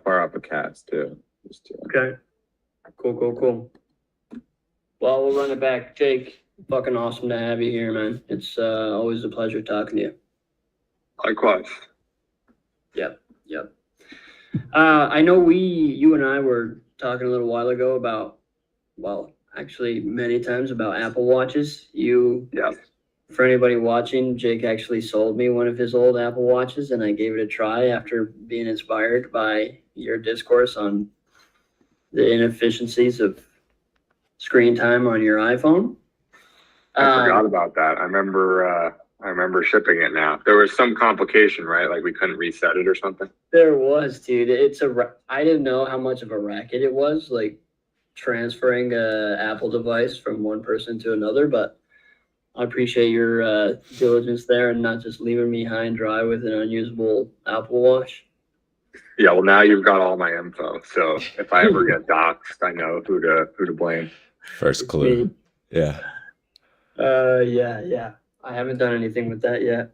fire up a cast too. Just to, Okay. Cool. Well, we'll run it back. Jake, fucking awesome to have you here, man. It's always a pleasure talking to you. Likewise. Yep. I know you and I were talking a little while ago about, well, actually many times about Apple Watches. Yeah. For anybody watching, Jake actually sold me one of his old Apple Watches, and I gave it a try after being inspired by your discourse on the inefficiencies of screen time on your iPhone. I forgot about that. I remember shipping it now. There was some complication, right? Like we couldn't reset it or something. There was, dude. I didn't know how much of a racket it was, like transferring a Apple device from one person to another, but I appreciate your diligence there and not just leaving me high and dry with an unusable Apple Watch. Yeah, well now you've got all my info. So if I ever get doxxed, I know who to blame. first clue. Yeah. Yeah. I haven't done anything with that yet.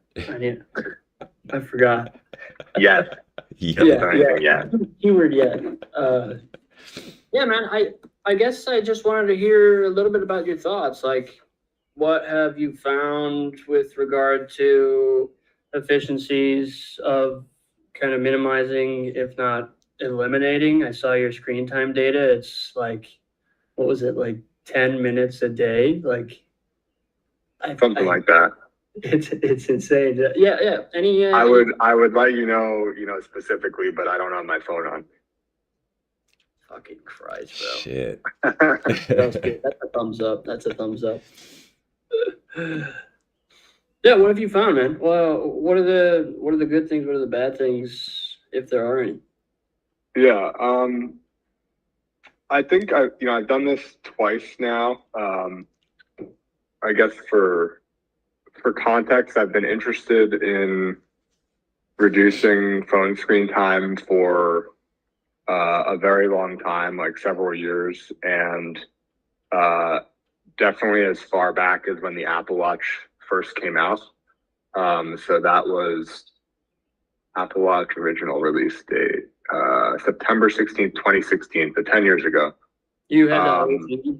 I forgot. Yes. Yeah. Keyword yet. Yeah, man. I guess I just wanted to hear a little bit about your thoughts. Like, what have you found with regard to efficiencies of kind of minimizing, if not eliminating? I saw your screen time data. It's like, what was it, like 10 minutes a day? Like Something like that. It's insane. Yeah. Any? I would let you know specifically, but I don't have my phone on. Fucking Christ, bro. Shit. That's good. That's a thumbs up. Yeah, what have you found, man? Well, what are the good things? What are the bad things, if there are any? Yeah, I think I've done this twice now. I guess for context, I've been interested in reducing phone screen time for a very long time, like several years, and definitely as far back as when the Apple Watch first came out. So that was Apple Watch original release date, September 16th, 2016, so 10 years ago. You had that.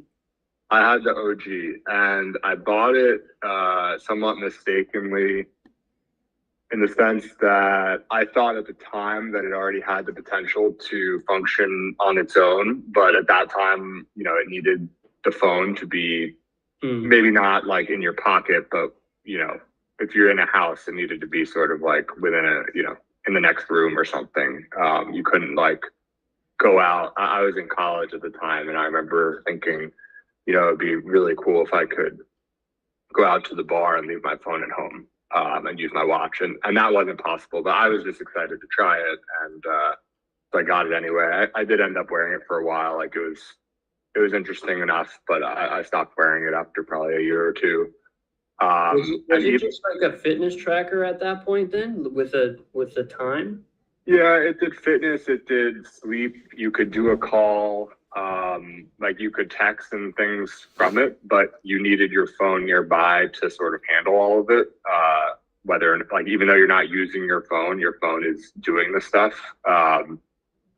I had the OG, and I bought it somewhat mistakenly in the sense that I thought at the time that it already had the potential to function on its own, but at that time, it needed the phone to be maybe not like in your pocket, but if you're in a house, it needed to be sort of like within in the next room or something. You couldn't like go out. I was in college at the time, and I remember thinking, it'd be really cool if I could go out to the bar and leave my phone at home and use my watch. And that wasn't possible, but I was just excited to try it. And so I got it anyway. I did end up wearing it for a while. Like it was interesting enough, but I stopped wearing it after probably a year or two. Was it just like a fitness tracker at that point then with the time? Yeah, it did fitness, it did sleep. You could do a call, like you could text and things from it, but you needed your phone nearby to sort of handle all of it. Whether like even though you're not using your phone is doing the stuff.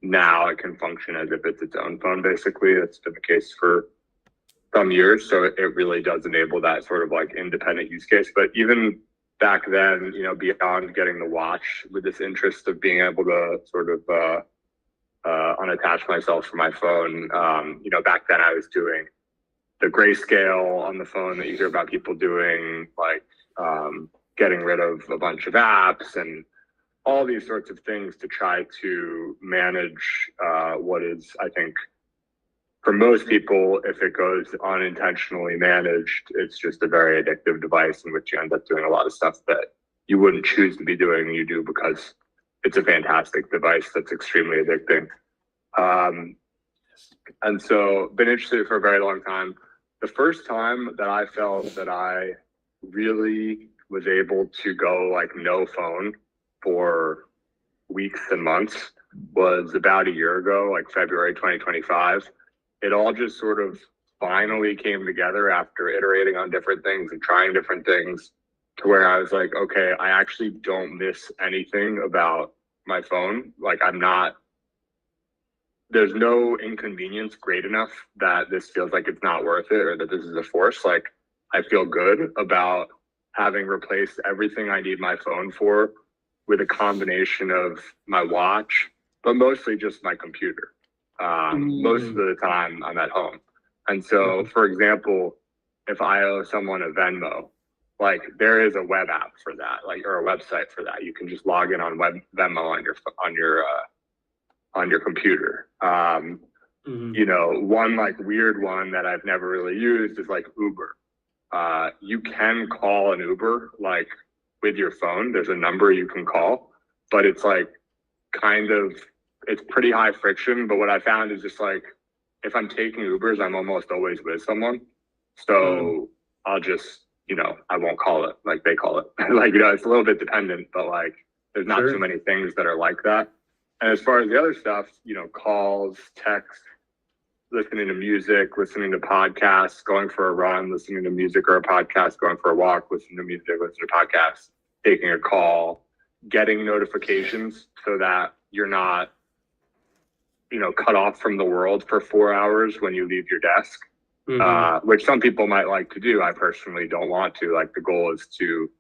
Now it can function as if it's its own phone, basically. That's been the case for some years. So it really does enable that sort of like independent use case. But even back then, beyond getting the watch with this interest of being able to sort of unattach myself from my phone, back then I was doing the grayscale on the phone that you hear about people doing, like getting rid of a bunch of apps and all these sorts of things to try to manage what is, I think, for most people, if it goes unintentionally managed, it's just a very addictive device in which you end up doing a lot of stuff that you wouldn't choose to be doing. You do because it's a fantastic device that's extremely addicting. And so been interested for a very long time. The first time that I felt that I really was able to go like no phone for weeks and months was about a year ago, like February 2025. It all just sort of finally came together after iterating on different things and trying different things to where I was like, okay, I actually don't miss anything about my phone. Like I'm not there's no inconvenience great enough that this feels like it's not worth it or that this is a force. Like, I feel good about having replaced everything I need my phone for with a combination of my watch, but mostly just my computer. Most of the time I'm at home. And so, for example, if I owe someone a Venmo, like there is a web app for that, like, or a website for that. You can just log in on Venmo on your computer. You know, one like weird one that I've never really used is like Uber. You can call an Uber like with your phone. There's a number you can call, but it's like it's pretty high friction. But what I found is just like, if I'm taking Ubers, I'm almost always with someone. So I'll just, you know, I won't call it like they call it. Like, you know, it's a little bit dependent, but like there's not too many things that are like that. And as far as the other stuff, you know, calls, text, listening to music, listening to podcasts, going for a run, listening to music or a podcast, going for a walk, listening to music, listening to podcasts, taking a call, getting notifications so that you're not, you know, cut off from the world for 4 hours when you leave your desk, which some people might like to do. I personally don't want to. Like, the goal is to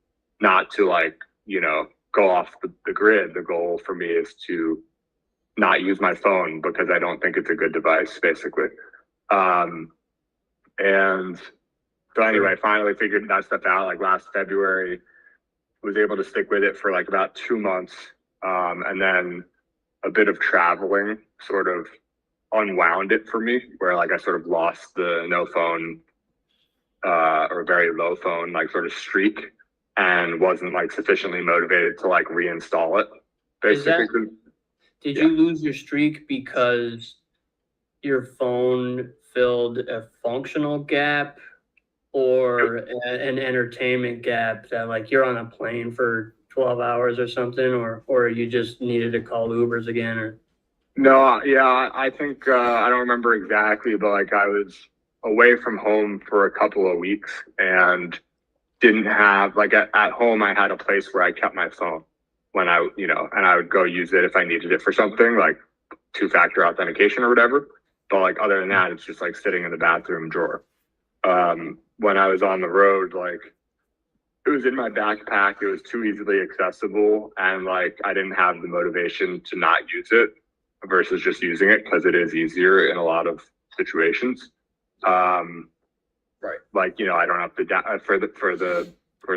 not to, like, you know, go off the grid. The goal for me is to not use my phone because I don't think it's a good device, basically. And so anyway, finally figured that stuff out like last February, was able to stick with it for like about 2 months. And then a bit of traveling sort of unwound it for me, where like I sort of lost the no phone or very low phone like sort of streak, and wasn't like sufficiently motivated to like reinstall it, basically. Did you lose your streak because your phone filled a functional gap or an entertainment gap, that like you're on a plane for 12 hours or something, or you just needed to call Ubers again? Or no, yeah, I think I don't remember exactly, but like I was away from home for a couple of weeks and didn't have like at home I had a place where I kept my phone when I, you know, and I would go use it if I needed it for something like 2-factor authentication or whatever. But like other than that, it's just like sitting in the bathroom drawer. When I was on the road, like it was in my backpack, it was too easily accessible, and like I didn't have the motivation to not use it versus just using it because it is easier in a lot of situations. Right. Like, you know, I don't have to for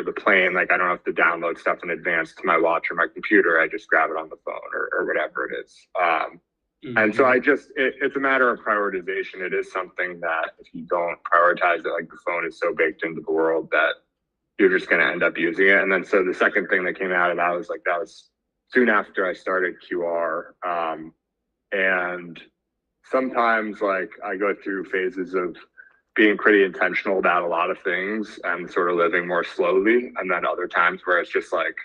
the plane, like I don't have to download stuff in advance to my watch or my computer. I just grab it on the phone or whatever it is. And so it's a matter of prioritization. It is something that if you don't prioritize it, like the phone is so baked into the world that you're just going to end up using it. And then so the second thing that came out of that was soon after I started QR. And sometimes like I go through phases of being pretty intentional about a lot of things and sort of living more slowly. And then other times where it's just like,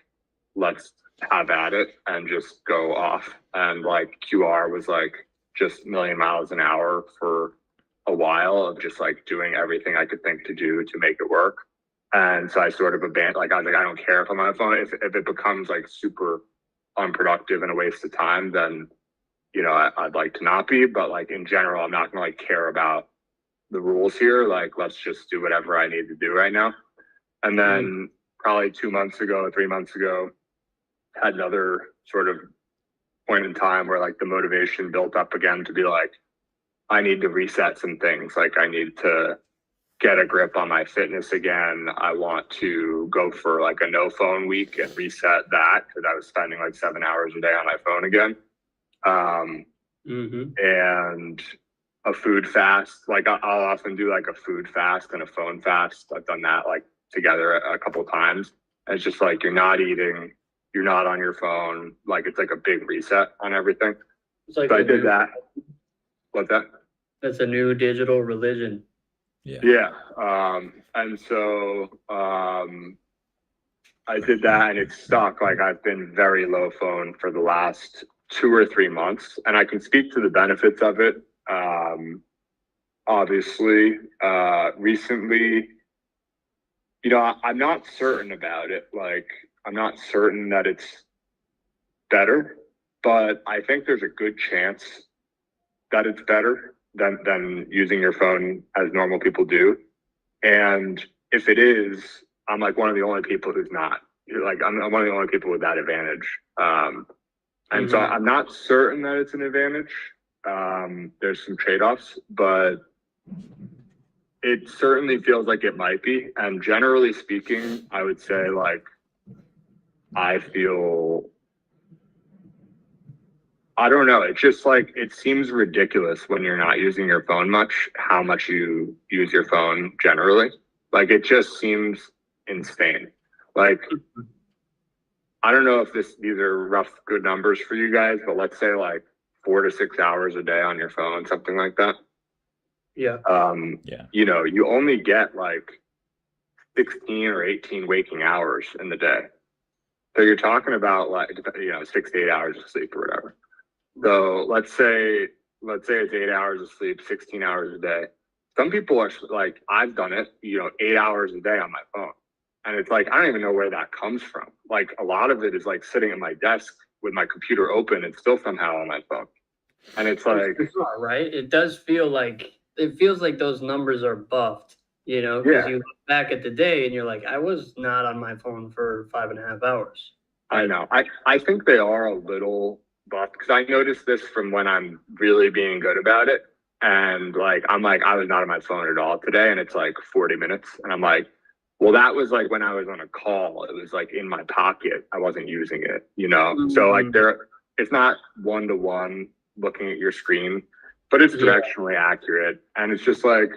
let's have at it and just go off. And like QR was like just a million miles an hour for a while of just like doing everything I could think to do to make it work. And so I sort of abandoned, like I was like, I don't care if I'm on my phone. If it becomes like super unproductive and a waste of time, then, you know, I'd like to not be. But like in general, I'm not gonna like care about the rules here. Like, let's just do whatever I need to do right now. And then probably 3 months ago, had another sort of point in time where like the motivation built up again to be like, I need to reset some things. Like I need to get a grip on my fitness again. I want to go for like a no phone week and reset that, because I was spending like 7 hours a day on my phone again. And a food fast. Like I'll often do like a food fast and a phone fast. I've done that like together a couple of times. And it's just like, you're not eating, you're not on your phone. Like it's like a big reset on everything. It's like so I did that. What's that? That's a new digital religion. Yeah. And so I did that and it stuck. Like I've been very low phone for the last 2 or 3 months, and I can speak to the benefits of it. Obviously, recently, you know, I'm not certain about it. Like, I'm not certain that it's better, but I think there's a good chance that it's better than using your phone as normal people do. And if it is, I'm like one of the only people who's not. Like I'm one of the only people with that advantage. And so I'm not certain that it's an advantage. There's some trade-offs, but it certainly feels like it might be. And generally speaking, I would say like I don't know. It's just like it seems ridiculous when you're not using your phone much, how much you use your phone generally. Like it just seems insane. Like I don't know if these are rough good numbers for you guys, but let's say like 4 to 6 hours a day on your phone, something like that. Yeah. You know, you only get like 16 or 18 waking hours in the day. So you're talking about like, you know, 6 to 8 hours of sleep or whatever. So let's say it's 8 hours of sleep, 16 hours a day. Some people are like, I've done it, you know, 8 hours a day on my phone. And it's like, I don't even know where that comes from. Like a lot of it is like sitting at my desk with my computer open and still somehow on my phone. And it's like, it's not right. It does feel like, it feels like those numbers are buffed, you know, because you look back at the day and you're like, I was not on my phone for 5.5 hours. I know. I think they are a little buffed because I noticed this from when I'm really being good about it. And like, I'm like, I was not on my phone at all today. And it's like 40 minutes. And I'm like, well, that was like when I was on a call, it was like in my pocket. I wasn't using it, you know? So like it's not 1-to-1 looking at your screen, but it's directionally accurate. And it's just like,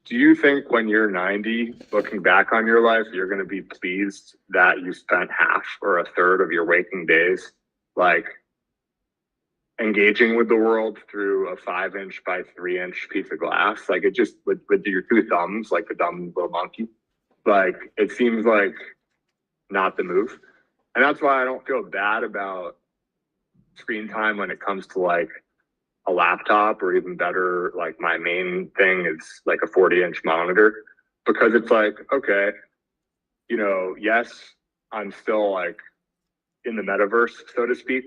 do you think when you're 90, looking back on your life, you're going to be pleased that you spent half or a third of your waking days, like engaging with the world through a 5-inch by 3-inch piece of glass? Like it just, with your two thumbs, like the dumb little monkey, like it seems like not the move. And that's why I don't feel bad about screen time when it comes to like a laptop, or even better, like my main thing is like a 40-inch monitor, because it's like, okay, you know, yes, I'm still like in the metaverse, so to speak,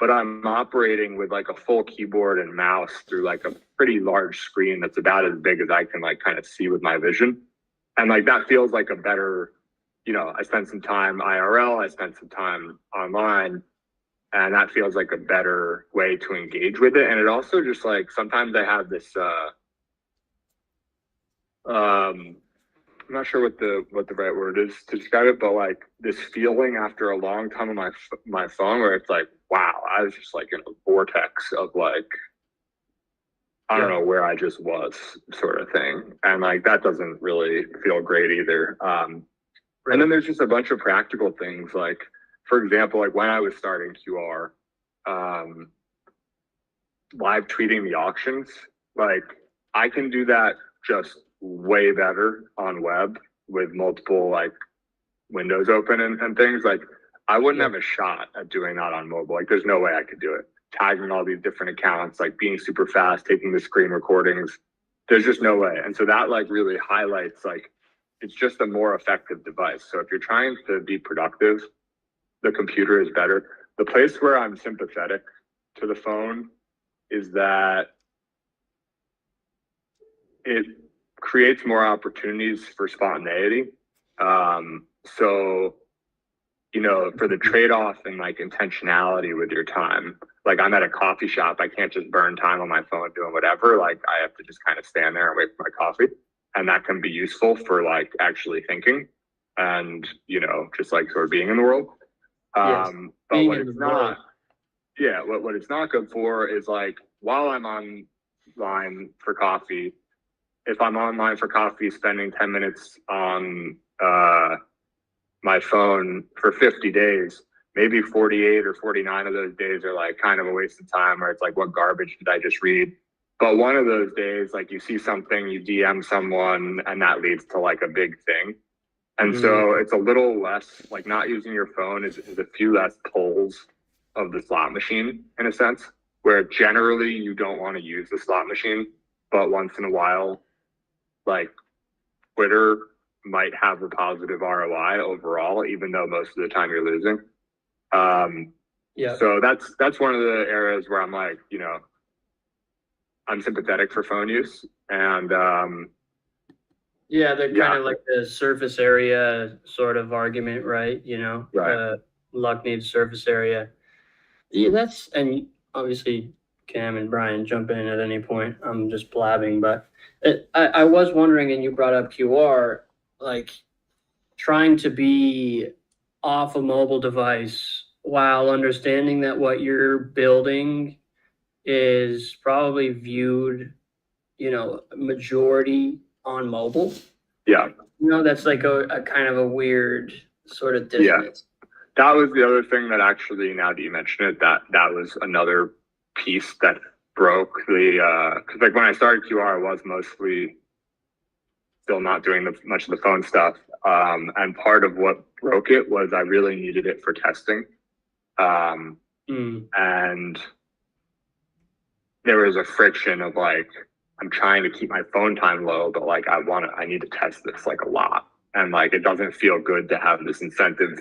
but I'm operating with like a full keyboard and mouse through like a pretty large screen that's about as big as I can like kind of see with my vision. And like that feels like a better, you know, I spent some time IRL, I spent some time online, and that feels like a better way to engage with it. And it also just like, sometimes I have this, I'm not sure what the right word is to describe it, but like this feeling after a long time on my phone where it's like, wow, I was just like in a vortex of like, I don't know where I just was, sort of thing. And like, that doesn't really feel great either. And then there's just a bunch of practical things. Like, for example, like when I was starting QR, live tweeting the auctions, like I can do that just way better on web with multiple like windows open and things. Like I wouldn't have a shot at doing that on mobile. Like there's no way I could do it. Tagging all these different accounts, like being super fast, taking the screen recordings. There's just no way. And so that like really highlights like it's just a more effective device. So if you're trying to be productive, the computer is better. The place where I'm sympathetic to the phone is that it creates more opportunities for spontaneity. So, you know, for the trade-off and like intentionality with your time, like I'm at a coffee shop, I can't just burn time on my phone doing whatever. Like I have to just kind of stand there and wait for my coffee. And that can be useful for like actually thinking and, you know, just like sort of being in the world. But what it's not, what it's not good for is like while I'm online for coffee, if I'm online for coffee, spending 10 minutes on my phone for 50 days, maybe 48 or 49 of those days are like kind of a waste of time, or it's like, what garbage did I just read? But one of those days, like you see something, you DM someone, and that leads to like a big thing. And so it's a little less, like not using your phone is a few less pulls of the slot machine in a sense, where generally you don't want to use the slot machine, but once in a while, like Twitter might have a positive ROI overall, even though most of the time you're losing. So that's one of the areas where I'm like, you know, I'm sympathetic for phone use, and Yeah, they're Yeah. kind of like the surface area sort of argument, right? Right. Luck needs surface area. Yeah, and obviously Cam and Brian jump in at any point. I'm just blabbing, but I was wondering, and you brought up QR, like trying to be off a mobile device while understanding that what you're building is probably viewed, majority on mobile. yeah, That's like a kind of a weird sort of Yeah. dissonance. that was the other thing that actually, now that you mention it, that was another piece that broke because like when I started QR, I was mostly still not doing much of the phone stuff. And part of what broke it was I really needed it for testing. And there was a friction of like, I'm trying to keep my phone time low, but like I need to test this like a lot. And like, it doesn't feel good to have this incentive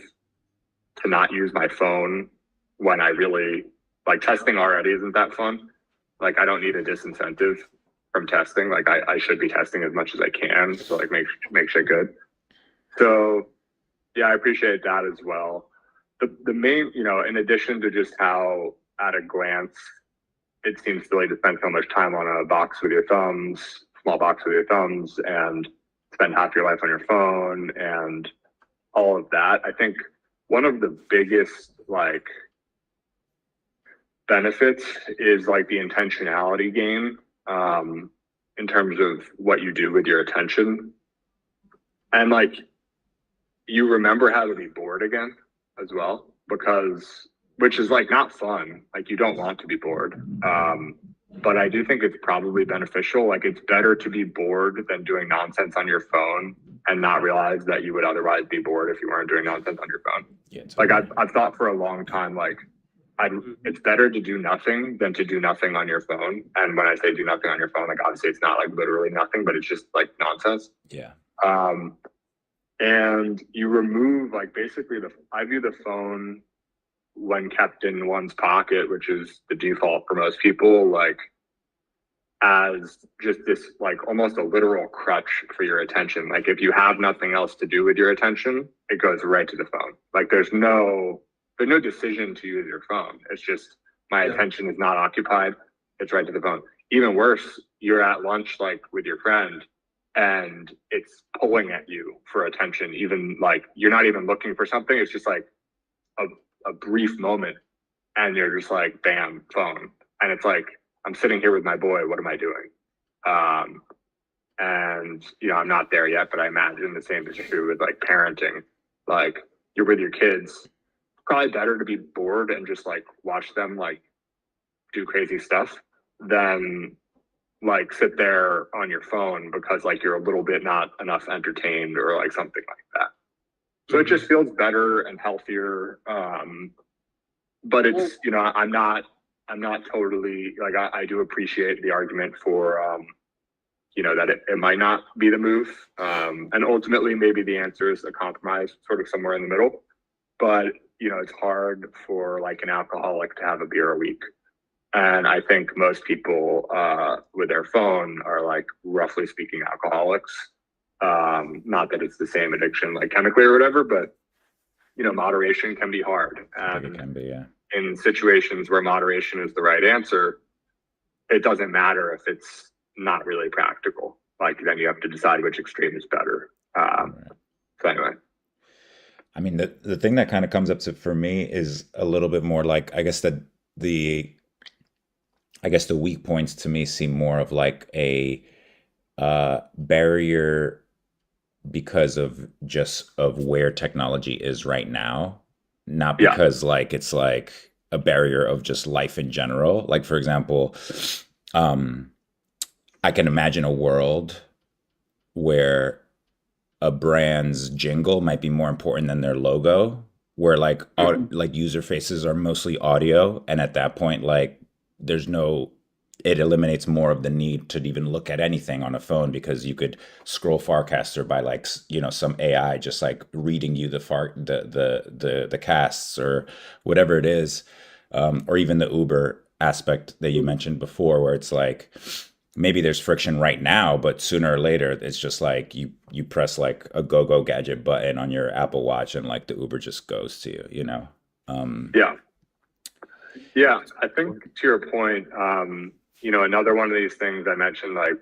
to not use my phone when I really like testing already isn't that fun. Like, I don't need a disincentive from testing. Like I should be testing as much as I can. So like make shit good. So yeah, I appreciate that as well. The main, in addition to just how at a glance, it seems silly to spend so much time on a box with your thumbs, small box with your thumbs, and spend half your life on your phone and all of that. I think one of the biggest like benefits is like the intentionality game in terms of what you do with your attention. And like you remember how to be bored again as well, which is like not fun. Like you don't want to be bored. But I do think it's probably beneficial. Like it's better to be bored than doing nonsense on your phone and not realize that you would otherwise be bored if you weren't doing nonsense on your phone. Yeah, totally. Like I've thought for a long time, like it's better to do nothing than to do nothing on your phone. And when I say do nothing on your phone, like obviously it's not like literally nothing, but it's just like nonsense. Yeah. And you remove like basically I view the phone when kept in one's pocket, which is the default for most people, like as just this like almost a literal crutch for your attention. Like if you have nothing else to do with your attention, it goes right to the phone. Like there's no decision to use your phone. It's just my attention is not occupied. It's right to the phone. Even worse, you're at lunch like with your friend and it's pulling at you for attention. Even like you're not even looking for something. It's just like a brief moment and you're just like, bam, phone. And it's like, I'm sitting here with my boy. What am I doing? And I'm not there yet, but I imagine the same is true with like parenting. Like you're with your kids, probably better to be bored and just like watch them like do crazy stuff than like sit there on your phone because like you're a little bit not enough entertained or like something like that. So it just feels better and healthier. But it's, I'm not totally like, I do appreciate the argument for, that it might not be the move. And ultimately maybe the answer is a compromise sort of somewhere in the middle, but it's hard for like an alcoholic to have a beer a week. And I think most people, with their phone are like roughly speaking alcoholics. Not that it's the same addiction like chemically or whatever, but moderation can be hard. I think it can be, yeah. In situations where moderation is the right answer, it doesn't matter if it's not really practical. Like then you have to decide which extreme is better. So anyway. I mean, the thing that kind of comes up for me is a little bit more like, I guess the weak points to me seem more of like a barrier because of where technology is right now, not because like it's like a barrier of just life in general. Like for example, I can imagine a world where a brand's jingle might be more important than their logo, where like like user faces are mostly audio, and at that point like it eliminates more of the need to even look at anything on a phone because you could scroll Farcaster by like some AI just like reading you the casts or whatever it is, or even the Uber aspect that you mentioned before, where it's like maybe there's friction right now, but sooner or later it's just like you press like a go-go gadget button on your Apple Watch and like the Uber just goes to you, you know? Yeah. Yeah. I think to your point, another one of these things I mentioned, like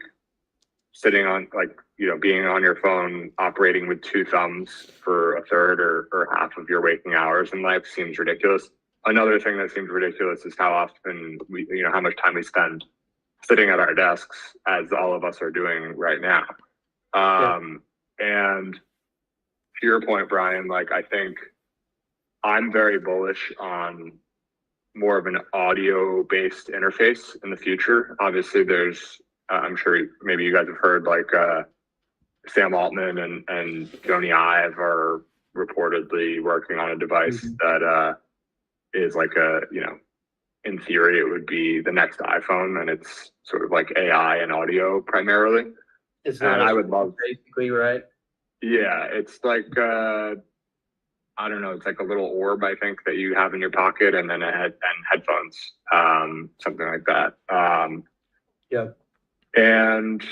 sitting on like, being on your phone, operating with two thumbs for a third or half of your waking hours in life seems ridiculous. Another thing that seems ridiculous is how often how much time we spend sitting at our desks, as all of us are doing right now. And to your point, Brian, like I think I'm very bullish on more of an audio-based interface in the future. Obviously, there's, I'm sure maybe you guys have heard, like Sam Altman and Joni Ive are reportedly working on a device that is like in theory, it would be the next iPhone, and it's sort of like AI and audio primarily. And I would love, basically, right? Yeah, it's like I don't know, it's like a little orb, I think, that you have in your pocket, and then and headphones, something like that. And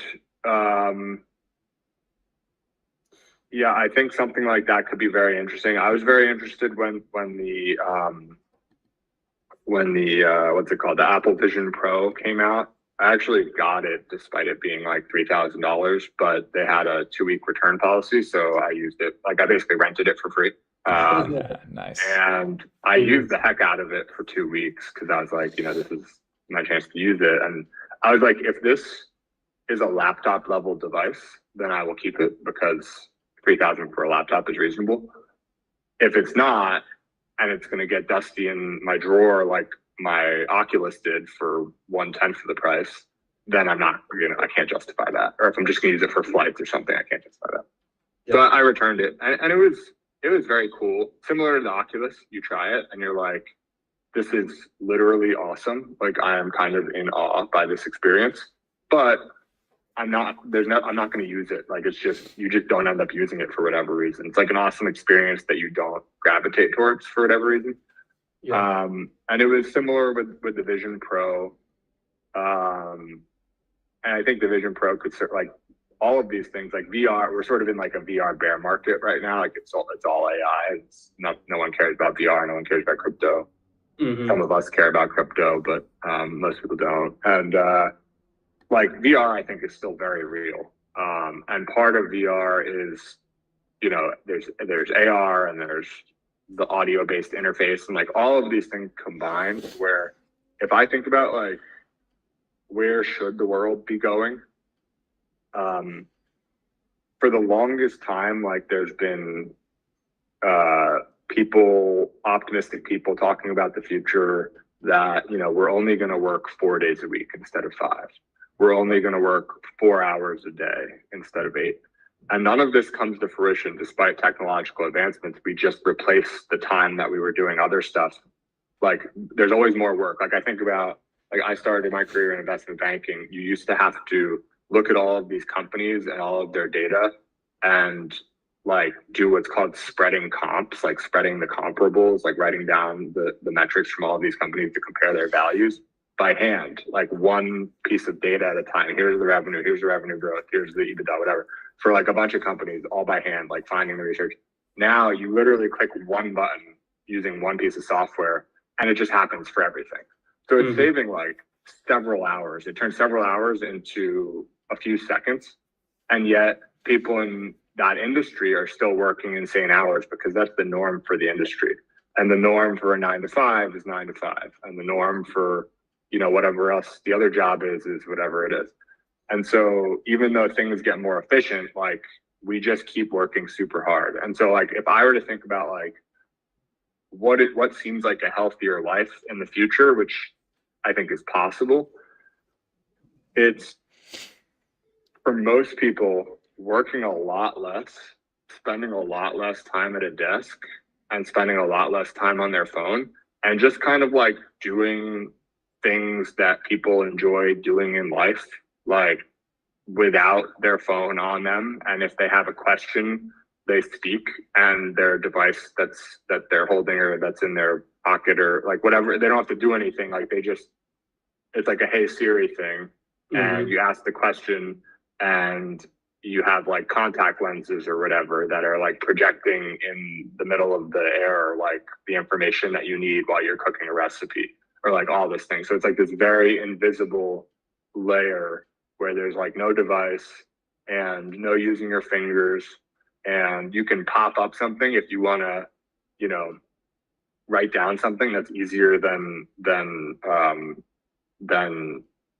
yeah, I think something like that could be very interesting. I was very interested when the what's it called, the Apple Vision Pro came out. I actually got it despite it being like $3,000, but they had a 2-week return policy, so I used it. Like I basically rented it for free. Nice. And I used the heck out of it for 2 weeks because I was like, this is my chance to use it. And I was like, if this is a laptop level device, then I will keep it because $3,000 for a laptop is reasonable. If it's not, and it's going to get dusty in my drawer like my Oculus did for 1/10 of the price, then I'm not, I can't justify that. Or if I'm just going to use it for flights or something, I can't justify that. So I returned it, and it was very cool. Similar to the Oculus, you try it and you're like, this is literally awesome. Like I am kind of in awe by this experience, but I'm not going to use it. Like you just don't end up using it for whatever reason. It's like an awesome experience that you don't gravitate towards for whatever reason. And it was similar with the Vision Pro. And I think the Vision Pro could like all of these things, like VR, we're sort of in like a VR bear market right now. Like it's all AI. No one cares about VR. No one cares about crypto. Some of us care about crypto, but most people don't. And like VR, I think is still very real. And part of VR is, there's AR and there's the audio-based interface, and like all of these things combined, where if I think about like where should the world be going, for the longest time, like there's been optimistic people talking about the future that, we're only going to work 4 days a week instead of 5. We're only going to work 4 hours a day instead of 8. And none of this comes to fruition despite technological advancements. We just replace the time that we were doing other stuff. Like there's always more work. Like I think about, like I started my career in investment banking. You used to have to look at all of these companies and all of their data and like do what's called spreading comps, like spreading the comparables, like writing down the metrics from all of these companies to compare their values by hand, like one piece of data at a time. Here's the revenue growth, here's the EBITDA, whatever, for like a bunch of companies, all by hand, like finding the research. Now you literally click one button using one piece of software and it just happens for everything. So it's saving like several hours. It turns several hours into a few seconds. And yet people in that industry are still working insane hours because that's the norm for the industry. And the norm for a 9 to 5 is 9 to 5. And the norm for, whatever else the other job is whatever it is. And so even though things get more efficient, like we just keep working super hard. And so like, if I were to think about like what seems like a healthier life in the future, which I think is possible, it's for most people working a lot less, spending a lot less time at a desk and spending a lot less time on their phone and just kind of like doing things that people enjoy doing in life, like without their phone on them. And if they have a question, they speak and their device that they're holding or that's in their pocket or like whatever, they don't have to do anything. Like they just it's like a Hey Siri thing, and Mhm. you ask the question, and you have like contact lenses or whatever that are like projecting in the middle of the air, like the information that you need while you're cooking a recipe, or like all this thing. So it's like this very invisible layer where there's like no device and no using your fingers, and you can pop up something if you want to, you know, write down something that's easier than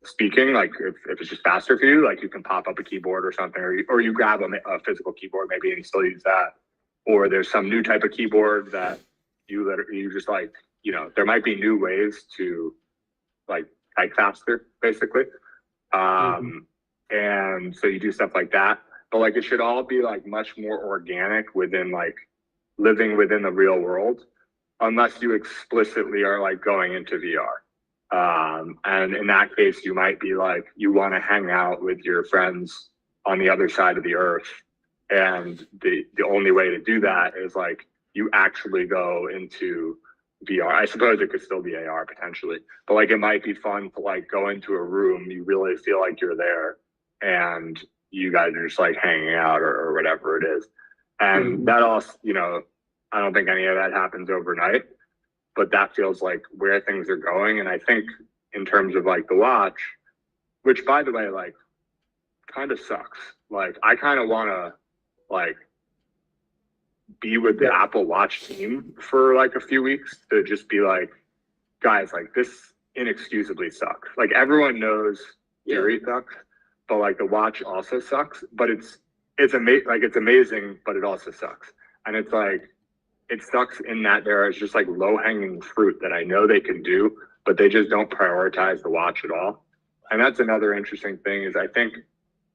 speaking. Like if it's just faster for you, like you can pop up a keyboard or something, or you grab a physical keyboard maybe and you still use that. Or there's some new type of keyboard that you just like, you know, there might be new ways to like type faster, basically. And so you do stuff like that, but like it should all be like much more organic within like living within the real world, unless you explicitly are like going into VR. And in that case, you might be like, you want to hang out with your friends on the other side of the earth. And the only way to do that is like you actually go into VR. I suppose it could still be AR potentially, but like it might be fun to like go into a room, you really feel like you're there, and you guys are just like hanging out or whatever it is. And that also, you know, I don't think any of that happens overnight, but that feels like where things are going. And I think in terms of like the watch, which by the way, like kind of sucks. Like I kind of want to like be with the Apple Watch team for like a few weeks to just be like, guys, like this inexcusably sucks. Like everyone knows Siri sucks, but like the watch also sucks. But it's amazing. Like it's amazing, but it also sucks. And it's like it sucks in that there is just like low hanging fruit that I know they can do, but they just don't prioritize the watch at all. And that's another interesting thing is I think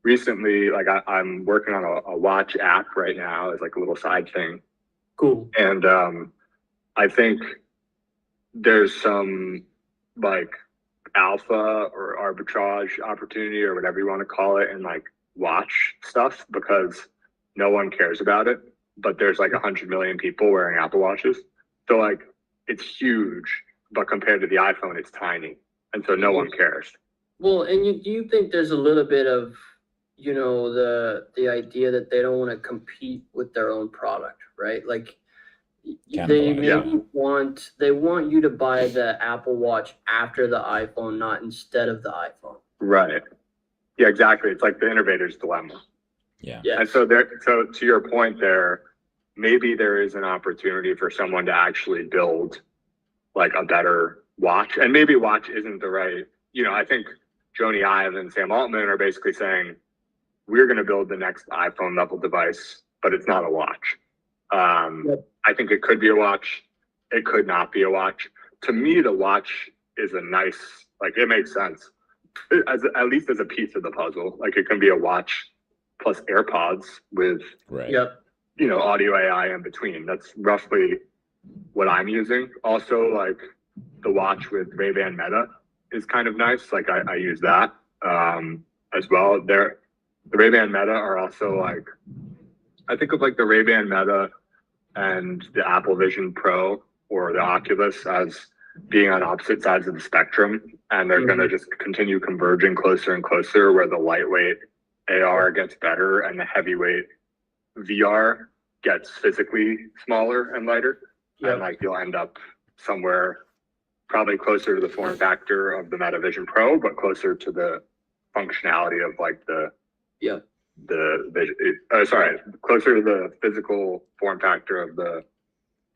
recently, like I'm working on a watch app right now as like a little side thing. Cool. And I think there's some like alpha or arbitrage opportunity or whatever you want to call it in like watch stuff because no one cares about it, but there's like 100 million people wearing Apple Watches. So like it's huge, but compared to the iPhone, it's tiny. And so no one cares. Well, and do you think there's a little bit of, you know, the idea that they don't want to compete with their own product, right? Like they maybe want you to buy the Apple Watch after the iPhone, not instead of the iPhone. Right. Yeah, exactly. It's like the innovator's dilemma. Yeah. And so to your point there, maybe there is an opportunity for someone to actually build like a better watch. And maybe watch isn't the right, you know, I think Joni Ive and Sam Altman are basically saying, we're going to build the next iPhone level device, but it's not a watch. I think it could be a watch. It could not be a watch. To me, the watch is a nice, like it makes sense. At least as a piece of the puzzle. Like it can be a watch plus AirPods with, you know, audio AI in between. That's roughly what I'm using. Also, like the watch with Ray-Ban Meta is kind of nice. Like I use that as well. The Ray-Ban Meta are also like, I think of like the Ray-Ban Meta and the Apple Vision Pro or the Oculus as being on opposite sides of the spectrum. And they're going to just continue converging closer and closer where the lightweight AR gets better and the heavyweight VR gets physically smaller and lighter. And like you'll end up somewhere probably closer to the form factor of the Meta Vision Pro, but closer to the functionality of like closer to the physical form factor of the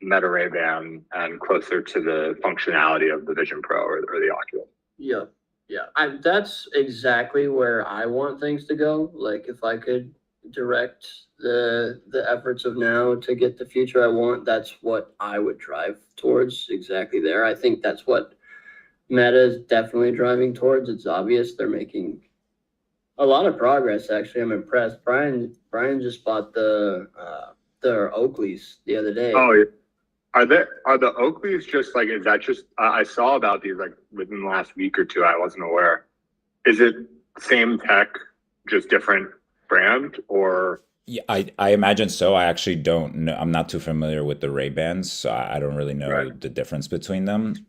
Meta Ray-Ban and closer to the functionality of the Vision Pro or the Oculus. That's exactly where I want things to go. Like if I could direct the efforts of now to get the future I want, that's what I would drive towards, exactly there. I think that's what Meta is definitely driving towards. It's obvious they're making a lot of progress. Actually, I'm impressed. Brian just bought the Oakleys the other day. Oh, yeah. Are the Oakleys just like, is that just, I saw about these like within the last week or two, I wasn't aware. Is it same tech, just different brand or? Yeah, I imagine so. I actually don't know. I'm not too familiar with the Ray-Bans, so I don't really know the difference between them.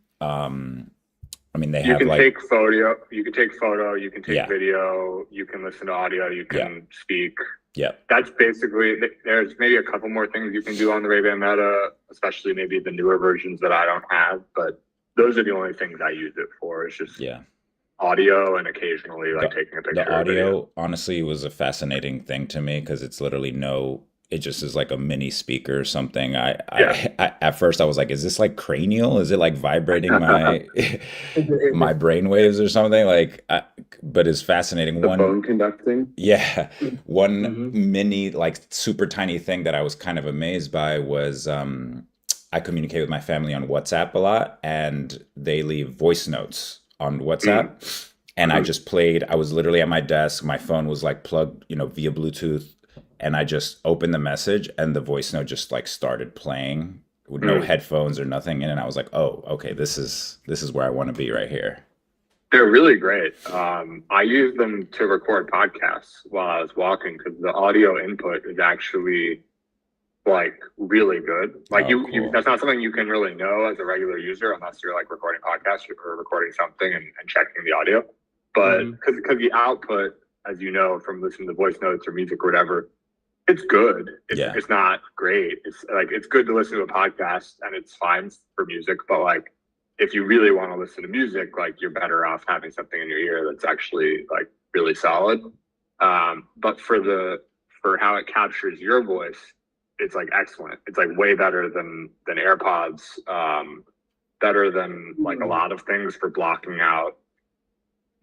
I mean, they You have can like, take photo, you can take photo, you can take yeah, video, you can listen to audio, you yeah, can speak. yeah. That's basically, there's maybe a couple more things you can do on the Ray-Ban Meta, especially maybe the newer versions that I don't have, but those are the only things I use it for. It's just Yeah. audio and occasionally like The taking a the picture or video. audio honestly was a fascinating thing to me because it's literally no, it just is like a mini speaker or something. Yeah. I at first I was like, is this like cranial? Is it like vibrating my my brain waves or something? But it's fascinating. The One, bone conducting. yeah, one Mm-hmm. mini like super tiny thing that I was kind of amazed by was I communicate with my family on WhatsApp a lot, and they leave voice notes on Mm. WhatsApp. And I just played, I was literally at my desk, my phone was like plugged, via Bluetooth, and I just opened the message and the voice note just like started playing with no Mm. headphones or nothing in it. And I was like, oh, okay, this is where I want to be right here. They're really great. I use them to record podcasts while I was walking because the audio input is actually like really good. Like Oh, you cool. that's not something you can really know as a regular user unless you're like recording podcasts or recording something and checking the audio. But Mm-hmm. because the output, as you know, from listening to voice notes or music or whatever, it's good. Yeah. It's not great. It's like it's good to listen to a podcast and it's fine for music, but like if you really want to listen to music, like you're better off having something in your ear that's actually like really solid. But for how it captures your voice, it's like excellent. It's like way better than AirPods, better than like a lot of things for blocking out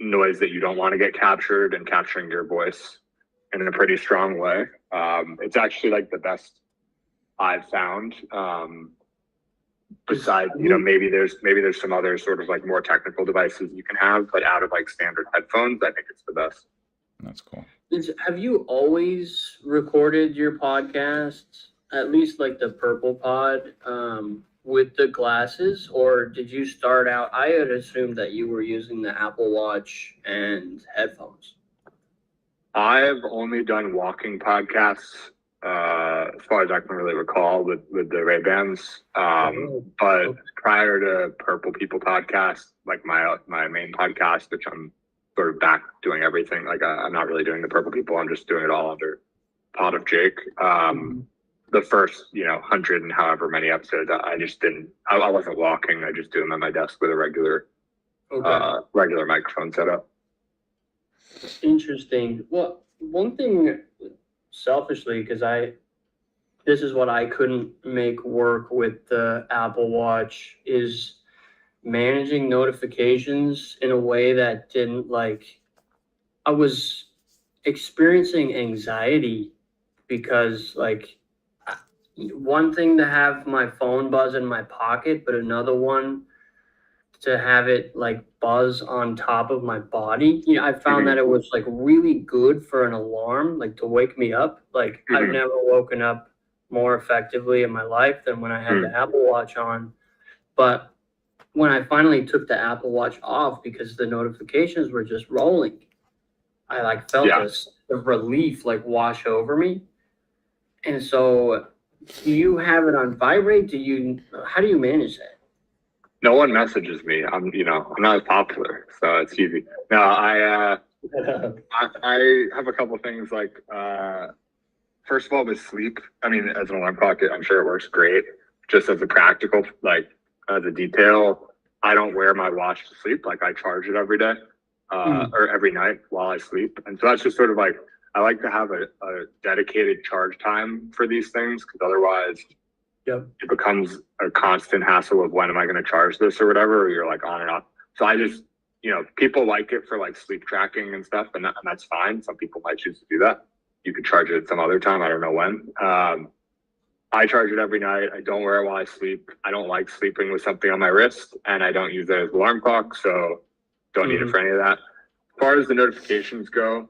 noise that you don't want to get captured and capturing your voice in a pretty strong way. It's actually like the best I've found. Besides, maybe there's some other sort of like more technical devices you can have, but out of like standard headphones, I think it's the best. That's cool. Have you always recorded your podcasts, at least like the Purple Pod, with the glasses, or did you start out? I had assumed that you were using the Apple Watch and headphones. I've only done walking podcasts, as far as I can really recall with the Ray-Bans. But Okay. prior to Purple People podcast, like my main podcast, which I'm sort of back doing everything. Like I'm not really doing the Purple People. I'm just doing it all under Pod of Jake. The first, 100 and however many episodes, I just didn't. I wasn't walking. I just do them at my desk with a regular microphone setup. Interesting. Well, one thing selfishly, because this is what I couldn't make work with the Apple Watch, is managing notifications in a way that didn't I was experiencing anxiety because one thing to have my phone buzz in my pocket, but another one to have it buzz on top of my body. I found that it was really good for an alarm, to wake me up. I've never woken up more effectively in my life than when I had the Apple Watch on. But when I finally took the Apple Watch off because the notifications were just rolling, I felt a relief wash over me. And so, do you have it on vibrate? How do you manage that? No one messages me. I'm not as popular, so it's easy. No, I have a couple things first of all, with sleep. I mean, as an alarm clock, I'm sure it works great. Just as a practical, as a detail, I don't wear my watch to sleep. I charge it every day, or every night while I sleep. And so that's just sort of I like to have a dedicated charge time for these things, because otherwise it becomes a constant hassle of when am I going to charge this or whatever, or you're on and off. So I just, people like it for sleep tracking and stuff, and that's fine. Some people might choose to do that. You could charge it some other time. I don't know when. I charge it every night. I don't wear it while I sleep. I don't like sleeping with something on my wrist, and I don't use it as an alarm clock, so don't need it for any of that. As far as the notifications go,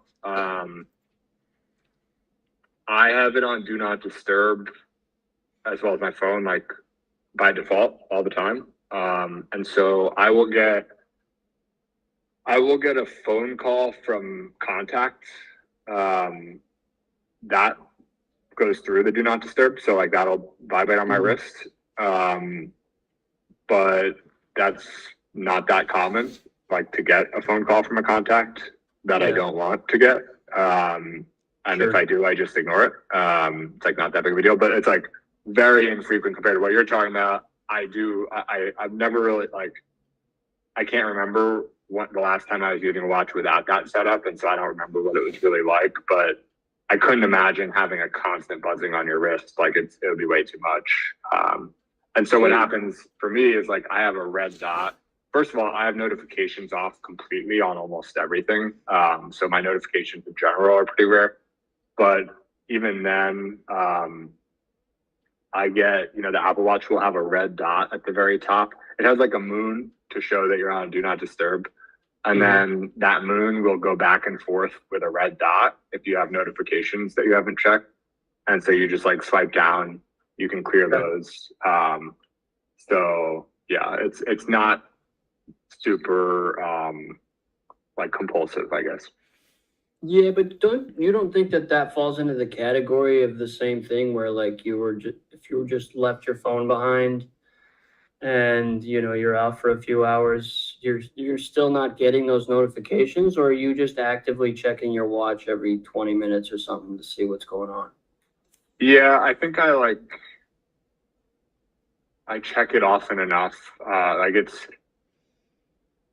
I have it on Do Not Disturb, as well as my phone, by default all the time. And so I will get a phone call from contacts that goes through the Do Not Disturb. So that'll vibrate on my wrist. But that's not that common, like to get a phone call from a contact that I don't want to get. And if I do, I just ignore it. It's like not that big of a deal, but it's like very infrequent compared to what you're talking about. I've never really I can't remember what the last time I was using a watch without that setup. And so I don't remember what it was really like, but I couldn't imagine having a constant buzzing on your wrist. Like it would be way too much. And so what happens for me is like, I have a red dot. First of all, I have notifications off completely on almost everything. So my notifications in general are pretty rare, but even then, I get, the Apple Watch will have a red dot at the very top. It has like a moon to show that you're on Do Not Disturb. And then that moon will go back and forth with a red dot if you have notifications that you haven't checked. And so you just like swipe down, you can clear those. So yeah, it's not super like compulsive, I guess. Yeah, but you don't think that falls into the category of the same thing where like if you were just left your phone behind and you're out for a few hours, you're still not getting those notifications, or are you just actively checking your watch every 20 minutes or something to see what's going on? Yeah, I think I check it often enough.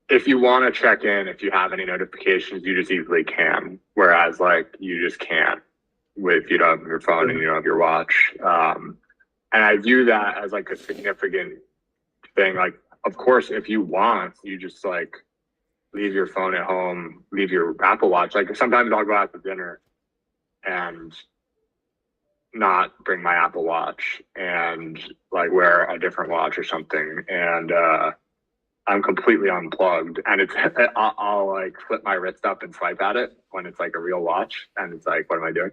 If you want to check in, if you have any notifications, you just easily can. Whereas you just can't if you don't have your phone and you don't have your watch. And I view that as like a significant thing. Like, of course, if you want, you just leave your phone at home, leave your Apple Watch. Like sometimes I'll go out to dinner and not bring my Apple Watch and wear a different watch or something. And, I'm completely unplugged, and I'll flip my wrist up and swipe at it when it's like a real watch, and it's like, what am I doing?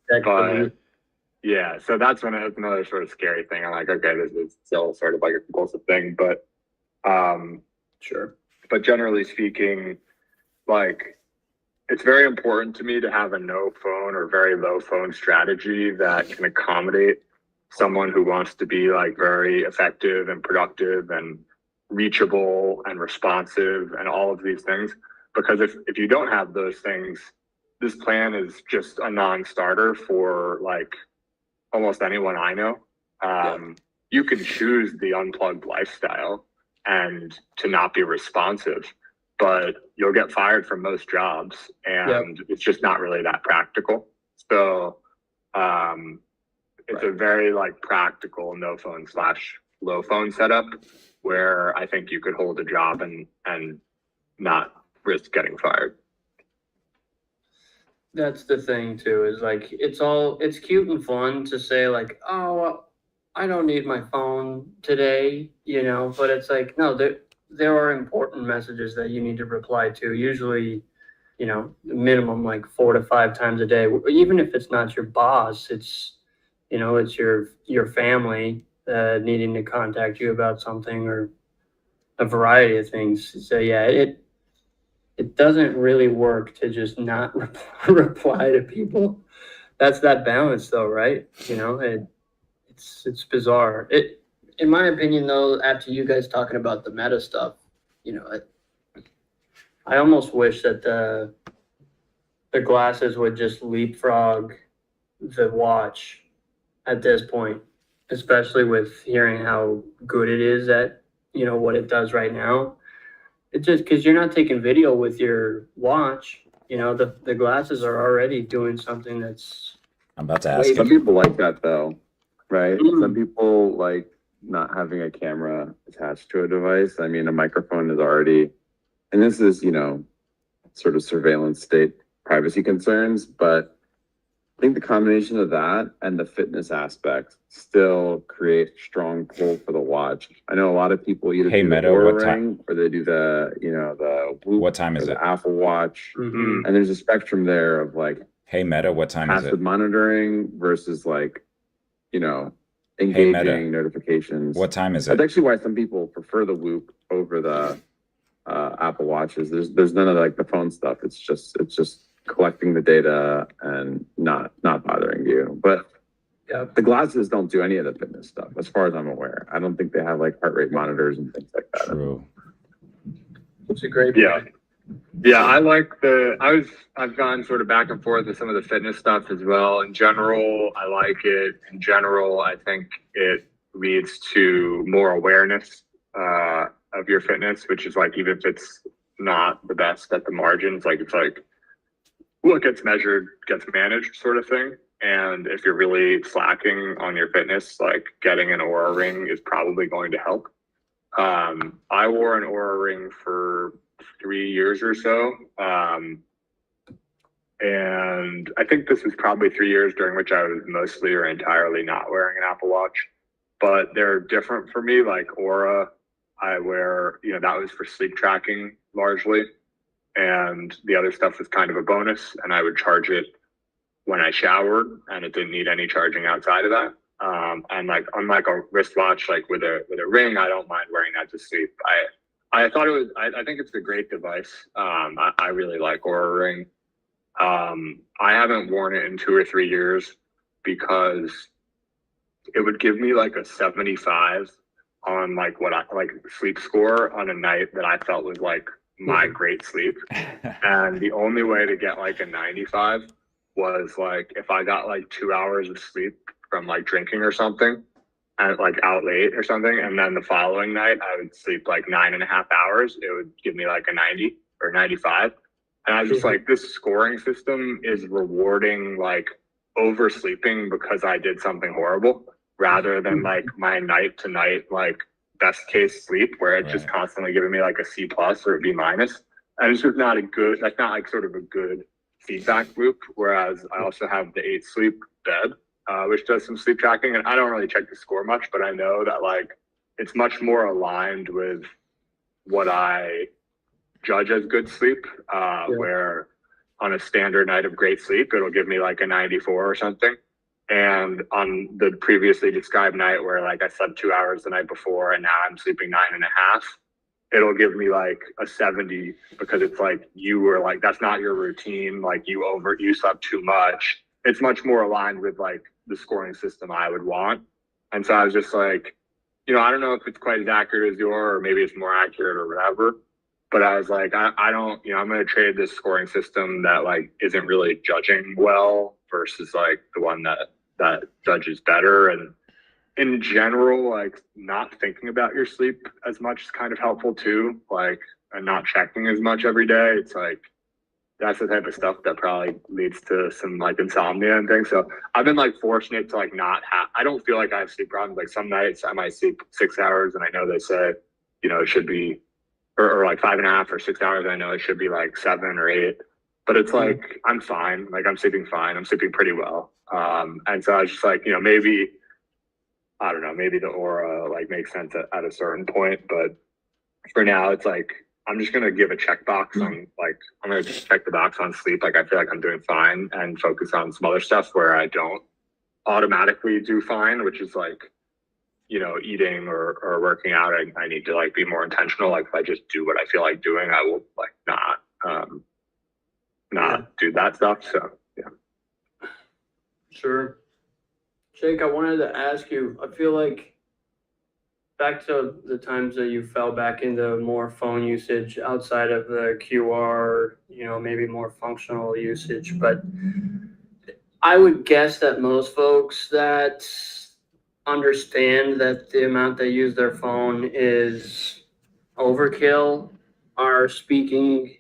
But yeah, so that's when it's another sort of scary thing. I'm like, okay, this is still sort of like a compulsive thing, but sure. But generally speaking, it's very important to me to have a no phone or very low phone strategy that can accommodate someone who wants to be very effective and productive and reachable and responsive and all of these things. Because if you don't have those things, this plan is just a non-starter for almost anyone I know. You can choose the unplugged lifestyle and to not be responsive, but you'll get fired from most jobs, and it's just not really that practical. So it's a very practical no phone / low phone setup where I think you could hold a job and not risk getting fired. That's the thing too, is it's cute and fun to say oh, I don't need my phone today, but it's no, there are important messages that you need to reply to, usually, minimum 4 to 5 times a day. Even if it's not your boss, it's your family needing to contact you about something, or a variety of things. So yeah, it doesn't really work to just not reply to people. That's that balance though, right? It's bizarre. In my opinion though, after you guys talking about the meta stuff, I almost wish that the glasses would just leapfrog the watch at this point, especially with hearing how good it is at, what it does right now. It's just because you're not taking video with your watch, the glasses are already doing something that's... I'm about to ask. Some people like that though, right? Some people like not having a camera attached to a device. I mean, a microphone is already, and this is, sort of surveillance state privacy concerns, but I think the combination of that and the fitness aspect still create strong pull for the watch. I know a lot of people either do Meta, the Oura what Ring or they do the, the Whoop, what time is or it? the Apple Watch. And there's a spectrum there of Hey Meta, what time is it? passive monitoring versus engaging notifications. What time is That's it? actually why some people prefer the Whoop over the Apple Watches. There's none of the phone stuff. It's just collecting the data and not bothering you. But Yeah. The glasses don't do any of the fitness stuff, as far as I'm aware. I don't think they have like heart rate monitors and things like that. True. It's a great Yeah. point. Yeah, I've gone sort of back and forth with some of the fitness stuff as well. In general, I like it. In general, I think it leads to more awareness of your fitness, which is like, even if it's not the best at the margins, like it's like what gets measured gets managed sort of thing. And if you're really slacking on your fitness, like getting an Aura ring is probably going to help. I wore an Aura ring for 3 years or so. And I think this was probably 3 years during which I was mostly or entirely not wearing an Apple Watch. But they're different for me. Like Aura, I wear, that was for sleep tracking largely. And the other stuff was kind of a bonus. And I would charge it when I showered, and it didn't need any charging outside of that. And like, unlike a wristwatch, like with a ring, I don't mind wearing that to sleep. I thought it was, I think it's a great device. I really like Aura Ring. I haven't worn it in 2 or 3 years because it would give me like a 75 on like what I like sleep score on a night that I felt was like my great sleep. And the only way to get like a 95 was like if I got like 2 hours of sleep from like drinking or something and like out late or something, and then the following night I would sleep like 9.5 hours, it would give me like a 90 or 95. And I was just like, this scoring system is rewarding like oversleeping because I did something horrible, rather than like my night to night like best case sleep where it's just constantly giving me like a C plus or a B minus. And it's just not a good, that's not like sort of a good feedback loop. Whereas I also have the 8 Sleep bed, which does some sleep tracking, and I don't really check the score much, but I know that like it's much more aligned with what I judge as good sleep, where on a standard night of great sleep, it'll give me like a 94 or something. And on the previously described night where like I slept 2 hours the night before and now I'm sleeping 9.5, it'll give me like a 70 because it's like you were like, that's not your routine. Like you slept too much. It's much more aligned with like the scoring system I would want. And so I was just like, I don't know if it's quite as accurate as yours, or maybe it's more accurate or whatever. But I was like, I don't, I'm going to trade this scoring system that like isn't really judging well versus like the one that judges better. And in general, like not thinking about your sleep as much is kind of helpful too. Like, and not checking as much every day. It's like, that's the type of stuff that probably leads to some like insomnia and things. So I've been like fortunate to like not have, I don't feel like I have sleep problems. Like some nights I might sleep 6 hours and I know they say, it should be, or like 5.5 or 6 hours. I know it should be like 7 or 8, but it's like, I'm fine. Like I'm sleeping fine. I'm sleeping pretty well. And so I was just like, maybe, I don't know, maybe the Aura like makes sense at a certain point, but for now it's like, I'm just going to give a checkbox on like, I'm going to check the box on sleep. Like I feel like I'm doing fine, and focus on some other stuff where I don't automatically do fine, which is like, eating or working out. I need to like be more intentional. Like if I just do what I feel like doing, I will like not do that stuff. So yeah. Sure. Jake, I wanted to ask you, I feel like back to the times that you fell back into more phone usage outside of the QR, maybe more functional usage, but I would guess that most folks that understand that the amount they use their phone is overkill are speaking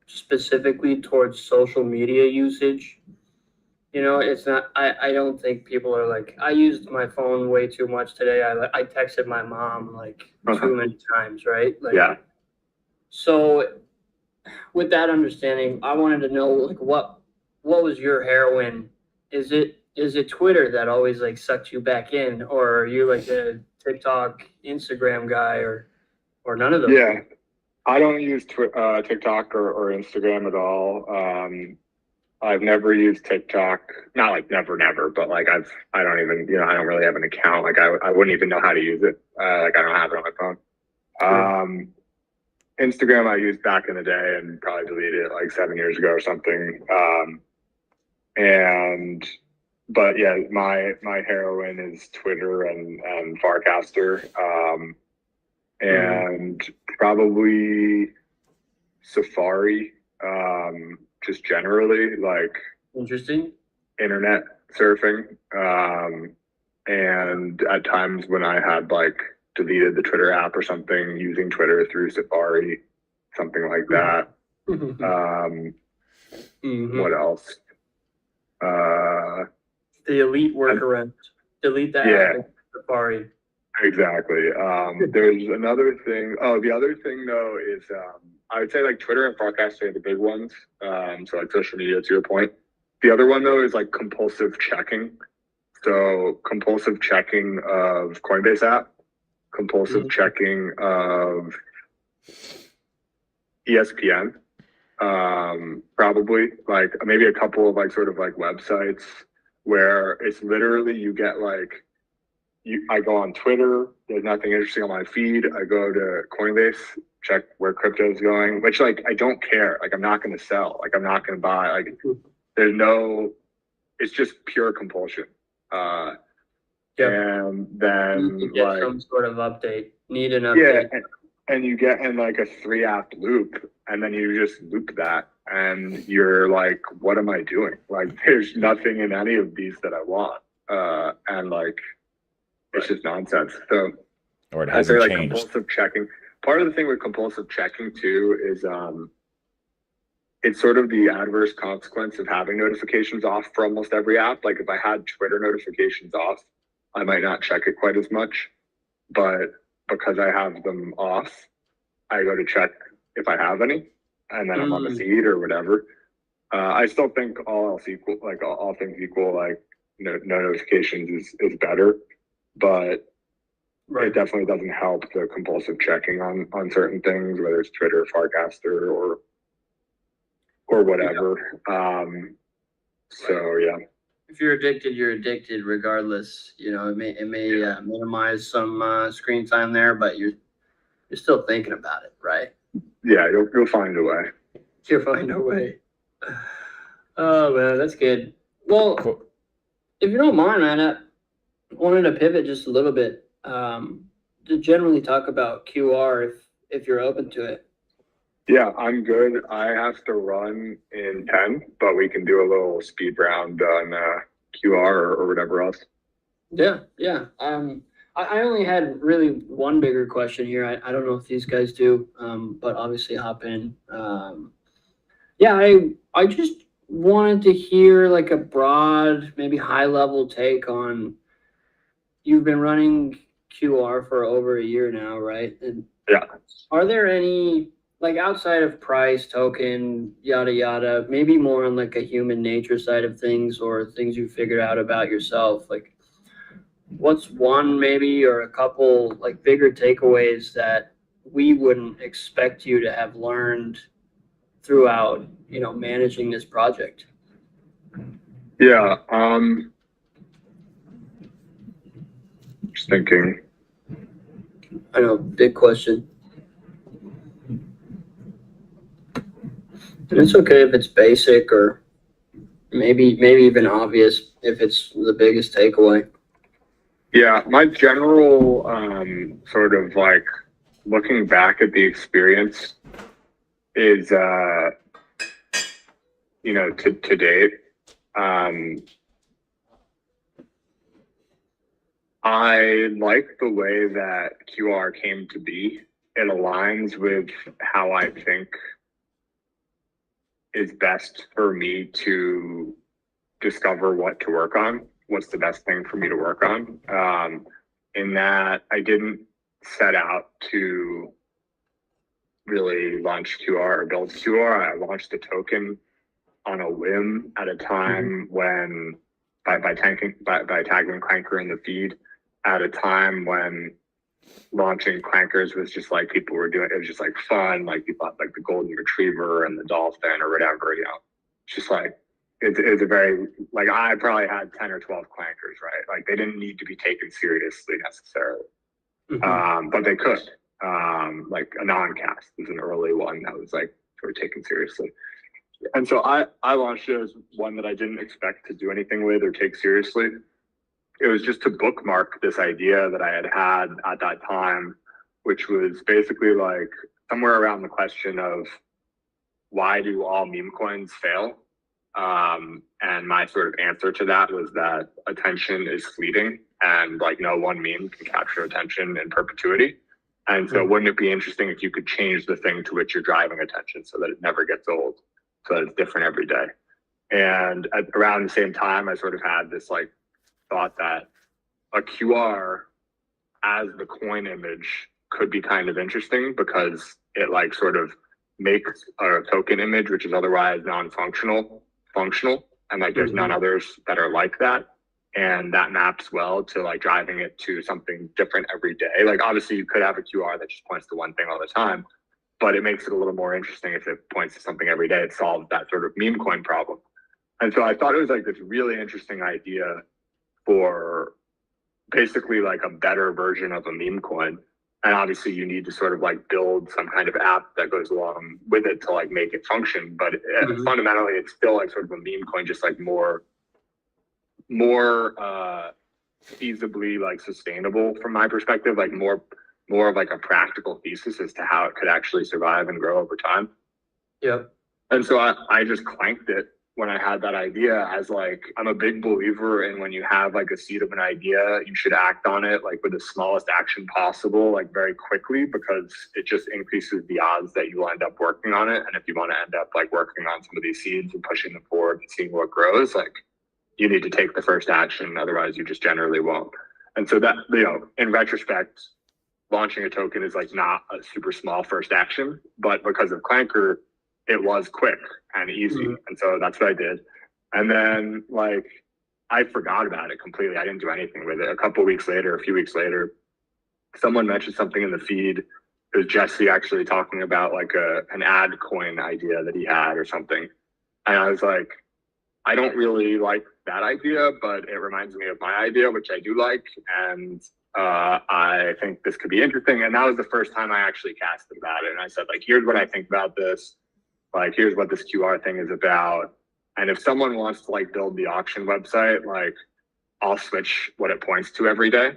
specifically towards social media usage. It's not, I don't think people are like, I used my phone way too much today. I texted my mom like too many times, right? Like, yeah. So with that understanding, I wanted to know like what was your heroine? Is it Twitter that always like sucked you back in, or are you like a TikTok, Instagram guy, or none of those? Yeah, I don't use TikTok or Instagram at all. I've never used TikTok, not like never, but like I don't even, I don't really have an account. Like I wouldn't even know how to use it. Like I don't have it on my phone. Instagram I used back in the day and probably deleted it like 7 years ago or something. And but yeah, my heroine is Twitter and Farcaster, and probably Safari, just generally like Interesting. internet surfing. And at times when I had like deleted the Twitter app or something, using Twitter through Safari, something like that. What else? The elite workaround. Delete the app in Safari. Exactly. There's another thing. Oh, the other thing though is I would say like Twitter and Farcaster are the big ones. So like social media, to your point. The other one though is like compulsive checking. So compulsive checking of Coinbase app, compulsive checking of ESPN, probably like maybe a couple of like sort of like websites where it's literally you get like I go on Twitter, there's nothing interesting on my feed. I go to Coinbase, check where crypto is going, which like I don't care. Like I'm not going to sell. Like I'm not going to buy. Like there's no. It's just pure compulsion. And then you get like some sort of update. Need an update. yeah, and you get in like a 3 app loop, and then you just loop that, and you're like, what am I doing? Like there's nothing in any of these that I want, and like it's just nonsense. So Or it I say hasn't like changed. compulsive checking. Part of the thing with compulsive checking too is it's sort of the adverse consequence of having notifications off for almost every app. Like if I had Twitter notifications off, I might not check it quite as much, but because I have them off, I go to check if I have any, and then I'm on the feed or whatever. I still think all else equal, like all things equal, like no notifications is better, but it definitely doesn't help the compulsive checking on certain things, whether it's Twitter, Farcaster, or whatever. So yeah. If you're addicted, you're addicted regardless. You know, it may minimize some screen time there, but you're still thinking about it, right? Yeah, you'll find a way. You'll find a way. Oh man, that's good. Well, Cool. if you don't mind, man, I wanted to pivot just a little bit to generally talk about QR if you're open to it. Yeah, I'm good. I have to run in 10, but we can do a little speed round on QR or whatever else. Yeah. I only had really one bigger question here. I don't know if these guys do, but obviously hop in. I just wanted to hear like a broad, maybe high level take on you've been running QR for over a year now, right? And yeah, are there any like outside of price, token, yada yada, maybe more on like a human nature side of things or things you figured out about yourself? Like what's one maybe or a couple like bigger takeaways that we wouldn't expect you to have learned throughout, managing this project? Yeah. Just thinking. I know, big question. And it's okay if it's basic or maybe even obvious if it's the biggest takeaway. Yeah, my general sort of like looking back at the experience is to date. I like the way that QR came to be. It aligns with how I think is best for me to discover what to work on, what's the best thing for me to work on. In that I didn't set out to really launch QR or build QR. I launched a token on a whim at a time when by tagging Clanker in the feed at a time when launching Clankers was just like people were doing, it was just like fun, like people had like the golden retriever and the dolphin or whatever, it's just like it's a very like I probably had 10 or 12 Clankers, right? Like they didn't need to be taken seriously necessarily. But they could. Like a non-cast was an early one that was like sort of taken seriously. And so I launched it as one that I didn't expect to do anything with or take seriously. It was just to bookmark this idea that I had at that time, which was basically like somewhere around the question of why do all meme coins fail? And my sort of answer to that was that attention is fleeting and like no one meme can capture attention in perpetuity. And so wouldn't it be interesting if you could change the thing to which you're driving attention so that it never gets old, so that it's different every day? And around the same time, I sort of had this like thought that a QR as the coin image could be kind of interesting because it like sort of makes a token image, which is otherwise non-functional, functional. And like there's none others that are like that. And that maps well to like driving it to something different every day. Like obviously you could have a QR that just points to one thing all the time, but it makes it a little more interesting if it points to something every day. It solves that sort of meme coin problem. And so I thought it was like this really interesting idea for basically like a better version of a meme coin. And obviously you need to sort of like build some kind of app that goes along with it to like make it function. But fundamentally, it's still like sort of a meme coin, just like more feasibly like sustainable from my perspective, like more of like a practical thesis as to how it could actually survive and grow over time. Yep. And so I just clanked it when I had that idea as like, I'm a big believer in when you have like a seed of an idea, you should act on it like with the smallest action possible, like very quickly, because it just increases the odds that you will end up working on it. And if you want to end up like working on some of these seeds and pushing them forward and seeing what grows, like you need to take the first action. Otherwise you just generally won't. And so that, you know, in retrospect, launching a token is like not a super small first action, but because of Clanker, it was quick and easy. And so that's what I did. And then like, I forgot about it completely. I didn't do anything with it. A few weeks later, someone mentioned something in the feed. It was Jesse actually talking about like an ad coin idea that he had or something. And I was like, I don't really like that idea, but it reminds me of my idea, which I do like. And I think this could be interesting. And that was the first time I actually casted about it. And I said, like, here's what I think about this. Like, here's what this QR thing is about. And if someone wants to like build the auction website, like I'll switch what it points to every day,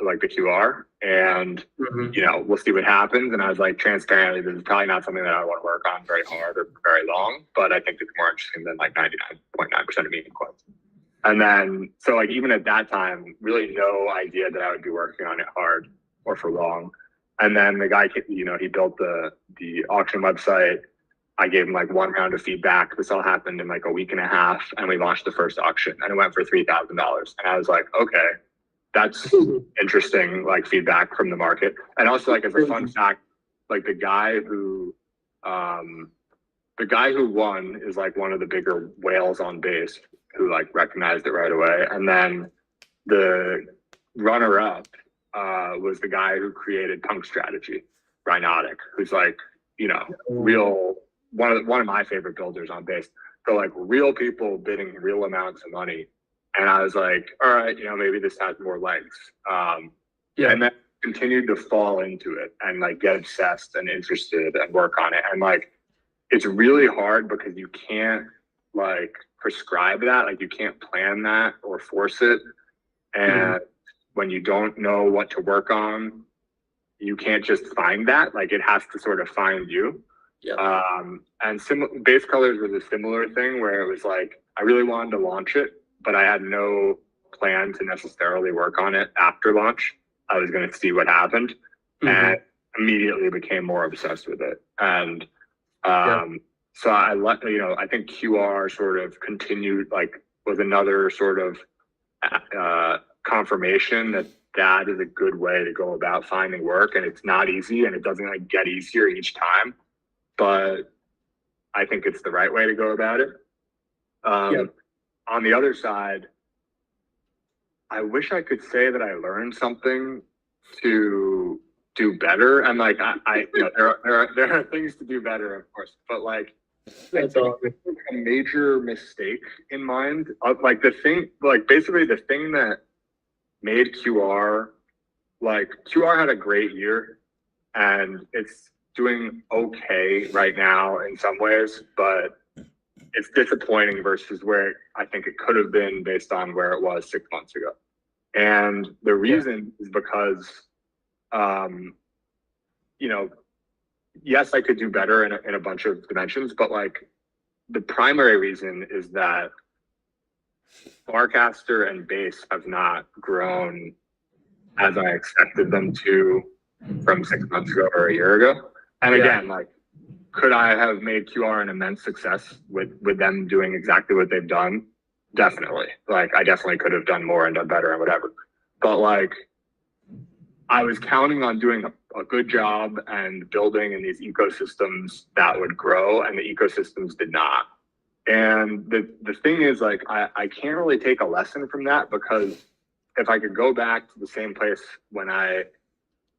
like the QR, and you know, we'll see what happens. And I was like, transparently, this is probably not something that I want to work on very hard or very long, but I think it's more interesting than like 99.9% of meme coins. And then, so like even at that time, really no idea that I would be working on it hard or for long. And then the guy, you know, he built the auction website. I gave him like one round of feedback. This all happened in like a week and a half, and we launched the first auction, and it went for $3,000. And I was like, okay, that's interesting, like feedback from the market. And also, like as a fun fact, like the guy who won is like one of the bigger whales on base who like recognized it right away. And then the runner-up was the guy who created Punk Strategy, Rhinotic, who's like, you know, real. One of my favorite builders on base. So like real people bidding real amounts of money. And I was like, all right, you know, maybe this has more legs. And then continued to fall into it and like get obsessed and interested and work on it. And like, it's really hard because you can't like prescribe that. Like you can't plan that or force it. And when you don't know what to work on, you can't just find that. Like it has to sort of find you. And base colors was a similar thing where it was like I really wanted to launch it, but I had no plan to necessarily work on it after launch. I was going to see what happened, and immediately became more obsessed with it. And so I think QR sort of continued, like was another sort of confirmation that is a good way to go about finding work, and it's not easy, and it doesn't like get easier each time. But I think it's the right way to go about it. On the other side, I wish I could say that I learned something to do better. And like, I you know, there are things to do better, of course, but like, I took a major mistake in mind. Like basically the thing that made QR, like QR had a great year, and it's doing okay right now in some ways, but it's disappointing versus where I think it could have been based on where it was 6 months ago. And the reason is because, you know, yes, I could do better in a bunch of dimensions, but like the primary reason is that Farcaster and Base have not grown as I expected them to from 6 months ago or a year ago. And again, like, could I have made QR an immense success with them doing exactly what they've done? Definitely. Like, I definitely could have done more and done better and whatever. But like, I was counting on doing a good job and building in these ecosystems that would grow, and the ecosystems did not. And the thing is, like, I can't really take a lesson from that, because if I could go back to the same place when I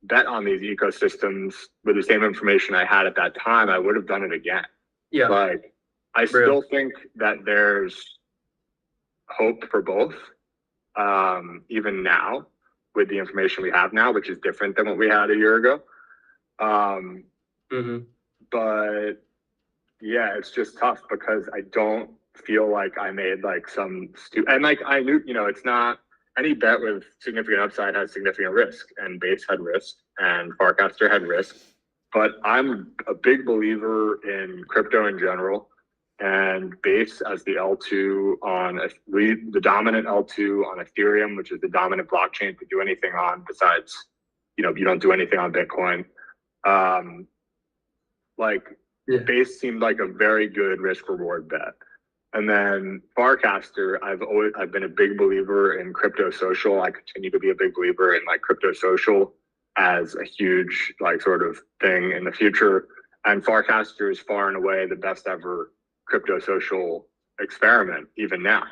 bet on these ecosystems with the same information I had at that time, I would have done it again. Yeah. Like, I still think that there's hope for both, even now with the information we have now, which is different than what we had a year ago. But yeah, it's just tough because I don't feel like I made like some and like I knew, you know, it's not any bet with significant upside has significant risk, and Base had risk and Farcaster had risk. But I'm a big believer in crypto in general, and Base as the L2 on the dominant L2 on Ethereum, which is the dominant blockchain to do anything on besides, you know, you don't do anything on Bitcoin. Base seemed like a very good risk reward bet. And then Farcaster, I've been a big believer in crypto social. I continue to be a big believer in like crypto social as a huge like sort of thing in the future. And Farcaster is far and away the best ever crypto social experiment, even now.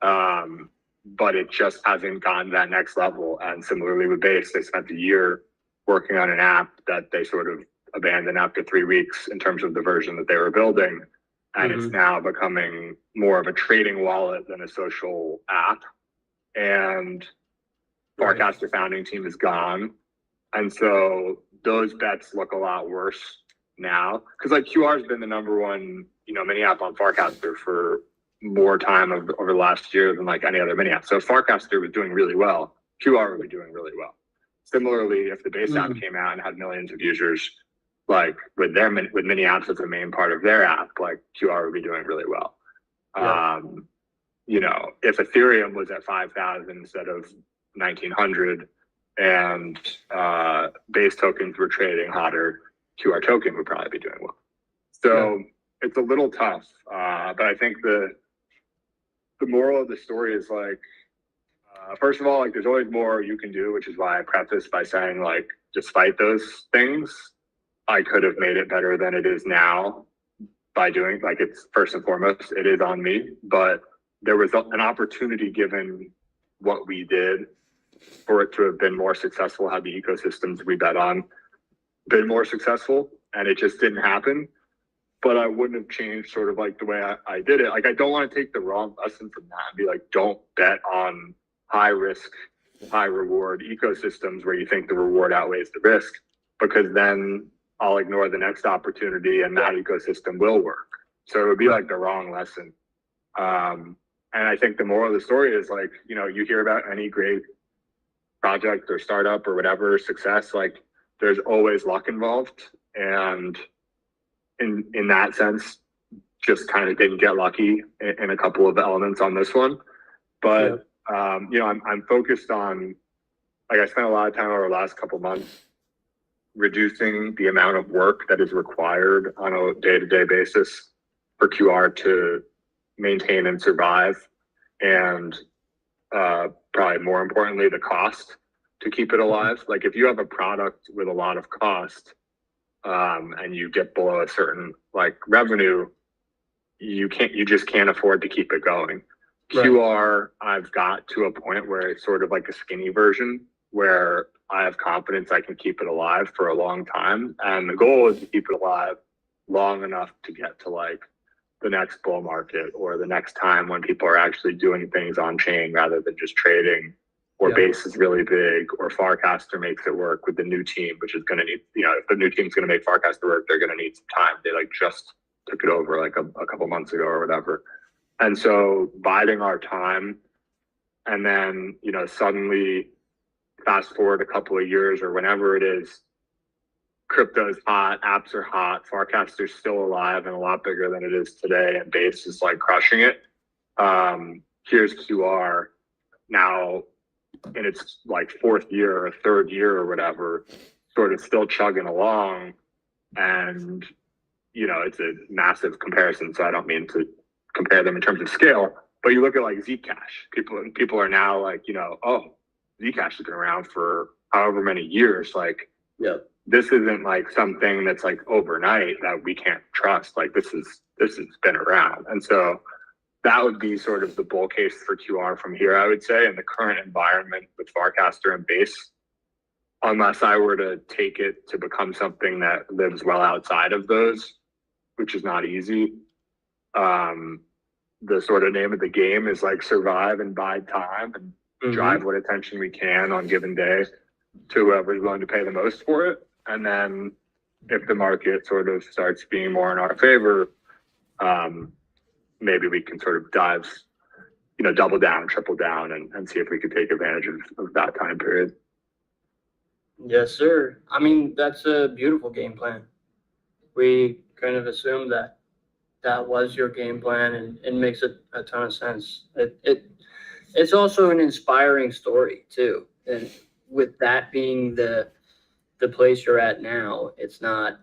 But it just hasn't gotten to that next level. And similarly with Base, they spent a year working on an app that they sort of abandoned after 3 weeks in terms of the version that they were building. And it's now becoming more of a trading wallet than a social app. And Farcaster founding team is gone. And so those bets look a lot worse now. Because like QR has been the number one, you know, mini app on Farcaster for more time over the last year than like any other mini app. So if Farcaster was doing really well, QR would be doing really well. Similarly, if the Base app came out and had millions of users, like with mini apps as the main part of their app, like QR would be doing really well. You know, if Ethereum was at 5,000 instead of 1,900 and Base tokens were trading hotter, QR token would probably be doing well. So it's a little tough, but I think the moral of the story is like, first of all, like there's always more you can do, which is why I preface by saying like, despite those things, I could have made it better than it is now by doing, like, it's first and foremost, it is on me, but there was an opportunity given what we did for it to have been more successful, had the ecosystems we bet on been more successful, and it just didn't happen. But I wouldn't have changed sort of like the way I did it. Like, I don't want to take the wrong lesson from that and be like, don't bet on high risk, high reward ecosystems where you think the reward outweighs the risk, because then I'll ignore the next opportunity and that ecosystem will work. So it would be like the wrong lesson. And I think the moral of the story is like, you know, you hear about any great project or startup or whatever success, like there's always luck involved. And in that sense, just kind of didn't get lucky in a couple of elements on this one. But, you know, I'm focused on, like I spent a lot of time over the last couple of months reducing the amount of work that is required on a day-to-day basis for QR to maintain and survive, and probably more importantly, the cost to keep it alive. Like if you have a product with a lot of cost and you dip below a certain like revenue, you just can't afford to keep it going. QR, I've got to a point where it's sort of like a skinny version where I have confidence I can keep it alive for a long time. And the goal is to keep it alive long enough to get to like the next bull market or the next time when people are actually doing things on chain rather than just trading, or Base is really big, or Farcaster makes it work with the new team, which is going to need, you know, if the new team's going to make Farcaster work, they're going to need some time. They like just took it over like a couple months ago or whatever. And so biding our time, and then, you know, suddenly fast forward a couple of years or whenever it is, crypto's hot, apps are hot, Farcaster's still alive and a lot bigger than it is today, and base is like crushing it. Here's QR now in its like fourth year or third year or whatever, sort of still chugging along. And, you know, it's a massive comparison, so I don't mean to compare them in terms of scale, but you look at like Zcash, people are now like, you know, oh, Zcash has been around for however many years. Like, Yep. This isn't like something that's like overnight that we can't trust. Like this has been around. And so that would be sort of the bull case for QR from here, I would say, in the current environment with Farcaster and base, unless I were to take it to become something that lives well outside of those, which is not easy. The sort of name of the game is like survive and bide time and drive what attention we can on given day to whoever's willing to pay the most for it. And then if the market sort of starts being more in our favor, maybe we can sort of dive, you know, double down, triple down, and see if we could take advantage of that time period. Yes, sir. I mean, that's a beautiful game plan. We kind of assumed that was your game plan, and it makes a ton of sense. It's also an inspiring story too. And with that being the place you're at now, it's not,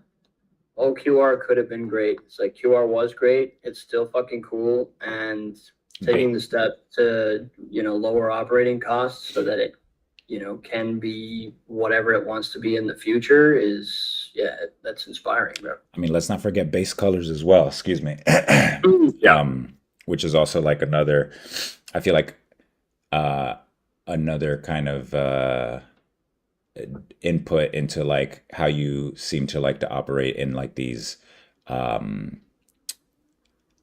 oh, QR could have been great. It's like QR was great. It's still fucking cool. And taking the step to, you know, lower operating costs so that it, you know, can be whatever it wants to be in the future is, yeah, that's inspiring, bro. I mean, let's not forget base colors as well. Excuse me. Which is also like another, I feel like another kind of input into like how you seem to like to operate in like these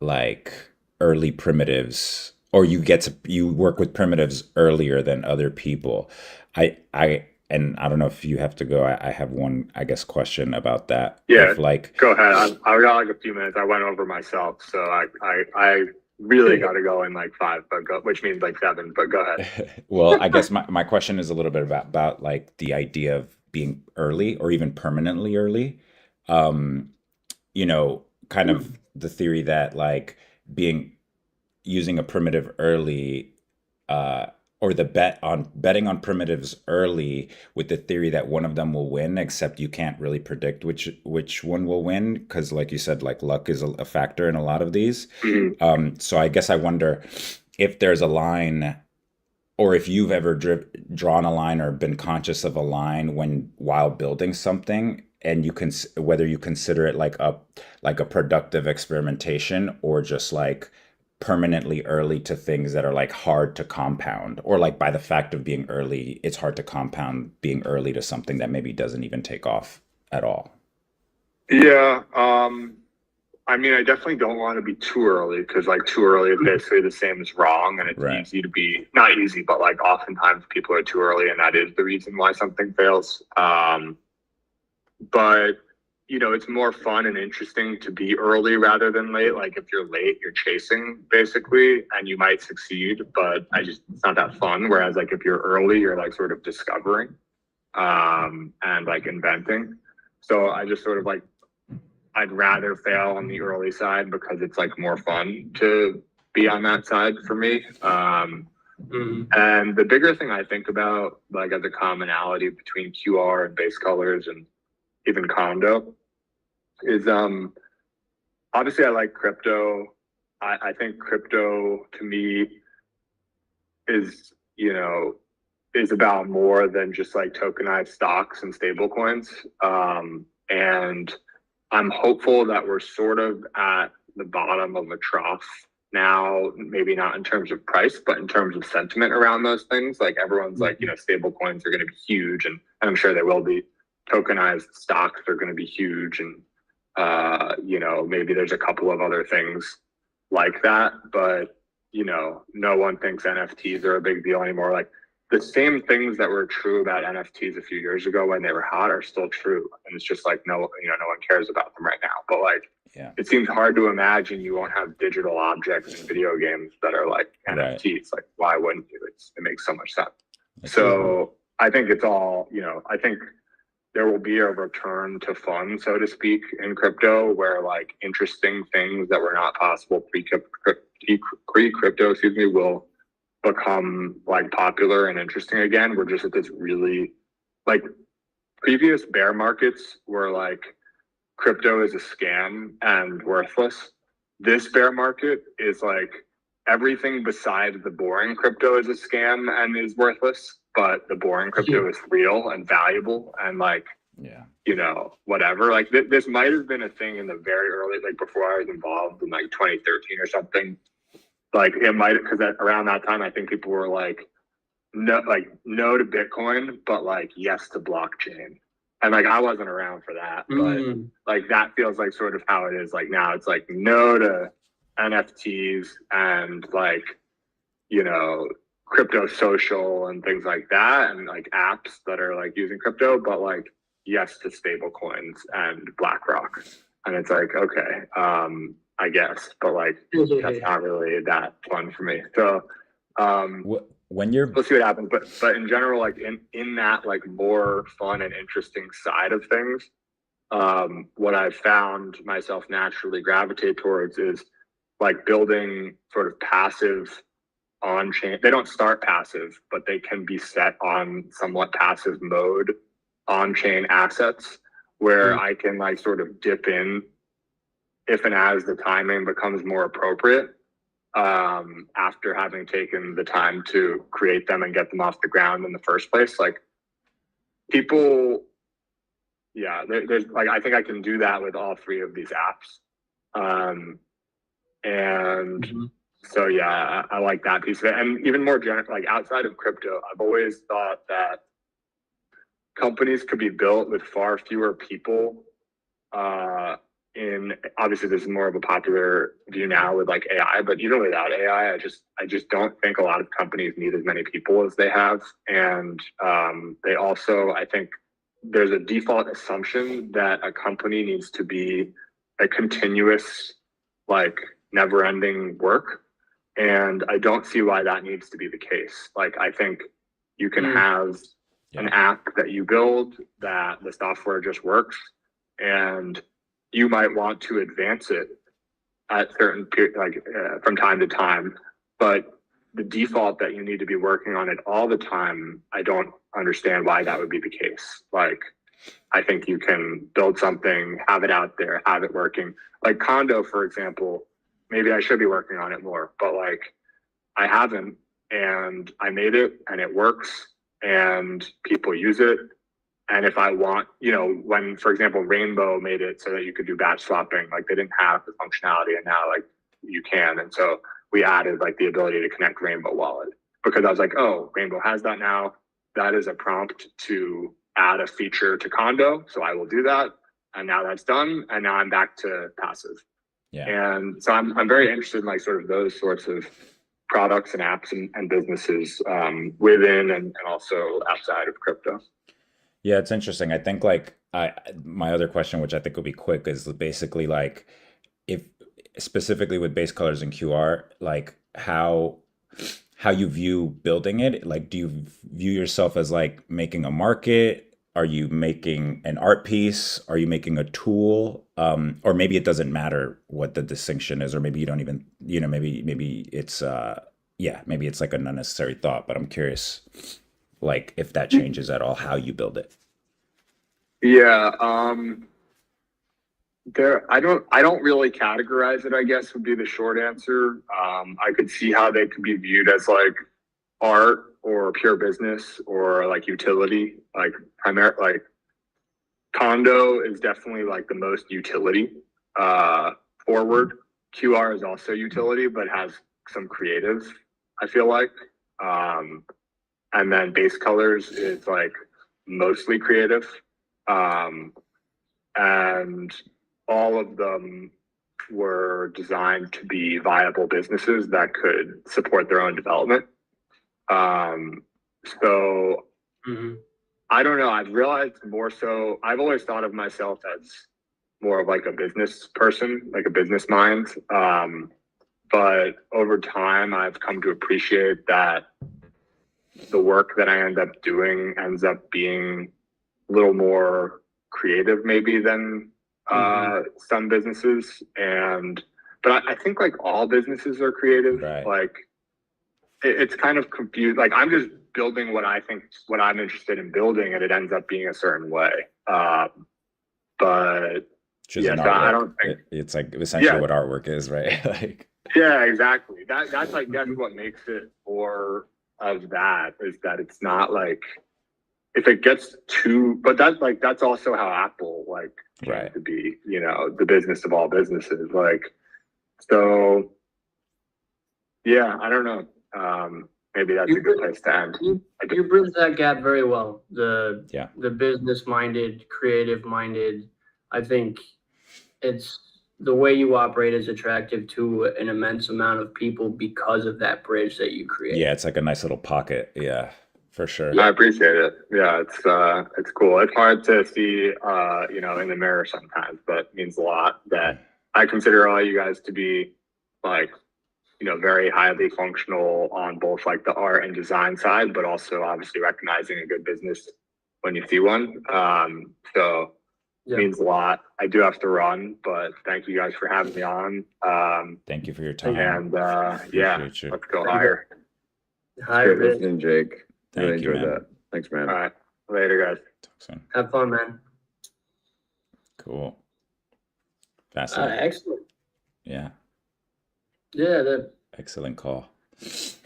like early primitives, or you work with primitives earlier than other people. And I don't know if you have to go. I have one, I guess, question about that. Yeah, if, like, go ahead. I got like a few minutes. I went over myself, so I really got to go in like 5, but which means like 7. But go ahead. Well, I guess my question is a little bit about like the idea of being early or even permanently early. You know, kind of the theory that like using a primitive early, or the betting on primitives early with the theory that one of them will win, except you can't really predict which one will win, because like you said, like luck is a factor in a lot of these. So I guess I wonder if there's a line, or if you've ever drawn a line or been conscious of a line while building something, and whether you consider it like a productive experimentation, or just like permanently early to things that are like hard to compound, or like by the fact of being early, it's hard to compound being early to something that maybe doesn't even take off at all. Yeah. I mean, I definitely don't want to be too early, because like too early is basically the same as wrong, and it's easy to be, not easy, but like oftentimes people are too early, and that is the reason why something fails. But you know, it's more fun and interesting to be early rather than late. Like if you're late, you're chasing basically, and you might succeed, but it's not that fun. Whereas like if you're early, you're like sort of discovering and like inventing. So I just sort of like, I'd rather fail on the early side, because it's like more fun to be on that side for me. And the bigger thing I think about, like as a commonality between QR and base colors and even condo, is obviously I like crypto. I think crypto to me is, you know, is about more than just like tokenized stocks and stable coins. And I'm hopeful that we're sort of at the bottom of a trough now, maybe not in terms of price, but in terms of sentiment around those things. Like everyone's like, you know, stable coins are going to be huge, and I'm sure they will be. Tokenized stocks are going to be huge, and you know, maybe there's a couple of other things like that, but you know, no one thinks NFTs are a big deal anymore. Like the same things that were true about NFTs a few years ago when they were hot are still true, and it's just like no one cares about them right now. But like Yeah. it seems hard to imagine you won't have digital objects in video games that are like Right. NFTs. Like, why wouldn't you? It makes so much sense. That's So I think it's all, I think there will be a return to fun, so to speak, in crypto, where like interesting things that were not possible pre-crypto, will become like popular and interesting again. We're just at this really, like, previous bear markets were like crypto is a scam and worthless. This bear market is like everything besides the boring crypto is a scam and is worthless, but the boring crypto is real and valuable and like, yeah. Whatever. Like this might have been a thing in the very early, like before I was involved in like 2013 or something. Like it might, because around that time, I think people were like, no to Bitcoin, but like yes to blockchain. And like I wasn't around for that, but like that feels like sort of how it is. Like now it's like no to NFTs and like, crypto social and things like that, and like apps that are like using crypto, but like yes to stable coins and BlackRock. And it's like, okay, I guess, but like that's not really that fun for me. So when you're we'll see what happens. But in general, like in that like more fun and interesting side of things, what I've found myself naturally gravitate towards is like building sort of passive on-chain. They don't start passive, but they can be set on somewhat passive mode on-chain assets where I can like sort of dip in if and as the timing becomes more appropriate, after having taken the time to create them and get them off the ground in the first place. Like people, there's like, I think I can do that with all three of these apps. So yeah, I like that piece of it. And even more general, like outside of crypto, I've always thought that companies could be built with far fewer people. Obviously this is more of a popular view now with like AI, but even without AI, I just don't think a lot of companies need as many people as they have. And they also, I think there's a default assumption that a company needs to be a continuous, like never ending work. And I don't see why that needs to be the case. Like, I think you can have an app that you build that the software just works, and you might want to advance it at certain from time to time, but the default that you need to be working on it all the time, I don't understand why that would be the case. Like, I think you can build something, have it out there, have it working. Like Condo, for example, maybe I should be working on it more, but like I haven't, and I made it and it works and people use it. And if I want, when, for example, Rainbow made it so that you could do batch swapping, like they didn't have the functionality and now like you can. And so we added like the ability to connect Rainbow Wallet because I was like, oh, Rainbow has that now. That is a prompt to add a feature to Condo. So I will do that. And now that's done. And now I'm back to passive. Yeah. And so I'm very interested in like sort of those sorts of products and apps and businesses within and also outside of crypto. Yeah, it's interesting. I think like my other question, which I think will be quick, is basically like if specifically with base colors and QR, like how you view building it. Like, do you view yourself as like making a market? Are you making an art piece? Are you making a tool? Or maybe it doesn't matter what the distinction is, or maybe you don't even, maybe it's maybe it's like an unnecessary thought, but I'm curious, like if that changes at all how you build it. Yeah, I don't really categorize it, I guess would be the short answer. I could see how they could be viewed as like art or pure business or like utility, like like Condo is definitely like the most utility forward. QR is also utility, but has some creative, I feel like. And then base colors is like mostly creative. And all of them were designed to be viable businesses that could support their own development. So I don't know. I've realized more so, I've always thought of myself as more of like a business person, like a business mind. But over time, I've come to appreciate that the work that I end up doing ends up being a little more creative maybe than some businesses. But I think like all businesses are creative. Right. Like it's kind of confused. Like I'm just building what I'm interested in building, and it ends up being a certain way. But Just an so I artwork. don't think It's like essentially what artwork is, right? Like, yeah, exactly. That's what makes it more of that, is that it's not like if it gets too, but that's also how Apple like came right. to be, the business of all businesses. Like, so yeah, I don't know. Maybe that's a good place to end. You bridge that gap very well. The Yeah. the business minded, creative minded. I think it's the way you operate is attractive to an immense amount of people because of that bridge that you create. Yeah, it's like a nice little pocket. Yeah, for sure. I appreciate it. Yeah, it's cool. It's hard to see, in the mirror sometimes, but it means a lot that I consider all you guys to be like, very highly functional on both like the art and design side, but also obviously recognizing a good business when you see one. So it means a lot. I do have to run, but thank you guys for having me on. Thank you for your time. And let's go higher. Higher bid. Listening, Jake. Really Thank you, enjoyed man. that. Thanks, man. All right. Later, guys. Talk soon. Have fun, man. Cool. Fascinating. Excellent. Yeah. Yeah, the Excellent call.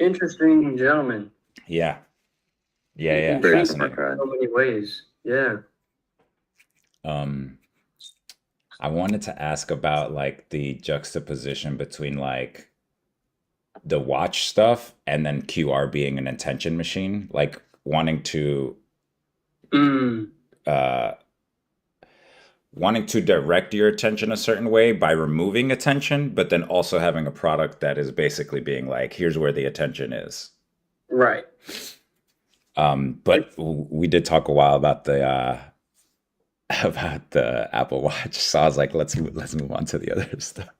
interesting gentleman. Yeah. Yeah. Very Fascinating. in so many ways. Yeah. I wanted to ask about like the juxtaposition between like the watch stuff and then QR being an attention machine, like wanting to direct your attention a certain way by removing attention, but then also having a product that is basically being like, here's where the attention is. Right. But we did talk a while about the Apple Watch, so I was like, let's move on to the other stuff.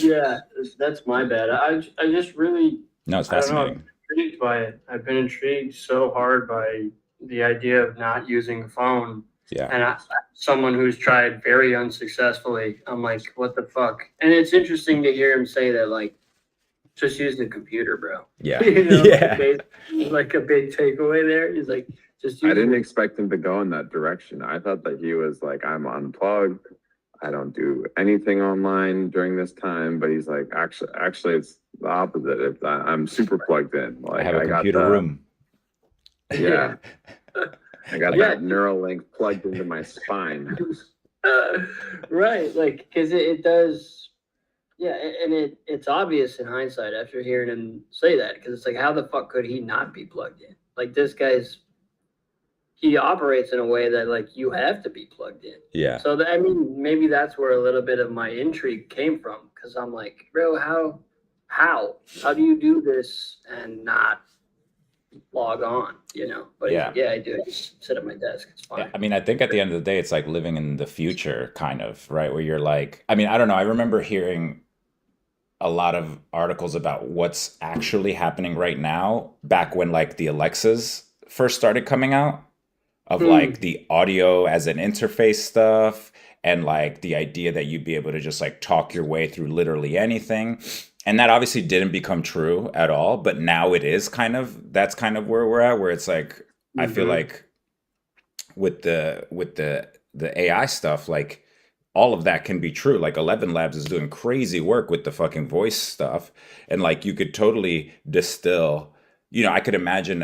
Yeah, that's my bad. I just really No, it's I don't know, fascinating. I'm intrigued by it. I've been intrigued so hard by the idea of not using a phone. Yeah. And someone who's tried very unsuccessfully, I'm like, what the fuck? And it's interesting to hear him say that, like, just use the computer, bro. Yeah. Yeah. Like a big takeaway there. He's like, just use I didn't expect him to go in that direction. I thought that he was like, I'm unplugged. I don't do anything online during this time. But he's like, actually, it's the opposite. If I'm super plugged in. Like, I have a computer room. Yeah. I got that Neuralink plugged into my spine. Right, like, because it does, yeah, and it's obvious in hindsight after hearing him say that, because it's like, how the fuck could he not be plugged in? Like, this he operates in a way that, like, you have to be plugged in. Yeah. So, I mean, maybe that's where a little bit of my intrigue came from, because I'm like, bro, how do you do this and not log on, but Yeah. I do. I just sit at my desk. It's fine. Yeah, I mean, I think at the end of the day, it's like living in the future, kind of, right? Where you're like, I mean, I don't know. I remember hearing a lot of articles about what's actually happening right now, back when like the Alexas first started coming out, of like the audio as an interface stuff, and like the idea that you'd be able to just like talk your way through literally anything. And that obviously didn't become true at all, but now it is that's kind of where we're at, where it's like, I feel like with the AI stuff, like all of that can be true. Like 11 Labs is doing crazy work with the fucking voice stuff. And like, you could totally distill, I could imagine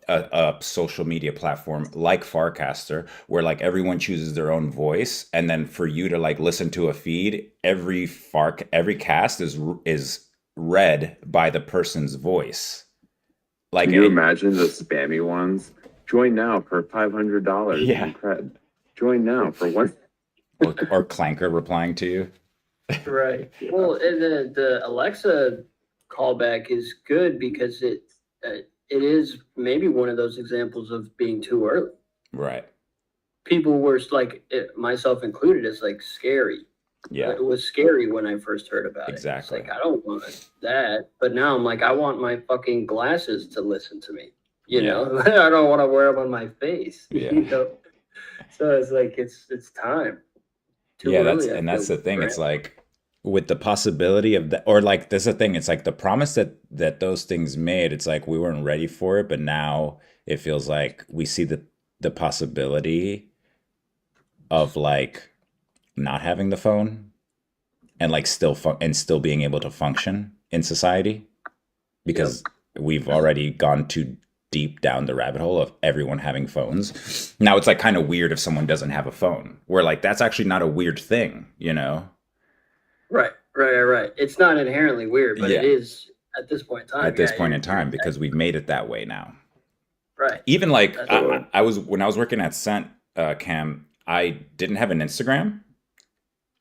a social media platform like Farcaster, where like everyone chooses their own voice, and then for you to like listen to a feed, every cast is read by the person's voice. Like, can you imagine the spammy ones? Join now for $500. Yeah. In cred. Join now for what? or Clanker replying to you. Right. Well, the Alexa callback is good because it is maybe one of those examples of being too early. Right. people were like, myself included, is like scary. Yeah, It was scary when I first heard about exactly. it. It's like, I don't want that. But now I'm like, I want my fucking glasses to listen to me. You know, I don't want to wear them on my face. Yeah. You know? So it's like, it's time. Too Yeah, early, that's the thing. right? It's like with the possibility of that, or like that's the thing. It's like the promise that those things made. It's like we weren't ready for it, but now it feels like we see the possibility of like not having the phone and like still being able to function in society because we've already gone too deep down the rabbit hole of everyone having phones. Now it's like kind of weird if someone doesn't have a phone. We're like, that's actually not a weird thing, you know? Right. It's not inherently weird, but Yeah. it is at this point in time. At this point in time, because we've made it that way now. Right. Even like That's what- I was when I was working at Scent Cam, I didn't have an Instagram,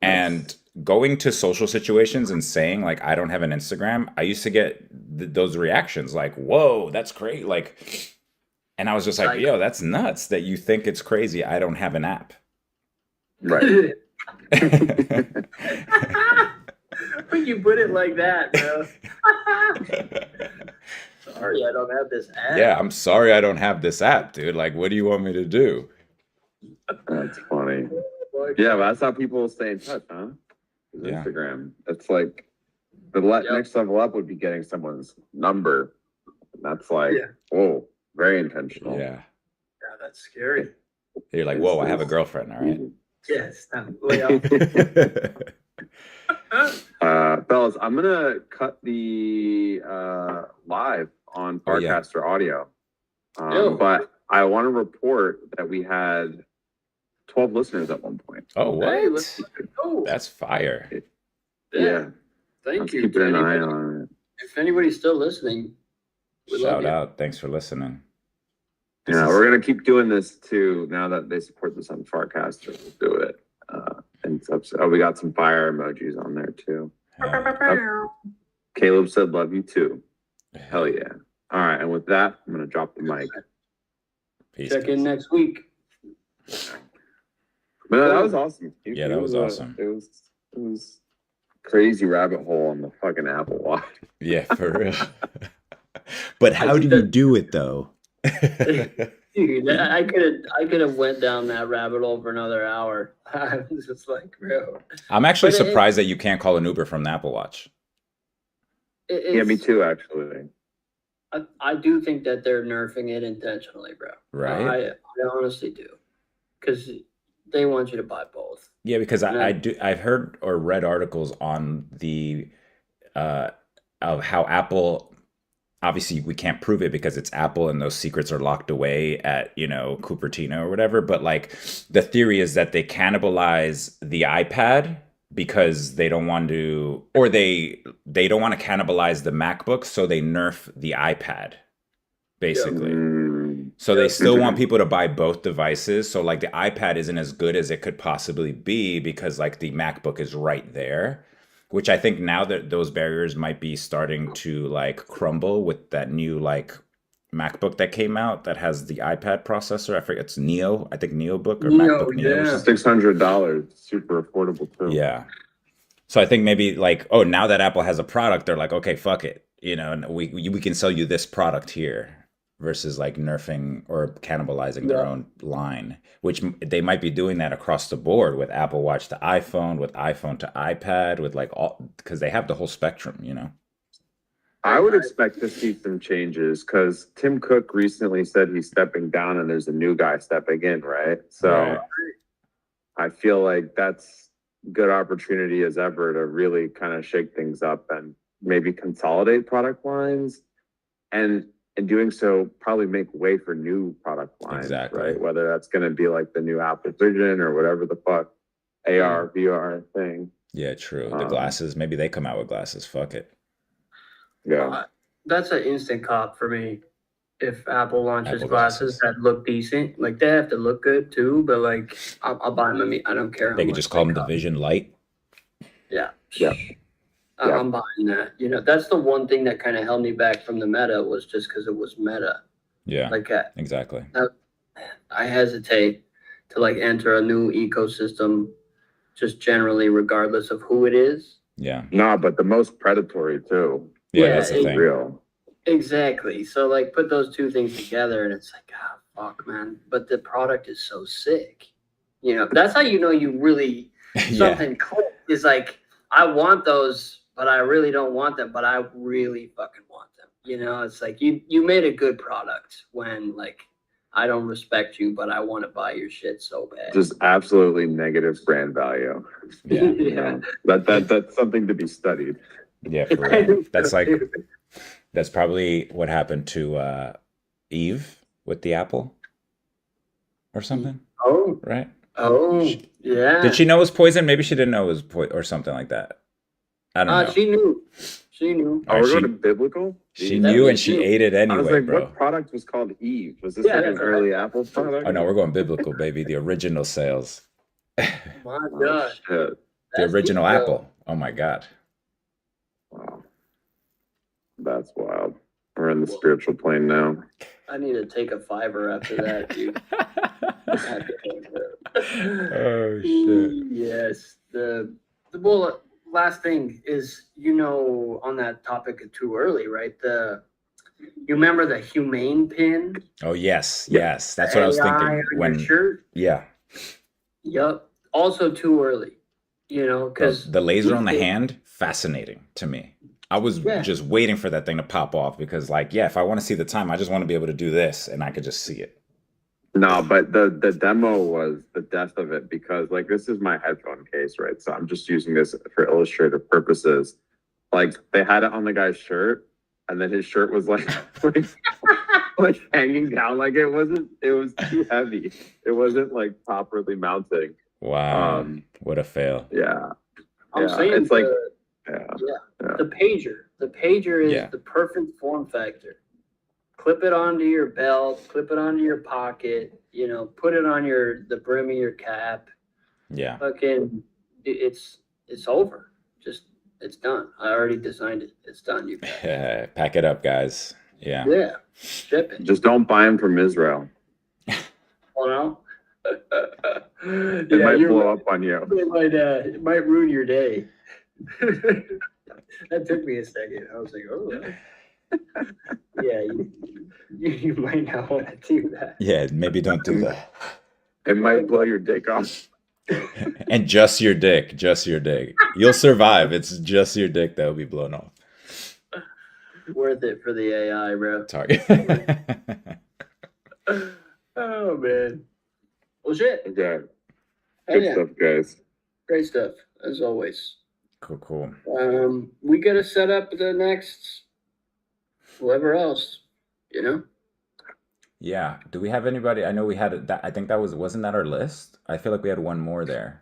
and going to social situations and saying like I don't have an Instagram, I used to get those reactions like, "Whoa, that's great!" Like, and I was just like, "Yo, that's nuts that you think it's crazy. I don't have an app." Right. When you put it like that, bro. Sorry, I don't have this app. Yeah, I'm sorry I don't have this app, dude. Like, what do you want me to do? That's funny. Yeah, but that's how people stay in touch, huh? Yeah. Instagram. It's like the next level up would be getting someone's number. And that's like, whoa, very intentional. Yeah. Yeah, that's scary. You're like, whoa, I have a girlfriend, all right? Yes. Way off. Fellas, I'm gonna cut the live on Farcaster audio. But I want to report that we had 12 listeners at one point. Oh, what? Hey, let's go. That's fire. Yeah. Thank Let's you. keep an eye on it. If anybody's still listening, we love Shout you. out. Thanks for listening. Yeah, we're gonna keep doing this too. Now that they support this on Farcaster, we'll do it. And we got some fire emojis on there too. Caleb said, "Love you too." Hell yeah! All right, and with that, I'm gonna drop the mic. Peace, Check in guys. next week. But no, that was awesome. Yeah, that was awesome. It was crazy rabbit hole on the fucking Apple Watch. Yeah, for real. But how do you do it though? Dude, I could have went down that rabbit hole for another hour. I was just like, bro. I'm actually surprised that you can't call an Uber from the Apple Watch. Yeah, me too, actually. I do think that they're nerfing it intentionally, bro. Right? I honestly do. Because they want you to buy both. Yeah, because I've heard or read articles on the of how Apple, obviously we can't prove it because it's Apple and those secrets are locked away at, you know, Cupertino or whatever, but like the theory is that they cannibalize the iPad because they don't want to, or they don't want to cannibalize the MacBook, so they nerf the iPad basically. So they still want people to buy both devices. So like the iPad isn't as good as it could possibly be because like the MacBook is right there, which I think now that those barriers might be starting to like crumble with that new like MacBook that came out that has the iPad processor. I forget, it's Neo, I think NeoBook or MacBook Neo. Yeah. $600, super affordable too. Yeah. So I think maybe like, oh, now that Apple has a product, they're like, okay, fuck it, you know, and we can sell you this product here. Versus like nerfing or cannibalizing their own line, which they might be doing that across the board with Apple Watch to iPhone, with iPhone to iPad, with like all, because they have the whole spectrum, you know. I would expect to see some changes because Tim Cook recently said he's stepping down and there's a new guy stepping in, right? So I feel like that's good opportunity as ever to really kind of shake things up and maybe consolidate product lines and in doing so, probably make way for new product lines, right? Whether that's going to be like the new Apple Vision or whatever the fuck AR, VR thing. Yeah, true. The glasses, maybe they come out with glasses. Fuck it. Yeah. That's an instant cop for me. If Apple launches glasses that look decent, like they have to look good too, but like I'll buy them. I mean, I don't care. They could just call them the Vision Lite. Yeah. Yeah. I'm buying that. You know, that's the one thing that kind of held me back from the Meta was just because it was Meta. Yeah. Like exactly. I hesitate. to like enter a new ecosystem, just generally, regardless of who it is. Yeah. Nah, but the most predatory too. Yeah, Yeah, that's the thing. Real. Exactly. So like put those two things together and it's like, oh, fuck, man. But the product is so sick. You know, that's how you know you really Yeah. something clicked is like, I want those, but I really don't want them, but I really fucking want them. You know, it's like you made a good product when like I don't respect you, but I want to buy your shit so bad. Just absolutely negative brand value. Yeah. You know, that's something to be studied. Yeah, for real. That's like that's probably what happened to Eve with the apple or something, Oh, right? yeah. Did she know it was poison? Maybe she didn't know it was poison or something like that. I don't know. She knew. She knew. Oh, we're she- going to biblical? She That knew was and she you. ate it I was anyway, like, bro. what product was called Eve? Was this Yeah, like an that's right. early Apple product? Oh no, we're going biblical, baby. The original sales. My Oh, God. shit. The That's original deep, though. apple. Oh my God. Wow. That's wild. We're in the spiritual plane now. I need to take a $5 after that, dude. Oh shit. Yes. Well, last thing is, you know, on that topic of too early, right? You remember the humane pin? Oh yes, yes. That's what I was AI thinking on your when. shirt? Yeah. Yep. Also too early, you know, because The laser on the hand, fascinating to me. I was Yeah. just waiting for that thing to pop off because, like, yeah, if I want to see the time, I just want to be able to do this and I could just see it. No, but the demo was the death of it because like this is my headphone case, right? So I'm just using this for illustrative purposes. Like they had it on the guy's shirt, and then his shirt was like like hanging down, like it was too heavy. It wasn't like properly mounting. Wow. What a fail. Yeah. I'm Yeah, saying it's like yeah. the pager. The pager is Yeah. the perfect form factor. Clip it onto your belt, clip it onto your pocket, you know, put it on the brim of your cap. Yeah. Fucking, it's over. Just, it's done. I already designed it. It's done. You Pack it up, guys. Yeah. yeah, ship it. Just don't buy them from Israel. Oh no. It might blow up on you. It might ruin your day. That took me a second. I was like, oh. Yeah, you might not want to do that. Yeah, maybe don't do that. It might blow your dick off. And just your dick. Just your dick. You'll survive. It's just your dick that will be blown off. Worth it for the AI, bro. Target. Oh man. Well, shit. Okay. Hell Good yeah. stuff, guys. Great stuff as always. Cool. We gotta set up the next whoever else, you know. Yeah. Do we have anybody? I know we had that. I think wasn't that our list? I feel like we had one more there.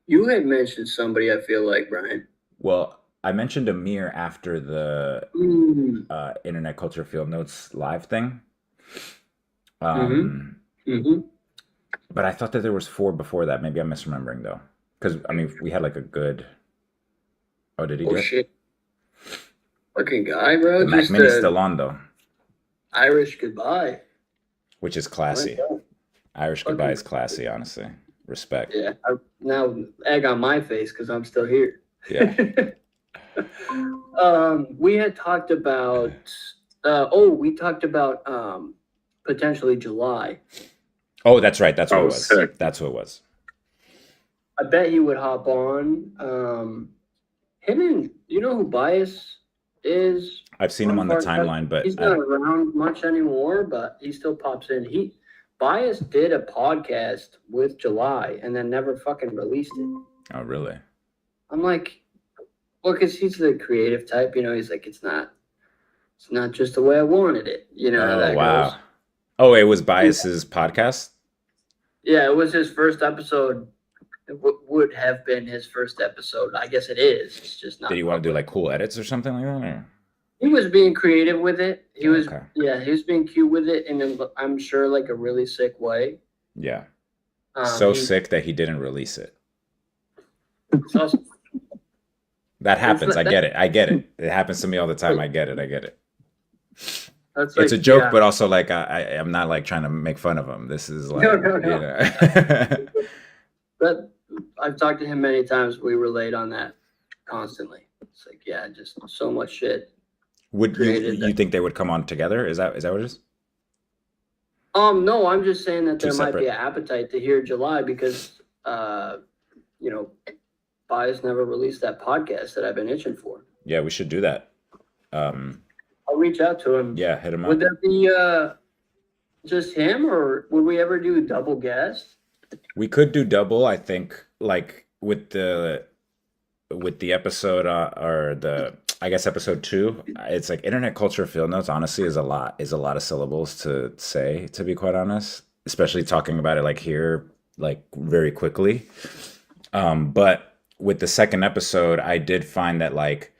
You had mentioned somebody. I feel like Brian. Well, I mentioned Amir after the Mm. Internet Culture Field Notes live thing. Mm-hmm. But I thought that there was 4 before that. Maybe I'm misremembering though. Because I mean, we had like a good. Oh, did he Oh do it? shit. Fucking guy, bro. The Mac Just Mini's still on though, Irish goodbye. which is classy. Irish goodbye is classy, honestly. Respect. Yeah. Now egg on my face because I'm still here. Yeah. We had talked about. We talked about potentially July. Oh, that's right. That's what it Oh, was. sick. That's what it was. I bet he would hop on. Him and you know who Bias is? I've seen him on the timeline, but He's not around much anymore, but he still pops in. Bias did a podcast with July and then never fucking released it. oh, really? I'm like, well, because he's the creative type, you know. He's like, it's not just the way I wanted it, you know. how Oh, that wow. goes. Oh, it was Bias's podcast? Yeah, it was his first episode. It would have been his first episode. I guess it is. It's just not. Did he want to do public. like cool edits or something like that? Or? He was being creative with it. He was, Okay. yeah, he was being cute with it, and I'm sure like a really sick way. Yeah. So he- sick that he didn't release it. it's also- That happens. not- I get it. It happens to me all the time. I get it. That's It's a like, joke, yeah. but also like I'm not like trying to make fun of him. This is like, No, no, you no. know. But I've talked to him many times. We relate on that constantly. It's like, yeah, just so much shit Would created you that. think they would come on together? Is that what it is? No, I'm just saying that Two there might be separate. an appetite to hear July because, you know, Bias never released that podcast that I've been itching for. Yeah, we should do that. Um, I'll reach out to him. yeah, hit him Would up. that be just him, or would we ever do a double guest? We could do double, I think, like with the episode or the I guess episode 2. It's like internet culture field notes. Honestly, is a lot of syllables to say. To be quite honest, especially talking about it like here, like very quickly. But with the second episode, I did find that like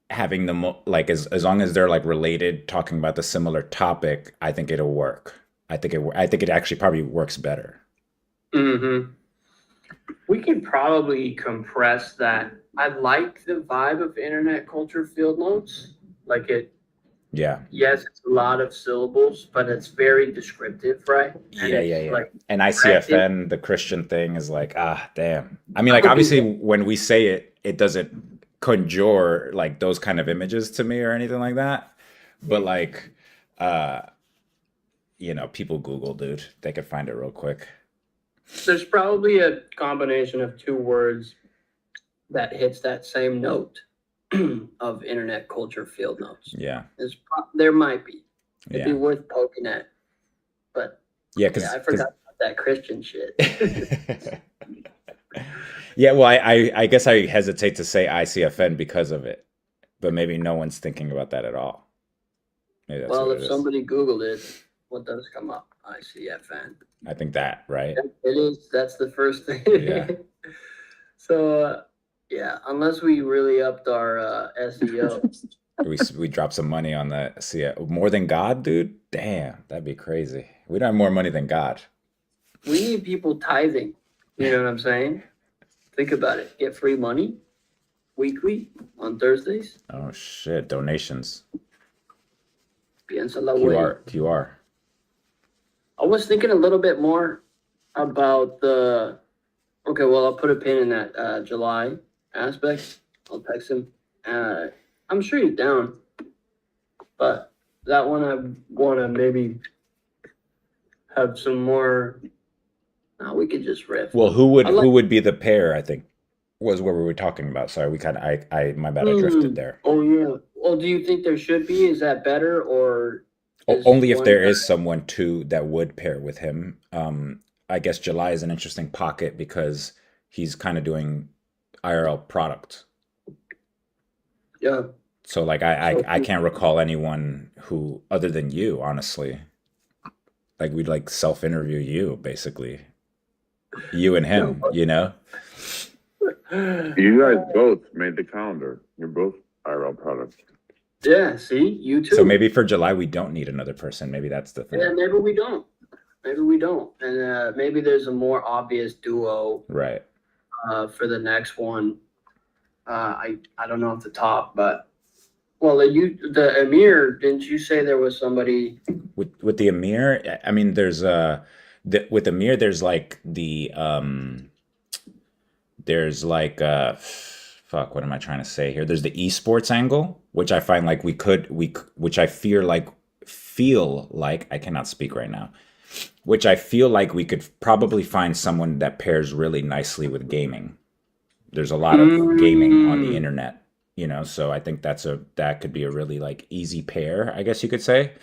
having them like as long as they're like related, talking about the similar topic, I think it'll work. I think it actually probably works better. Mm-hmm. We can probably compress that. I like the vibe of internet culture field notes. Like it, Yeah. yes, it's a lot of syllables, but it's very descriptive, right? And Yeah, yeah, it's yeah. like And directed. ICFN, the Christian thing is like, damn. I mean, like obviously when we say it, it doesn't conjure like those kind of images to me or anything like that. But like, uh, people Google, dude. They could find it real quick. There's probably a combination of two words that hits that same note of internet culture field notes. Yeah. There might be. It'd be Yeah. worth poking at. But Yeah, yeah, I forgot about that Christian shit. yeah, well, I guess I hesitate to say ICFN because of it, but maybe no one's thinking about that at all. Maybe that's Well, what if it is. somebody Googled it, what does come up? ICFN. I think that, right? It is. That's the first thing. Yeah. So, yeah, unless we really upped our SEO. We dropped some money on that. See, more than God, dude? Damn, that'd be crazy. We don't have more money than God. We need people tithing. You know what I'm saying? Think about it. Get free money weekly on Thursdays. Oh shit, donations. Piensa la way. QR. I was thinking a little bit more about the. Okay, well, I'll put a pin in that July aspect. I'll text him. I'm sure he's down, but that one I want to maybe have some more. No, we could just riff. Well, who would be the pair, I think, was what we were talking about. Sorry, we kind of I my bad, I drifted there. Oh yeah. Well, do you think there should be? Is that better or Only if one there guy- is someone too that would pair with him. I guess July is an interesting pocket because he's kind of doing IRL product. Yeah. So like I can't recall anyone who other than you, honestly. Like we'd like self-interview you basically. You and him, you know? You guys both made the calendar. You're both IRL products. Yeah. See, you too. So maybe for July we don't need another person. Maybe that's the Yeah, thing. maybe we don't. Maybe we don't. And maybe there's a more obvious duo Right. for the next one. I don't know off the top, but well, the Amir, didn't you say there was somebody? With the Amir, I mean there's with Amir there's like there's like fuck, what am I trying to say here? There's the esports angle, which I find like which I feel like I cannot speak right now. Which I feel like we could probably find someone that pairs really nicely with gaming. There's a lot of gaming on the internet, so I think that could be a really like easy pair, I guess you could say.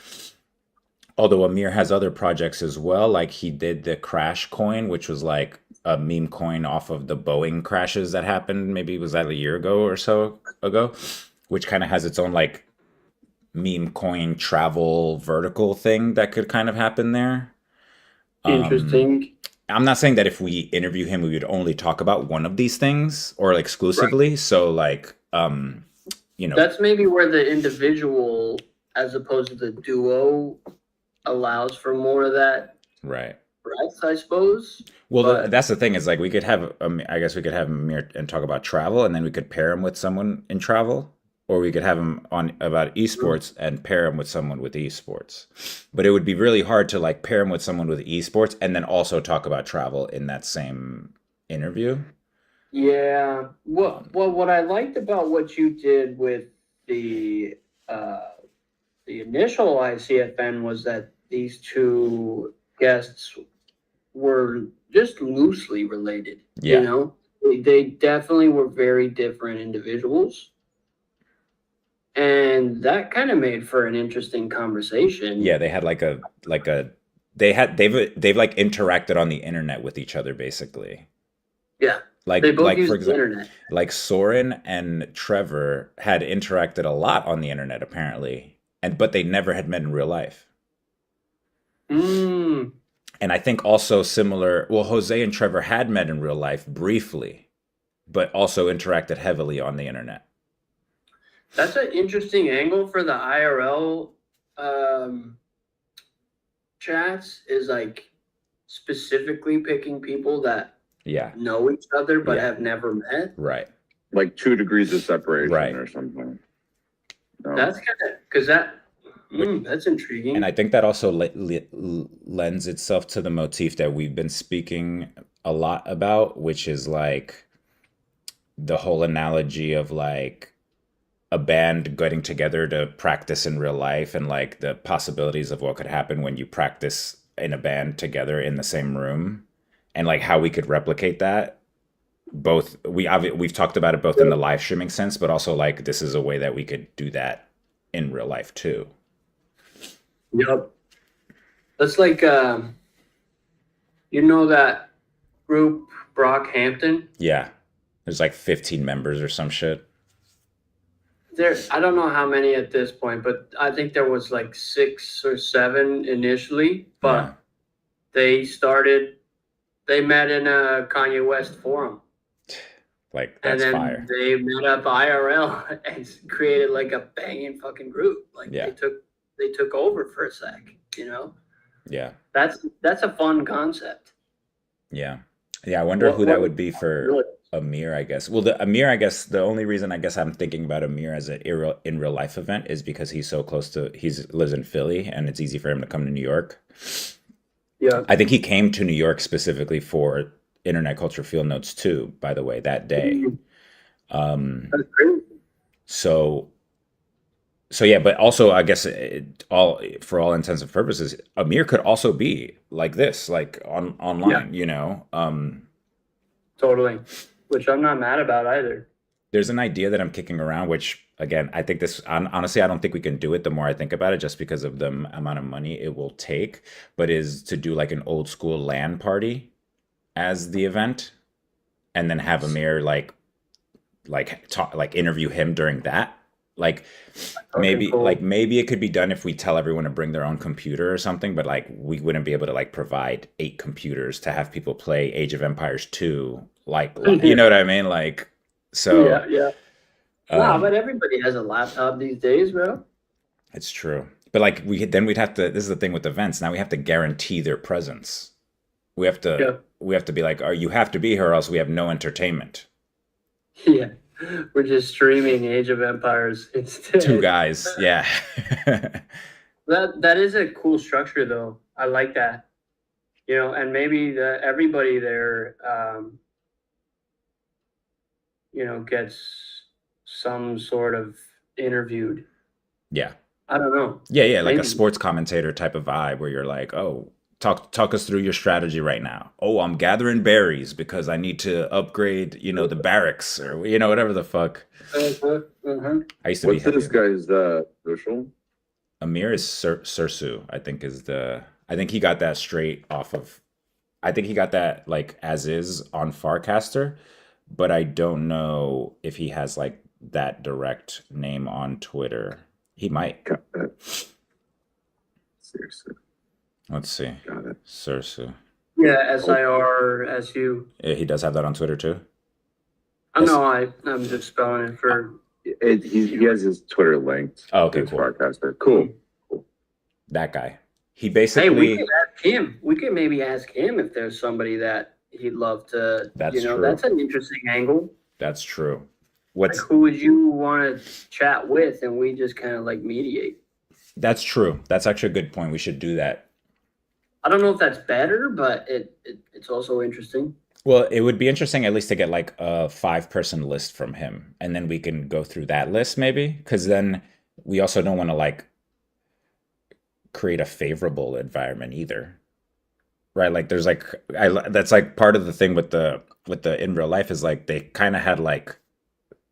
Although Amir has other projects as well, like he did the Crash coin, which was like a meme coin off of the Boeing crashes that happened, maybe was that a year ago or so ago, which kind of has its own like meme coin travel vertical thing that could kind of happen there. Interesting. I'm not saying that if we interview him, we would only talk about one of these things or exclusively. Right. So like, that's maybe where the individual, as opposed to the duo, allows for more of that. Right. Breadth, I suppose. Well, that's the thing is like we could have, I guess we could have him here and talk about travel, and then we could pair him with someone in travel. or we could have him on about esports and pair him with someone with esports. But it would be really hard to like pair him with someone with esports and then also talk about travel in that same interview. Yeah. What I liked about what you did with the uh, the initial ICFN was that these two guests were just loosely related. You Yeah. know, they definitely were very different individuals, and that kind of made for an interesting conversation. Yeah, they had they've like interacted on the internet with each other basically. Yeah, Like they both like for use the example, internet. like Soren and Trevor had interacted a lot on the internet apparently, and but they never had met in real life. Mm, And I think also similar, well, Jose and Trevor had met in real life briefly, but also interacted heavily on the internet. that's an interesting angle for the IRL um, chats. Is like specifically picking people that Yeah, know each other but yeah, have never met. right, Like 2 degrees of separation right. or something. No. That's kind of because that's And intriguing. I think that also lends itself to the motif that we've been speaking a lot about, which is like the whole analogy of like a band getting together to practice in real life and like the possibilities of what could happen when you practice in a band together in the same room and like how we could replicate that. Both we've talked about it both in the live streaming sense, but also like this is a way that we could do that in real life too. Yep. That's like you know that group Brockhampton? Yeah. There's like 15 members or some shit. I don't know how many at this point, but I think there was like 6 or 7 initially, Yeah. but they met in a Kanye West forum. Like And that's then fire. they met up IRL and created like a banging fucking group. Like Yeah. they took over for a sec, you know? Yeah. That's a fun concept. Yeah. Yeah. I wonder who that What would be for really? Amir, I guess. Well, the Amir, I guess the only reason I guess I'm thinking about Amir as an in real life event is because he's so close to lives in Philly and it's easy for him to come to New York. Yeah. I think he came to New York specifically for Internet Culture Field Notes too, by the way, that day. Um, That's great. so yeah, but also I guess all for all intents and purposes, Amir could also be like this, like online, you know. Totally. Which I'm not mad about either. There's an idea that I'm kicking around, which again, I think honestly, I don't think we can do it the more I think about it, just because of the amount of money it will take, but is to do like an old school LAN party as the event and then have Amir talk, like interview him during that. Like maybe Cool. like maybe it could be done if we tell everyone to bring their own computer or something, but like we wouldn't be able to like provide 8 computers to have people play Age of Empires 2 like you know what I mean? Like so Yeah. Wow, but everybody has a laptop these days, bro. it's true. But like we'd have to, this is the thing with events, now we have to guarantee their presence. We have to be like, oh, you have to be here or else we have no entertainment. Yeah. We're just streaming Age of Empires instead. 2 guys, yeah. That is a cool structure though. I like that. You know, and maybe everybody there you know, gets some sort of interviewed. Yeah. I don't know. Yeah, like a Maybe. sports commentator type of vibe where you're like, oh, talk us through your strategy right now. Oh, I'm gathering berries because I need to upgrade, you know, the barracks or you know, whatever the fuck. I used to What's be this guy's social? Amir is Sursu, I think I think he got that straight off of I think he got that like as is on Farcaster, but I don't know if he has like that direct name on Twitter. He might. Got it. Seriously. Let's see. Got it. Sursu. Yeah, SIRSU. Yeah, he does have that on Twitter too. I know. I'm just spelling it for. He has his Twitter linked. Oh, okay, to his cool. Broadcaster. Cool. That guy. He Hey, we basically. could ask him. We could maybe ask him if there's somebody that he'd love to. That's you know, true. that's an interesting angle. That's true. Like, What's who would you want to chat with, and we just kind of like mediate. That's true. That's actually a good point. We should do that. I don't know if that's better, but it's also interesting. Well, it would be interesting at least to get like a 5-person list from him, and then we can go through that list maybe, because then we also don't want to like create a favorable environment either, right? Like there's like that's like part of the thing with the in real life is like they kind of had like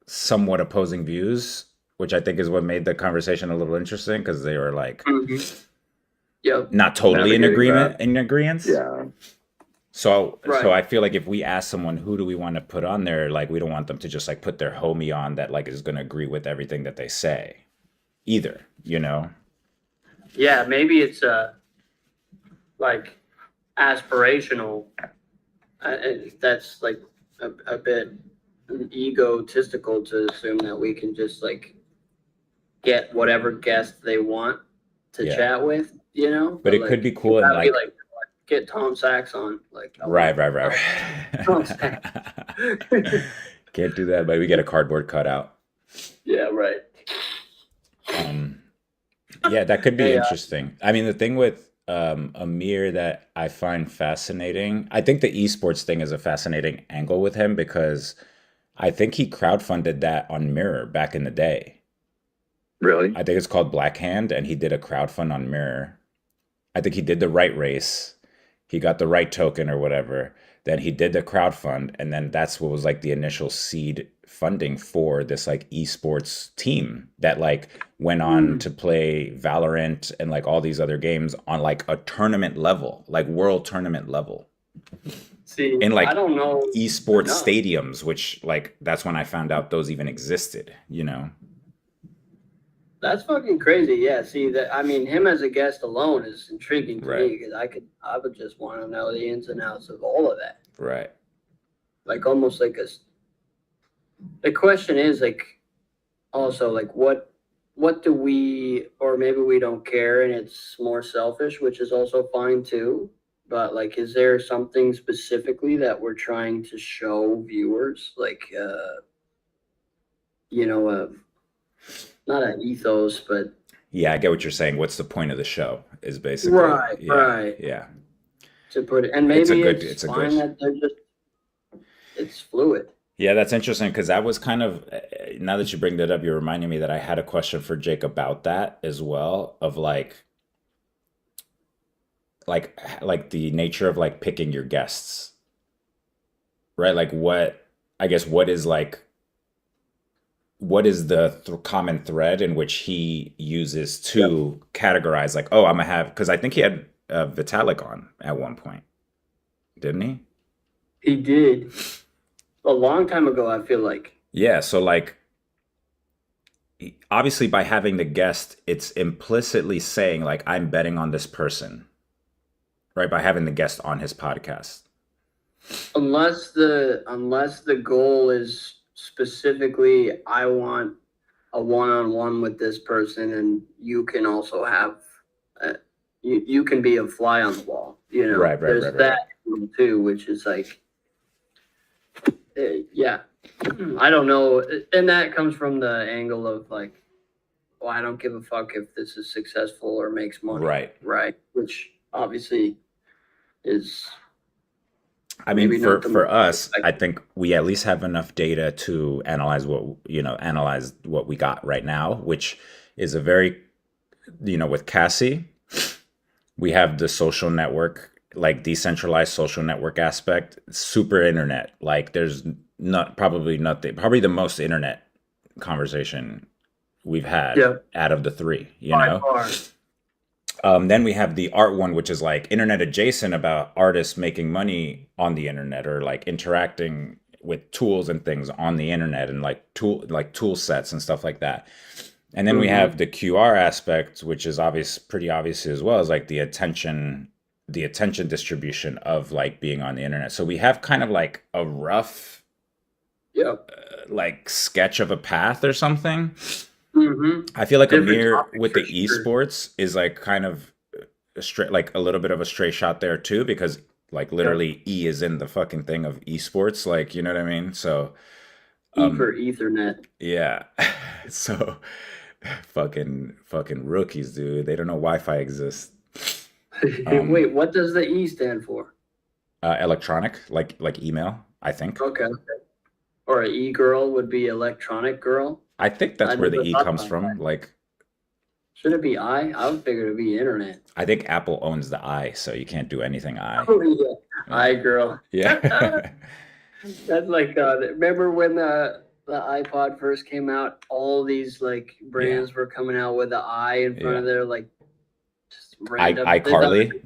somewhat opposing views, which I think is what made the conversation a little interesting because they were like Yep. not totally in Navigating agreement that. in agreement. Yeah. So Right. I feel like if we ask someone who do we want to put on there, like we don't want them to just like put their homie on that like is going to agree with everything that they say either, you know? Yeah, maybe it's like aspirational. That's like a bit egotistical to assume that we can just like get whatever guest they want to Yeah. chat with, you know? But it like, could be cool you and gotta be like get Tom Sachs on. Like, I right, want right, Tom right. Sachs. Can't do that, but we get a cardboard cutout. Yeah, right. Um, yeah, that could be Hey, interesting. I mean, the thing with Amir that I find fascinating, I think the esports thing is a fascinating angle with him because I think he crowdfunded that on Mirror back in the day. Really? I think it's called Black Hand, and he did a crowdfund on Mirror. I think he did the right race. He got the right token or whatever. Then he did the crowdfund, and then that's what was like the initial seed funding for this like esports team that like went on to play Valorant and like all these other games on like a tournament level, like world tournament level see, in like I don't know esports enough. stadiums, which like that's when I found out those even existed, you know? That's fucking crazy. Yeah. See that. I mean, him as a guest alone is intriguing to Right. me because I would just want to know the ins and outs of all of that. Right. Like almost like the question is like also like what do we, or maybe we don't care and it's more selfish, which is also fine too. But like, is there something specifically that we're trying to show viewers? Like, you know, not an ethos, but Yeah, I get what you're saying. What's the point of the show is basically right, yeah, right. yeah. To put it, and It's a maybe good it's it's a fine good that they're just it's fluid. Yeah, that's interesting because that was kind of now that you bring that up, you're reminding me that I had a question for Jake about that as well, of like the nature of like picking your guests, right? Like what I guess what is the common thread in which he uses Yep. to categorize like, oh, I'm gonna have because I think he had Vitalik on at one point, didn't he? He did a long time ago. I feel like. Yeah, so like obviously by having the guest, it's implicitly saying like I'm betting on this person, right? By having the guest on his podcast. Unless the goal is specifically I want a one-on-one with this person and you can also have you can be a fly on the wall, you know. Right, right, There's right, right. that too, which is like yeah. I don't know, and that comes from the angle of like, well, I don't give a fuck if this is successful or makes money, Right. which obviously is I mean, maybe not the for most us, I effective. think we at least have enough data to analyze what we got right now, which is a very, with Cassie, we have the social network, like decentralized social network aspect, super internet. Like there's probably the most internet conversation we've had Yeah, out of the three, by far. Then we have the art one, which is like internet adjacent about artists making money on the internet or like interacting with tools and things on the internet and like tool sets and stuff like that. And then we have the QR aspect, which is pretty obvious as well, as like the attention distribution of like being on the internet. So we have kind of like a rough Yeah. like sketch of a path or something. Mm-hmm. I feel like Different Amir topics with for the sure. esports is like kind of a straight, like a little bit of a stray shot there too, because like literally E is in the fucking thing of esports, like you know what I mean. So E Um, for Ethernet. yeah. So fucking rookies, dude. They don't know Wi-Fi exists. Um, Wait, what does the E stand for? electronic, like email, I think. Okay. Or a e-girl would be electronic girl. I think I that's where the never E thought comes about from. that. Like, Should it be I? I would figure it'd be internet. I think Apple owns the I, so you can't do anything I. Oh yeah, Yeah. I girl. Yeah. That's like remember when the iPod first came out? All these like Yeah. brands were coming out with the I in front Yeah. of their like just random. iCarly.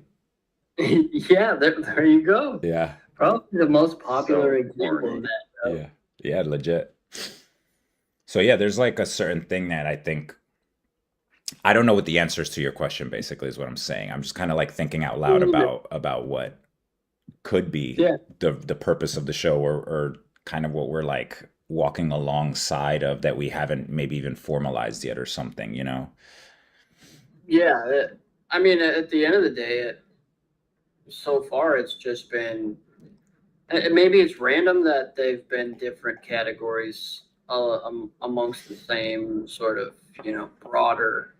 Yeah, there you go. Yeah. Probably the most popular So example of corny. that. Yeah. Yeah, legit. So yeah, there's like a certain thing that I think I don't know what the answers to your question basically is what I'm saying. I'm just kind of like thinking out loud about what could be Yeah. the purpose of the show or kind of what we're like walking alongside of that we haven't maybe even formalized yet or something, you know? Yeah, I mean, at the end of the day, so far it's just been. Maybe it's random that they've been different categories amongst the same sort of broader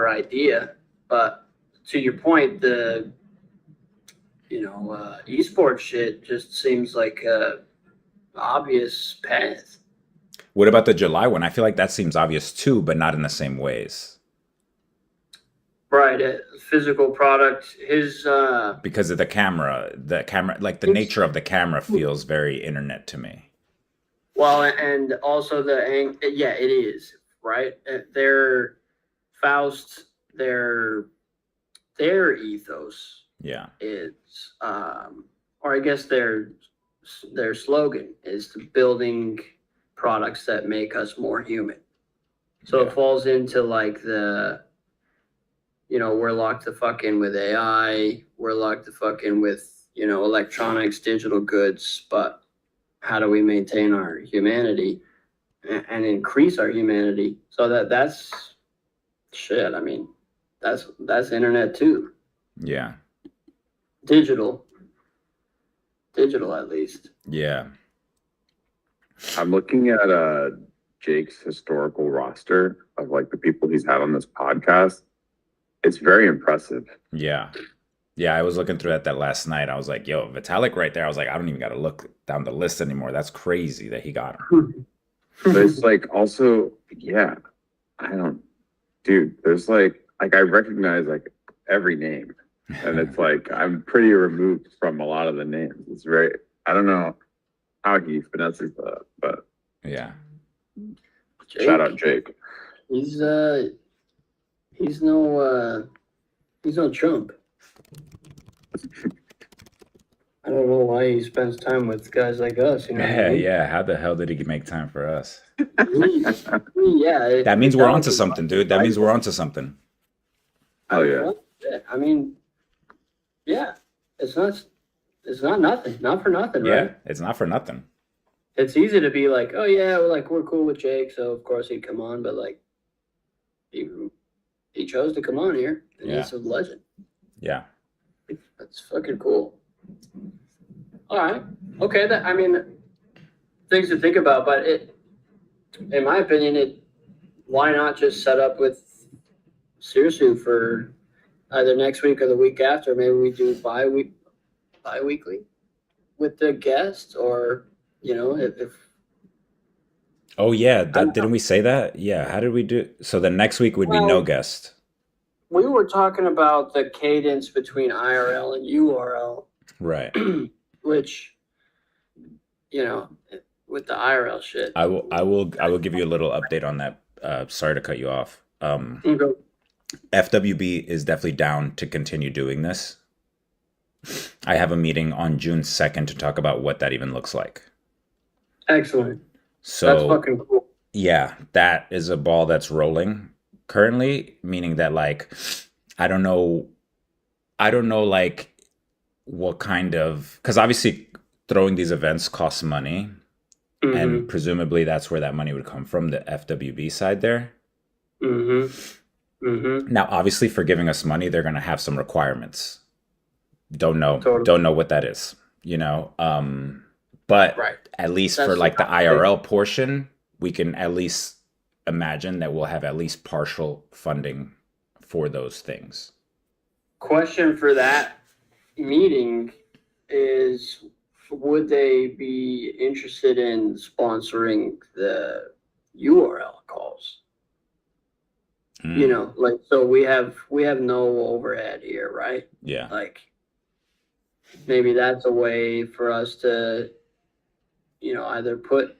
idea. But to your point, the esports shit just seems like a obvious path. What about the July one? I feel like that seems obvious too, but not in the same ways. Right, physical product. His Because of the camera, like the it's nature of the camera feels very internet to me. well, and also yeah, it is right. Their Faust, their ethos Yeah. is, or I guess their slogan is to building products that make us more human. So Yeah. it falls into like we're locked the fuck in with AI, we're locked the fuck in with electronics, digital goods, but how do we maintain our humanity and increase our humanity? So that's shit. I mean, that's internet too. Yeah. Digital at least. Yeah. I'm looking at Jake's historical roster of like the people he's had on this podcast. It's very impressive. Yeah. Yeah, I was looking through that last night. I was like, yo, Vitalik right there. I was like, I don't even got to look down the list anymore. That's crazy that he got him. But it's like also, yeah, I don't, dude, there's like I recognize like every name. And it's like I'm pretty removed from a lot of the names. It's very, I don't know how he finesses that, but Yeah. shout out Jake. He's he's no Trump. I don't know why he spends time with guys like us. You know what I Yeah, mean? yeah. How the hell did he make time for us? Yeah, That means we're onto something, dude. That means we're onto something. Oh yeah. I mean, yeah, it's not nothing, not for nothing, Yeah, right? it's not for nothing. It's easy to be like, oh yeah, we're cool with Jake, so of course he'd come on, but like, he chose to come on here, and Yeah. he's a legend. Yeah. That's fucking cool. All right, okay. I mean, things to think about, but in my opinion, why not just set up with Sirsu for either next week or the week after? Maybe we do bi-weekly with the guest, or if Oh yeah, I don't didn't we say that? Yeah. How did we do? So the next week would be no Well- guest. we were talking about the cadence between IRL and URL, Right. which with the IRL shit. I will give you a little update on that. Sorry to cut you off. Okay. FWB is definitely down to continue doing this. I have a meeting on June 2nd to talk about what that even looks like. Excellent. So That's fucking cool. yeah, that is a ball that's rolling currently, meaning that like I don't know like what kind of, because obviously throwing these events costs money, Mm-hmm. and presumably that's where that money would come from, the FWB side there. Mm-hmm. Mm-hmm. Now, obviously for giving us money, they're going to have some requirements. Don't know Totally. don't know what that is, But Right. at least That's for the like the conversation. IRL portion, we can at least imagine that we'll have at least partial funding for those things. Question for that meeting is, would they be interested in sponsoring the URL calls? You Mm, know, like, so we have no overhead here, right? yeah. Like, maybe that's a way for us to, you know, either put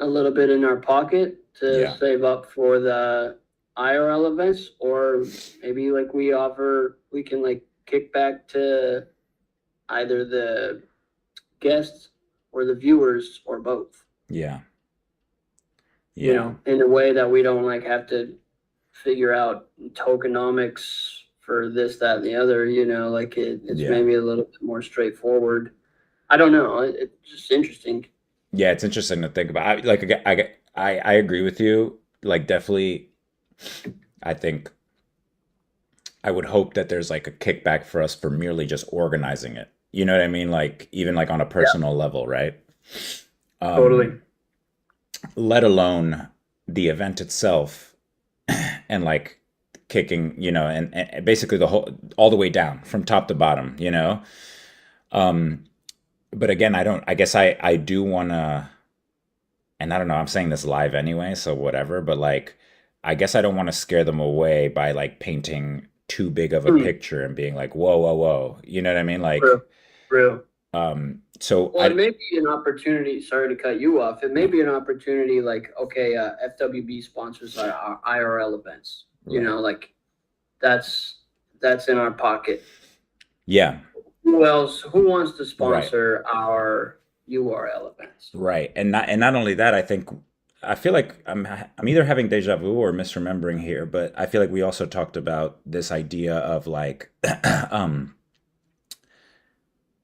a little bit in our pocket to Yeah. save up for the IRL events, or maybe like we can like kick back to either the guests or the viewers or both, Yeah. you Yeah. know, in a way that we don't like have to figure out tokenomics for this, that, and the other, you know, like it's Yeah. maybe a little bit more straightforward. I don't know. It's just interesting. Yeah, it's interesting to think about. I agree with you. Like, definitely, I think I would hope that there's like a kickback for us for merely just organizing it. You know what I mean? Like, even like on a Yeah, personal level, right? totally. Let alone the event itself and like kicking, and basically the whole all the way down from top to bottom, you know? Um, but again, I guess I do wanna, and I don't know, I'm saying this live anyway, so whatever, but like I guess I don't want to scare them away by like painting too big of a Hmm. picture and being like, whoa, whoa, whoa. You know what I mean? Real, Like, real. so Well, it may be an opportunity. Sorry to cut you off. It may no, be an opportunity, like, okay, FWB sponsors our IRL events. You right. know, like that's in our pocket. Yeah, Who else? Who wants to right. sponsor our URL events? Right. And not only that, I feel like I'm either having deja vu or misremembering here, but I feel like we also talked about this idea of like um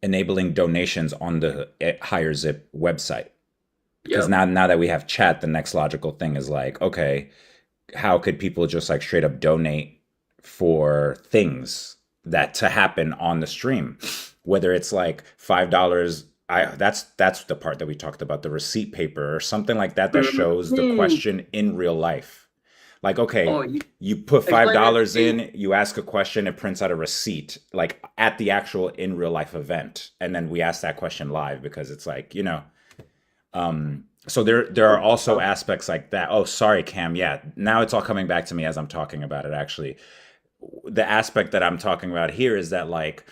enabling donations on the Higher Zip website. Because Yep. now that we have chat, the next logical thing is like, okay, how could people just like straight up donate for things that to happen on the stream, whether it's like $5, that's the part that we talked about, the receipt paper or something like that that shows the Mhm. question in real life. Like, Oh, okay, you you put five explain that to dollars me. in, you ask a question, it prints out a receipt, like at the actual in real life event, and then we ask that question live because it's like, so there are also aspects like that. Oh, sorry, Cam. Yeah, now it's all coming back to me as I'm talking about it. Actually, the aspect that I'm talking about here is that like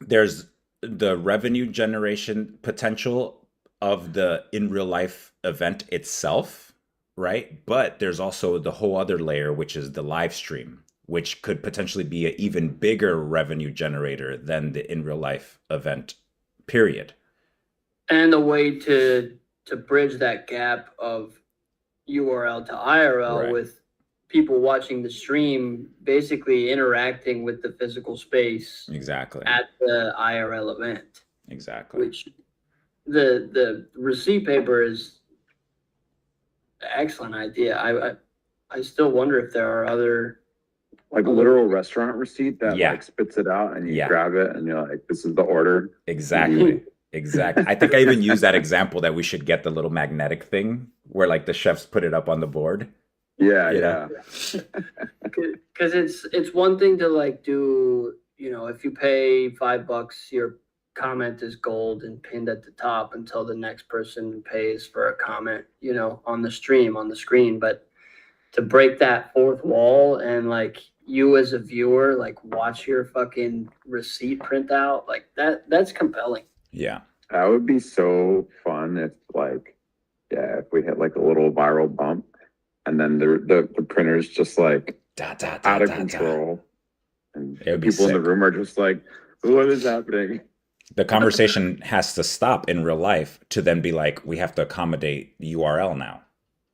there's the revenue generation potential of the in real life event itself, right? But there's also the whole other layer, which is the live stream, which could potentially be an even bigger revenue generator than the in real life event, period. And a way to bridge that gap of URL to IRL Right. with people watching the stream, basically interacting with the physical space Exactly. at the IRL event, Exactly. which the receipt paper is an excellent idea. I still wonder if there are other Like a literal restaurant receipt that Yeah. like spits it out and you Yeah. grab it and you're like, this is the order. Exactly. Exactly. I think I even used that example that we should get the little magnetic thing where like the chefs put it up on the board. Yeah, You know? yeah. because it's one thing to like do, you know, if you pay $5, your comment is gold and pinned at the top until the next person pays for a comment, you know, on the stream, on the screen. But to break that fourth wall and like you as a viewer, like watch your fucking receipt print out, like that's compelling. Yeah. That would be so fun if like, yeah, if we hit like a little viral bump and then the printer's just like Da, da, da, out of da, da. control. And It would be people in the sick. room are just like, what is happening? The conversation has to stop in real life to then be like, we have to accommodate the URL now.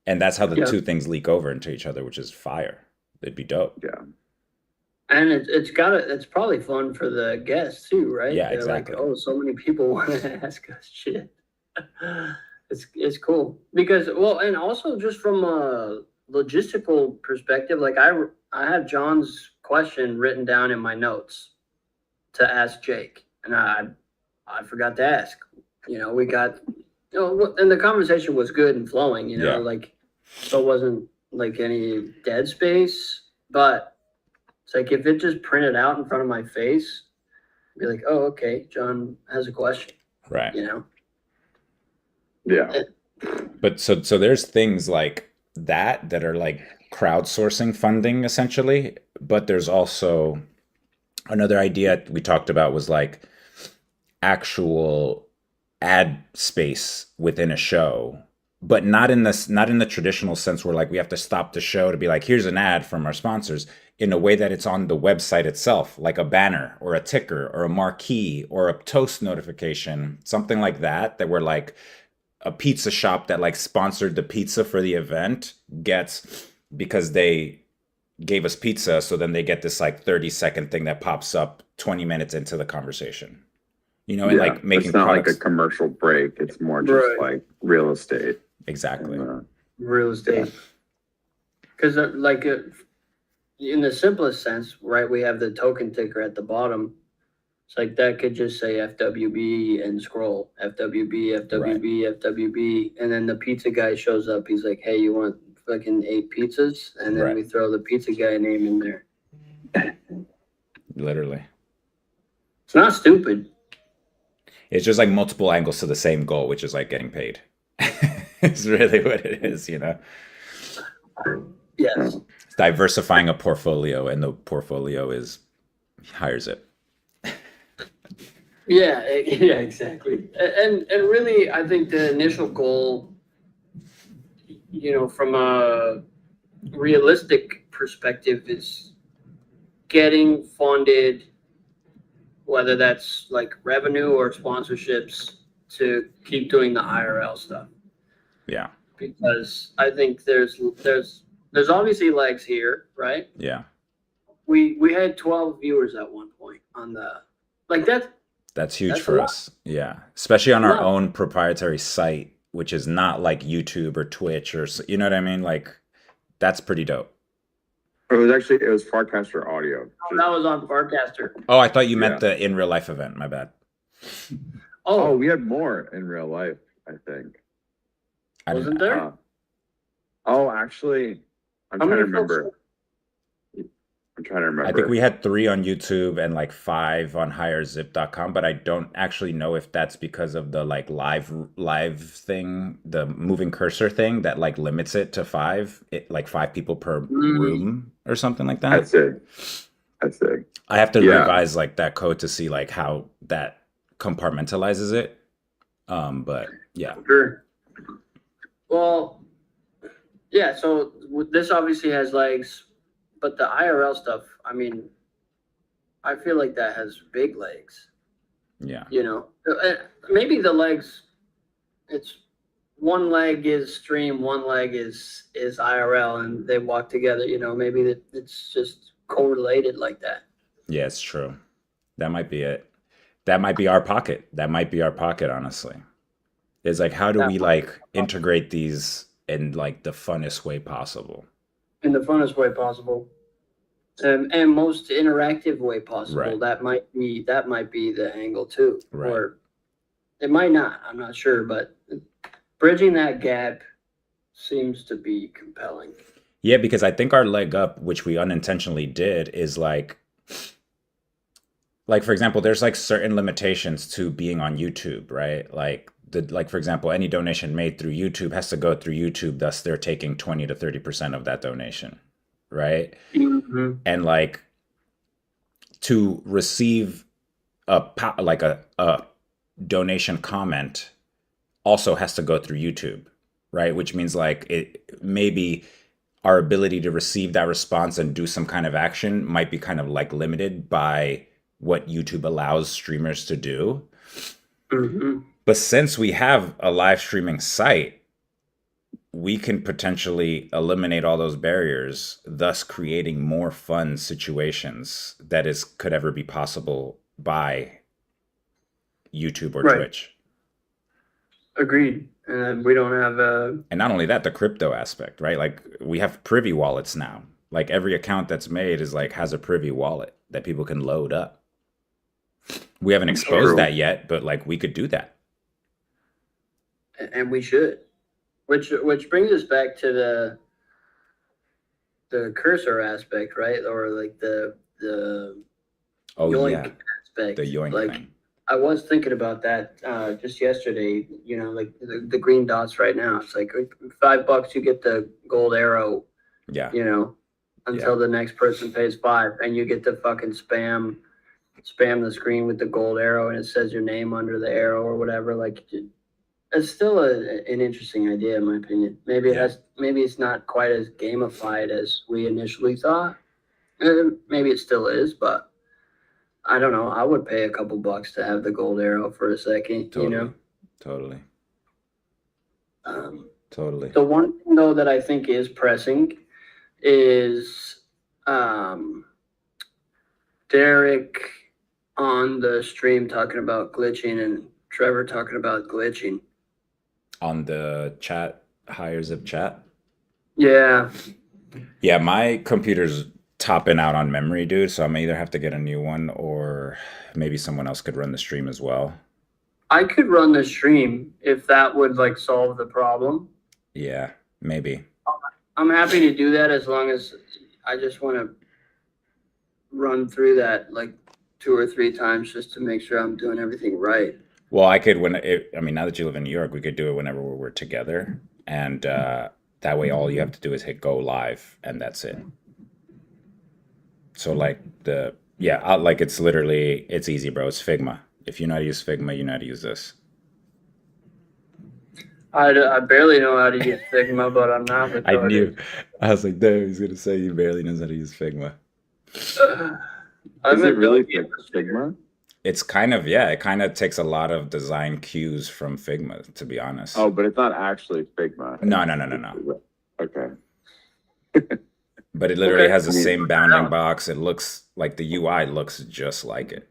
And that's how the Yeah. two things leak over into each other, which is fire. It'd be dope. Yeah. And it's probably fun for the guests too, right? Yeah, They're exactly. like, oh, so many people want to ask us shit. It's cool because, well, and also just from a logistical perspective, like I have John's question written down in my notes to ask Jake, and I forgot to ask, we got, and the conversation was good and flowing, Yeah. like, so it wasn't like any dead space, but it's like, if it just printed out in front of my face, I'd be like, oh, okay, John has a question, Right. Yeah. But so there's things like that are like crowdsourcing funding essentially, but there's also another idea we talked about was like actual ad space within a show, but not in the traditional sense where like we have to stop the show to be like, here's an ad from our sponsors, in a way that it's on the website itself, like a banner or a ticker or a marquee or a toast notification, something like that we're like a pizza shop that like sponsored the pizza for the event gets, because they gave us pizza, so then they get this like 30-second thing that pops up 20 minutes into the conversation, and like making it's not products. like a commercial break. It's more just like real estate. Exactly. Real estate. Because in the simplest sense, right, we have the token ticker at the bottom. It's like that could just say FWB and scroll FWB, FWB, FWB, and then the pizza guy shows up. He's like, "Hey, you want fucking 8 pizzas?" And then we throw the pizza guy name in there. Literally. It's not stupid. It's just like multiple angles to the same goal, which is like getting paid. It's really what it is, Yes. It's diversifying a portfolio, and the portfolio hires it. Yeah, exactly. And really, I think the initial goal, from a realistic perspective, is getting funded, whether that's like revenue or sponsorships, to keep doing the IRL stuff. Yeah. Because I think there's obviously legs here, right? Yeah. We had 12 viewers at one point on the, like, that's huge for us. Yeah. Especially on our own proprietary site, which is not like YouTube or Twitch or, you know what I mean? Like, that's pretty dope. It was Farcaster Audio. Oh, that was on Farcaster. Oh, I thought you meant the in real life event. My bad. Oh, we had more in real life, I think. Wasn't there? Actually, I'm trying to remember. I think we had 3 on YouTube and like 5 on hireZip.com, but I don't actually know if that's because of the like live thing, the moving cursor thing that like limits it to 5, like 5 people per room or something like that. That's it. I have to revise like that code to see like how that compartmentalizes it. But yeah. Sure. Well, yeah. So this obviously has legs. But the IRL stuff, I mean, I feel like that has big legs. Yeah. Maybe the legs, it's one leg is stream, one leg is IRL, and they walk together. Maybe it's just correlated like that. Yeah, it's true. That might be it. That might be our pocket. Honestly. It's like, how do we like integrate these in like the funnest way possible? In the funnest way possible, and most interactive way possible. Right. That might be the angle too, right. Or it might not. I'm not sure, but bridging that gap seems to be compelling. Yeah, because I think our leg up, which we unintentionally did, is like for example, there's like certain limitations to being on YouTube, right? Like for example, any donation made through YouTube has to go through YouTube. Thus, they're taking 20 to 30% of that donation, right? Mm-hmm. And like to receive a donation comment also has to go through YouTube, right? Which means like it maybe our ability to receive that response and do some kind of action might be kind of like limited by what YouTube allows streamers to do. Mm-hmm. But since we have a live streaming site, we can potentially eliminate all those barriers, thus creating more fun situations that could ever be possible by YouTube or Twitch. Agreed. And we don't have And not only that, the crypto aspect, right? Like we have privy wallets now. Like every account that's made has a privy wallet that people can load up. We haven't exposed that yet, but like we could do that. and we should. Which brings us back to the cursor aspect, right? Or like the Oh yoink yeah, aspect. the yoink Like thing. I was thinking about that just yesterday. You know, like the green dots right now. It's like $5 you get the gold arrow. Yeah, You know, until the next person pays 5, and you get to fucking spam the screen with the gold arrow, and it says your name under the arrow or whatever. Like it's still an interesting idea in my opinion. Maybe maybe it's not quite as gamified as we initially thought. Maybe it still is, but I don't know. I would pay a couple bucks to have the gold arrow for a second. totally, You know. totally, Um, totally. the one thing though that I think is pressing is Derek on the stream talking about glitching and Trevor talking about glitching. On the chat, hires of chat. Yeah. Yeah, my computer's topping out on memory, dude. So I may either have to get a new one or maybe someone else could run the stream as well. I could run the stream if that would like solve the problem. Yeah, maybe. I'm happy to do that as long as I just want to run through that like 2 or 3 times just to make sure I'm doing everything right. Well, I could I mean, now that you live in New York, we could do it whenever we're together, and that way, all you have to do is hit go live, and that's it. So like like it's easy, bro. It's Figma. If you know how to use Figma, you know how to use this. I barely know how to use Figma, but I'm not I retarded. knew. I was like, damn, he's gonna say he barely knows how to use Figma. Is it really Figma? It's kind of, yeah, it kind of takes a lot of design cues from Figma, to be honest. Oh, but it's not actually Figma. No. Okay. But it literally Okay. has the same bounding box. It looks like the UI looks just like it.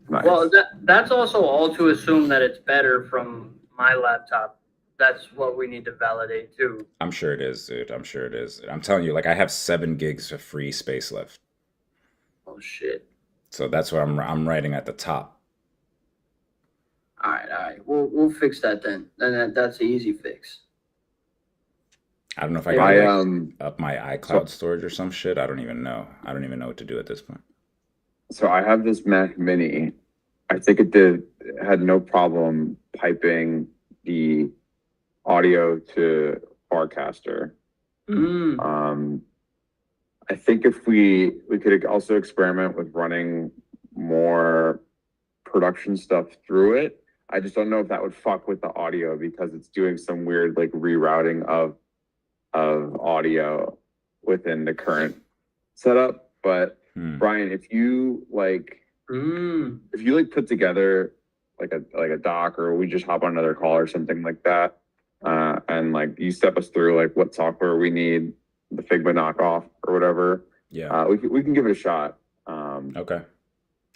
Nice. Well, that's also all to assume that it's better from my laptop. That's what we need to validate too. I'm sure it is, dude. I'm sure it is. I'm telling you, like I have 7 gigs of free space left. Oh shit. So that's what I'm writing at the top. All right. We'll fix that then. Then that's an easy fix. I don't know if I I, can up my iCloud storage or some shit. I don't even know. I don't even know what to do at this point. So I have this Mac Mini. I think it had no problem piping the audio to Farcaster. I think if we could also experiment with running more production stuff through it. I just don't know if that would fuck with the audio because it's doing some weird like rerouting of audio within the current setup. But Brian, if you put together like a doc, or we just hop on another call or something like that, and like you step us through like what software we need, the Figma knockoff or whatever. Yeah, we can give it a shot. Okay.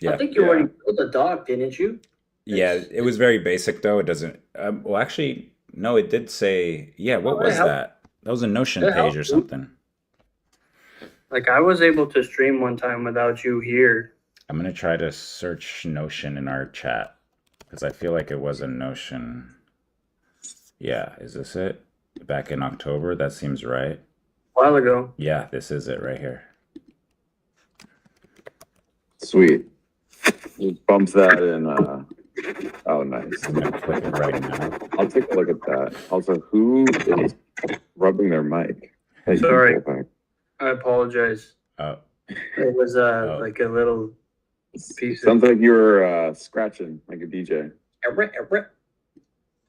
Yeah. I think you already built a doc, didn't you? Yeah, it was very basic though. It doesn't. Well, actually, no. It did say. Yeah. What was that? That was a Notion page or something. Like I was able to stream one time without you here. I'm gonna try to search Notion in our chat because I feel like it was a Notion. Yeah, is this it? Back in October? That seems right. A while ago. Yeah, this is it right here. Sweet. Just bump that in. Oh, nice. I'm gonna click it right now. I'll take a look at that. Also, who is rubbing their mic? Hey, Sorry. I apologize. Oh. It was like a little piece. Sounds like you were scratching like a DJ.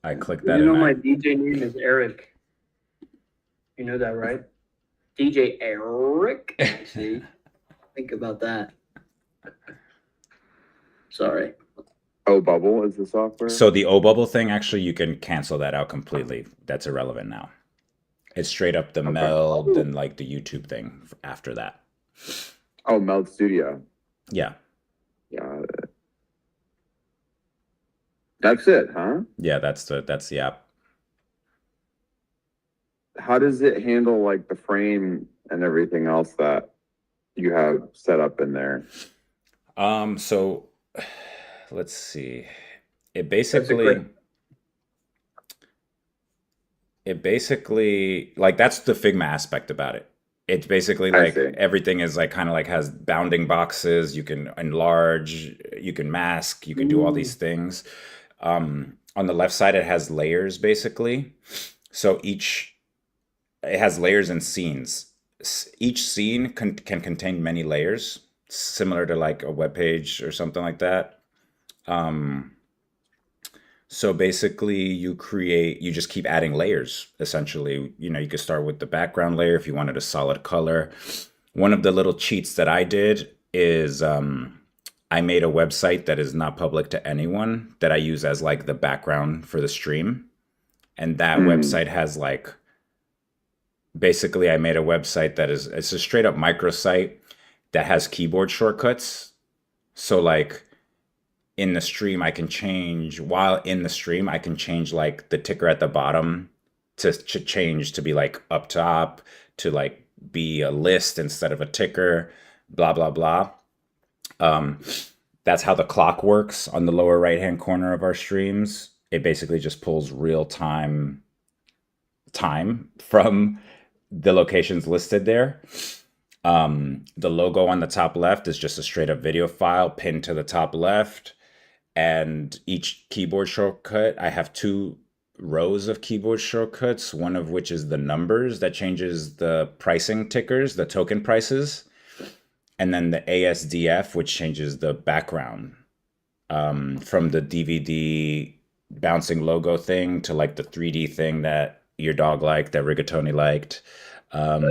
I clicked that. You know my DJ name is Eric. You know that, right? DJ Eric. See, think about that. Sorry. Oh, Bubble is the software. So the O Bubble thing, actually, you can cancel that out completely. That's irrelevant now. It's straight up the Meld and like the YouTube thing after that. Oh, Meld Studio. Yeah. Yeah. That's it, huh? Yeah, that's the app. How does it handle like the frame and everything else that you have set up in there? So let's see. It basically it basically like that's the Figma aspect about it. It's basically I like see. everything is like kind of like has bounding boxes. You can enlarge, you can mask, you can do all these Mm. things. On the left side, it has layers basically. So each it has layers and scenes. Each scene can contain many layers, similar to like a web page or something like that. Um, so basically, you just keep adding layers, essentially. You could start with the background layer if you wanted a solid color. One of the little cheats that I did is I made a website that is not public to anyone that I use as like the background for the stream. And that Mm, website has like basically I made a website that it's a straight up microsite that has keyboard shortcuts. So like in the stream I can change while in the stream I can change like the ticker at the bottom to change to be like up top to like be a list instead of a ticker, blah blah blah. Um, that's how the clock works on the lower right hand corner of our streams. It basically just pulls real time from the locations listed there. The logo on the top left is just a straight up video file pinned to the top left. And each keyboard shortcut, I have two rows of keyboard shortcuts, one of which is the numbers that changes the pricing tickers, the token prices, and then the ASDF, which changes the background from the DVD bouncing logo thing to like the 3D thing that your dog liked, that Rigatoni liked. Um,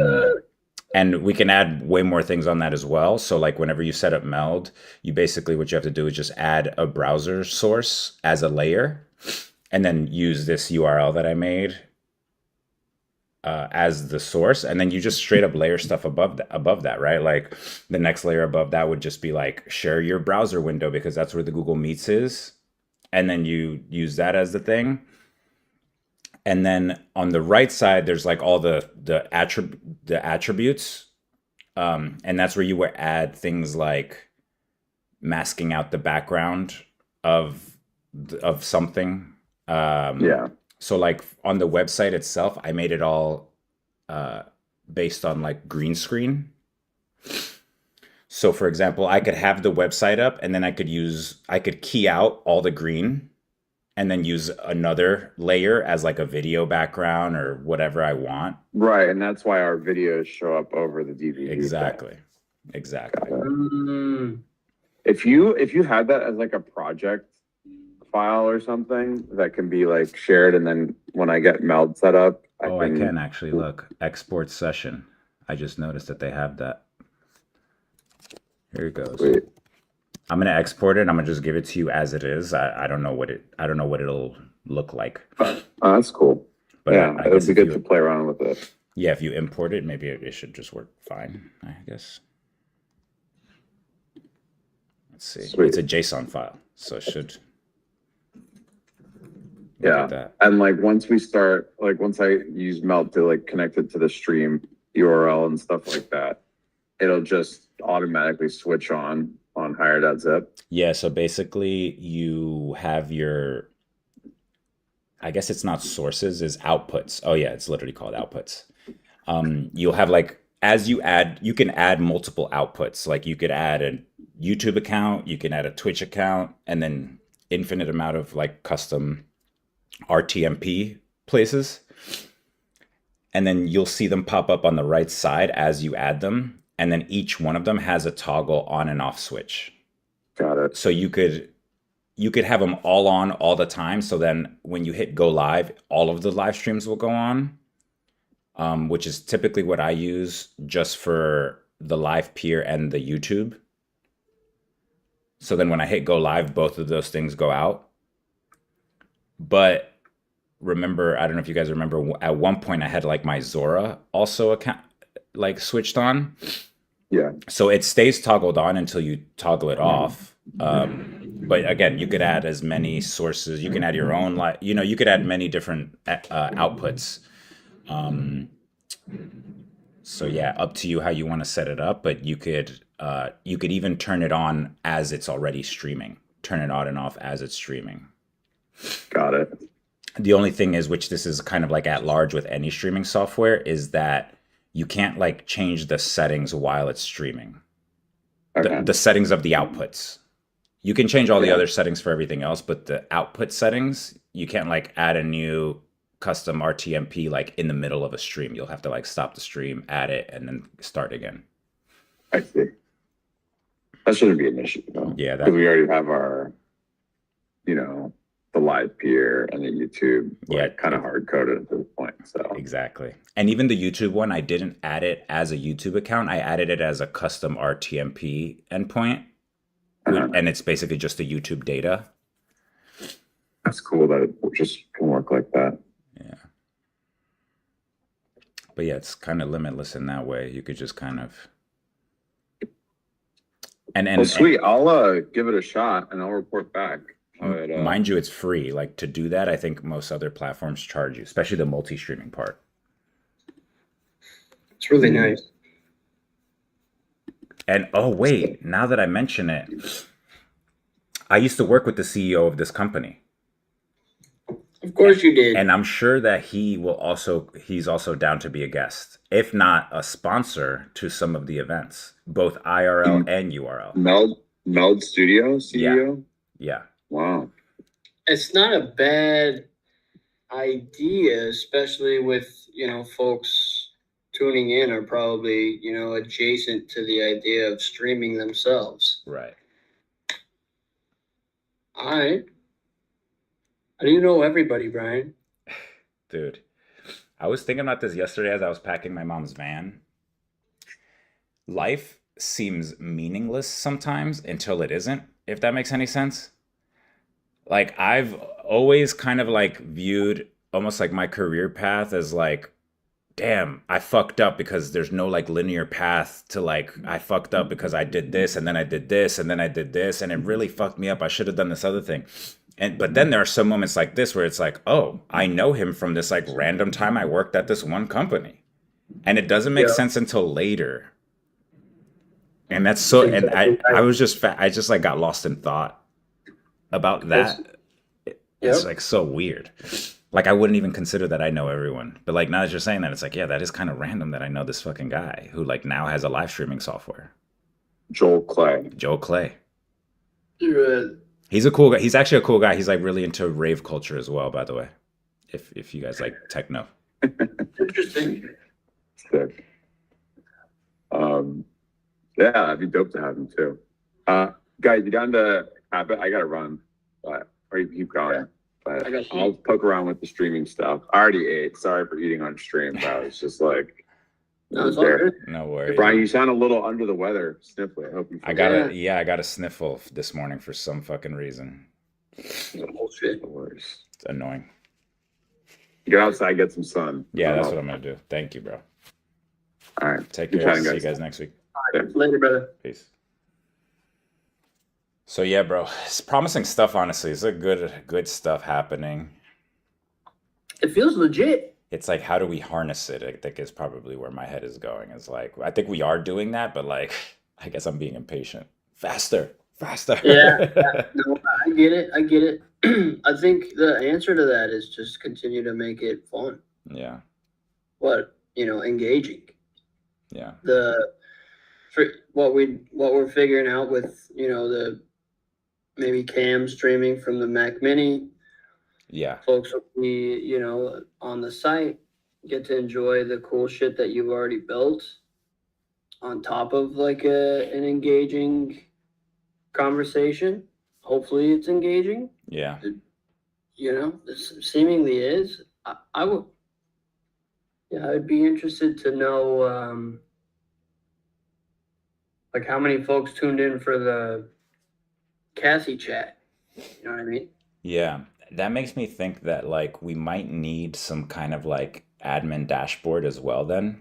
and we can add way more things on that as well. So like whenever you set up Meld, you basically what you have to do is just add a browser source as a layer and then use this URL that I made as the source, and then you just straight up layer stuff above that, right? Like the next layer above that would just be like share your browser window because that's where the Google Meets is, and then you use that as the thing. And then on the right side, there's like all the attributes, and that's where you would add things like masking out the background of something. Um, yeah. so like on the website itself, I made it all uh, based on like green screen. So for example, I could have the website up and then I could key out all the green and then use another layer as like a video background or whatever I want. Right. And that's why our videos show up over the DVD thing. Exactly. Exactly. Mm. If you had that as like a project file or something that can be like shared, and then when I get Meld set up, I Oh, I can. can actually look. Export session. I just noticed that they have that. Here it goes. Wait. I'm gonna export it. I'm gonna just give it to you as it is. I don't know what it'll look like. Oh, that's cool. But Yeah, I it would guess be if good to you play around with it. yeah, if you import it, maybe it should just work fine, I guess. Let's see. Sweet. It's a JSON file, so it should look Yeah. at that. And like once I use Melt to like connect it to the stream URL and stuff like that, it'll just automatically switch on hire.zip. Yeah, so basically you have your I guess it's not sources, is outputs. Oh yeah, it's literally called outputs. You'll have like as you can add multiple outputs. Like you could add a YouTube account, you can add a Twitch account, and then infinite amount of like custom RTMP places. And then you'll see them pop up on the right side as you add them. And then each one of them has a toggle on and off switch. Got it. So you could have them all on all the time. So then when you hit go live, all of the live streams will go on, which is typically what I use just for the live peer and the YouTube. So then when I hit go live, both of those things go out. But remember, I don't know if you guys remember, at one point I had like my Zora also account like switched on. Yeah. So it stays toggled on until you toggle it off. But again, you could add as many sources. You can add your own, like you could add many different outputs. Um, so yeah, up to you how you want to set it up. But you could even turn it on as it's already streaming. Turn it on and off as it's streaming. Got it. The only thing is, which this is kind of like at large with any streaming software, is that you can't like change the settings while it's streaming. Okay. The settings of the outputs. You can change all the Yeah. other settings for everything else, but the output settings, you can't like add a new custom RTMP like in the middle of a stream. You'll have to like stop the stream, add it, and then start again. I see. That shouldn't be an issue though. Yeah, Because that we already have our, the live peer and the YouTube Yeah. kind of hard coded at this point. So exactly. And even the YouTube one, I didn't add it as a YouTube account. I added it as a custom RTMP endpoint, and it's basically just the YouTube data. that's cool that it just can work like that. Yeah. But yeah, it's kind of limitless in that way. You could just kind of Well, sweet. I'll give it a shot and I'll report back. mind you, it's free. Like to do that, I think most other platforms charge you, especially the multi-streaming part. It's really nice. And oh wait, now that I mention it, I used to work with the CEO of this company. Of course you did. And I'm sure that he's also down to be a guest, if not a sponsor to some of the events, both IRL and URL. Meld Studio CEO? Yeah. Wow. It's not a bad idea, especially with, folks tuning in are probably, adjacent to the idea of streaming themselves. Right. All right. How do you know everybody, Brian? Dude, I was thinking about this yesterday as I was packing my mom's van. Life seems meaningless sometimes until it isn't, if that makes any sense. Like I've always kind of like viewed almost like my career path as like, damn, I fucked up because there's no like linear path to like, I fucked up because I did this and then I did this and then I did this and it really fucked me up. I should have done this other thing. But then there are some moments like this where it's like, oh, I know him from this like random time I worked at this one company. And it doesn't make sense until later. And that's so, and I was just, I just like got lost in thought about that. It's like so weird. Like I wouldn't even consider that I know everyone. But like now that you're saying that, it's like, yeah, that is kind of random that I know this fucking guy who like now has a live streaming software. Joel Clay. He's a cool guy. He's actually a cool guy. He's like really into rave culture as well, by the way. If you guys like techno. Interesting. Sick. Yeah, it'd be dope to have him too. Guys, you down to have it? I gotta run, but or you keep going. But I'll poke around with the streaming stuff. I already ate. Sorry for eating on stream, but I was just like, No, it's all good. No worries. Brian, you sound a little under the weather, sniffly. I hope you. I got a sniffle this morning for some fucking reason. Bullshit. It's annoying. Get outside, get some sun. Yeah, that's what I'm gonna do. Thank you, bro. All right. Take Good care. chatting, See you guys. guys next week. All right. Later, brother. Peace. So yeah, bro, it's promising stuff. Honestly, it's a good stuff happening. It feels legit. It's like, how do we harness it? I think is probably where my head is going. It's like, I think we are doing that, but like, I guess I'm being impatient. Faster. Yeah. No, I get it. I think the answer to that is just continue to make it fun. Yeah. But, engaging. Yeah. What we're figuring out with, the maybe cam streaming from the Mac Mini. Yeah. Folks will be, on the site, get to enjoy the cool shit that you've already built on top of like an engaging conversation. Hopefully it's engaging. Yeah. This seemingly is. I would, I'd be interested to know, like how many folks tuned in for the Cassie chat. You know what I mean? Yeah. That makes me think that like we might need some kind of like admin dashboard as well then.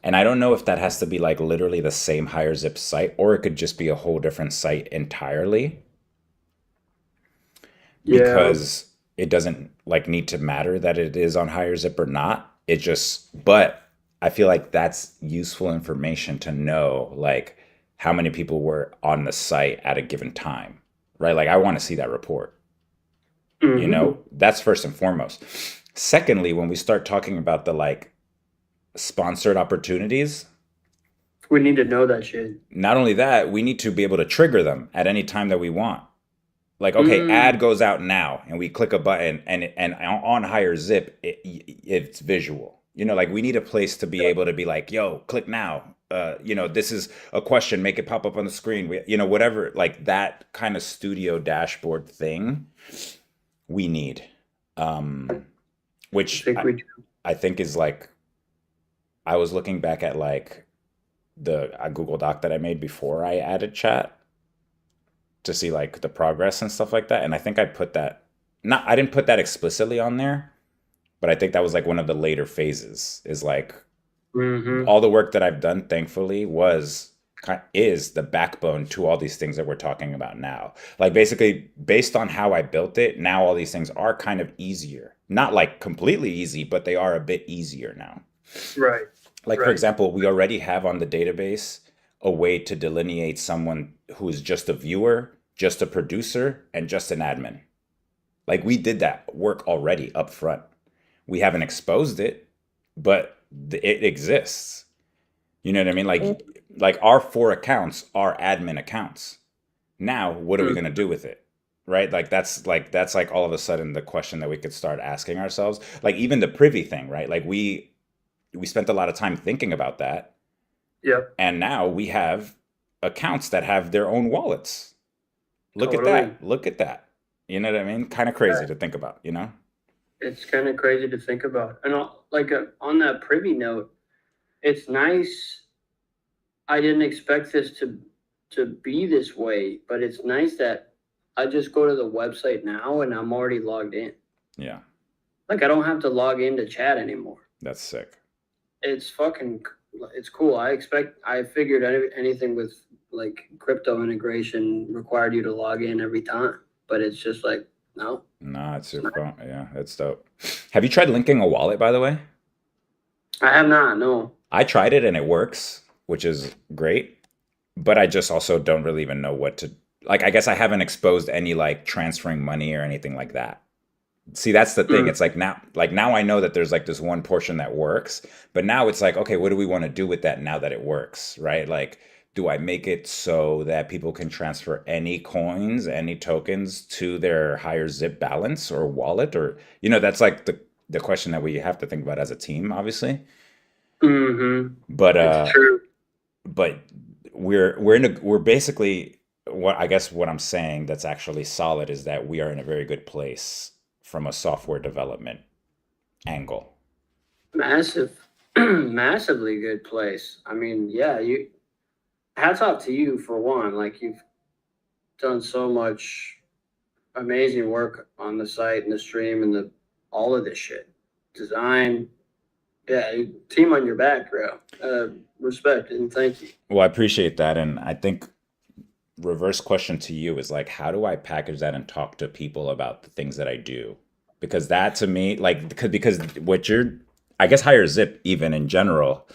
And I don't know if that has to be like literally the same HireZip site or it could just be a whole different site entirely. Because it doesn't like need to matter that it is on HireZip or not. But I feel like that's useful information to know like how many people were on the site at a given time. Right? Like I want to see that report. That's first and foremost. Secondly, when we start talking about the like sponsored opportunities, We need to know that shit. not only that, we need to be able to trigger them at any time that we want. Like, okay, Mm, ad goes out now, and we click a button, and on higher zip, it's visual. Like we need a place to be able to be like, yo, click now. This is a question, make it pop up on the screen. Whatever, like that kind of studio dashboard thing we need. Um, I which think we do. I think is like, I was looking back at like the Google Doc that I made before I added chat to see like the progress and stuff like that. And I think I put that, not, I didn't put that explicitly on there, but I think that was like one of the later phases is like Mm-hmm. all the work that I've done, thankfully, is the backbone to all these things that we're talking about now. Like basically based on how I built it, now all these things are kind of easier. Not like completely easy, but they are a bit easier now. Right. Like, for Right. example, we already have on the database a way to delineate someone who is just a viewer, just a producer, and just an admin. Like, we did that work already up front. We haven't exposed it, but it exists. You know what I mean? Like our 4 accounts are admin accounts. Now, what are we Mm, going to do with it? Right? That's like all of a sudden the question that we could start asking ourselves. Like even the privy thing, right? Like we spent a lot of time thinking about that. yep. And now we have accounts that have their own wallets. Look at Totally. that. Look at that. You know what I mean? Kind of crazy to think about? It's kind of crazy to think about. And on that privy note, it's nice. I didn't expect this to be this way, but it's nice that I just go to the website now and I'm already logged in. Yeah, Like I don't have to log into chat anymore. that's sick. It's it's cool. I figured anything with like crypto integration required you to log in every time, but it's just like, no, No, it's it's your not. phone. Yeah, that's dope. Have you tried linking a wallet, by the way? I have not, no. I tried it and it works, which is great. But I just also don't really even know what to like. I guess I haven't exposed any like transferring money or anything like that. See, that's the thing. Mm, It's like now I know that there's like this one portion that works, but now it's like, okay, what do we want to do with that now that it works, right? Like, do I make it so that people can transfer any coins, any tokens to their higher zip balance or wallet, or that's like the question that we have to think about as a team, obviously. mm-hmm. But It's true. but we're basically, what I guess what I'm saying that's actually solid is that we are in a very good place from a software development angle. Massive, massively good place. I mean, yeah, hats off to you for one. Like you've done so much amazing work on the site and the stream and all of this shit. Design. Yeah, team on your back, bro. Respect and thank you. Well, I appreciate that, and I think reverse question to you is like, how do I package that and talk to people about the things that I do? Because that to me, like, because what you're, I guess higher zip even in general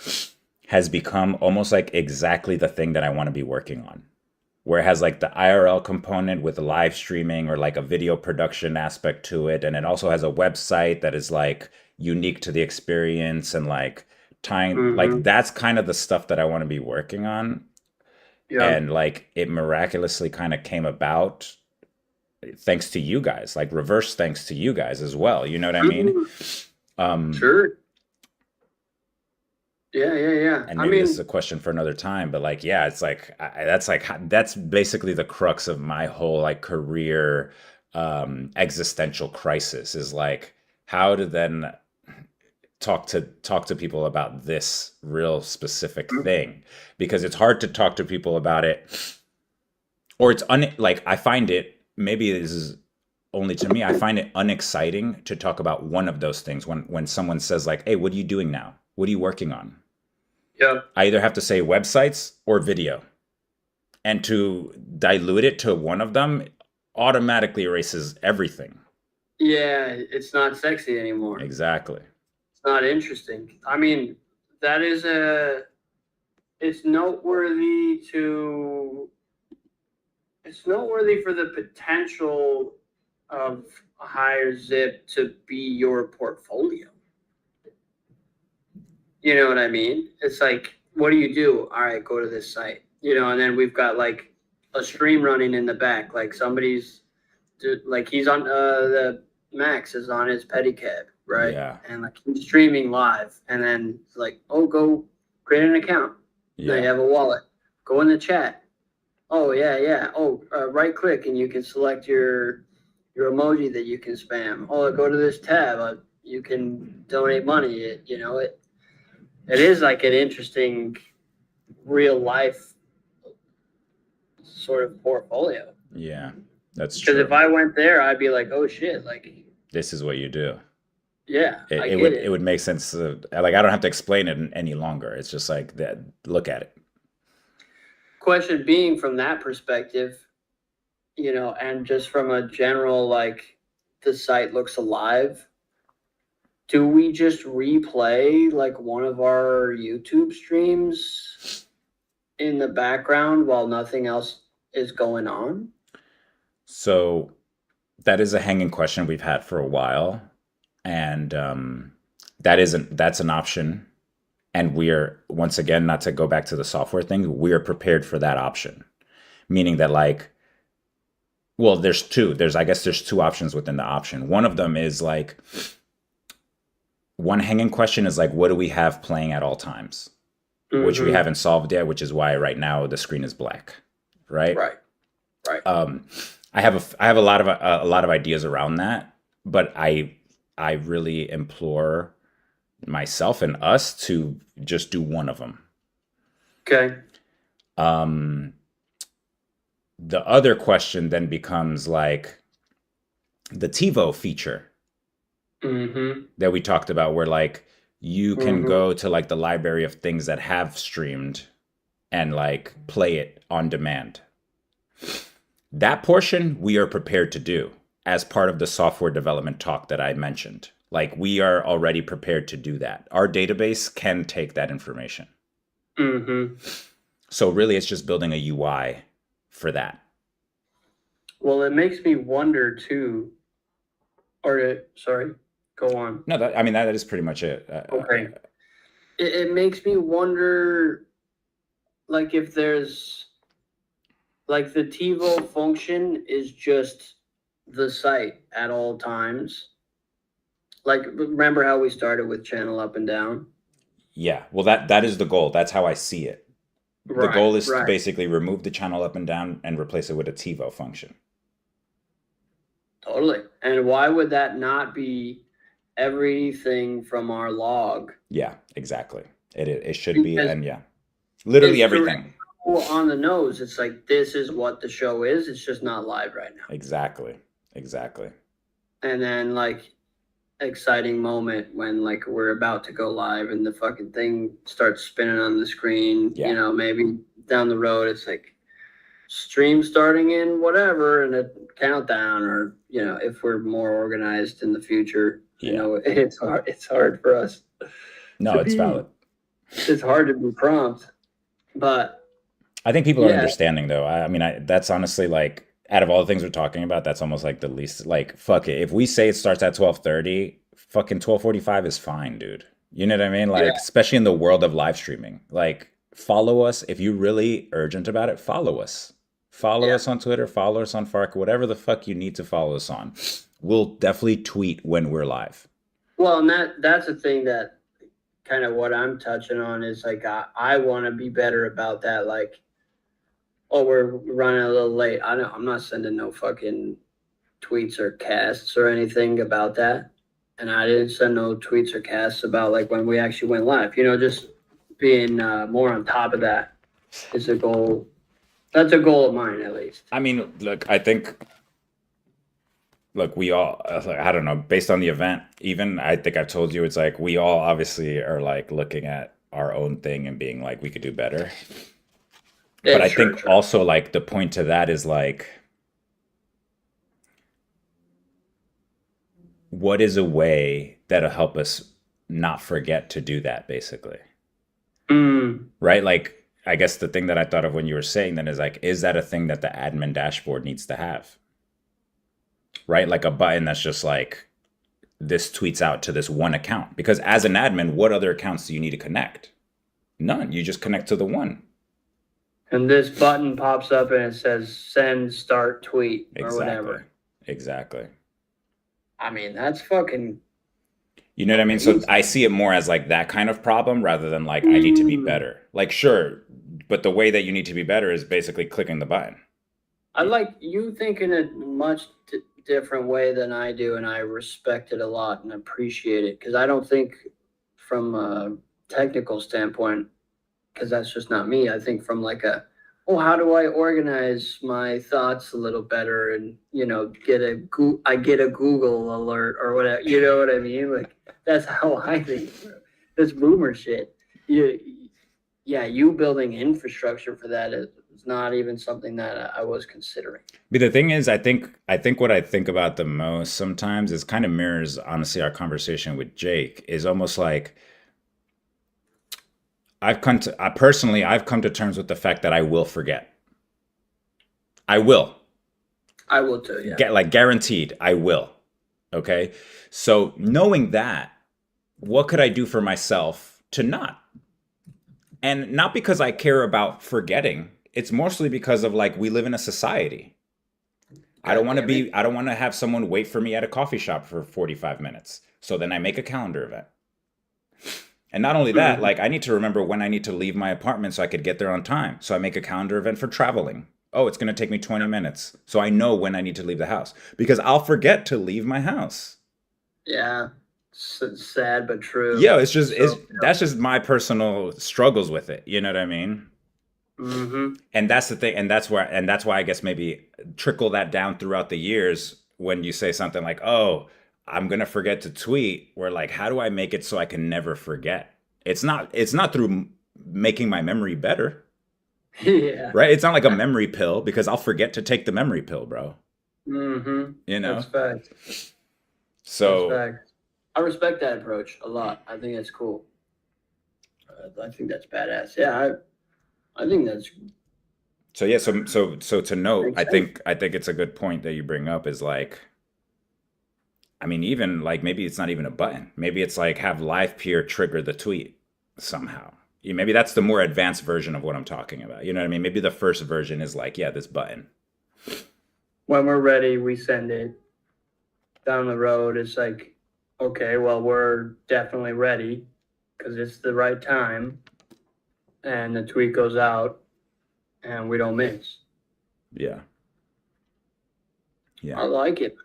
has become almost like exactly the thing that I want to be working on, where it has like the IRL component with the live streaming or like a video production aspect to it. And it also has a website that is like unique to the experience and like tying, like Mm-hmm. that's kind of the stuff that I want to be working on. Yeah. And like it miraculously kind of came about thanks to you guys, like reverse thanks to you guys as well. You know what I mean? Mm, Um, sure. Yeah, yeah, yeah. and I maybe this is mean, a question for another time, but like, yeah, it's like that's basically the crux of my whole like career existential crisis is like how to then talk to people about this real specific thing, because it's hard to talk to people about it, or like I find it, maybe this is only to me, I find it unexciting to talk about one of those things when someone says like, hey, what are you doing now, what are you working on? yeah, I either have to say websites or video, and to dilute it to one of them automatically erases everything. yeah. It's not sexy anymore. Exactly. It's not interesting. I mean, that is it's noteworthy to. It's noteworthy for the potential of hire Zip to be your portfolio. You know what I mean? It's like, what do you do? All right, go to this site, and then we've got like a stream running in the back. Like somebody's like he's on the Max is on his pedicab, right? Yeah. And like he's streaming live, and then it's like, oh, go create an account. Now you Yeah. have a wallet. Go in the chat. Oh yeah. Oh, right click and you can select your emoji that you can spam. Oh, go to this tab. You can donate money. It is like an interesting real life sort of portfolio. Yeah. That's Because true. if I went there, I'd be like, oh shit, like This is what you do. yeah, I It get would it. it would make sense. Like I don't have to explain it any longer. It's just like that. Look at it. Question being from that perspective, and just from a general like the site looks alive. Do we just replay like one of our YouTube streams in the background while nothing else is going on? So that is a hanging question we've had for a while, and that's an option. And we're once again, not to go back to the software thing, we are prepared for that option. Meaning that like, well, there's two. I guess there's two options within the option. One of them is like one hanging question is like, what do we have playing at all times? Which we Mhm. haven't solved yet, which is why right now the screen is black, right? Right. Um, I have a lot of ideas around that, but I really implore myself and us to just do one of them. Okay. Um, the other question then becomes like the TiVo feature Mm-hmm. that we talked about, where like you can Mm-hmm. go to like the library of things that have streamed and like play it on demand. That portion we are prepared to do as part of the software development talk that I mentioned. Like we are already prepared to do that. Our database can take that information. Mm-hmm. So really it's just building a UI for that. Well, it makes me wonder too, sorry, go on. No, I mean that is pretty much it. Okay. It makes me wonder, like, if there's, like, the TiVo function is just the site at all times. Like, remember how we started with channel up and down? Yeah, well that is the goal. That's how I see it. The Right, goal is to right. basically remove the channel up and down and replace it with a TiVo function. Totally. And why would that not be everything from our log? Yeah, exactly. It should be, Because and yeah, literally it's everything. on the nose. It's like, this is what the show is. It's just not live right now. Exactly. And then, like, exciting moment when, like, we're about to go live and the fucking thing starts spinning on the screen. Yeah. Maybe down the road, it's like stream starting in whatever and a countdown, or, if we're more organized in the future, Yeah. it's hard for us. No, to it's be- valid. It's hard to be prompt, but I think people are Yeah. understanding though. I mean, that's honestly like out of all the things we're talking about, that's almost like the least. Like, fuck it. If we say it starts at 12:30, fucking 12:45 is fine, dude. You know what I mean? Like, Yeah. especially in the world of live streaming. Like, follow us if you're really urgent about it. Follow us. Follow Yeah. us on Twitter. Follow us on Fark. Whatever the fuck you need to follow us on. We'll definitely tweet when we're live. Well, and that's the thing that kind of what I'm touching on is like I want to be better about that. Like, oh, we're running a little late. I'm not sending no fucking tweets or casts or anything about that. And I didn't send no tweets or casts about like when we actually went live. Just being more on top of that is a goal. That's a goal of mine, at least. I mean, look, we all, I don't know, based on the event, even I think I've told you, it's like we all obviously are like looking at our own thing and being like, we could do better. Yeah, But I sure, think also like the point to that is like, what is a way that'll help us not forget to do that, basically? Right? Like, I guess the thing that I thought of when you were saying then is like, is that a thing that the admin dashboard needs to have? right? Like a button that's just like this tweets out to this one account. Because as an admin, what other accounts do you need to connect? None. You just connect to the one. And this button pops up and it says send, start, tweet, or Exactly. whatever. Exactly. I mean, that's fucking. You know what I mean? So I see it more as like that kind of problem rather than like I need to be better. Like, sure, but the way that you need to be better is basically clicking the button. I like you think in a much different way than I do, and I respect it a lot and appreciate it, because I don't think from a technical standpoint, because that's just not me. I think from like how do I organize my thoughts a little better, and get a Google alert or whatever. You know what I mean? Like that's how I think. This boomer shit. You building infrastructure for that is not even something that I was considering. But the thing is, I think what I think about the most sometimes is kind of mirrors, honestly, our conversation with Jake. Is almost like I've come to terms with the fact that I will forget. I will. I will too. Yeah. Like guaranteed, I will. Okay. So knowing that, what could I do for myself to not? And not because I care about forgetting. It's mostly because of like we live in a society. I don't want to have someone wait for me at a coffee shop for 45 minutes. So then I make a calendar event. And not only that, like I need to remember when I need to leave my apartment so I could get there on time. So I make a calendar event for traveling. Oh, it's going to take me 20 minutes. So I know when I need to leave the house because I'll forget to leave my house. Yeah. Sad but true. Yeah, that's just my personal struggles with it. You know what I mean? Mm-hmm. And that's the thing, and that's why I guess maybe trickle that down throughout the years when you say something like, "Oh, I'm gonna forget to tweet." We're like, how do I make it so I can never forget? It's not through making my memory better. Yeah. Right? It's not like a memory pill because I'll forget to take the memory pill, bro. Mm-hmm. You know? That's fact. So That's fact. I respect that approach a lot. I think that's cool. I think that's badass. Yeah, I think that's. So yeah, so to note, Makes I think it's a good point that you bring up is like, I mean, even like maybe it's not even a button. Maybe it's like have live peer trigger the tweet somehow. Maybe that's the more advanced version of what I'm talking about. You know what I mean? Maybe the first version is like, yeah, this button. When we're ready, we send it. Down the road, it's like, okay, well, we're definitely ready because it's the right time. And the tweet goes out and we don't miss. Yeah. Yeah. I like it.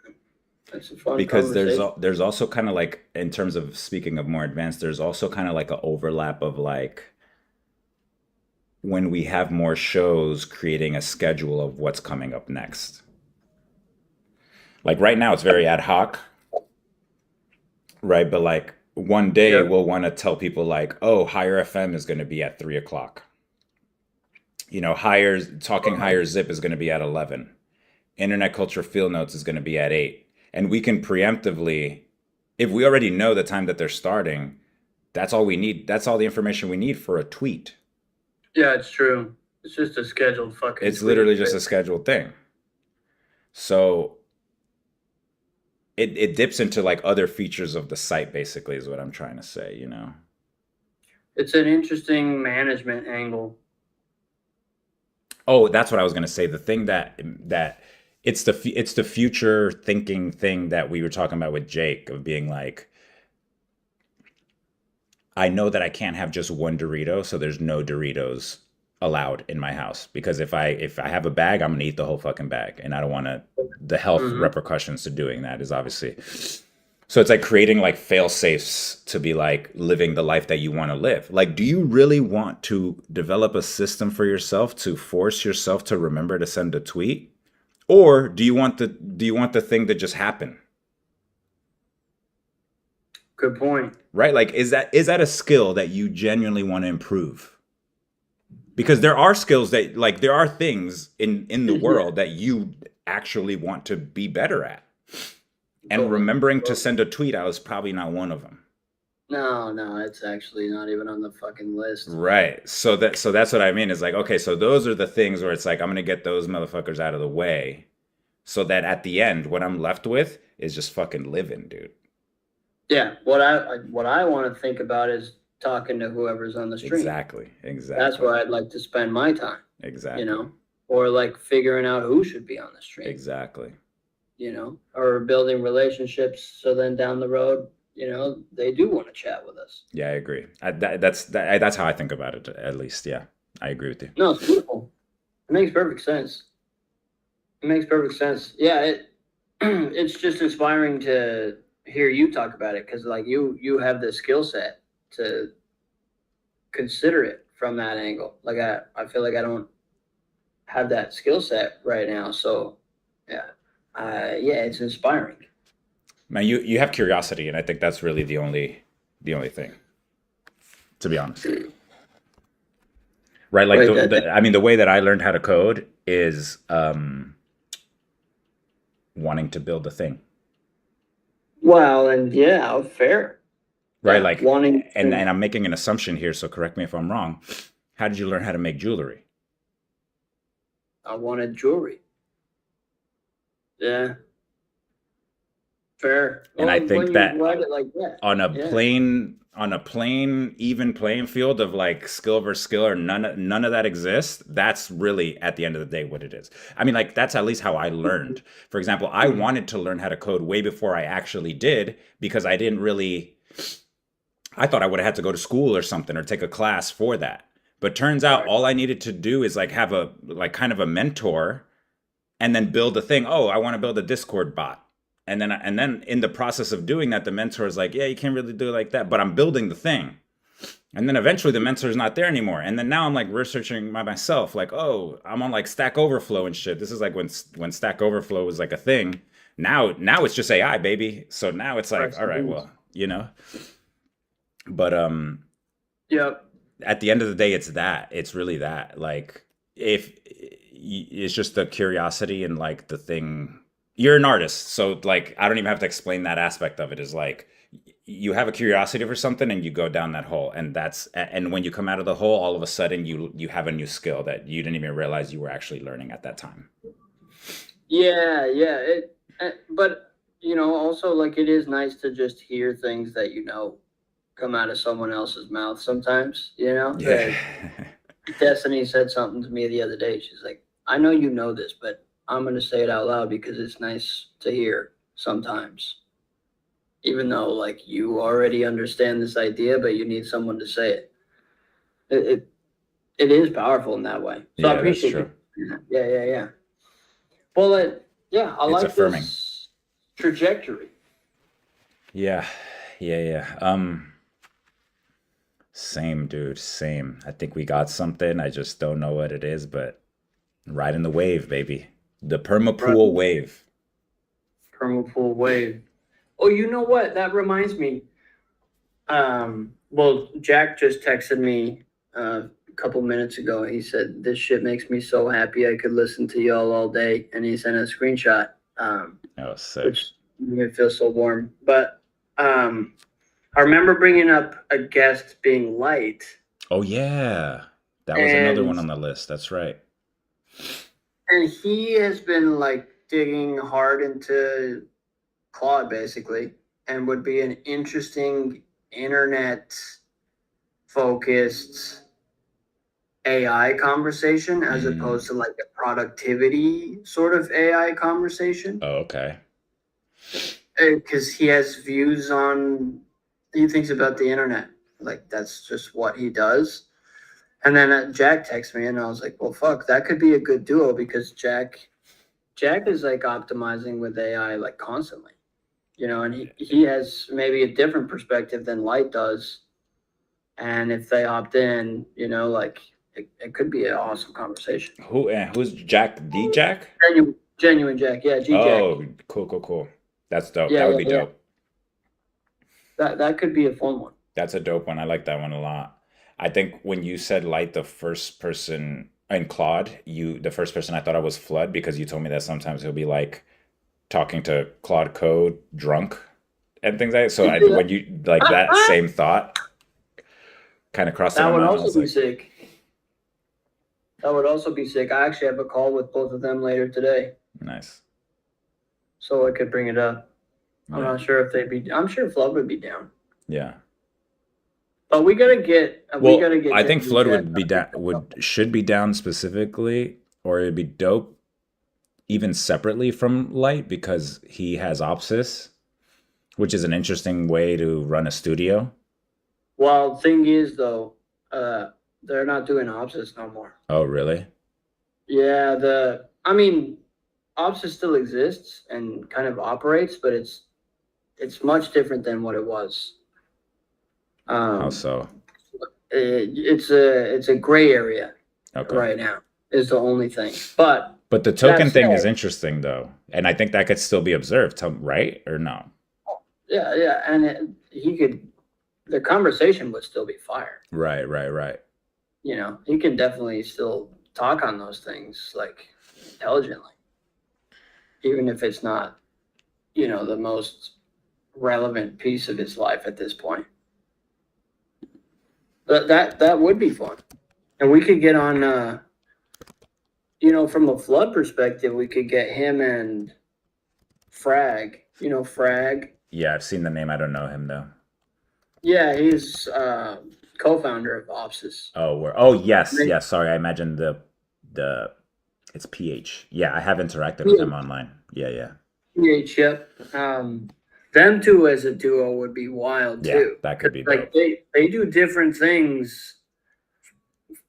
That's a fun Because conversation. there's also kind of like, in terms of speaking of more advanced, there's also kind of like an overlap of like when we have more shows creating a schedule of what's coming up next. Like right now it's very ad hoc, right? But like one day Yeah. we'll want to tell people like, oh, Higher FM is going to be at 3 o'clock. Talking Higher Zip is going to be at 11. Internet Culture Field Notes is going to be at 8. And we can preemptively, if we already know the time that they're starting, that's all we need. That's all the information we need for a tweet. Yeah, it's true. It's just a scheduled fucking. It's tweet. literally just a scheduled thing. So it dips into like other features of the site, basically, is what I'm trying to say, you know? It's an interesting management angle. Oh, that's what I was going to say. The thing that it's the future thinking thing that we were talking about with Jake of being like, I know that I can't have just one Dorito, so there's no Doritos allowed in my house because if I have a bag, I'm gonna eat the whole fucking bag, and I don't want to. The health repercussions to doing that is obviously. So it's like creating like fail safes to be like living the life that you want to live. Like, do you really want to develop a system for yourself to force yourself to remember to send a tweet, or do you want the thing to just happen? Good point. Right? Like, is that a skill that you genuinely want to improve? Because there are skills that, like, there are things in the world that you actually want to be better at. And remembering to send a tweet out is probably not one of them. No, it's actually not even on the fucking list. Right. So that's what I mean. Is like, okay, so those are the things where it's like, I'm going to get those motherfuckers out of the way so that at the end, what I'm left with is just fucking living, dude. Yeah, what I want to think about is talking to whoever's on the stream. Exactly. That's where I'd like to spend my time, Exactly. you know, or like figuring out who should be on the stream, Exactly. you know, or building relationships. So then down the road, you know, they do want to chat with us. Yeah, I agree. That's how I think about it, at least. Yeah, I agree with you. No, it's beautiful. It makes perfect sense. It makes perfect sense. Yeah, it's just inspiring to hear you talk about it, because like you have the skill set to consider it from that angle. Like I feel like I don't have that skill set right now. So yeah, it's inspiring. Man, you have curiosity, and I think that's really the only thing, to be honest. Right? Like I mean, the way that I learned how to code is wanting to build a thing. Well, and yeah, fair. Right? Yeah, Like wanting and I'm making an assumption here, so correct me if I'm wrong. How did you learn how to make jewelry? I wanted jewelry. Yeah. Fair. And I think that it like that, on a plain even playing field of like skill versus skill, or none of that exists, that's really at the end of the day what it is. I mean, like, that's at least how I learned. For example, I wanted to learn how to code way before I actually did, because I thought I would have had to go to school or something, or take a class for that. But turns out all I needed to do is like have a like kind of a mentor, and then build a thing. Oh, I want to build a Discord bot. And then in the process of doing that, the mentor is like, yeah, you can't really do it like that, but I'm building the thing. And then eventually the mentor is not there anymore. And then now I'm like researching by myself, like, oh, I'm on like Stack Overflow and shit. This is like when Stack Overflow was like a thing. Now it's just AI, baby. So now it's like, all right, well, you know. But Yep. At the end of the day, it's really that. Like, if it's just the curiosity and like the thing. You're an artist, so like I don't even have to explain that aspect of it. Is like you have a curiosity for something and you go down that hole, and when you come out of the hole, all of a sudden you have a new skill that you didn't even realize you were actually learning at that time. Yeah. But you know, also like it is nice to just hear things that you know come out of someone else's mouth sometimes. You know, Yeah. Destiny said something to me the other day. She's like, "I know you know this, but I'm going to say it out loud because it's nice to hear sometimes, even though like you already understand this idea, but you need someone to say it. It is powerful in that way. So I appreciate it. Yeah. Well, I like affirming. this trajectory. Yeah. Same, dude. Same. I think we got something. I just don't know what it is, but riding the wave, baby. The permapool wave. Permapool wave. Oh, you know what? That reminds me. Well, Jack just texted me a couple minutes ago. He said, "This shit makes me so happy. I could listen to y'all all day." And he sent a screenshot. Sick. Which made me feel so warm. But I remember bringing up a guest being Light. Oh yeah, that was another one on the list. That's right. And he has been like digging hard into Claude basically, and would be an interesting internet focused AI conversation as opposed to like a productivity sort of AI conversation. Oh, okay. Because he has views on, he thinks about the internet. Like that's just what he does. And then Jack texted me and I was like, well, fuck, that could be a good duo, because Jack is like optimizing with AI like constantly, you know, and he has maybe a different perspective than Light does. And if they opt in, you know, like it could be an awesome conversation. Who's Jack? D Jack? Genuine Jack. Yeah, G Jack. Oh, cool. That's dope. That would be dope. That could be a fun one. That's a dope one. I like that one a lot. I think when you said Light, the first person, and Claude, the first person I thought I was Flood, because you told me that sometimes he'll be like talking to Claude Code drunk and things like that. So when you like that same thought kind of crossed that my would mind, also be sick. That would also be sick. I actually have a call with both of them later today. Nice. so I could bring it up. I'm Yeah. not sure if they'd be. I'm sure Flood would be down, Yeah. but we gotta get. We Well, gotta get. I think Jesse Flood Jack would be down, should be down specifically, or it'd be dope even separately from Light because he has Opsis, which is an interesting way to run a studio. Well, thing is though, they're not doing Opsis no more. Oh, really? Yeah, I mean, Opsis still exists and kind of operates, but it's much different than what it was. How so? It's a gray area Okay. right now is the only thing. But But the token that thing is said, interesting though, and I think that could still be observed, right? Or no? yeah, and the conversation would still be fire. Right. You know, he can definitely still talk on those things like intelligently, even if it's not, the most relevant piece of his life at this point. But that would be fun, and we could get on. From a Flood perspective, we could get him and Frag. Frag. Yeah, I've seen the name. I don't know him though. Yeah, he's co-founder of Opsis. Oh yes. Sorry, I imagined the it's PH. Yeah, I have interacted with him online. Yeah. PH, yep. Them two as a duo would be wild Yeah, too. that could be Like dope. they do different things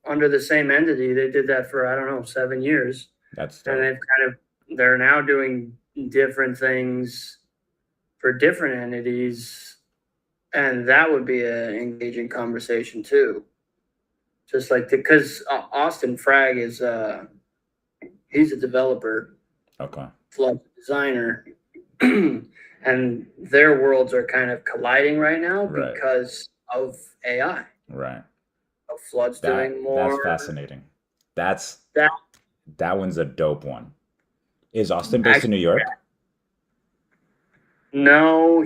under the same entity. They did that for, I don't know, 7 years. That's And dope. they're now doing different things for different entities. And that would be an engaging conversation too. Just like, because Austin Frag is, he's a developer, Okay. Flood designer. And their worlds are kind of colliding right now Right. because of AI. Right. Of Flood's doing more. That's fascinating. That That one's a dope one. Is Austin based in New York? No,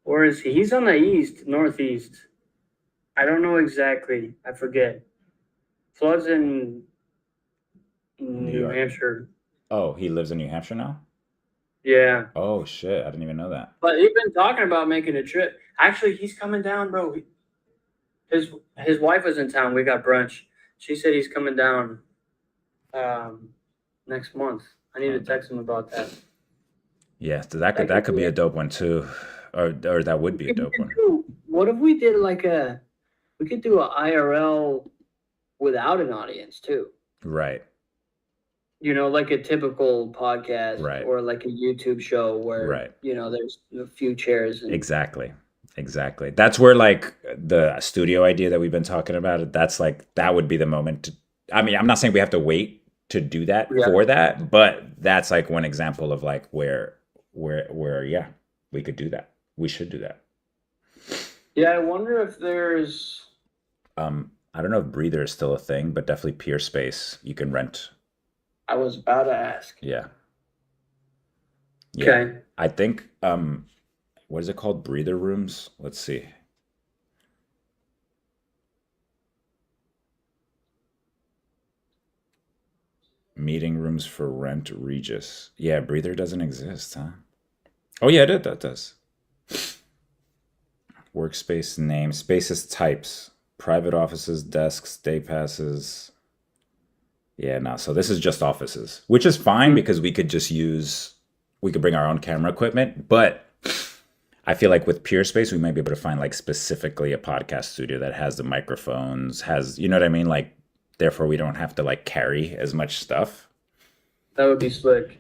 where is he? He's on the northeast. I don't know exactly. I forget. Flood's in New York. Hampshire. Oh, he lives in New Hampshire now? Yeah. Oh shit, I didn't even know that. But he's been talking about making a trip. Actually, he's coming down, bro. His wife was in town. We got brunch. She said he's coming down next month. I need to text him about that. Yeah, so that could be a dope one too. Or that would be a dope one. What if we did we could do a IRL without an audience too? Right. Like a typical podcast, Right. or like a YouTube show where, Right. There's a few chairs. Exactly. That's where like the studio idea that we've been talking about, that's like, that would be the moment I mean, I'm not saying we have to wait to do that for that, but that's like one example of like where yeah, we could do that. We should do that. Yeah, I wonder if there's I don't know if Breather is still a thing, but definitely Peer Space you can rent. I was about to ask. Yeah. Okay. I think what is it called? Breather rooms? Let's see. Meeting rooms for rent Regis. Yeah, Breather doesn't exist, huh? Oh yeah, that does. Workspace name, spaces types, private offices, desks, day passes. Yeah, no. So this is just offices, which is fine because we could bring our own camera equipment, but I feel like with Pure Space, we might be able to find like specifically a podcast studio that has the microphones, you know what I mean? Like, therefore we don't have to like carry as much stuff. That would be slick.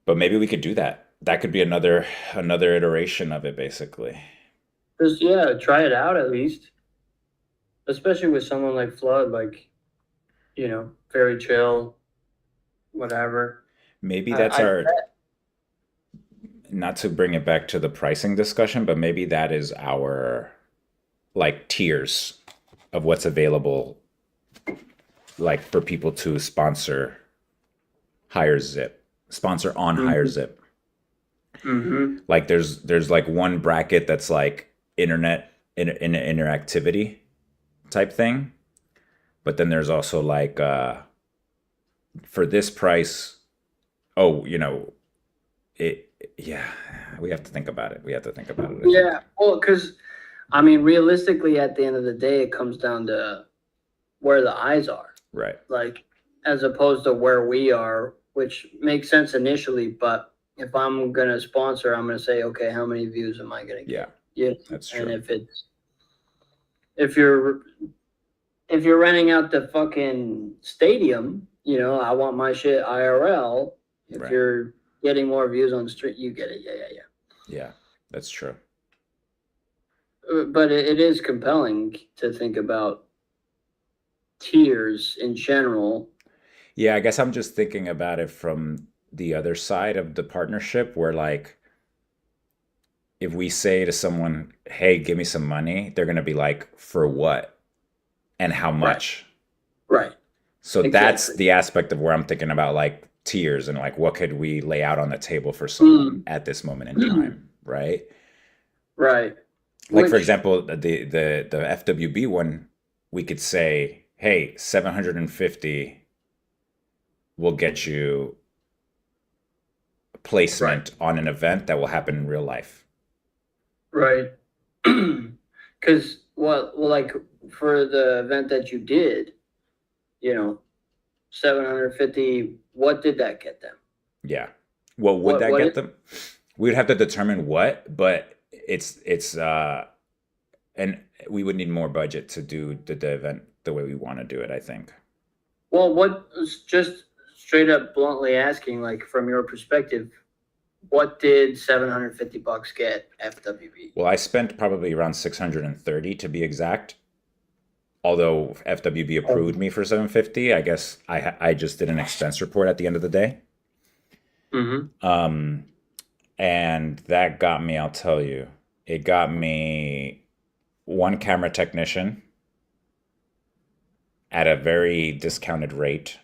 But maybe we could do that. That could be another iteration of it, basically. Just try it out at least. Especially with someone like Flood, like, very chill, whatever. Maybe that's not to bring it back to the pricing discussion, but maybe that is our like tiers of what's available, like for people to sponsor sponsor on Higher Zip. Mm-hmm. Like there's like one bracket that's like internet interactivity type thing, but then there's also like for this price Oh, it, yeah, we have to think about it. We have to think about it, I think. Yeah, well, because I mean, realistically, at the end of the day, it comes down to where the eyes are, Right. like as opposed to where we are, which makes sense initially. But if I'm gonna sponsor, I'm gonna say, okay, how many views am I gonna Yeah, get? Yeah, that's and true. if you're if you're renting out the fucking stadium, I want my shit IRL. If Right. you're getting more views on the street, you get it. Yeah, yeah, yeah. Yeah, that's true. But it is compelling to think about tiers in general. Yeah, I guess I'm just thinking about it from the other side of the partnership where like if we say to someone, "Hey, give me some money," they're going to be like, "For what? And how Right, much?" right, So that's exactly. the aspect of where I'm thinking about like tiers and like what could we lay out on the table for someone Mm. at this moment in time, right? Right. Like for Which, example, the FWB one, we could say, "Hey, 750 will get you right, placement on an event that will happen in real life." right. Because, well, like for the event that you did, you know, 750, what did that get them? Yeah. Well, would that What get is, them? We would have to determine what, but it's and we would need more budget to do the event the way we want to do it, I think. well, just straight up bluntly asking, like from your perspective, what did $750 get FWB? Well, I spent probably around 630 to be exact. Although FWB approved me for 750, I guess I just did an expense report at the end of the day. Mm-hmm. Um, and that got me, I'll tell you, it got me one camera technician at a very discounted rate.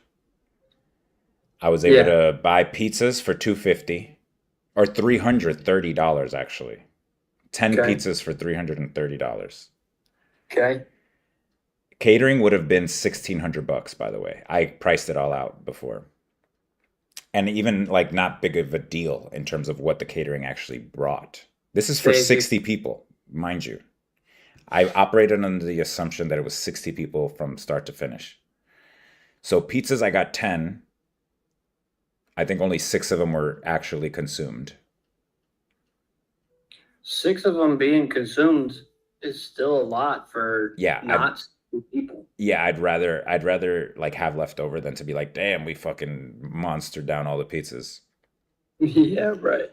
I was able Yeah. to buy pizzas for 250 or $330 actually. 10 Okay. pizzas for $330. Okay. Catering would have been 1600 bucks by the way. I priced it all out before. And even like not big of a deal in terms of what the catering actually brought. This is for Saves you. 60 people, mind you. I operated under the assumption that it was 60 people from start to finish. So pizzas, I got 10. I think only 6 of them were actually consumed. 6 of them being consumed is still a lot for Yeah, not people. I'd rather like have leftover than to be like, damn, we fucking monstered down all the pizzas. Yeah, right.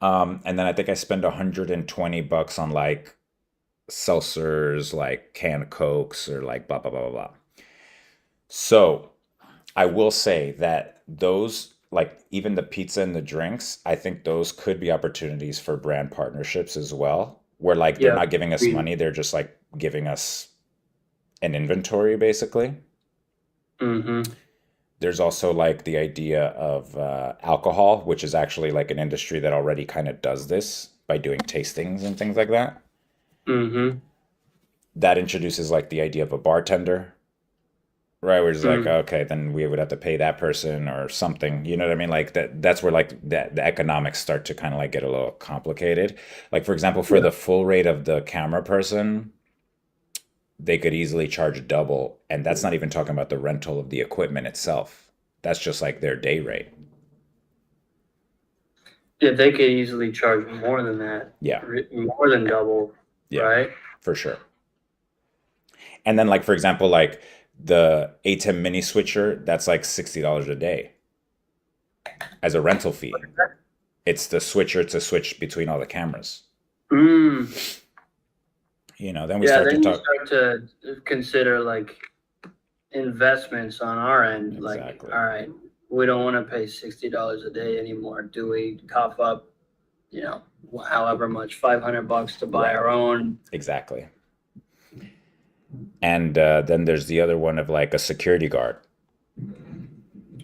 And then I think I spent 120 bucks on like seltzers, like canned cokes, or like blah blah blah blah blah. So I will say that those, like even the pizza and the drinks, I think those could be opportunities for brand partnerships as well, where like they're Yeah. not giving us money, they're just like giving us an inventory basically. Mm-hmm. There's also like the idea of alcohol, which is actually like an industry that already kind of does this by doing tastings and things like that. Mm-hmm. That introduces like the idea of a bartender, right? Where it's like, Mm. okay, then we would have to pay that person or something. You know what I mean? Like that's where like the economics start to kind of like get a little complicated. Like for example, for Yeah. the full rate of the camera person, they could easily charge double, and that's not even talking about the rental of the equipment itself. That's just like their day rate. Yeah, they could easily charge more than that, Yeah, more than double, yeah, right? for sure. And then like for example, like the ATEM mini switcher, that's like $60 a day as a rental fee. It's the switcher to switch between all the cameras. Mm. Then we Yeah, start to then you talk. start to consider like investments on our end. Like, Exactly. all right, we don't want to pay $60 a day anymore. Do we cough up, you know, however much, $500 to buy Right. our own? Exactly. And then there's the other one of like a security guard,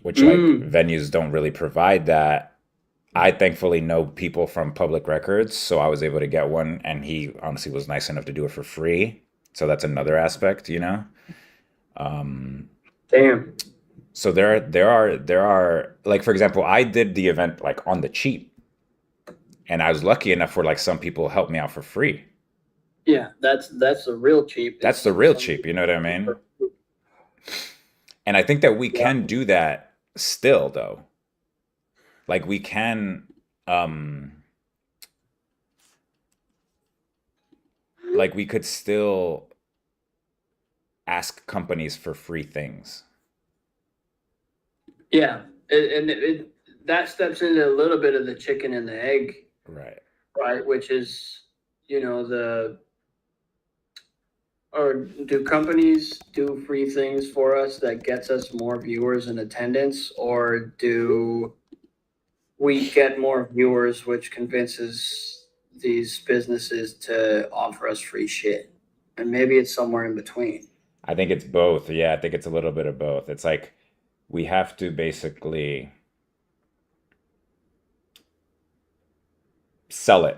which like Mm. venues don't really provide that. I thankfully know people from public records, so I was able to get one, and he honestly was nice enough to do it for free. So that's another aspect. Um, Damn. So there are like, for example, I did the event like on the cheap, and I was lucky enough where like some people helped me out for free. Yeah, that's the real cheap. That's the Is real some cheap, you know what I mean? people. And I think that we Yeah, can do that still though. Like we can um like we could still ask companies for free things. yeah, that steps into a little bit of the chicken and the egg, Right. right? Which is, the or do companies do free things for us that gets us more viewers and attendance, or do we get more viewers, which convinces these businesses to offer us free shit? And maybe it's somewhere in between. I think it's both. Yeah, I think it's a little bit of both. It's like we have to basically sell it.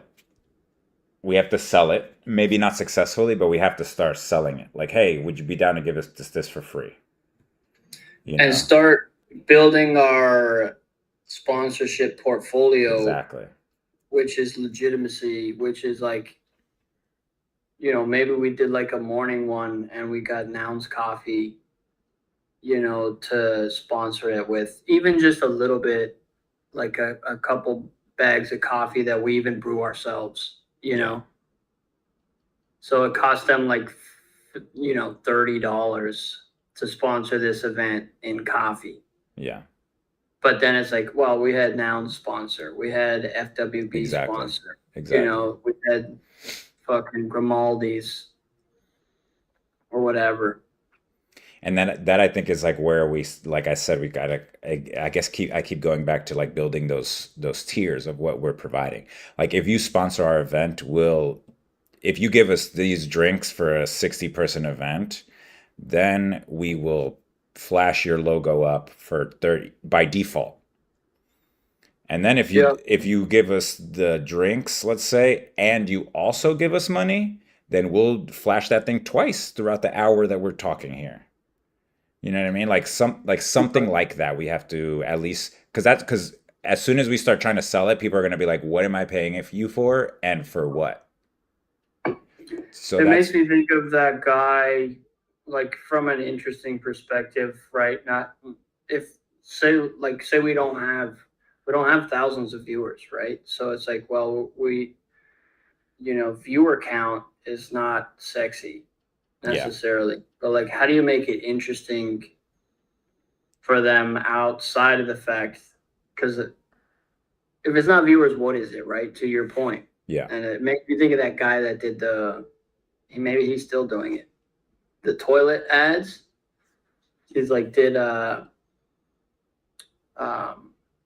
We have to sell it. Maybe not successfully, but we have to start selling it. Like, hey, would you be down to give us this for free? You And know? start building our sponsorship portfolio, Exactly. which is legitimacy, which is like, maybe we did like a morning one and we got Nouns Coffee, to sponsor it with even just a little bit, like a couple bags of coffee that we even brew ourselves, Yeah. So it cost them like, $30 to sponsor this event in coffee. Yeah. But then it's like, well, we had Nouns sponsor, we had FWB Exactly. sponsor, Exactly. we had fucking Grimaldi's or whatever. And then that I think is like where we, like I said, we gotta, I guess I keep going back to like building those tiers of what we're providing. Like if you sponsor our event, if you give us these drinks for a 60-person event, then we will flash your logo up for 30 by default. And then Yeah. if you give us the drinks, let's say, and you also give us money, then we'll flash that thing twice throughout the hour that we're talking here. You know what I mean? Like something like that. We have to at least because as soon as we start trying to sell it, people are going to be like, "What am I paying it you for, and for what?" So It that's makes me think of that guy, like from an interesting perspective, right? Not if say we don't have thousands of viewers, right? So it's like, well, viewer count is not sexy yeah, necessarily, but like, how do you make it interesting for them outside of the fact? Because if it's not viewers, what is it, right? To your point, yeah. and it makes me think of that guy that did maybe he's still doing it. The toilet ads. He's like did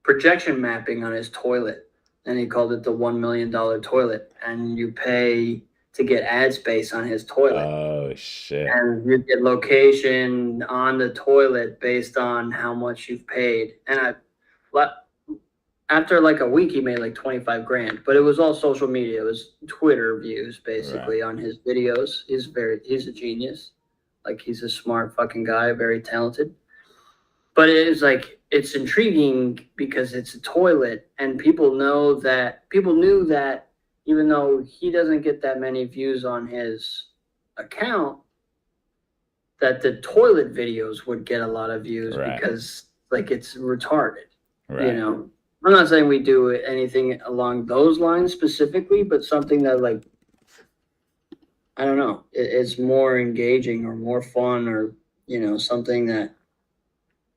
projection mapping on his toilet, and he called it the $1 million toilet. And you pay to get ad space on his toilet, Oh shit. and you get location on the toilet based on how much you've paid. And after like a week, he made like 25 grand, but it was all social media. It was Twitter views Right. basically on his videos. He's a genius. Like he's a smart fucking guy, very talented. But it is like, it's intriguing because it's a toilet and people knew that even though he doesn't get that many views on his account, that the toilet videos would get a lot of views Right. because like it's retarded. Right. I'm not saying we do anything along those lines specifically, but something that like, I don't know, it's more engaging or more fun, or something that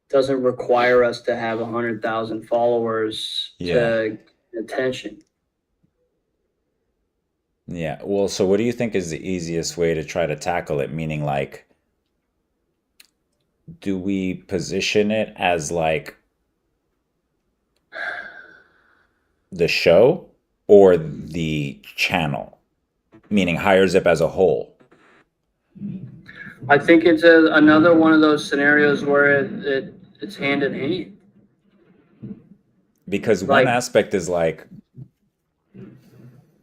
doesn't require us to have 100,000 followers Yeah. to get attention. Yeah. Well, so what do you think is the easiest way to try to tackle it? Meaning, like, do we position it as like the show or the channel? Meaning Higher Zip as a whole. I think it's another one of those scenarios where it's hand in hand. Because one Like, aspect is like,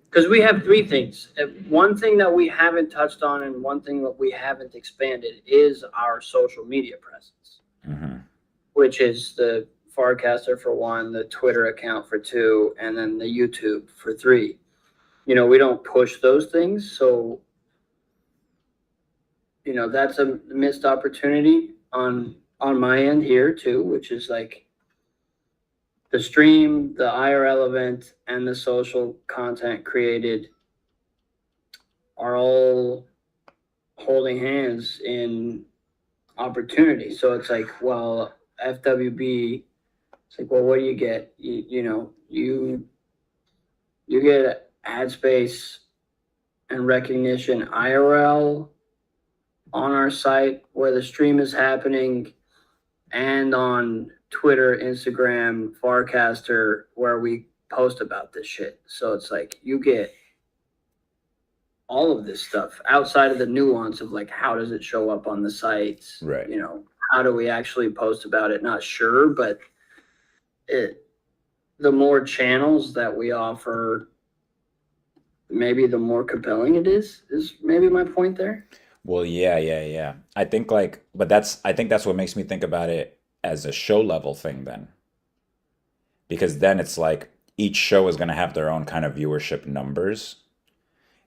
because we have three things. One thing that we haven't touched on and one thing that we haven't expanded is our social media presence. mhm, which is the Farcaster for 1, the Twitter account for 2, and then the YouTube for 3. We don't push those things, so that's a missed opportunity on my end here too, which is like the stream, the IRL event, and the social content created are all holding hands in opportunity. So it's like, well, FWB, it's like, well, what do you get? You get ad space and recognition IRL on our site where the stream is happening, and on Twitter, Instagram, Farcaster, where we post about this shit. So it's like you get all of this stuff outside of the nuance of like, how does it show up on the sites? Right. How do we actually post about it? Not sure, but the more channels that we offer, maybe the more compelling it is maybe my point there. Well, yeah. I think I think that's what makes me think about it as a show level thing then. Because then it's like each show is going to have their own kind of viewership numbers.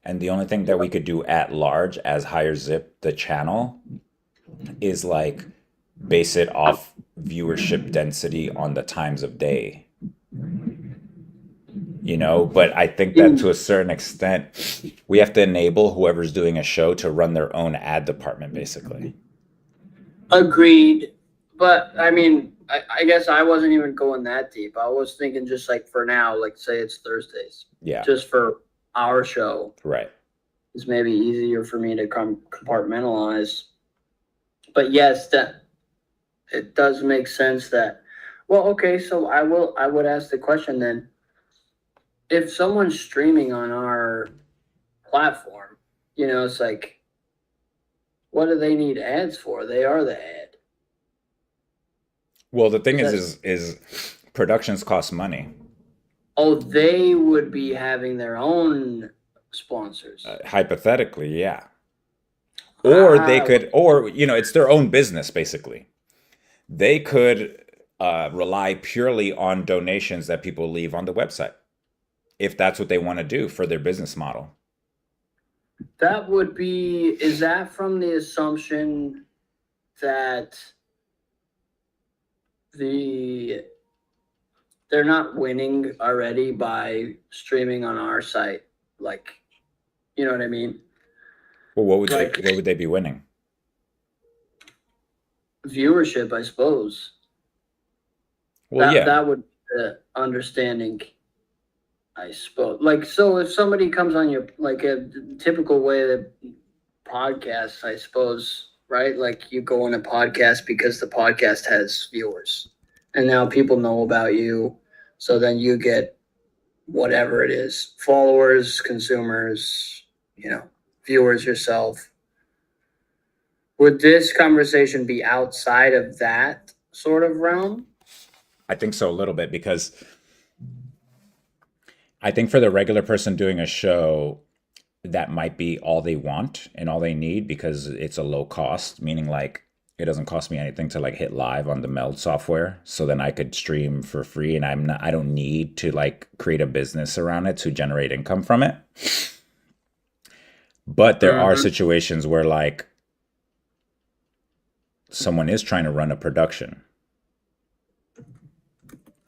And the only thing that we could do at large as Higher Zip, the channel, is like base it off viewership density on the times of day. But I think that to a certain extent, we have to enable whoever's doing a show to run their own ad department, basically. Agreed. But I mean, I guess I wasn't even going that deep. I was thinking just like for now, like say it's Thursdays. Yeah. Just for our show. Right. It's maybe easier for me to compartmentalize. But yes, that it does make sense that, well, okay, so I would ask the question then, if someone's streaming on our platform, it's like, what do they need ads for? They are the ad. Well, the thing is productions cost money. Oh, they would be having their own sponsors. Hypothetically, yeah. Or they could, or, it's their own business, basically. They could rely purely on donations that people leave on the website, if that's what they want to do for their business model. That would be, is that from the assumption that they're not winning already by streaming on our site? Like, you know what I mean? Well, what would they be winning? Viewership, I suppose. Well, yeah. That would be the understanding, I suppose. Like, so if somebody comes on your, like a typical way that podcasts, I suppose, right? Like you go on a podcast because the podcast has viewers and now people know about you. So then you get whatever it is, followers, consumers, viewers yourself. Would this conversation be outside of that sort of realm? I think so a little bit, because I think for the regular person doing a show, that might be all they want and all they need, because it's a low cost, meaning like it doesn't cost me anything to like hit live on the Meld software. So then I could stream for free, and I don't need to like create a business around it to generate income from it. But there are situations where like someone is trying to run a production.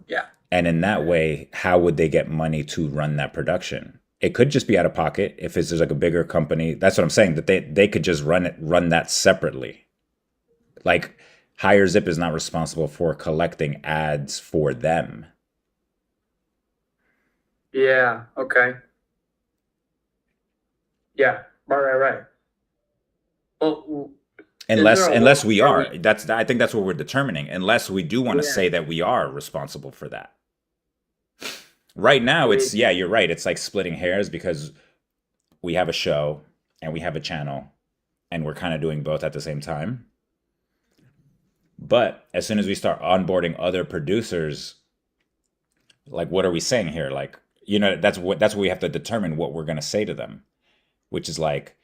Yeah. And in that way, how would they get money to run that production? It could just be out of pocket if it's like a bigger company. That's what I'm saying, that they could just run that separately. Like Higher Zip is not responsible for collecting ads for them. Yeah. Okay. Yeah. Right. Well, Unless we are, I think that's what we're determining. Unless we do want to say that we are responsible for that. Right now, you're right. It's like splitting hairs, because we have a show and we have a channel, and we're kind of doing both at the same time. But as soon as we start onboarding other producers, like, what are we saying here? Like, that's what we have to determine what we're going to say to them, which is like,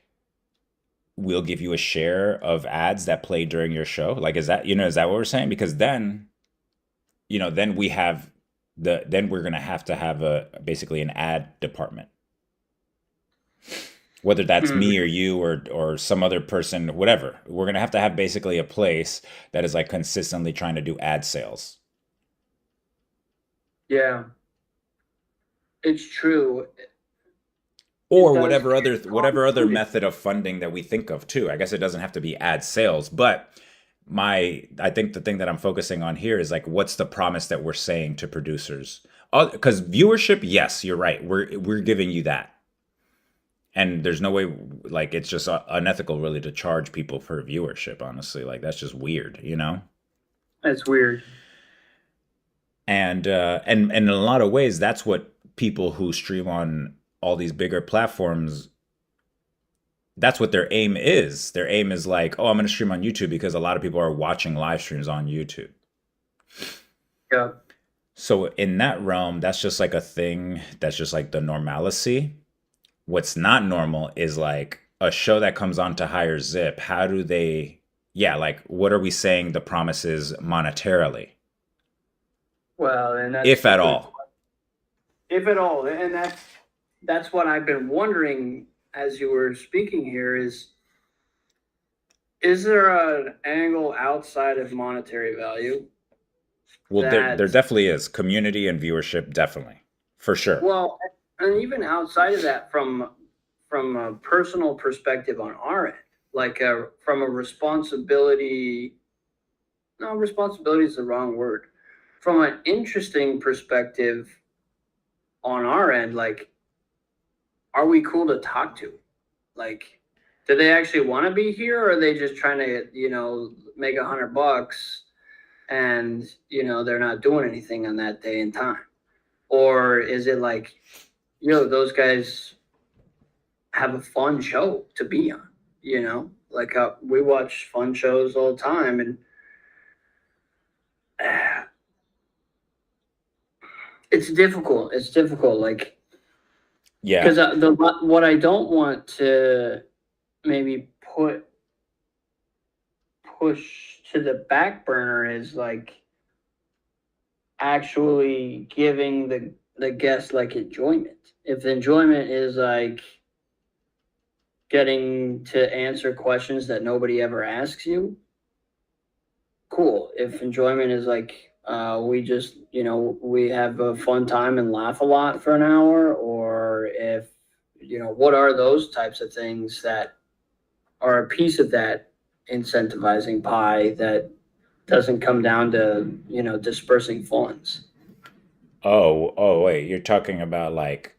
we'll give you a share of ads that play during your show. Like, is that what we're saying? Because then, then we have then we're gonna have to have a basically an ad department, whether that's me or Mhm. you or some other person, whatever. We're gonna have to have basically a place that is like consistently trying to do ad sales. Yeah, it's true. It Or does get whatever other convoluted. method of funding that we think of too. I guess it doesn't have to be ad sales, but I think the thing that I'm focusing on here is like what's the promise that we're saying to producers? Because viewership, yes, you're right. We're giving you that. And there's no way, like, it's just unethical really to charge people for viewership, honestly. Like, that's just weird, you know? That's weird. And in a lot of ways, that's what people who stream on all these bigger platforms, that's what their aim is. Their aim is like, oh, I'm going to stream on YouTube because a lot of people are watching live streams on YouTube. Yeah. So in that realm, that's just like a thing that's just like the normalcy. What's not normal is like a show that comes on to higher zip. How do they, yeah, like what are we saying the promise is monetarily, Well, and that's if a at good, all? if at all, and that's what I've been wondering as you were speaking here is there an angle outside of monetary value Well, there that, definitely is community and viewership, definitely, for sure. well, and even outside of that, from a personal perspective on our end, like from a responsibility, no, responsibility is the wrong word. From an interesting perspective on our end, like, are we cool to talk to? Like, do they actually want to be here, or are they just trying to, make $100 and they're not doing anything on that day and time? Or is it like, those guys have a fun show to be on, like we watch fun shows all the time, and it's difficult. It's difficult, like, Yeah. because the what I don't want to maybe push to the back burner is like actually giving the guest like enjoyment. If the enjoyment is like getting to answer questions that nobody ever asks you, cool. If enjoyment is like we just we have a fun time and laugh a lot for an hour, or if what are those types of things that are a piece of that incentivizing pie that doesn't come down to dispersing funds. Oh, wait, you're talking about like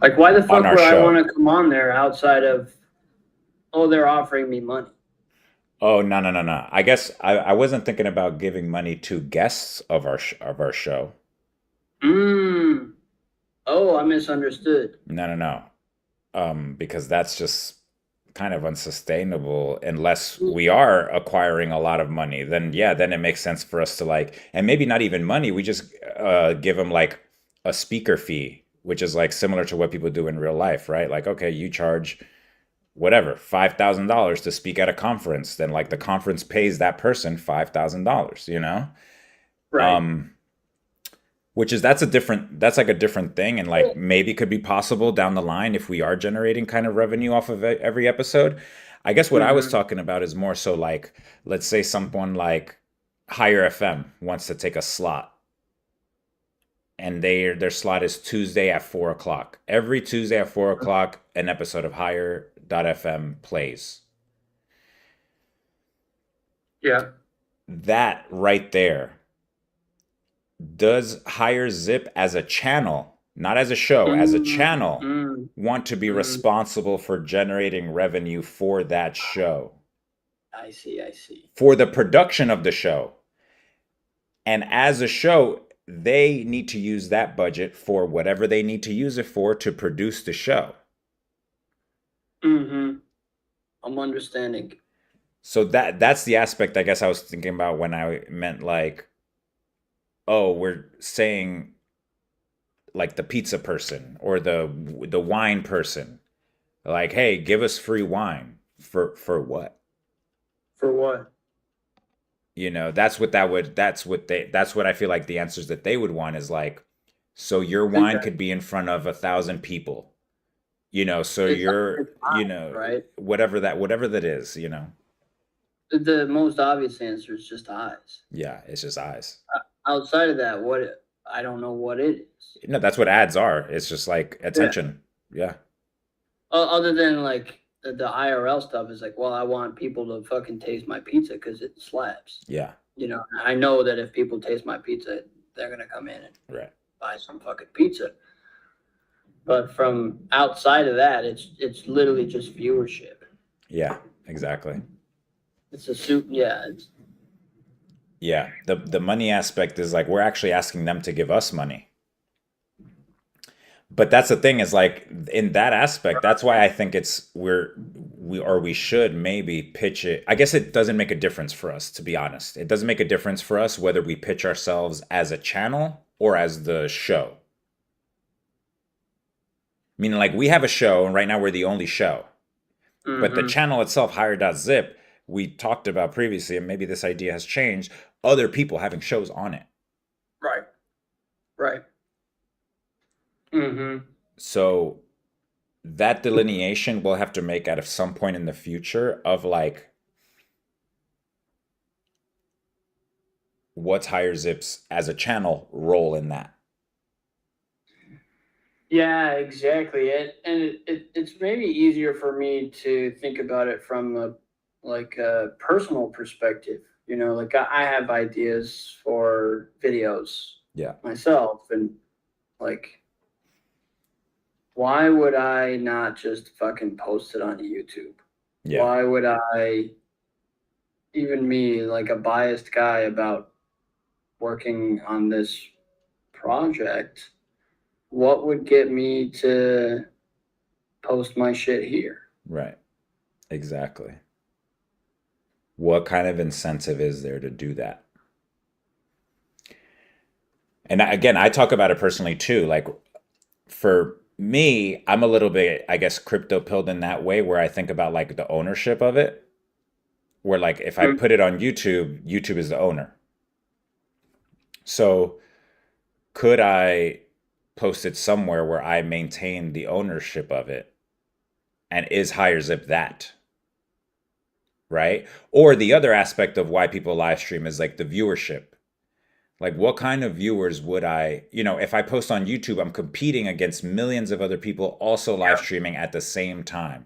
Like, why the on fuck our would I show. want to come on there outside of, oh, they're offering me money? Oh, no, no, no, no. I guess I wasn't thinking about giving money to guests of of our show. Mm. Oh, I misunderstood. No, no, no. Because that's just kind of unsustainable unless we are acquiring a lot of money. Then yeah, then it makes sense for us to like, and maybe not even money. We just give them like a speaker fee, which is like similar to what people do in real life, right? Like, okay, you charge whatever $5,000 to speak at a conference, then like the conference pays that person $5,000, you know? Right. Um, which is that's like a different thing and like maybe could be possible down the line if we are generating kind of revenue off of every episode. I guess what I was Mm-hmm. talking about is more so like let's say someone like Higher FM wants to take a slot and their slot is Tuesday at 4 o'clock. Every Tuesday at 4 o'clock, an episode of Higher FM plays. Yeah. That right there does Higher Zip as a channel, not as a show, as a Mm, channel, mm, want to be mm. responsible for generating revenue for that show, I see. I see. for the production of the show. And as a show, they need to use that budget for whatever they need to use it for to produce the show. Mm-hmm. I'm understanding. So that's the aspect I guess I was thinking about when I meant like, oh, we're saying like the pizza person or the wine person, like, hey, give us free wine For what? For what? That's what I feel like the answers that they would want is like, so your wine Exactly. could be in front of 1,000 people, so It's you're, right. whatever that is, The most obvious answer is just eyes. yeah, it's just eyes. Outside of that, I don't know what it is. No, that's what ads are. It's just like Yeah. attention. Yeah. Other than like the IRL stuff is like, well, I want people to fucking taste my pizza because it slaps. Yeah. I know that if people taste my pizza, they're gonna come in and Right. buy some fucking pizza. But from outside of that, it's literally just viewership. Yeah, exactly. It's a suit. Yeah. Yeah. The money aspect is like we're actually asking them to give us money. But that's the thing is like in that aspect, that's why I think we should maybe pitch it. I guess it doesn't make a difference for us, to be honest. It doesn't make a difference for us whether we pitch ourselves as a channel or as the show. Meaning like we have a show and right now we're the only show. But the Mm-hmm. channel itself, hire.zip, we talked about previously, and maybe this idea has changed, other people having shows on it. Right. Right. Mm-hmm. So that delineation we'll have to make at some point in the future of like what's Higher Zip's as a channel role in that. Yeah, exactly. It's maybe easier for me to think about it from a personal perspective. Like I have ideas for videos Yeah. myself, and like, why would I not just fucking post it on YouTube? Yeah. Why would I, even me, like a biased guy about working on this project, what would get me to post my shit here? Right. Exactly. What kind of incentive is there to do that? And again, I talk about it personally too. Like for me, I'm a little bit, I guess, crypto pilled in that way where I think about like the ownership of it. Where like if I Mm. put it on YouTube, YouTube is the owner. So could I post it somewhere where I maintain the ownership of it? And is Higher Zip that? Right? Or the other aspect of why people live stream is like the viewership. Like what kind of viewers would if I post on YouTube, I'm competing against millions of other people also live streaming at the same time.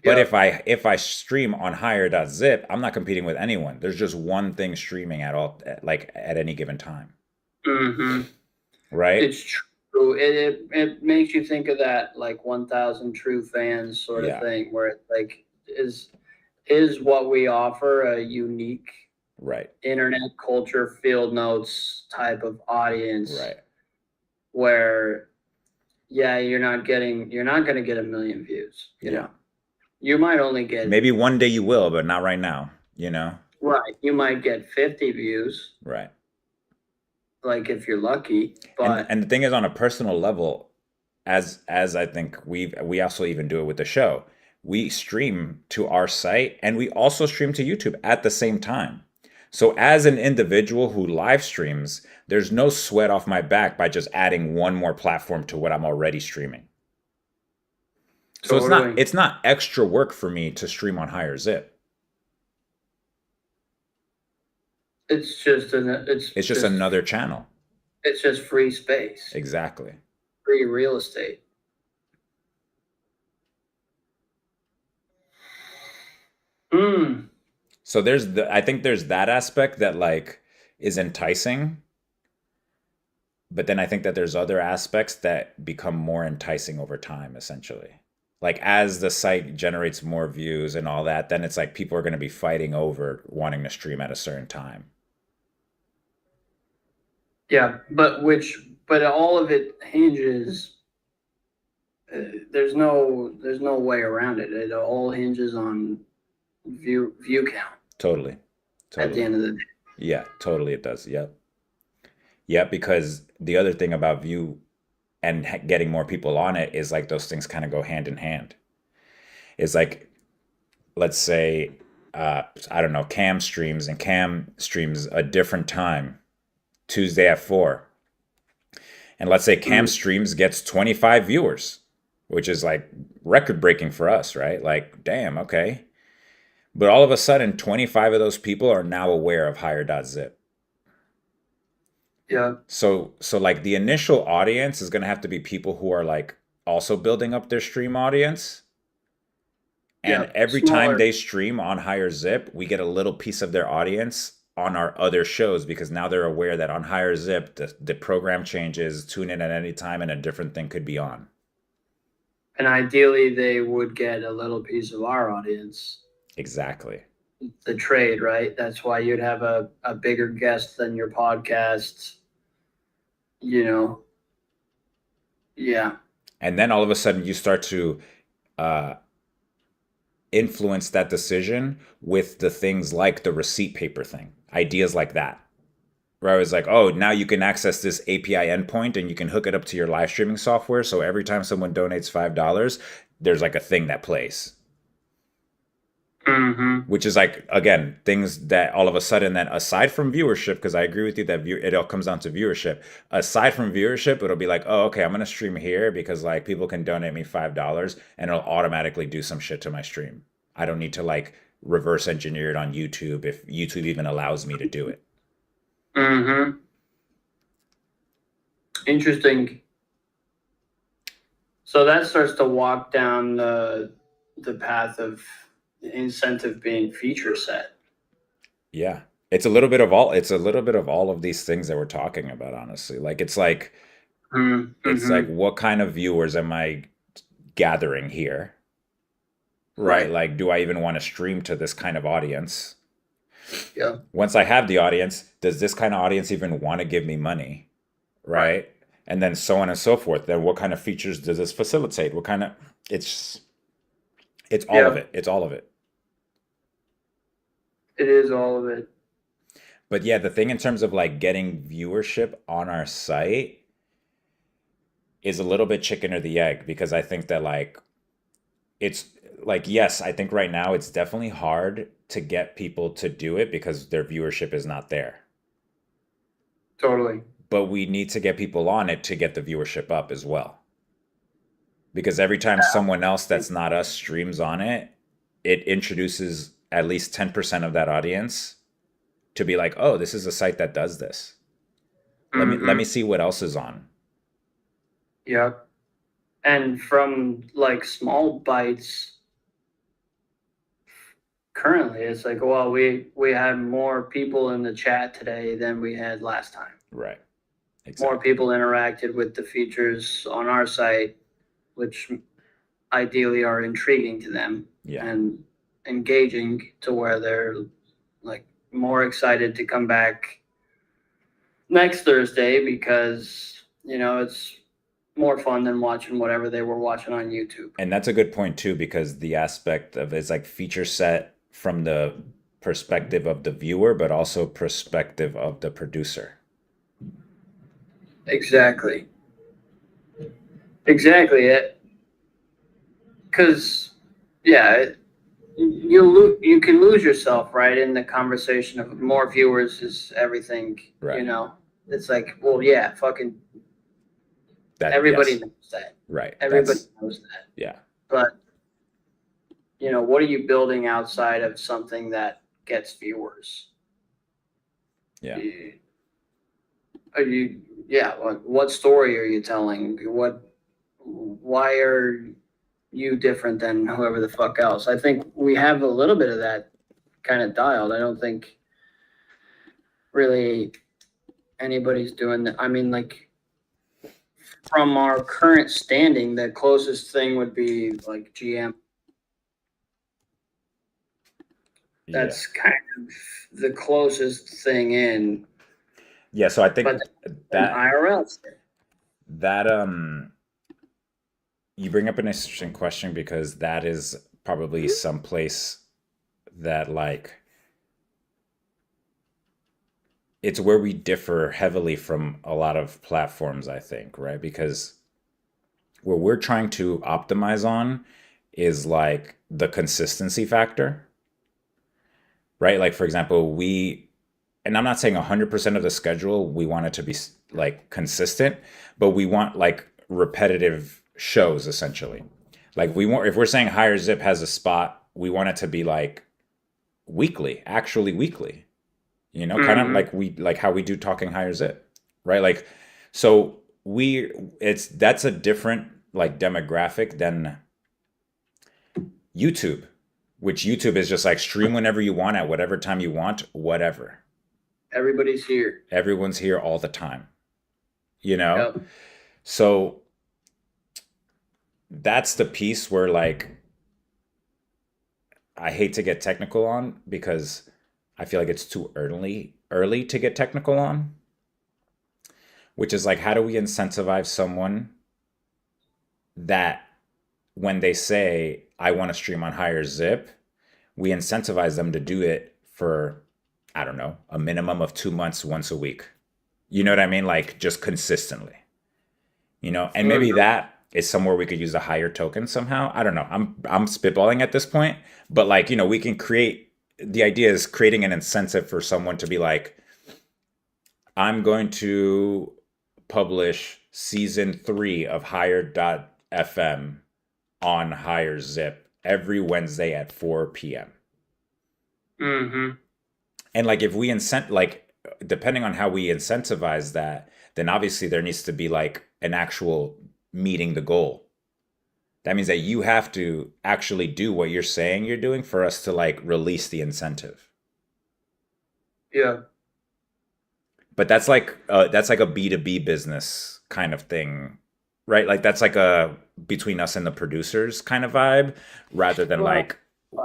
But Yeah. if I stream on higher.zip, I'm not competing with anyone. There's just one thing streaming like at any given time. Mm-hmm. Right? It's true. It makes you think of that like 1,000 true fans sort of Yeah. thing, where it like is what we offer a unique Right. internet culture field notes type of audience, Right. where you're not going to get 1 million views. Yeah. You might only get, Maybe one day you will, but not right now, right, you might get 50 views, Right. like if you're lucky. But And the thing is on a personal level, as I think we also even do it with the show. We stream to our site and we also stream to YouTube at the same time. So as an individual who live streams, there's no sweat off my back by just adding one more platform to what I'm already streaming. So totally, it's not extra work for me to stream on Higher Zip. it's just It's just another channel. it's just free space, Exactly. free real estate. Hmm. So I think there's that aspect that like is enticing, but then I think that there's other aspects that become more enticing over time, essentially. Like as the site generates more views and all that, then it's like people are going to be fighting over wanting to stream at a certain time. Yeah, but all of it hinges. There's no way around it. It all hinges on view count Totally. at the Totally. end of the day. Yeah, totally it does. Yep. Yep, because the other thing about view and getting more people on it is like those things kind of go hand in hand. It's like let's say, I don't know, Cam streams, and Cam streams a different time, Tuesday at 4. And let's say Cam Mm, streams gets 25 viewers, which is like record breaking for us, right? Like, damn, okay. But all of a sudden, 25 of those people are now aware of higher.zip. yeah, So like the initial audience is going to have to be people who are like also building up their stream audience. And yeah, every time smaller. they stream on Higher Zip, we get a little piece of their audience on our other shows because now they're aware that on Higher Zip, the program changes, tune in at any time, and a different thing could be on. And ideally, they would get a little piece of our audience. Exactly. The trade, right? That's why you'd have a bigger guest than your podcast, you know. Yeah. And then all of a sudden, you start to uh, influence that decision with the things like the receipt paper thing, ideas like that. Where I was like, oh, now you can access this API endpoint and you can hook it up to your live streaming software. So every time someone donates $5, there's like a thing that plays. Mm-hmm. Which is like, again, things that all of a sudden, then aside from viewership, because I agree with you that it all comes down to viewership. Aside from viewership, it'll be like, oh, okay, I'm gonna stream here because like people can donate me $5 and it'll automatically do some shit to my stream. I don't need to like reverse engineer it on YouTube if YouTube even allows me to do it. Mm-hmm. Interesting. So that starts to walk down the path of the incentive being feature set. Yeah. It's a little bit of all of these things that we're talking about, honestly. Like it's like Mm-hmm. what kind of viewers am I gathering here? Right? Right. Like, do I even want to stream to this kind of audience? Yeah. Once I have the audience, does this kind of audience even want to give me money? Right. Right? And then so on and so forth. Then what kind of features does this facilitate? What kind of it's it's all of Yeah. it. It's all of it. It is all of it. But yeah, the thing in terms of like getting viewership on our site is a little bit chicken or the egg because I think that like it's like yes, I think right now it's definitely hard to get people to do it because their viewership is not there. Totally. But we need to get people on it to get the viewership up as well. Because every time someone else that's not us streams on it, it introduces at least 10% of that audience to be like, "Oh, this is a site that does this. Let me Mm-hmm. see what else is on." Yeah. And from like small bites, currently it's like, well, we had more people in the chat today than we had last time. Right. More Exactly. people interacted with the features on our site, which ideally are intriguing to them Yeah. and engaging to where they're like more excited to come back next Thursday because it's more fun than watching whatever they were watching on YouTube. And that's a good point too, because the aspect of it's like feature set from the perspective of the viewer, but also perspective of the producer. Exactly. Exactly. It because you can lose yourself right in the conversation of more viewers is everything. Right. It's like, well, yeah, fucking That everybody yes. knows that. Right. Everybody That's knows that. yeah. But what are you building outside of something that gets viewers? Yeah. Are you, yeah, what story are you telling? Why are you different than whoever the fuck else? I think we have a little bit of that kind of dialed. I don't think really anybody's doing that. I mean, like from our current standing, the closest thing would be like GM. Yeah. That's kind of the closest thing in, Yeah. So I think but an that IRL. that you bring up an interesting question because that is probably some place that like it's where we differ heavily from a lot of platforms, I think, right? Because where we're trying to optimize on is like the consistency factor, right? Like, for example, and I'm not saying 100% of the schedule, we want it to be like consistent, but we want like repetitive shows essentially. Like, if we're saying Higher Zip has a spot, we want it to be like weekly, actually weekly, kind of like like how we do Talking Higher Zip, right? Like, so that's a different like demographic than YouTube, which YouTube is just like stream whenever you want at whatever time you want, whatever. Everybody's here. Everyone's here all the time, you know? Yep. So that's the piece where like I hate to get technical on because I feel like it's too early to get technical on, which is like, how do we incentivize someone that when they say, I want to stream on Higher Zip, we incentivize them to do it for, I don't know, a minimum of 2 months, once a week. You know what I mean? Like, just consistently, and maybe that is somewhere we could use a higher token somehow. I don't know. I'm spitballing at this point, but like, we can the idea is creating an incentive for someone to be like, I'm going to publish season 3 of Higher.fm on Higher Zip every Wednesday at 4 p.m. And like, if we depending on how we incentivize that, then obviously there needs to be like an actual meeting the goal. That means that you have to actually do what you're saying you're doing for us to like release the incentive. Yeah. But that's like a B2B business kind of thing, right? Like, that's like a between us and the producers kind of vibe, rather than like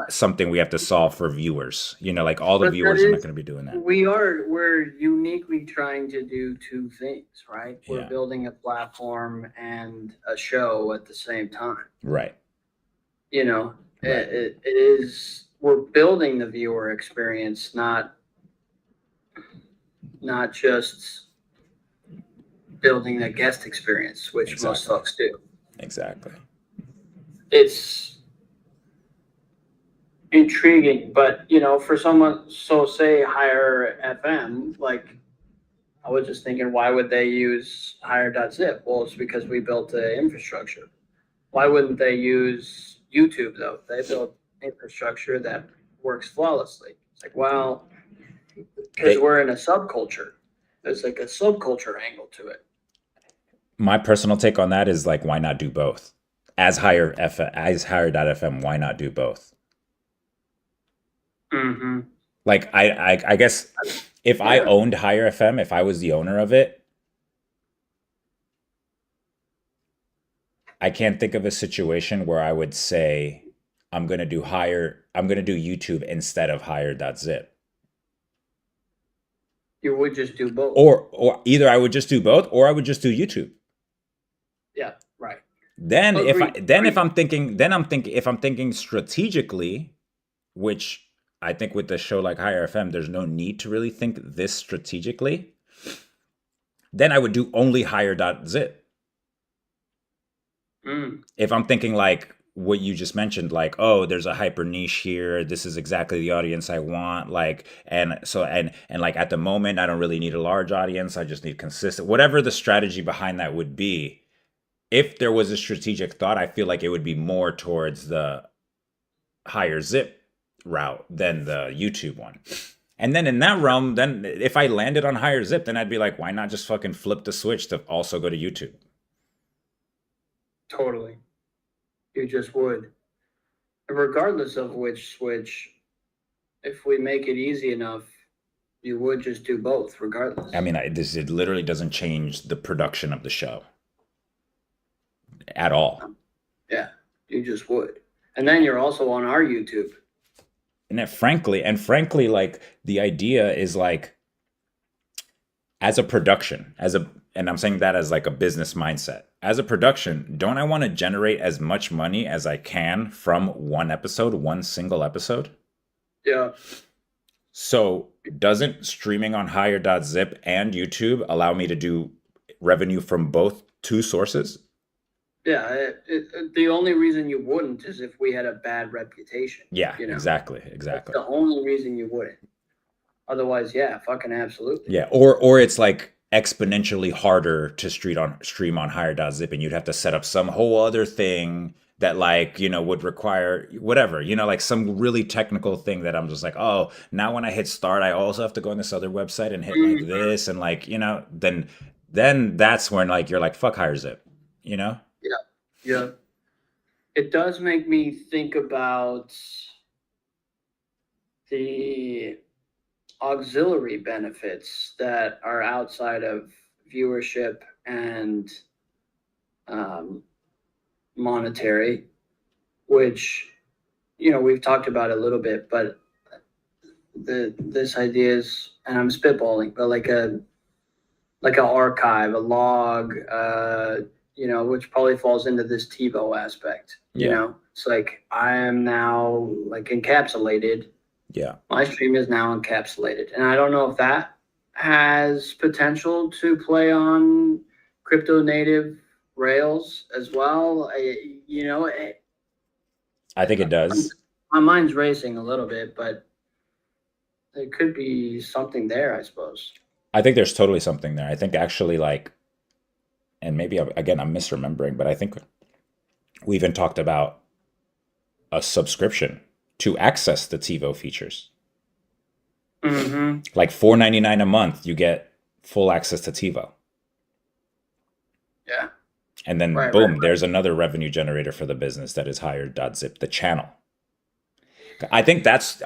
something we have to solve for viewers. Like, all the viewers are not going to be doing that. We're uniquely trying to do two things, right? We're Yeah. building a platform and a show at the same time. Right. Right. Right. We're building the viewer experience, not just building the guest experience, which most Exactly. folks do. Exactly. It's intriguing, but for someone, so say Higher FM, like, I was just thinking, why would they use Higher.zip? Well, it's because we built the infrastructure. Why wouldn't they use YouTube though? They built infrastructure that works flawlessly. It's like, well, because we're in a subculture. There's like a subculture angle to it. My personal take on that is like, why not do both? As Higher.fm, why not do both? Like, I guess if I owned Higher FM, if I was the owner of it, I can't think of a situation where I would say I'm going to do YouTube instead of Higher.zip. You would just do both. Or either I would just do both, or I would just do YouTube. Yeah, right. Then if I'm thinking strategically, which I think with the show like Higher FM, there's no need to really think this strategically, then I would do only Higher.zip. If I'm thinking like what you just mentioned, like, oh, there's a hyper niche here, this is exactly the audience I want, like, and so and like, at the moment I don't really need a large audience, I just need consistent, whatever the strategy behind that would be. If there was a strategic thought, I feel like it would be more towards the Higher Zip route than the YouTube one. And then in that realm, then if I landed on Higher Zip, then I'd be like, why not just fucking flip the switch to also go to YouTube? Totally. You just would. Regardless of which switch, if we make it easy enough, you would just do both regardless. I mean, it literally doesn't change the production of the show at all. Yeah, you just would. And then you're also on our YouTube. And frankly, like, the idea is like, as a production, and I'm saying that as like a business mindset, as a production, don't I want to generate as much money as I can from one single episode? Yeah. So doesn't streaming on Higher.zip and YouTube allow me to do revenue from both two sources? Yeah, the only reason you wouldn't is if we had a bad reputation. Yeah, You know, exactly, that's exactly. the only reason you wouldn't. Otherwise, yeah, fucking absolutely. Yeah, or it's like exponentially harder to stream on higher.zip, and you'd have to set up some whole other thing that, like, would require whatever, like some really technical thing that I'm just like, oh, now when I hit start, I also have to go on this other website and hit like Mhm. this, and like, then that's when like you're like, fuck higher.zip, you know? Yeah, yeah. It does make me think about the auxiliary benefits that are outside of viewership and um, monetary, which we've talked about a little bit, but this idea is, and I'm spitballing, but like an archive, a log, which probably falls into this TiVo aspect. Yeah, It's like I am now like encapsulated. yeah. My stream is now encapsulated, and I don't know if that has potential to play on crypto native rails as well. I think it does. My mind's racing a little bit, but there could be something there, I suppose. I think there's totally something there. I think actually, like, and maybe again I'm misremembering, but I think we even talked about a subscription to access the TiVo features. Mm-hmm. Like $4.99 a month, you get full access to TiVo. Yeah. And then Right, boom, right. there's another revenue generator for the business that is higher.zip, the channel. I think that's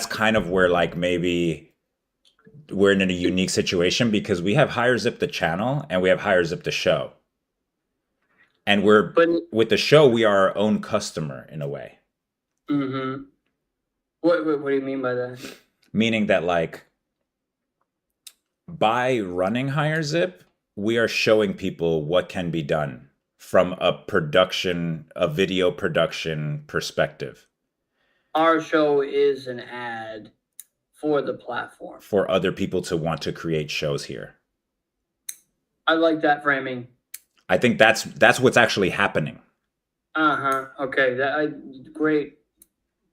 kind of where like maybe we're in a unique situation because we have higher zip the channel and we have higher zip the show. And we're But with the show, we are our own customer in a way. mm-hmm. What do you mean by that? Meaning that like by running higher zip, we are showing people what can be done from a video production perspective Our show is an ad for the platform. for other people to want to create shows here. I like that framing. I think that's what's actually happening. Uh-huh. Okay. Great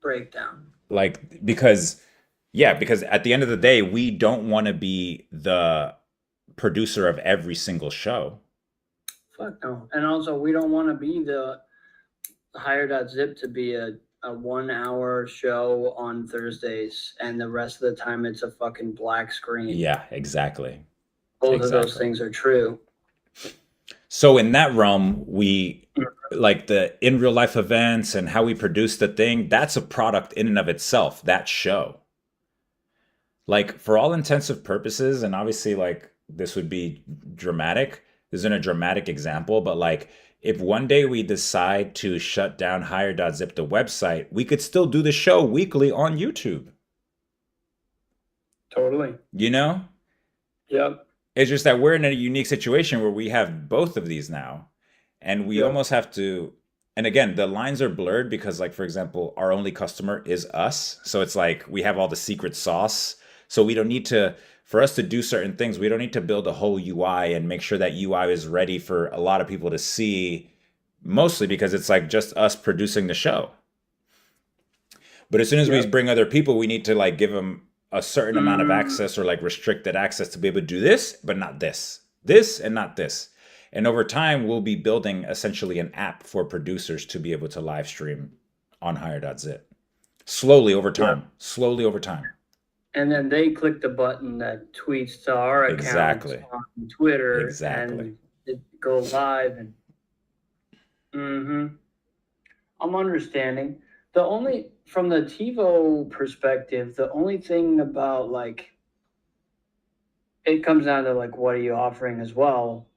breakdown. Like because at the end of the day, we don't want to be the producer of every single show. Fuck no. And also, we don't want to be the higher.zip to be a 1 hour show on Thursdays, and the rest of the time it's a fucking black screen. Yeah, exactly. Both of those things are true. So in that realm, we like the in real life events and how we produce the thing, that's a product in and of itself, that show. Like for all intensive purposes, and obviously like this would be dramatic. This isn't a dramatic example, but like if one day we decide to shut down higher.zip the website, we could still do the show weekly on YouTube. Totally. You know? Yep. It's just that we're in a unique situation where we have both of these now. And we almost have to, and again, the lines are blurred because, like, for example, our only customer is us. So it's like we have all the secret sauce. So we don't need to, for us to do certain things, we don't need to build a whole UI and make sure that UI is ready for a lot of people to see, mostly because it's like just us producing the show. But as soon as we bring other people, we need to like give them a certain amount of access or like restricted access to be able to do this, but not this, this and not this. And over time, we'll be building essentially an app for producers to be able to live stream on higher.zip. Slowly over time. And then they click the button that tweets to our account on Twitter. And it goes live. And I'm understanding. From the TiVo perspective, the only thing about like, it comes down to like, what are you offering as well?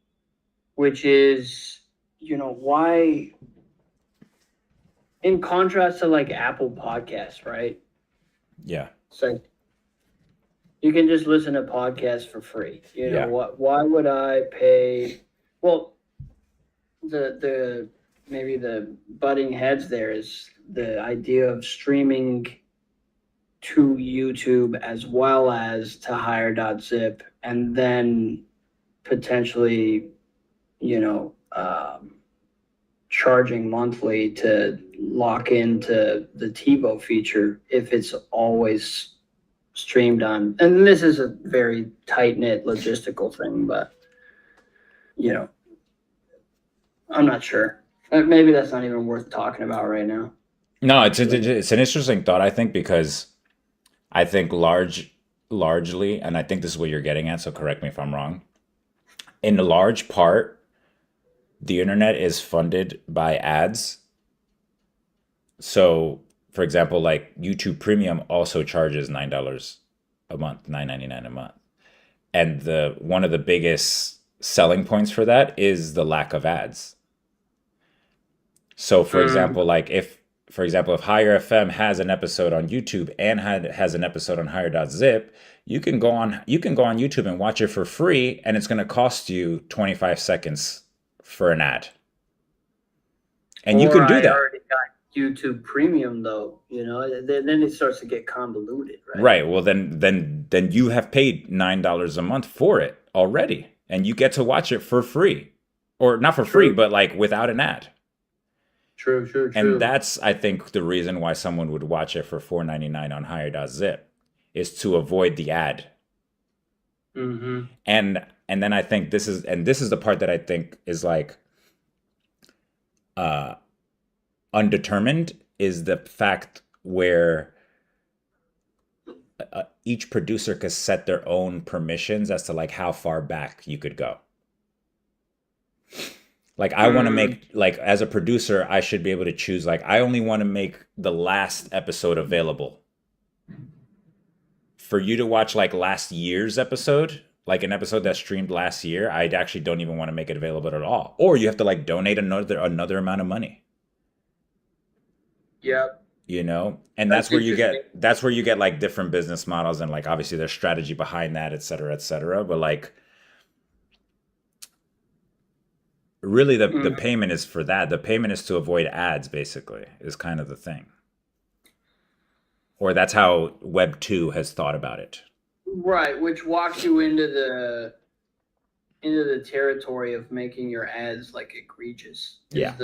Which is, why, in contrast to like Apple Podcasts, right? Yeah. So you can just listen to podcasts for free. Why would I pay? Well, the maybe the butting heads there is the idea of streaming to YouTube as well as to higher.zip, and then potentially, charging monthly to lock into the TiVo feature if it's always streamed on. And this is a very tight-knit logistical thing, but you know, I'm not sure. Maybe that's not even worth talking about right now. No, it's an interesting thought, I think, because I think largely, and I think this is what you're getting at, so correct me if I'm wrong. In a large part, the internet is funded by ads. So, for example, like YouTube Premium also charges $9 a month, 9.99 a month. And the one of the biggest selling points for that is the lack of ads. So, for example, if Higher FM has an episode on YouTube and has an episode on Higher.zip, you can go on YouTube and watch it for free, and it's going to cost you 25 seconds for an ad. And you Or can do I that. already got YouTube Premium though, then it starts to get convoluted, right? Right. Well, then you have paid $9 a month for it already, and you get to watch it for free, or not for free, True. but like without an ad. True. And that's, I think, the reason why someone would watch it for $4.99 on Higher.zip is to avoid the ad. Mm-hmm. And then I think this is the part that I think is like undetermined, is the fact where each producer could set their own permissions as to like how far back you could go. Like I want to make, like, as a producer, I should be able to choose, like, I only want to make the last episode available. For you to watch like last year's episode, like an episode that streamed last year, I actually don't even want to make it available at all. Or you have to like donate another amount of money. Yep. And That's that's where you interesting. get like different business models, and like obviously there's strategy behind that, et cetera, et cetera. But like really the payment is for that. The payment is to avoid ads, basically, is kind of the thing. Or that's how Web 2 has thought about it. Right, which walks you into the territory of making your ads like egregious. Yeah.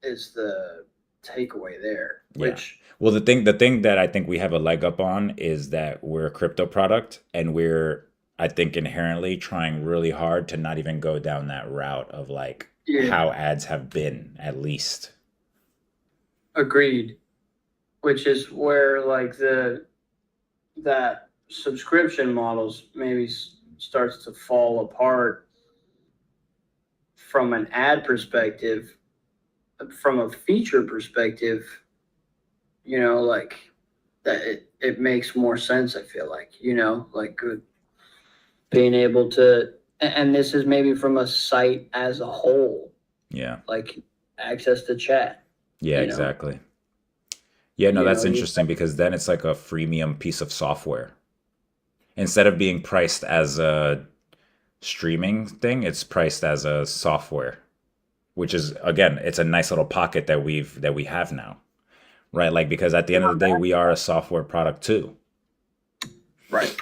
Is the takeaway there. Yeah. Which Well, the thing that I think we have a leg up on is that we're a crypto product, and we're, I think, inherently trying really hard to not even go down that route of like how ads have been, at least. Agreed. Which is where like that subscription models maybe starts to fall apart from an ad perspective, from a feature perspective, like that it makes more sense, I feel like, like being able to, and this is maybe from a site as a whole, Yeah. like access to chat. Yeah, exactly. Yeah, no, that's interesting, because then it's like a freemium piece of software. Instead of being priced as a streaming thing, it's priced as a software, which is, again, it's a nice little pocket that we have now. Right? Like, because at the end of the day, we are a software product too. Right.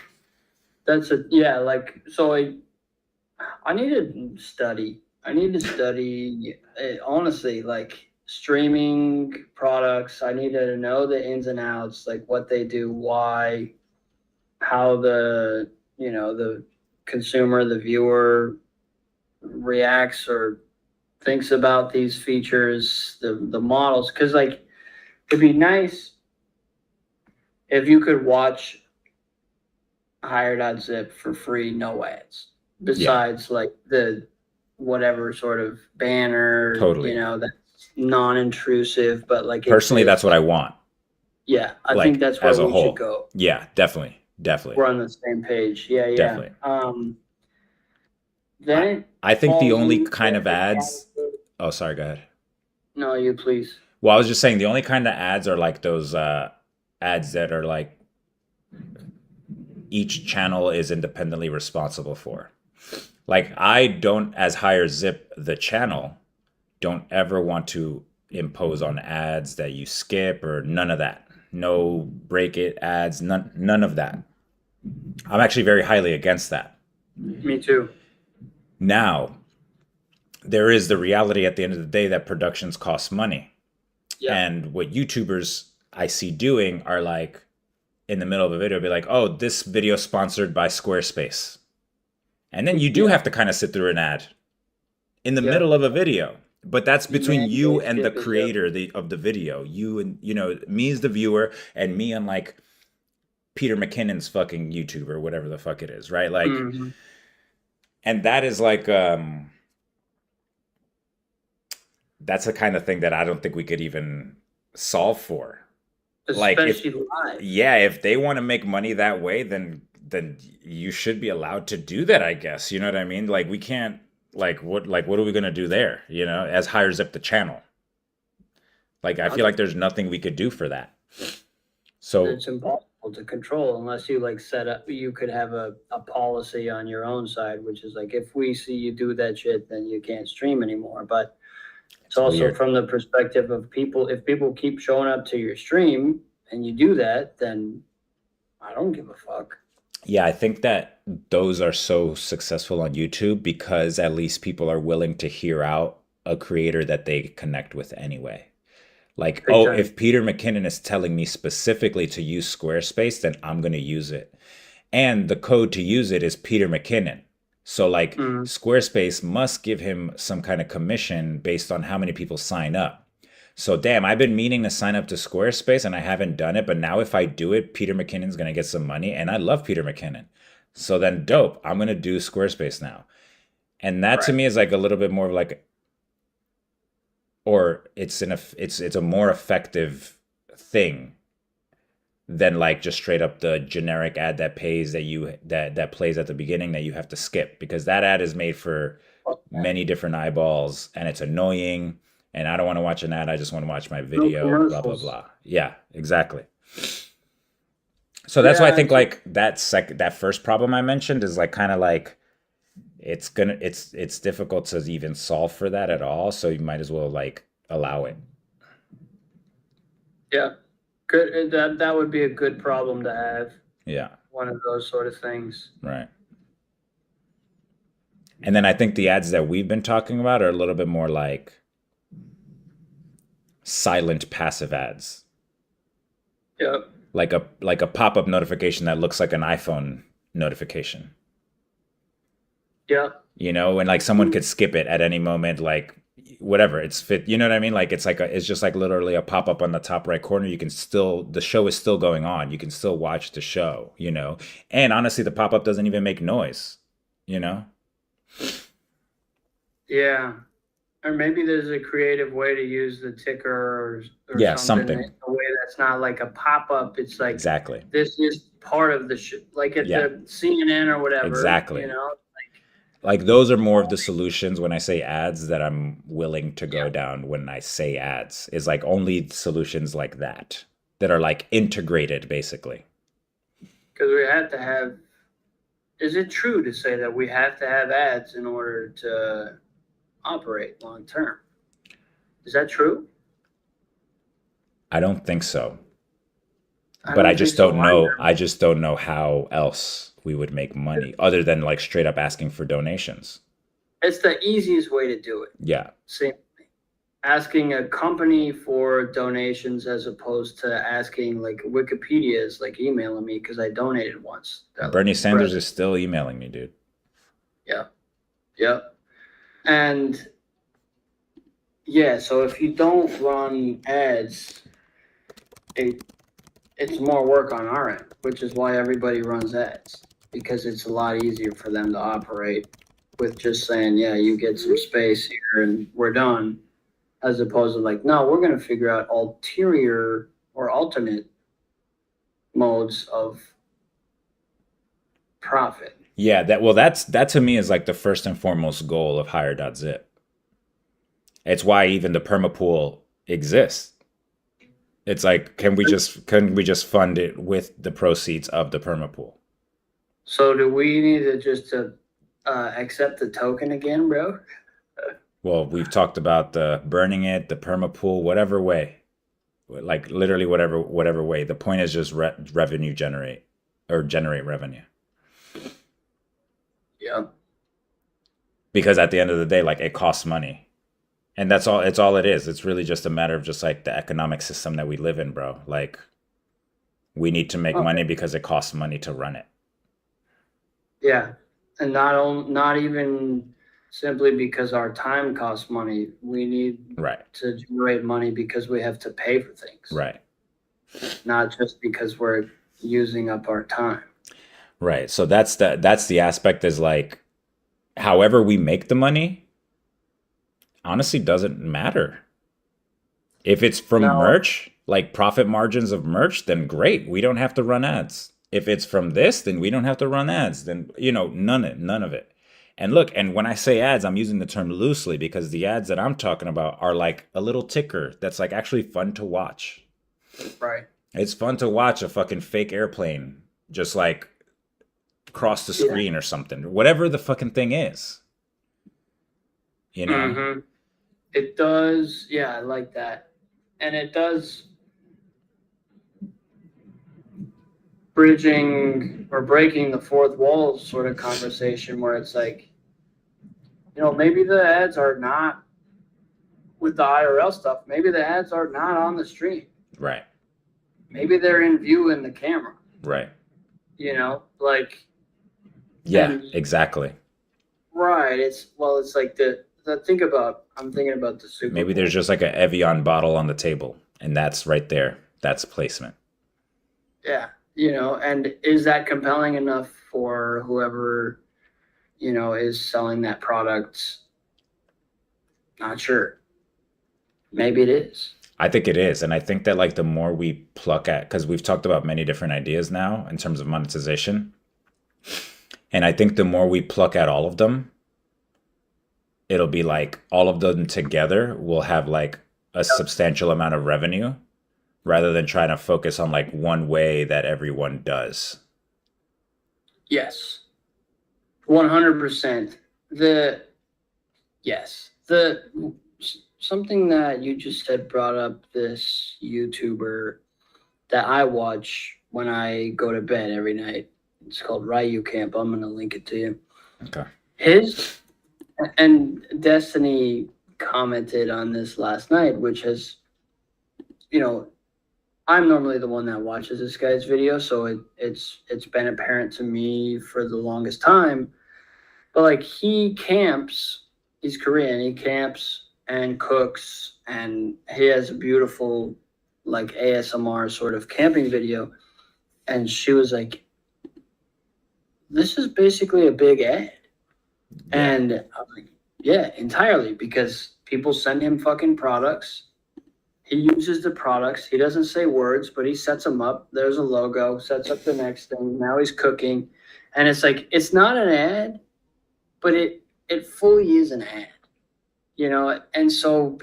That's like, so I need to study. Honestly, like streaming products. I need to know the ins and outs, like what they do, why, how the consumer, the viewer reacts or thinks about these features, the models. Because like it'd be nice if you could watch Higher.zip for free, no ads. Besides like the whatever sort of banner, Totally. that's non-intrusive, but like Personally, that's what I want. Yeah, I like, think that's where as a we whole. should go. Yeah, definitely. We're on the same page. Yeah. Definitely. Then I think the only falls kind of into ads. the Oh, sorry. Go ahead. No, you please. Well, I was just saying the only kind of ads are like those ads that are like each channel is independently responsible for. Like, I don't, as Higher Zip, the channel, don't ever want to impose on ads that you skip or none of that. No break it ads, none of that. I'm actually very highly against that. Me too. Now, there is the reality at the end of the day that productions cost money. Yeah. And what YouTubers I see doing are like in the middle of a video, be like, oh, this video sponsored by Squarespace. And then you do Yeah. have to kind of sit through an ad in the Yeah. middle of a video. But that's between Man, you they and the skip it, creator of the video. You and, me as the viewer and me and like Peter McKinnon's fucking YouTube or whatever the fuck it is, right? Like, Mhm. and that is like, that's the kind of thing that I don't think we could even solve for. Like, if, Especially live. yeah, if they want to make money that way, then you should be allowed to do that, I guess. You know what I mean? Like, we can't, what are we gonna do there? As higher zip the channel. Like, I feel like there's nothing we could do for that. So It's impossible to control unless you like set up, you could have a policy on your own side, which is like, if we see you do that shit, then you can't stream anymore. But it's also weird. from the perspective of people, if people keep showing up to your stream and you do that, then I don't give a fuck. Yeah, I think that those are so successful on YouTube because at least people are willing to hear out a creator that they connect with anyway. Like, Big oh, time. if Peter McKinnon is telling me specifically to use Squarespace, then I'm going to use it. And the code to use it is Peter McKinnon. So, like, Squarespace must give him some kind of commission based on how many people sign up. So, damn, I've been meaning to sign up to Squarespace and I haven't done it. But now if I do it, Peter McKinnon's going to get some money. And I love Peter McKinnon. So then, dope, I'm going to do Squarespace now. And that to me is like a little bit more of like, or it's a more effective thing than like just straight up the generic ad that pays that plays at the beginning that you have to skip, because that ad is made for many different eyeballs and it's annoying and I don't want to watch an ad. I just want to watch my video, blah blah blah. Yeah, exactly. So that's why I think like that first problem I mentioned is like kind of like it's difficult to even solve for that at all. So you might as well like allow it. Yeah. Good. That would be a good problem to have. Yeah. One of those sort of things. Right. And then I think the ads that we've been talking about are a little bit more like silent passive ads. Yeah. Like a pop-up notification that looks like an iPhone notification. Yeah. And like someone could skip it at any moment, like whatever, it's fit, you know what I mean? Like it's just like literally a pop-up on the top right corner. The show is still going on. You can still watch the show, And honestly, the pop-up doesn't even make noise, Yeah. Or maybe there's a creative way to use the ticker or something in a way that's not like a pop-up. It's like, exactly, this is part of the show, like at the CNN or whatever. Exactly. Like those are more of the solutions when I say ads that I'm willing to go down when I say ads, is like only solutions like that are like integrated basically. Because we have to have, is it true to say that we have to have ads in order to operate long term? Is that true? I don't think so. But I just don't know. I just don't know how else we would make money other than like straight up asking for donations. It's the easiest way to do it. Yeah. Simply asking a company for donations as opposed to asking like Wikipedia is like emailing me because I donated once. Bernie Sanders is still emailing me, dude. Yeah. Yeah. And yeah, so if you don't run ads, it's more work on our end, which is why everybody runs ads, because it's a lot easier for them to operate with just saying, yeah, you get some space here and we're done, as opposed to like, no, we're going to figure out ulterior or alternate modes of profit. Yeah, that to me is like the first and foremost goal of hire.zip. It's why even the permapool exists. It's like, can we just fund it with the proceeds of the permapool? So do we need to just accept the token again, bro? Well, we've talked about the burning it, the permapool, whatever way, like literally whatever way. The point is just revenue generate revenue. Yeah. because at the end of the day, like it costs money. And that's all it's all it is. It's really just a matter of just like the economic system that we live in, bro. Like we need to make Oh, money because it costs money to run it. yeah. And not even simply because our time costs money. We need Right. to generate money because we have to pay for things, Right. not just because we're using up our time. Right. So that's the aspect is like however we make the money honestly doesn't matter. If it's from No, merch, like profit margins of merch, then great. We don't have to run ads. If it's from this, then we don't have to run ads. Then, none of it. And look, and when I say ads, I'm using the term loosely because the ads that I'm talking about are like a little ticker that's like actually fun to watch. right. It's fun to watch a fucking fake airplane just like cross the Yeah. screen or something, whatever the fucking thing is, you know? Mm-hmm. It does. Yeah, I like that. And it does bridging or breaking the fourth wall sort of conversation where it's like, maybe the ads are not with the IRL stuff. Maybe the ads are not on the stream. Right, Maybe they're in view in the camera, right. like, Yeah, and exactly. right. It's like I'm thinking about the Super Maybe Bowl. there's just like an Evian bottle on the table, and that's right there. That's placement. Yeah. And is that compelling enough for whoever, is selling that product? Not sure. Maybe it is. I think it is. And I think that like the more we pluck at, because we've talked about many different ideas now in terms of monetization. And I think the more we pluck at all of them, it'll be like all of them together will have like a substantial amount of revenue rather than trying to focus on like one way that everyone does. Yes. 100%. Yes. Something that you just said brought up this YouTuber that I watch when I go to bed every night. It's called Ryu Camp. I'm going to link it to you. Okay. His and Destiny commented on this last night, which has, I'm normally the one that watches this guy's video, so it's been apparent to me for the longest time. But like he camps, he's Korean, he camps and cooks, and he has a beautiful like ASMR sort of camping video. And she was like, this is basically a big ad. Yeah. And I'm like, yeah, entirely, because people send him fucking products. He uses the products. He doesn't say words, but he sets them up. There's a logo, sets up the next thing. Now he's cooking. And it's like, it's not an ad, but it fully is an ad, And so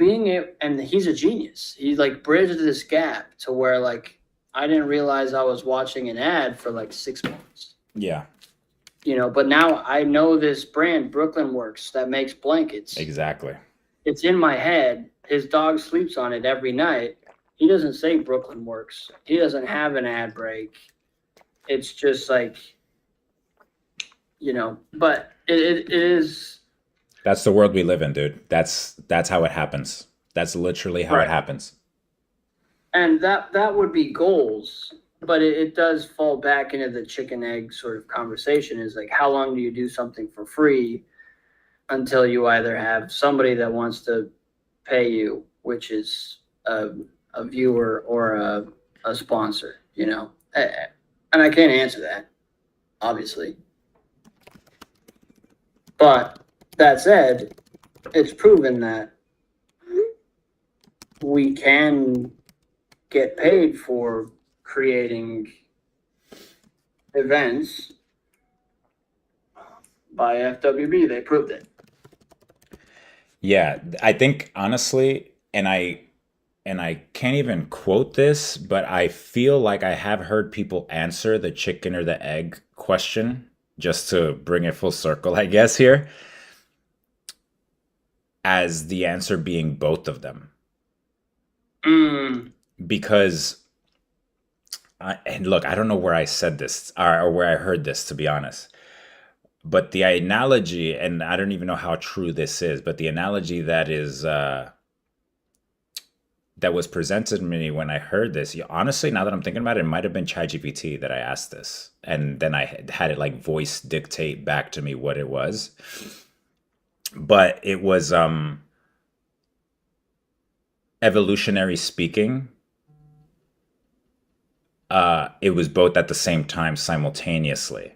and he's a genius. He like bridged this gap to where like, I didn't realize I was watching an ad for like 6 months. Yeah. But now I know this brand, Brooklyn Works, that makes blankets. Exactly. It's in my head. His dog sleeps on it every night. He doesn't say Brooklyn Works. He doesn't have an ad break. It's just like, but it is. That's the world we live in, dude. That's how it happens. That's literally how Right. it happens. And that would be goals, but it does fall back into the chicken egg sort of conversation, is like, how long do you do something for free until you either have somebody that wants to pay you, which is a viewer or a sponsor, And I can't answer that, obviously. But that said, it's proven that we can get paid for creating events by FWB. They proved it. Yeah, I think honestly, and I can't even quote this, but I feel like I have heard people answer the chicken or the egg question, just to bring it full circle, I guess, here, as the answer being both of them. Because and look, I don't know where I said this or where I heard this, to be honest. But the analogy, and I don't even know how true this is, but the analogy that was presented to me when I heard this, honestly, now that I'm thinking about it, it might have been ChatGPT that I asked this, and then I had it like voice dictate back to me what it was. But it was evolutionary speaking. It was both at the same time simultaneously,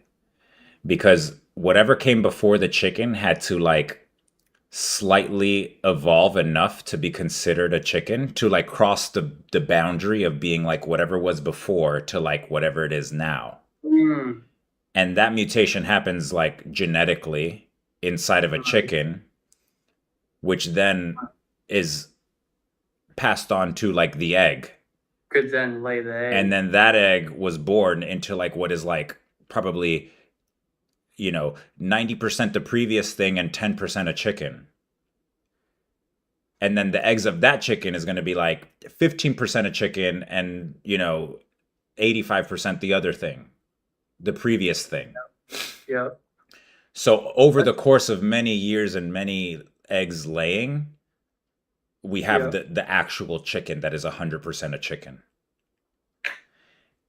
because whatever came before the chicken had to like slightly evolve enough to be considered a chicken, to like cross the boundary of being like whatever was before to like whatever it is now. Mm. And that mutation happens like genetically inside of a chicken, which then is passed on to like the egg. Could then lay the egg. And then that egg was born into like what is like probably, 90% the previous thing and 10% a chicken. And then the eggs of that chicken is going to be like 15% a chicken and, 85% the other thing, the previous thing. Yeah. So over the course of many years and many eggs laying, we have the actual chicken that is 100% a chicken.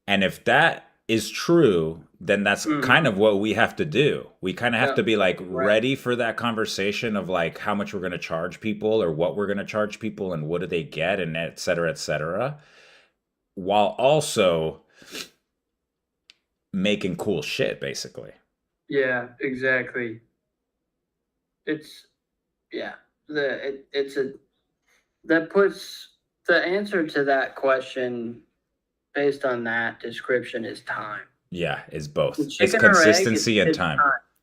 And if that is true, then that's kind of what we have to do. We kind of have to be like ready for that conversation of like how much we're going to charge people or what we're going to charge people and what do they get and et cetera, while also making cool shit, basically. Yeah, exactly. It's that puts the answer to that question based on that description is time. Yeah, it's both. It's Chicken or egg, consistency and it's time.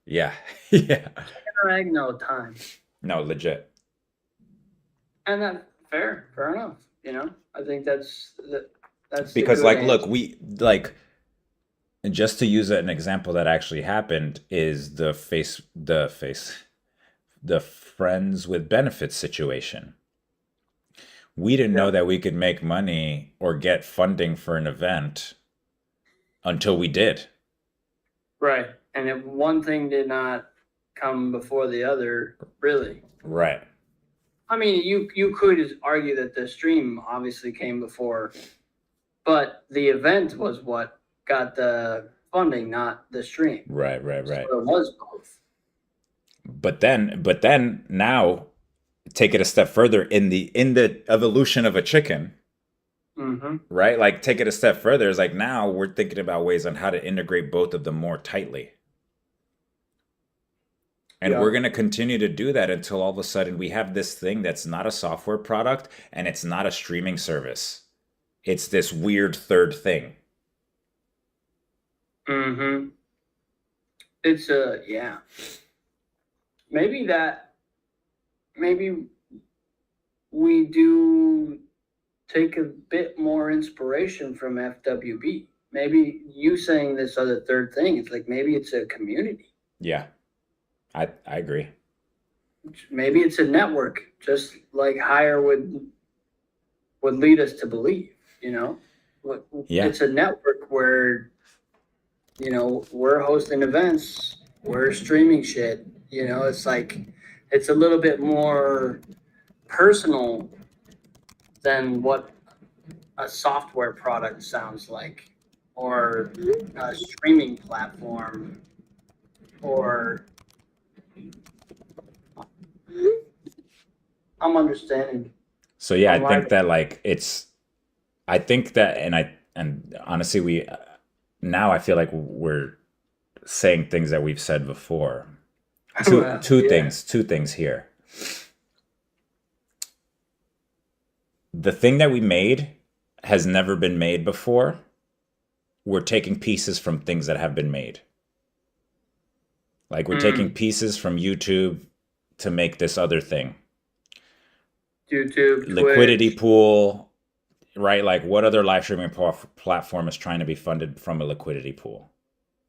Yeah. Yeah. Chicken or egg, no time. No, legit. And that fair enough. I think that's Because the like good look, answer. we like, and just to use an example that actually happened is the friends with benefits situation. We didn't know that we could make money or get funding for an event until we did. Right. And if one thing did not come before the other, really. Right. I mean, you could argue that the stream obviously came before, but the event was what got the funding, not the stream. Right. So it was both. But then now take it a step further in the evolution of a chicken. Mm-hmm. Right? Like take it a step further. It's like now we're thinking about ways on how to integrate both of them more tightly. And we're going to continue to do that until all of a sudden we have this thing that's not a software product and it's not a streaming service. It's this weird third thing. Mm-hmm. It's maybe we do take a bit more inspiration from FWB. Maybe you saying this other third thing, it's like maybe it's a community. Yeah, I agree. Maybe it's a network, just like Hire would lead us to believe, Yeah. It's a network where, we're hosting events, we're streaming shit, it's like, it's a little bit more personal than what a software product sounds like, or a streaming platform, or I'm understanding. So yeah, I think that like I think that, and honestly, now I feel like we're saying things that we've said before. Two things here. The thing that we made has never been made before. We're taking pieces from things that have been made. Like we're taking pieces from YouTube to make this other thing. YouTube, Liquidity Twitch. pool, right? Like what other live streaming platform is trying to be funded from a liquidity pool?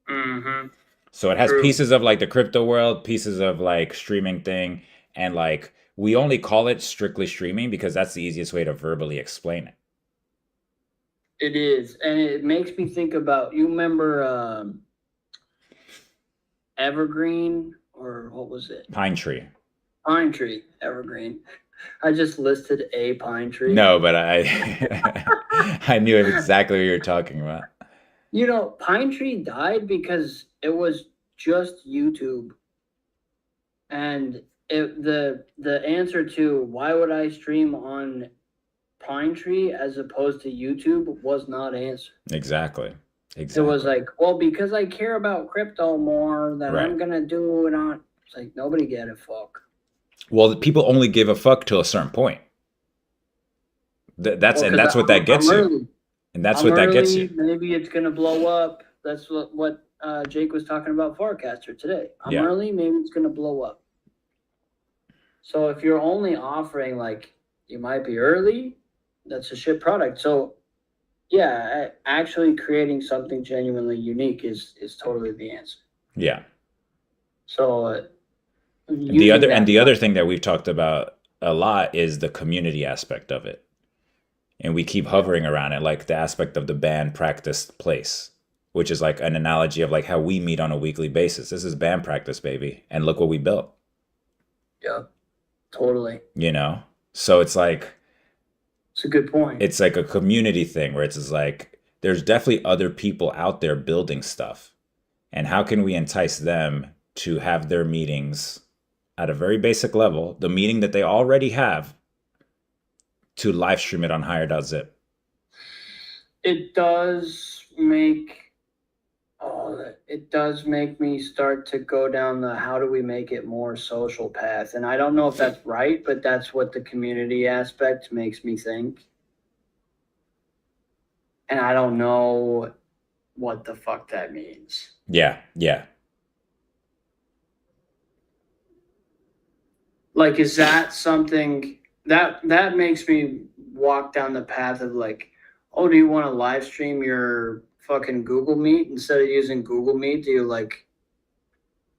Mm-hmm. So it has pieces of like the crypto world, pieces of like streaming thing, and like we only call it strictly streaming because that's the easiest way to verbally explain it. It is, and it makes me think about, you remember Evergreen, or what was it? Pine Tree. Pine Tree, Evergreen. I just listed a pine tree. No, but I knew exactly what you were talking about. You know, Pine Tree died because it was just YouTube. And the answer to why would I stream on Pine Tree as opposed to YouTube was not answered. Exactly. It was like, well, because I care about crypto more, that I'm Right. gonna do it on. It's like nobody get a fuck. Well, the people only give a fuck till a certain point. That's Well, and that's what that gets I'm you. early. And that's I'm what that gets early. you. Maybe it's gonna blow up. That's what Jake was talking about Forecaster today. I'm Yeah. early. Maybe it's gonna blow up. So if you're only offering like you might be early, that's a shit product. So yeah, actually creating something genuinely unique is totally the answer. Yeah. So The other thing that we've talked about a lot is the community aspect of it. And we keep hovering around it, like the aspect of the band practice place, which is like an analogy of like how we meet on a weekly basis. This is band practice, baby. And look what we built. Yeah, totally. You know? So it's like, it's a good point. It's like a community thing where it's just like, there's definitely other people out there building stuff. And how can we entice them to have their meetings at a very basic level, the meeting that they already have, to live stream it on hire.zip? It does make me start to go down the how do we make it more social path. And I don't know if that's right, but that's what the community aspect makes me think. And I don't know what the fuck that means. Yeah, yeah. Like, is that something that makes me walk down the path of like, oh, do you want to live stream your fucking Google Meet instead of using Google Meet? Do you like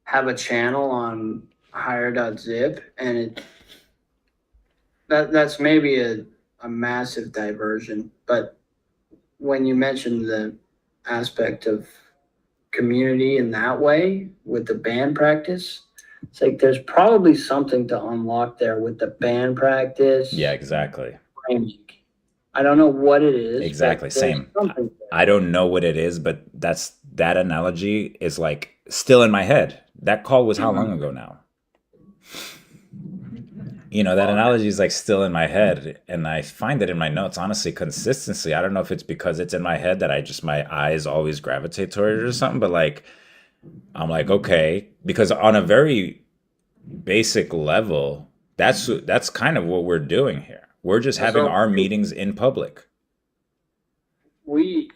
have a channel on hire.zip? And that's maybe a massive diversion. But when you mentioned the aspect of community in that way with the band practice, it's like there's probably something to unlock there with the band practice. Yeah, exactly. I don't know what it is. Exactly. Same. I don't know what it is, but that analogy is like still in my head. That call was how long ago now? You know, that analogy is like still in my head, and I find it in my notes. Honestly, consistency. I don't know if it's because it's in my head that my eyes always gravitate toward it or something, but like, I'm like, okay, because on a very basic level, that's kind of what we're doing here. We're just having our meetings in public. We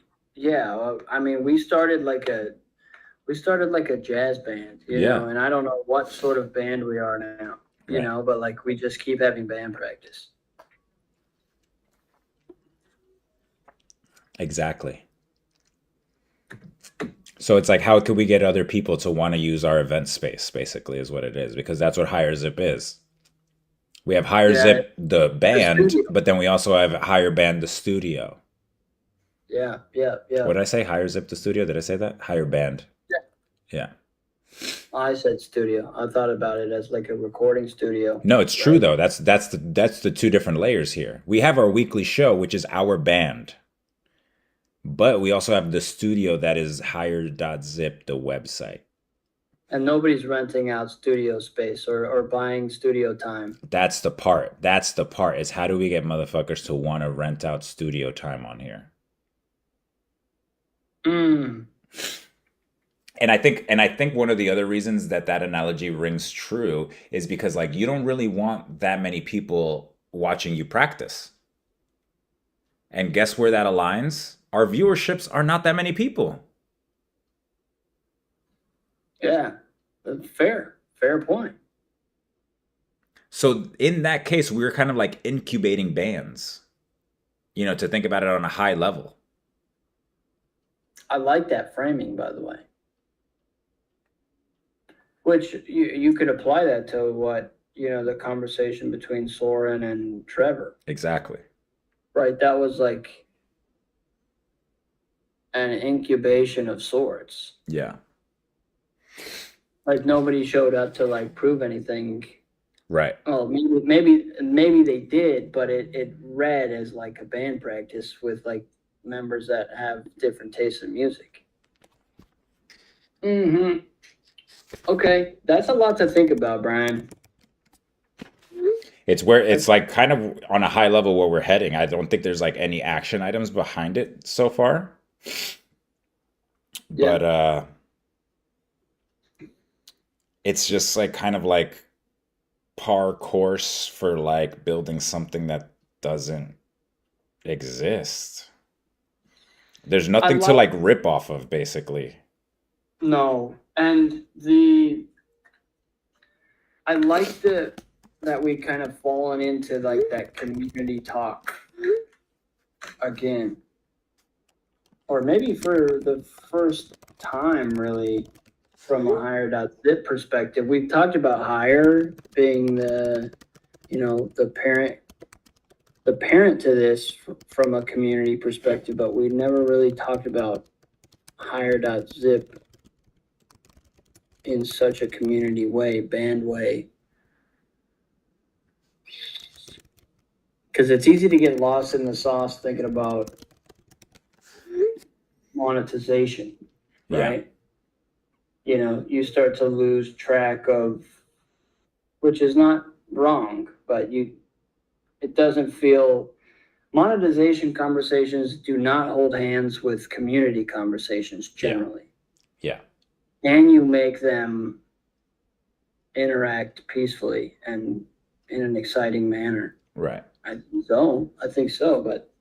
started like a jazz band, you know, and I don't know what sort of band we are now, you know, but like we just keep having band practice. Exactly. So it's like, how could we get other people to want to use our event space, basically, is what it is, because that's what HireZip is. We have HireZip, the band, but then we also have HireBand, the studio. Yeah. What did I say? HireZip, the studio? Did I say that? HireBand. Yeah. I said studio. I thought about it as like a recording studio. No, it's true though. That's the two different layers here. We have our weekly show, which is our band. But we also have the studio that is hire.zip, the website. And nobody's renting out studio space or buying studio time. That's the part. Is how do we get motherfuckers to want to rent out studio time on here? And I think one of the other reasons that analogy rings true is because like you don't really want that many people watching you practice. And guess where that aligns? Our viewerships are not that many people. Yeah, fair point. So in that case, we're kind of like incubating bands, you know, to think about it on a high level. I like that framing, by the way. Which you could apply that to what, you know, the conversation between Soren and Trevor. Exactly. Right, that was like an incubation of sorts. Yeah. Like nobody showed up to like prove anything. Right. Oh, maybe they did, but it read as like a band practice with like members that have different tastes in music. Mm-hmm. Okay, that's a lot to think about, Brian. It's where it's like kind of on a high level where we're heading. I don't think there's like any action items behind it so far. Yeah. But it's just like kind of like par course for like building something that doesn't exist. There's nothing to like rip off of, basically. No, and I like that we kind of fallen into like that community talk again, or maybe for the first time, really, from a hire.zip perspective. We've talked about hire being the parent to this from a community perspective, but we never really talked about hire.zip in such a community way, band way. Because it's easy to get lost in the sauce thinking about monetization, right? Yeah. You start to lose track of, which is not wrong, but it doesn't feel, monetization conversations do not hold hands with community conversations generally. Yeah. And you make them interact peacefully and in an exciting manner. Right. I think so, but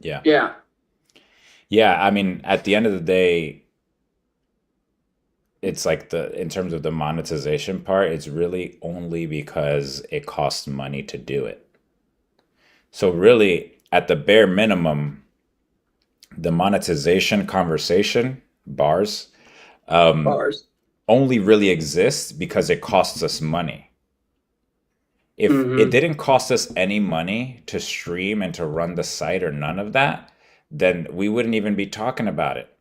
yeah. I mean, at the end of the day, it's like in terms of the monetization part, it's really only because it costs money to do it. So really, at the bare minimum, the monetization conversation bars only really exists because it costs us money. If it didn't cost us any money to stream and to run the site or none of that, then we wouldn't even be talking about it.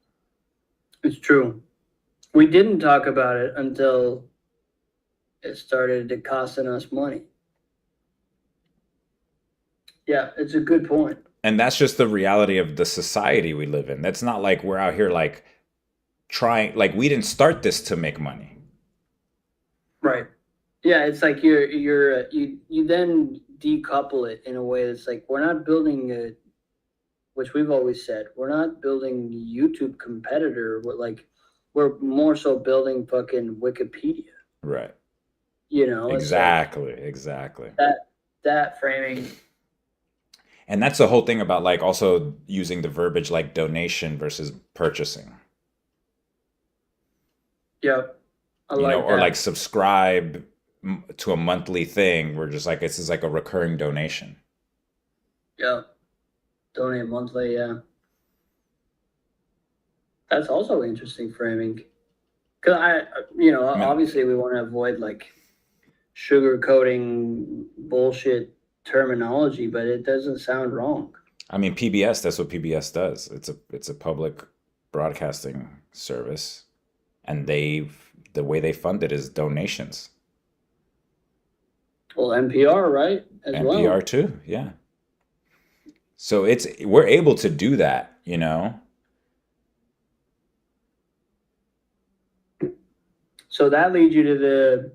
It's true. We didn't talk about it until it started to costing us money. Yeah, it's a good point. And that's just the reality of the society we live in. That's not like we're out here like trying, like we didn't start this to make money. Right. Yeah, it's like you then decouple it in a way that's like, we're not building which we've always said, we're not building a YouTube competitor. We're more so building fucking Wikipedia. Right. Exactly. That framing. And that's the whole thing about like also using the verbiage like donation versus purchasing. Yep. Or like subscribe to a monthly thing. We're just like, this is like a recurring donation. Yeah. Donate monthly, yeah. That's also interesting framing. Because obviously we want to avoid like sugarcoating bullshit terminology, but it doesn't sound wrong. I mean, PBS, that's what PBS does. It's a public broadcasting service, and the way they fund it is donations. Well, NPR, right? NPR too, yeah. So we're able to do that, So that leads you to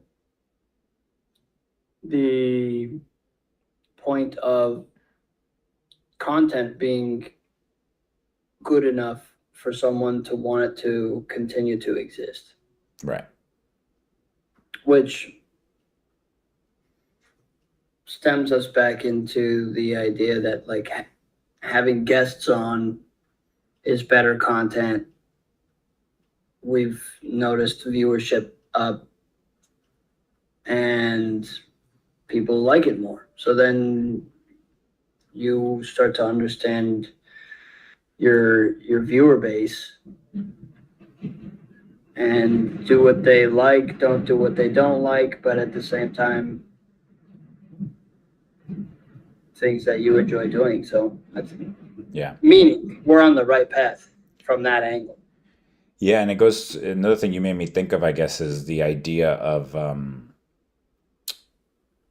the point of content being good enough for someone to want it to continue to exist. Right. Which stems us back into the idea that like having guests on is better content. We've noticed viewership up and people like it more. So then you start to understand your viewer base and do what they like, don't do what they don't like, but at the same time, things that you enjoy doing. So that's meaning we're on the right path. from that angle. Yeah, and it goes, another thing you made me think of, I guess, is the idea of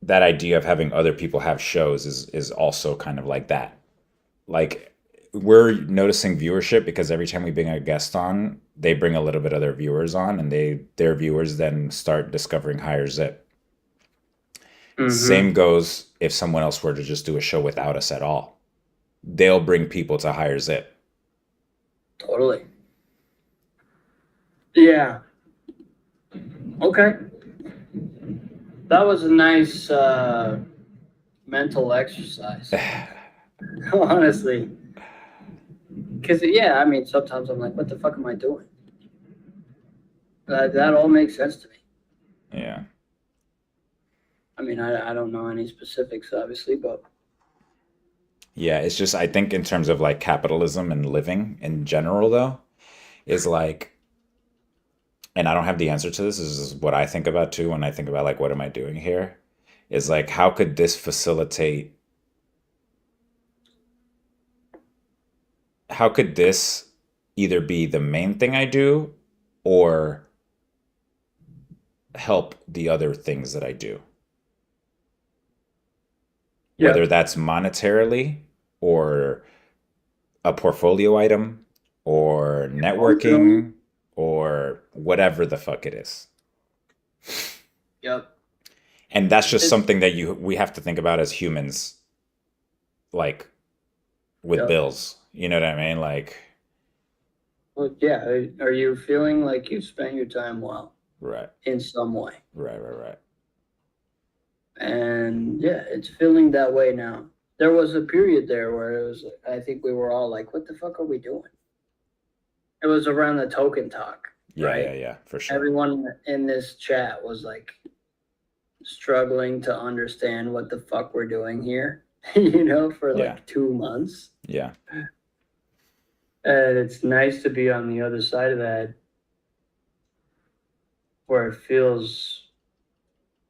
that idea of having other people have shows is also kind of like that. Like we're noticing viewership because every time we bring a guest on, they bring a little bit of their viewers on, and their viewers then start discovering higher zip. Same goes if someone else were to just do a show without us at all. They'll bring people to higher zip. Totally. Yeah. Okay. That was a nice mental exercise, honestly. Because, yeah, I mean, sometimes I'm like, what the fuck am I doing? That all makes sense to me. Yeah. I mean, I don't know any specifics, obviously, but Yeah, it's just, I think in terms of like capitalism and living in general, though, is like, and I don't have the answer to this. This is what I think about too when I think about like, what am I doing here? Is like, how could this facilitate, how could this either be the main thing I do or help the other things that I do? yeah. Whether that's monetarily or a portfolio item or networking or whatever the fuck it is. Yep. And that's just something that we have to think about as humans, like with Yep. bills. You know what I mean? Like, Well, yeah. Are you feeling like you spent your time well right, in some way? right. And yeah, it's feeling that way now. There was a period there where it was, I think we were all like, what the fuck are we doing? It was around the token talk, Yeah, right? yeah, for sure. Everyone in this chat was like struggling to understand what the fuck we're doing here, for like Yeah. 2 months. Yeah, And it's nice to be on the other side of that where it feels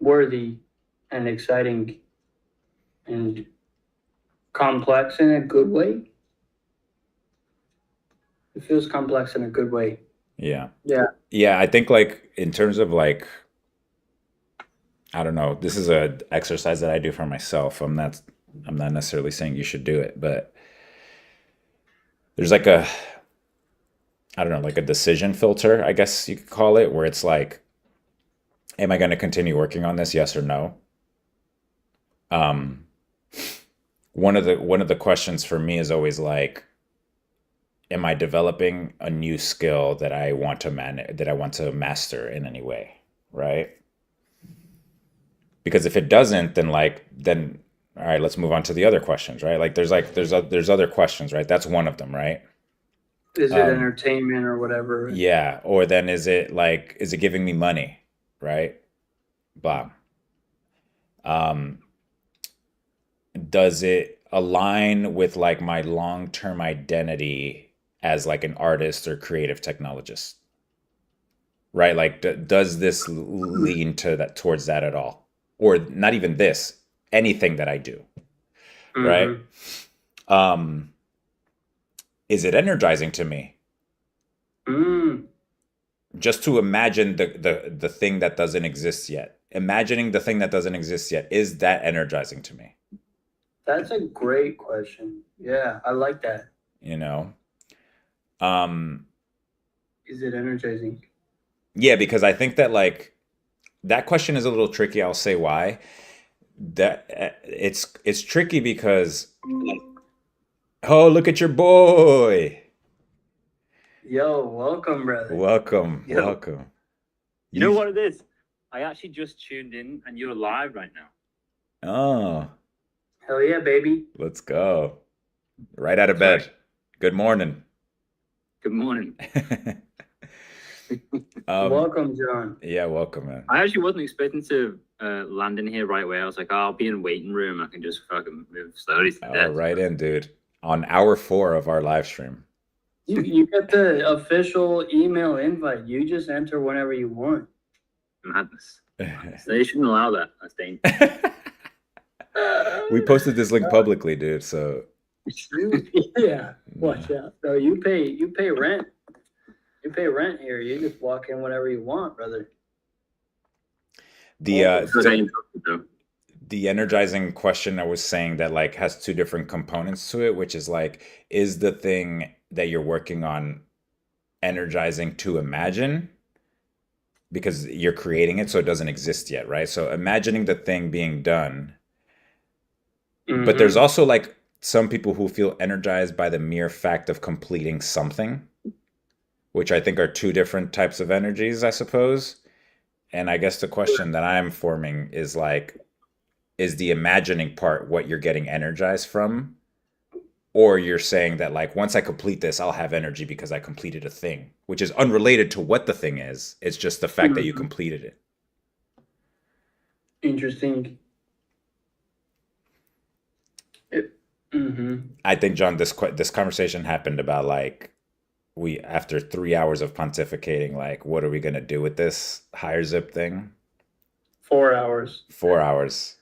worthy and exciting and complex in a good way. It feels complex in a good way. yeah. Yeah. Yeah, I think like in terms of like, I don't know, this is a exercise that I do for myself. I'm not necessarily saying you should do it, but there's like a, I don't know, like a decision filter, I guess you could call it, where it's like, am I going to continue working on this? Yes or no? One of the questions for me is always like, am I developing a new skill that I want to master in any way, right? Because if it doesn't, then all right, let's move on to the other questions, right? Like there's other questions, right? That's one of them, right? Is it entertainment or whatever? Yeah, or then is it giving me money, right? Blah. Does it align with like my long-term identity as like an artist or creative technologist? Right? Like does this lean towards that at all? Or not even this, anything that I do. Right? Is it energizing to me? Just to imagine the thing that doesn't exist yet. Imagining the thing that doesn't exist yet, is that energizing to me? That's a great question. Yeah, I like that. Is it energizing? Yeah, because I think that like that question is a little tricky. I'll say why. That it's tricky because, oh, look at your boy. Yo, welcome, brother. Welcome. You know what it is? I actually just tuned in and you're live right now. Oh, hell yeah, baby. Let's go. Right out of bed. Good morning. Good morning. Welcome, John. Yeah, welcome, man. I actually wasn't expecting to land in here right away. I was like, I'll be in the waiting room. I can just fucking move slowly to the desk. Right in, dude. On hour 4 of our live stream. You get the official email invite. You just enter whenever you want. Madness. They shouldn't allow that. That's dangerous. We posted this link publicly, dude. So Yeah, watch out. No, you pay rent. You pay rent here. You just walk in whenever you want, brother. The uh, So so they though. the energizing question I was saying that like has two different components to it, which is like, is the thing that you're working on energizing to imagine because you're creating it so it doesn't exist yet, right? So imagining the thing being done. But there's Mm-hmm. also like some people who feel energized by the mere fact of completing something, which I think are two different types of energies, I suppose. And I guess the question that I'm forming is like, is the imagining part what you're getting energized from? Or you're saying that like once I complete this, I'll have energy because I completed a thing, which is unrelated to what the thing is. It's just the fact that you Mm-hmm. completed it. Interesting. Mm-hmm. I think John, this conversation happened about like we after 3 hours of pontificating, like what are we gonna do with this higher zip thing? 4 hours. 4 hours.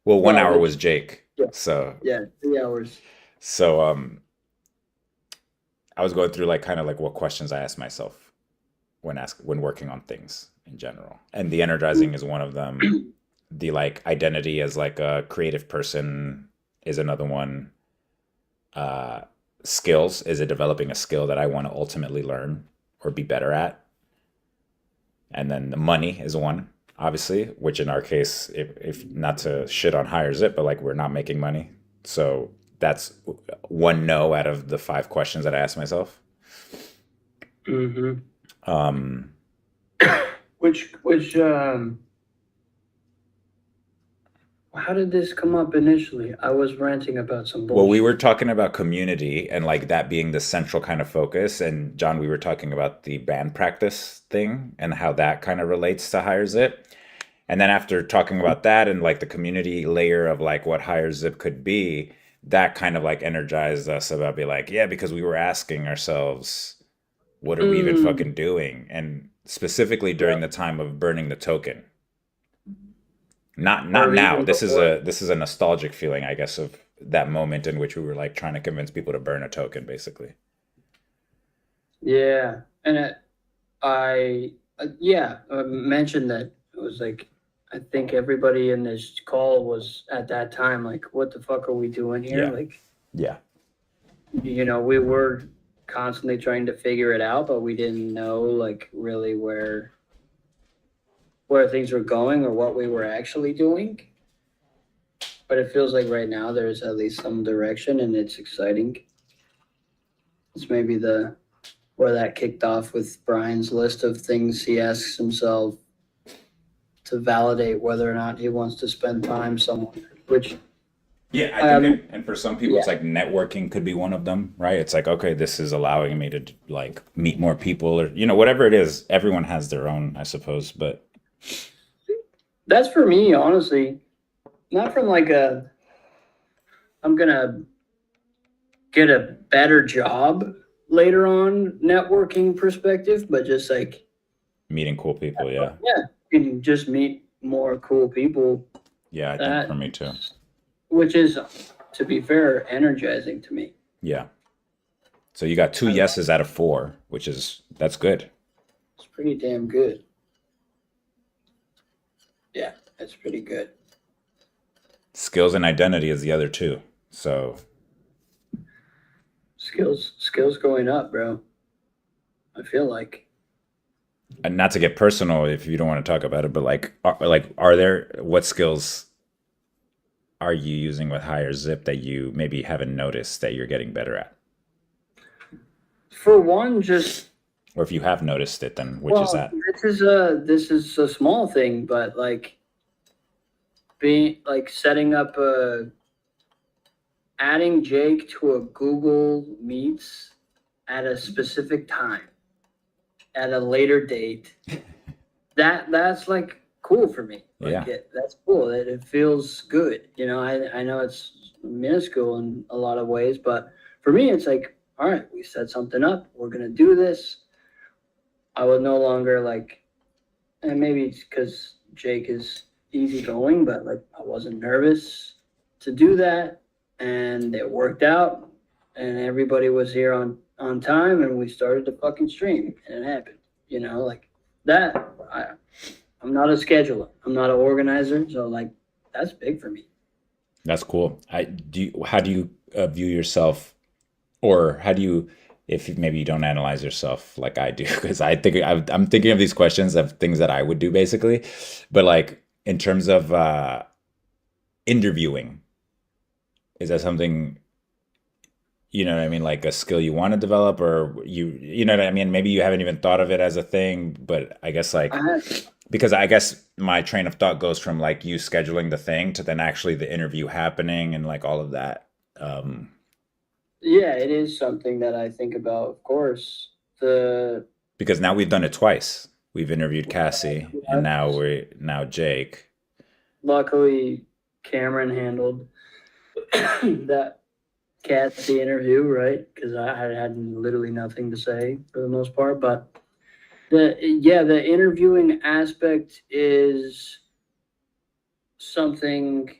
Well, one Well, hour was Jake. yeah, So yeah, 3 hours. so I was going through like kind of like what questions I asked myself when working on things in general. And the energizing is one of them. The like identity as like a creative person is another one. Uh Skills, is it developing a skill that I want to ultimately learn or be better at? And then the money is one, obviously, which in our case, if not to shit on higher zip, but like we're not making money. So that's one no out of the five questions that I asked myself. Mm-hmm. Um, Which how did this come up initially? I was ranting about some well, we were bullshit. talking about community and like that being the central kind of focus. And John, we were talking about the band practice thing and how that kind of relates to higher zip. And then after talking about that and like the community layer of like what higher zip could be, that kind of like energized us about be like, yeah, because we were asking ourselves, what are we even Mm, fucking doing? And specifically yeah. during the time of burning the token. Not Or now. even before. This is a nostalgic feeling, I guess, of that moment in which we were like trying to convince people to burn a token, basically. Yeah. And I mentioned that it was like, I think everybody in this call was at that time like, what the fuck are we doing here? Yeah. Like, Yeah. we were constantly trying to figure it out, but we didn't know like really where things were going or what we were actually doing. But it feels like right now there's at least some direction and it's exciting. It's maybe the where that kicked off with Brian's list of things he asks himself to validate whether or not he wants to spend time somewhere. Which Yeah, I think, um and for some people, yeah, it's like networking could be one of them, right? It's like, okay, this is allowing me to like meet more people or, whatever it is. Everyone has their own, I suppose, but that's for me, honestly. Not from like a I'm gonna get a better job later on networking perspective, but just like meeting cool people, yeah. yeah, you can just meet more cool people. Yeah, I think for That me too. which is, to be fair, energizing to me. Yeah. So you got two I love yeses out of four, that's good. it's pretty damn good. Yeah, it's pretty good. Skills and identity is the other two. So, Skills going up, bro. I feel like. and not to get personal if you don't want to talk about it, but are there, what skills are you using with higher zip that you maybe haven't noticed that you're getting better at? For one, just Or if you have noticed it, then which is well, that? this is a small thing, but like being like setting up a adding Jake to a Google Meets at a specific time at a later date. That's like cool for me. Yeah. That's cool. It feels good. I know it's minuscule in a lot of ways, but for me, it's like, all right, we set something up. We're gonna do this. I would no longer like, and maybe it's because Jake is easygoing, but like I wasn't nervous to do that. and it worked out, and everybody was here on time, and we started to fucking stream, and it happened. You know, like that. I'm not a scheduler. I'm not an organizer, so like that's big for me. That's cool. How do you view yourself, or how do you, if maybe you don't analyze yourself like I do, because I'm thinking of these questions of things that I would do basically, but like in terms of interviewing, is that something, you know what I mean, like a skill you want to develop, or you know what I mean? Maybe you haven't even thought of it as a thing, but I guess I like, have, because I guess my train of thought goes from like you scheduling the thing to then actually the interview happening and like all of that. Um, yeah, it is something that I think about, of course. The because now we've done it twice. We've interviewed Cassie, and now Jake. luckily Cameron handled that Cassie interview, right? Because I had literally nothing to say for the most part. But the interviewing aspect is something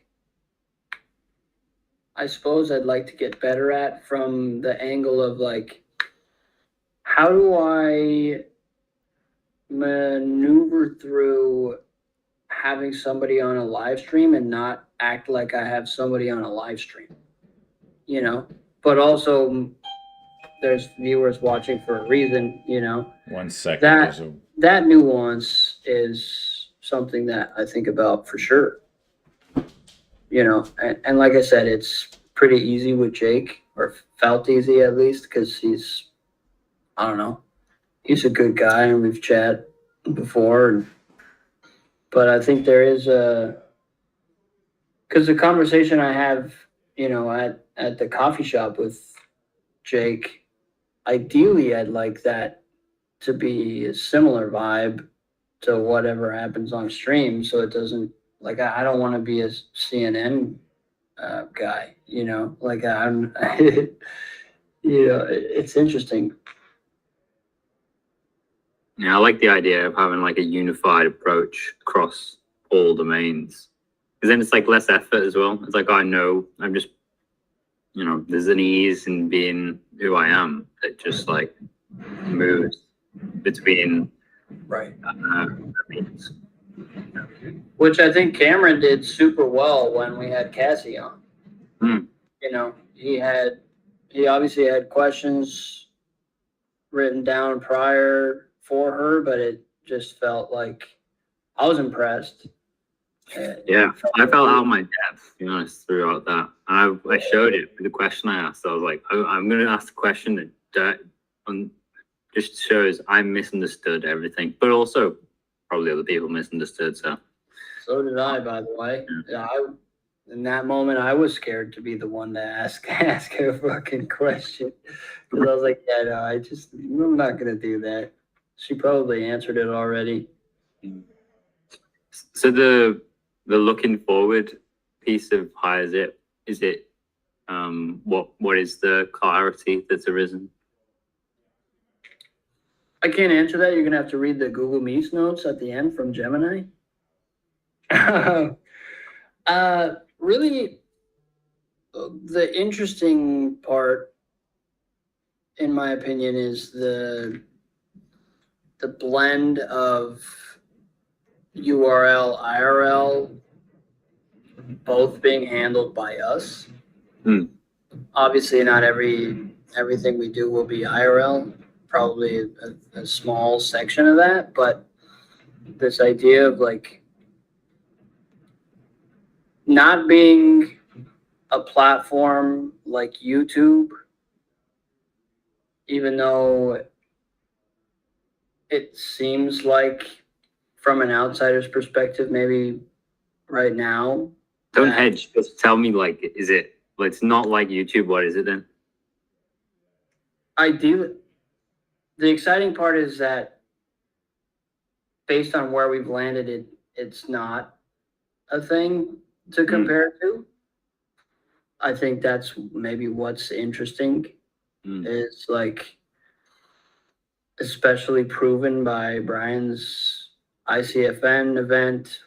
I suppose I'd like to get better at from the angle of like, how do I maneuver through having somebody on a live stream and not act like I have somebody on a live stream, you know? But also, there's viewers watching for a reason, you know? 1 second. That that nuance is something that I think about for sure. You know, and like I said, it's pretty easy with Jake, or felt easy at least, because I don't know, he's a good guy, and we've chat before. But I think there is because the conversation I have, you know, at the coffee shop with Jake, ideally, I'd like that to be a similar vibe to whatever happens on stream, so it doesn't, like, I don't want to be a CNN guy, you know, like I'm, you know, it's interesting. Yeah, I like the idea of having like a unified approach across all domains. Because then it's like less effort as well. It's like, I know I'm just, you know, there's an ease in being who I am that just like moves between Right. domains. Which I think Cameron did super well when we had Cassie on. Hmm. You know, he obviously had questions written down prior for her, but it just felt like I was impressed. Yeah, I felt out of my depth, to be honest, throughout that. I showed it with the question I asked. I was like, I'm going to ask the question that just shows I misunderstood everything, but also probably other people misunderstood. So did I, by the way. Yeah, in that moment, I was scared to be the one to ask a fucking question, because I was like, yeah, no, I'm not gonna do that. She probably answered it already. So the looking forward piece of how is it what is the clarity that's arisen? I can't answer that. You're gonna have to read the Google Meets notes at the end from Gemini. Really, the interesting part, in my opinion, is the blend of URL, IRL, both being handled by us. Hmm. Obviously, not everything we do will be IRL. Probably a small section of that, but this idea of like not being a platform like YouTube, even though it seems like from an outsider's perspective, maybe right now. Don't hedge. Just tell me, like, is it? Well, it's not like YouTube. What is it then? The exciting part is that based on where we've landed, it's not a thing to compare to. I think that's maybe what's interesting, is like, especially proven by Brian's ICFN event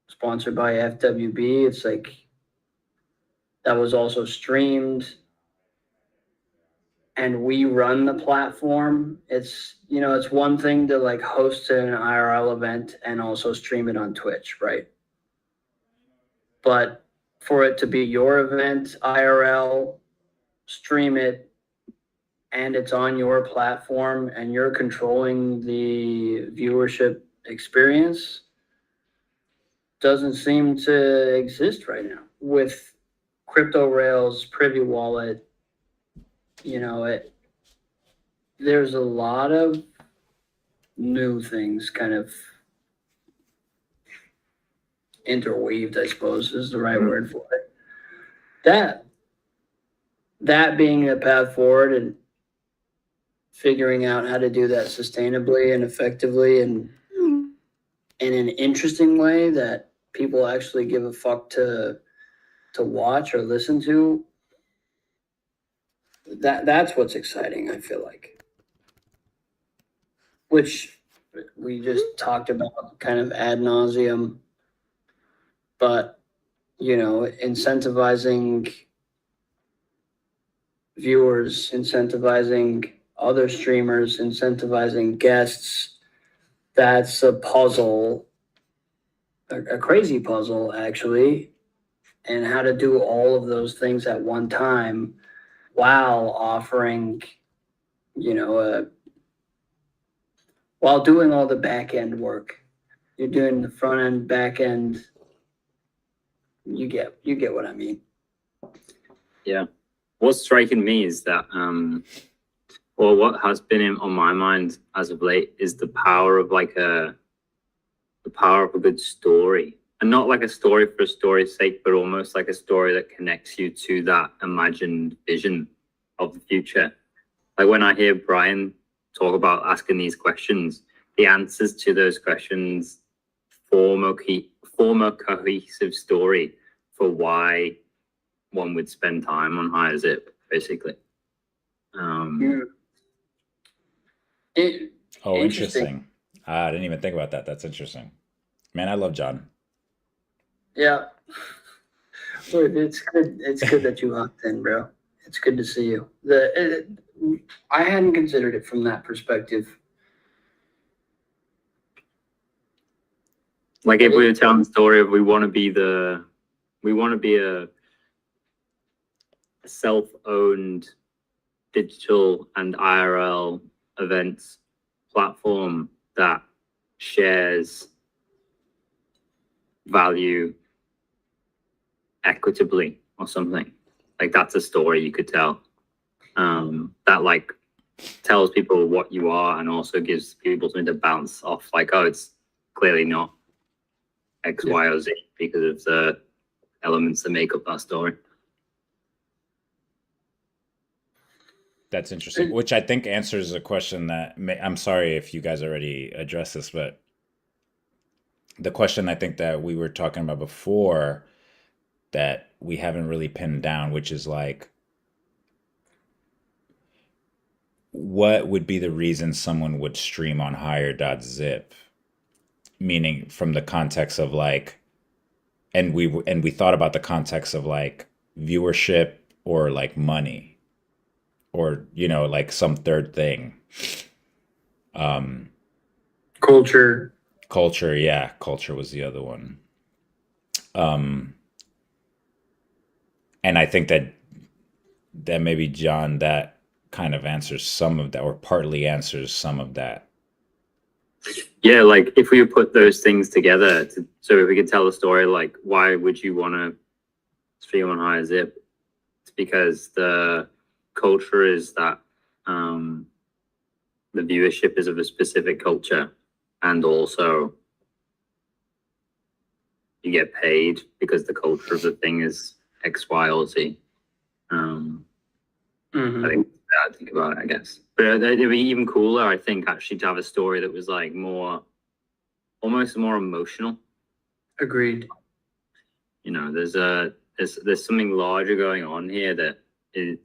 sponsored by FWB. It's like that was also streamed, and we run the platform. It's, you know, it's one thing to like host an IRL event and also stream it on Twitch, right? But for it to be your event, IRL, stream it, and it's on your platform and you're controlling the viewership experience, doesn't seem to exist right now with crypto rails, privy wallet. You know, there's a lot of new things kind of interweaved, I suppose is the right word for it. That being the path forward, and figuring out how to do that sustainably and effectively and in an interesting way that people actually give a fuck to watch or listen to. That's what's exciting, I feel like. Which we just talked about kind of ad nauseum. But, you know, incentivizing viewers, incentivizing other streamers, incentivizing guests, that's a puzzle, a crazy puzzle, actually. And how to do all of those things at one time while offering, you know, while doing all the back end work. You're doing the front end, back end. You get what I mean. Yeah. What's striking me is that, or what has been on my mind as of late is the power of the power of a good story, and not like a story for a story's sake, but almost like a story that connects you to that imagined vision of the future. Like when I hear Brian talk about asking these questions, the answers to those questions form a cohesive story for why one would spend time on Higher Zip, basically. Interesting. I didn't even think about that. That's interesting. Man, I love John. Yeah. Look, it's good. It's good that you hopped in, bro. It's good to see you. I hadn't considered it from that perspective. Like if we were telling the story of we want to be a self-owned digital and IRL events platform that shares value equitably or something. Like that's a story you could tell. That like tells people what you are and also gives people something to bounce off. Like, oh, it's clearly not X, Y, or Z because of the elements that make up that story. That's interesting, which I think answers a question that I'm sorry if you guys already addressed this, but the question I think that we were talking about before that we haven't really pinned down, which is like, what would be the reason someone would stream on higher.zip? Meaning from the context of like, and we thought about the context of like viewership or like money or, you know, like some third thing. Culture. Yeah, culture was the other one. And I think that maybe John, that kind of answers some of that, or partly answers some of that. Yeah, like if we put those things together, so if we could tell a story, like why would you want to stream on Higher Zip? It's because the culture is that the viewership is of a specific culture, and also you get paid because the culture of the thing is X, Y, or Z. I think about it, I guess. But it'd be even cooler, I think, actually, to have a story that was like almost more emotional. Agreed. You know, there's something larger going on here that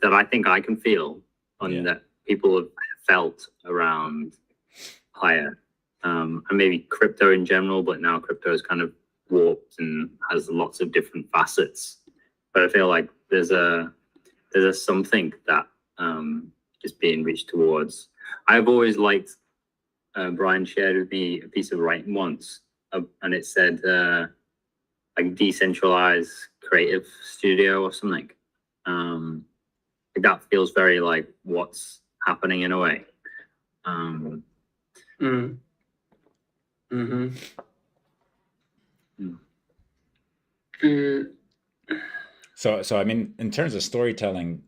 I think I can feel that people have felt around Higher, and maybe crypto in general, but now crypto is kind of warped and has lots of different facets. but I feel like there's a something that is being reached towards. I've always liked. Brian shared with me a piece of writing once, and it said like decentralized creative studio or something. That feels very like what's happening in a way. Mm. So I mean, in terms of storytelling,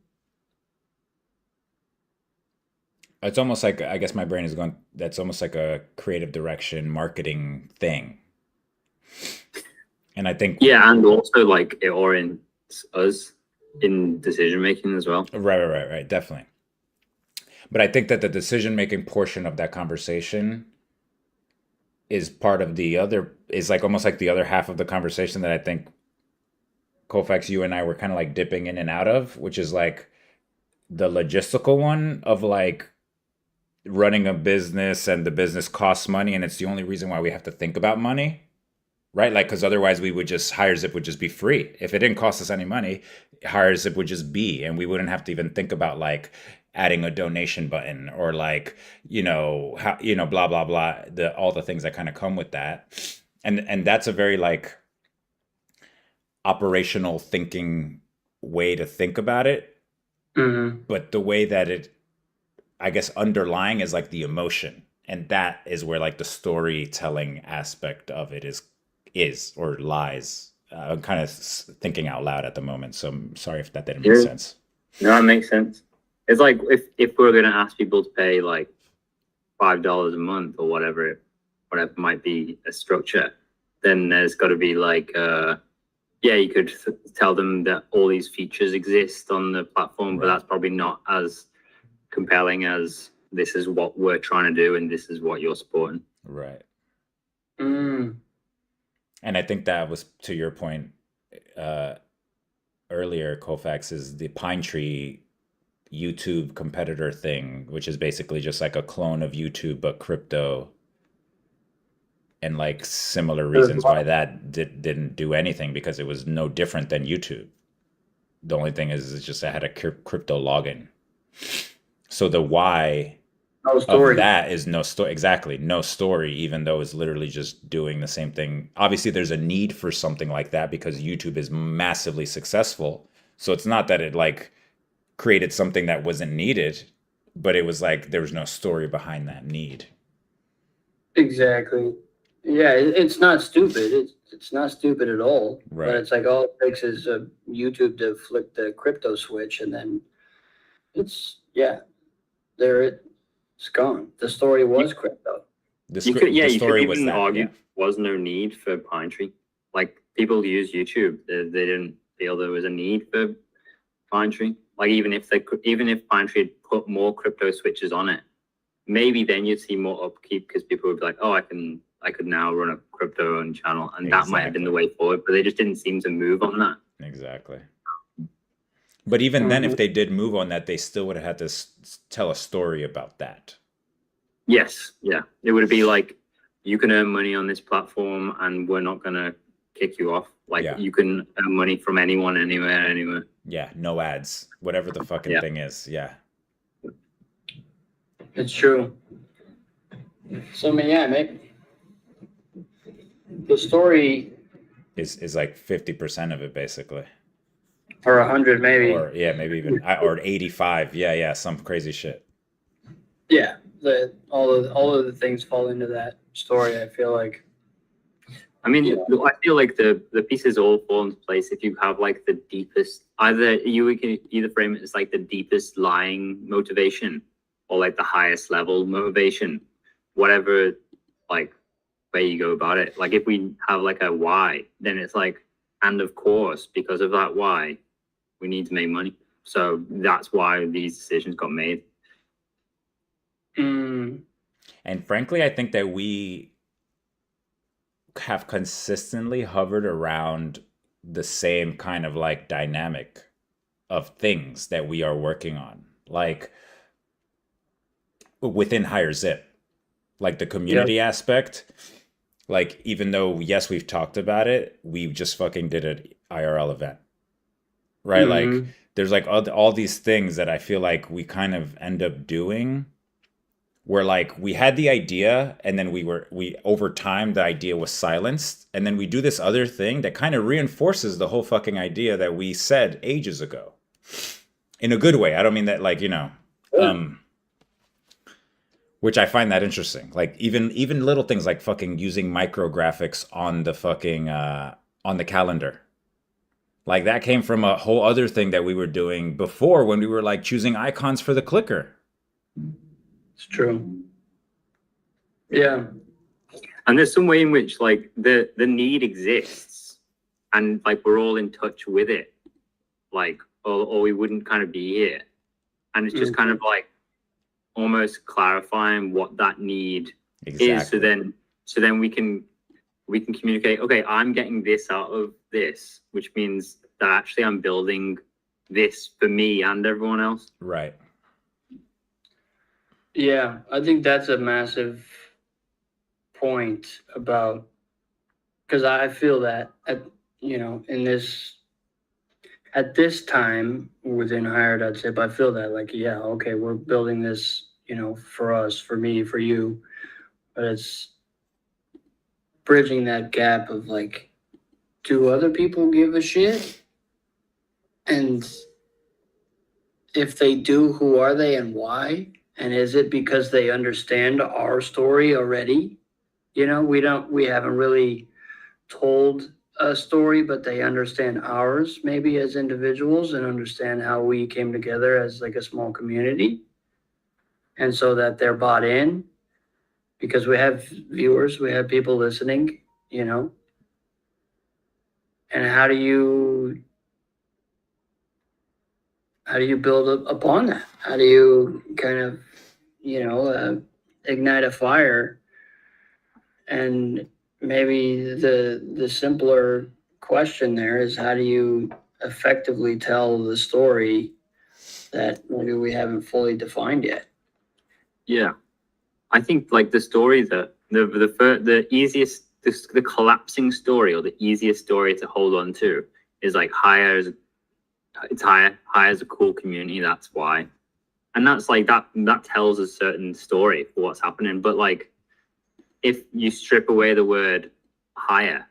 it's almost like, I guess my brain is going, that's almost like a creative direction marketing thing. And I think Yeah, and also like it orients us in decision making as well. right, definitely. But I think that the decision making portion of that conversation is part of the other, is like almost like the other half of the conversation that I think Colfax, you and I were kind of like dipping in and out of, which is like the logistical one of like running a business, and the business costs money, and it's the only reason why we have to think about money, right? Like, because otherwise we would just, hire zip would just be free. If it didn't cost us any money, hire zip would just be, and we wouldn't have to even think about like adding a donation button, or like, how, blah blah blah, all the things that kind of come with that. And that's a very like operational thinking way to think about it. But the way that it, I guess, underlying is like the emotion, and that is where like the storytelling aspect of it is or lies. I'm kind of thinking out loud at the moment, so I'm sorry if that didn't make sense. No, it makes sense. It's like if we're gonna ask people to pay like $5 a month or whatever might be a structure, then there's got to be like you could tell them that all these features exist on the platform, but that's probably not as compelling as this is what we're trying to do and this is what you're supporting. Right. And I think that was to your point earlier, Colfax, is the Pine Tree YouTube competitor thing, which is basically just like a clone of YouTube but crypto, and like similar reasons why that didn't do anything, because it was no different than YouTube. The only thing is it's just I had a crypto login. So the why of that is no story. Exactly, no story, even though it's literally just doing the same thing. Obviously, there's a need for something like that because YouTube is massively successful. So it's not that it like created something that wasn't needed, but it was like there was no story behind that need. Exactly. Yeah, it's not stupid. It's not stupid at all. Right. But it's like all it takes is YouTube to flick the crypto switch, and then it's it's gone. The story was crypto. The you could story was even that. argue Yeah. was no need for Pine Tree. Like people use YouTube, they didn't feel there was a need for Pine Tree. Like even if Pine Tree had put more crypto switches on it, maybe then you'd see more upkeep because people would be like, oh, I could now run a crypto owned channel, and that might have been the way forward. But they just didn't seem to move on that. Exactly. But even then, if they did move on that, they still would have had to tell a story about that. Yes, yeah. It would be like, you can earn money on this platform and we're not going to kick you off. Like you can earn money from anyone, anywhere. Yeah, no ads. Whatever the fucking thing is. Yeah. It's true. So, I mean, mate. The story is like 50% of it, basically. Or 100, maybe. Or maybe even or 85. Yeah, some crazy shit. Yeah, all of the things fall into that story. I feel like. I mean, I feel like the pieces all fall into place if you have like the deepest. You can either frame it as like the deepest lying motivation, or like the highest level motivation, whatever like way you go about it. Like if we have like a why, then it's like, and of course, because of that why, we need to make money. So that's why these decisions got made. And frankly, I think that we have consistently hovered around the same kind of like dynamic of things that we are working on, like within Higher Zip, like the community aspect. Like, even though, yes, we've talked about it, we just fucking did an IRL event. right? Like there's like all these things that I feel like we kind of end up doing where like we had the idea and then we over time the idea was silenced and then we do this other thing that kind of reinforces the whole fucking idea that we said ages ago in a good way. I don't mean that like, um which I find that interesting. Like even little things like fucking using micrographics on the fucking on the calendar. Like that came from a whole other thing that we were doing before when we were like choosing icons for the clicker. It's true. Yeah. And there's some way in which like the need exists and like we're all in touch with it. Like or we wouldn't kind of be here. And it's just kind of like almost clarifying what that need is. So then we can communicate, okay, I'm getting this out of this, which means that actually I'm building this for me and everyone else. Right. Yeah, I think that's a massive point about, because I feel that at this time within Hired, I'd say, but I feel that like, yeah, okay, we're building this, for us, for me, for you, but it's bridging that gap of like, do other people give a shit? And if they do, who are they and why? And is it because they understand our story already? We haven't really told a story, but they understand ours maybe as individuals and understand how we came together as like a small community. And so that they're bought in because we have viewers, we have people listening, And how do you build upon that? How do you kind of, ignite a fire? And maybe the simpler question there is, how do you effectively tell the story that maybe we haven't fully defined yet? Yeah, I think like the story that the easiest, the collapsing story or the easiest story to hold on to is like Hire is a cool community. That's why. And that's like that tells a certain story for what's happening. But like, if you strip away the word hire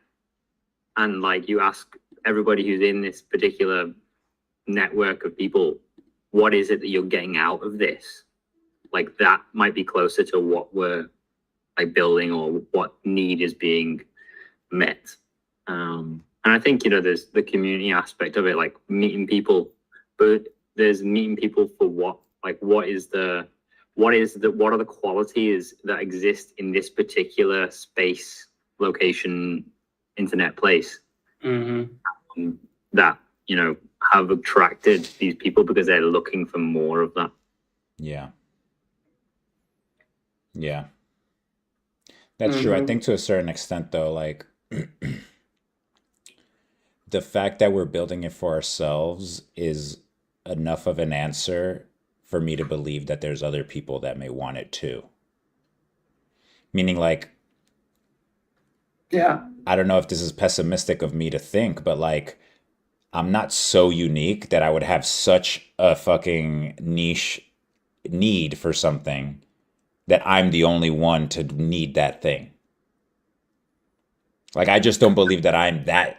and like you ask everybody who's in this particular network of people, what is it that you're getting out of this? Like that might be closer to what we're like building or what need is being met. And I think, there's the community aspect of it, like meeting people, but there's meeting people for what? Like, what are the qualities that exist in this particular space, location, internet place that, have attracted these people because they're looking for more of that. Yeah. Yeah. That's true. I think to a certain extent, though, like the fact that we're building it for ourselves is enough of an answer for me to believe that there's other people that may want it too. Meaning like, yeah, I don't know if this is pessimistic of me to think, but like, I'm not so unique that I would have such a fucking niche need for something that I'm the only one to need that thing. Like, I just don't believe that I'm that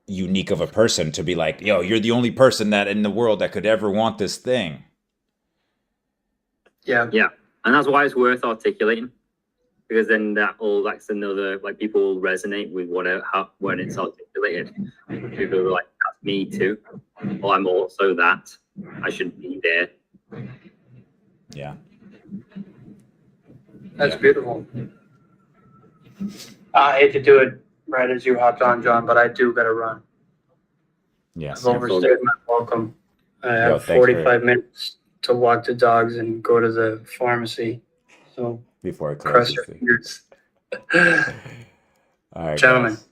unique of a person to be like, yo, you're the only person that in the world that could ever want this thing. Yeah. Yeah. And that's why it's worth articulating, because then that's another, like, people will resonate with when it's articulated. People are like, that's me too. Well, I'm also that. I should be there. Yeah. That's beautiful. I hate to do it right as you hopped on, John, but I do got to run. Yes. I've overstayed my welcome. I have 45 minutes to walk the dogs and go to the pharmacy. So before it cross closes. your fingers. All right, gentlemen. guys.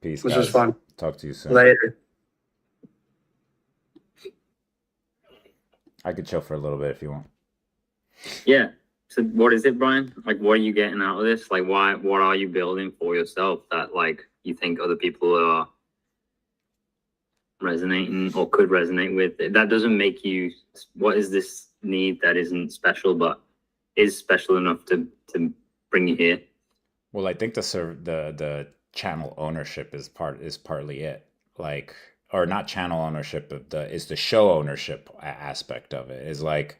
Peace. This guys. was fun. Talk to you soon. Later. I could chill for a little bit if you want. Yeah. So what is it, Brian? Like, what are you getting out of this? Like, what are you building for yourself that, like, you think other people are resonating or could resonate with. That doesn't make you, what is this need that isn't special but is special enough to bring you here? Well, I think the channel ownership is partly it. Like, or not channel ownership, but the show ownership aspect of it is like,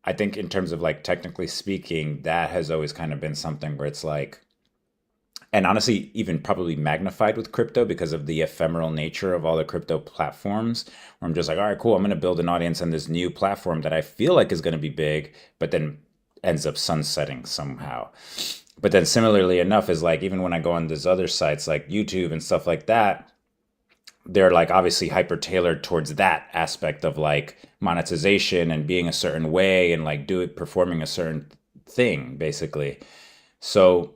I think in terms of like technically speaking, that has always kind of been something where it's like, and honestly, even probably magnified with crypto because of the ephemeral nature of all the crypto platforms, where I'm just like, all right, cool, I'm going to build an audience on this new platform that I feel like is going to be big, but then ends up sunsetting somehow. But then similarly enough is like, even when I go on these other sites like YouTube and stuff like that, they're like obviously hyper tailored towards that aspect of like monetization and being a certain way and like performing a certain thing basically. So,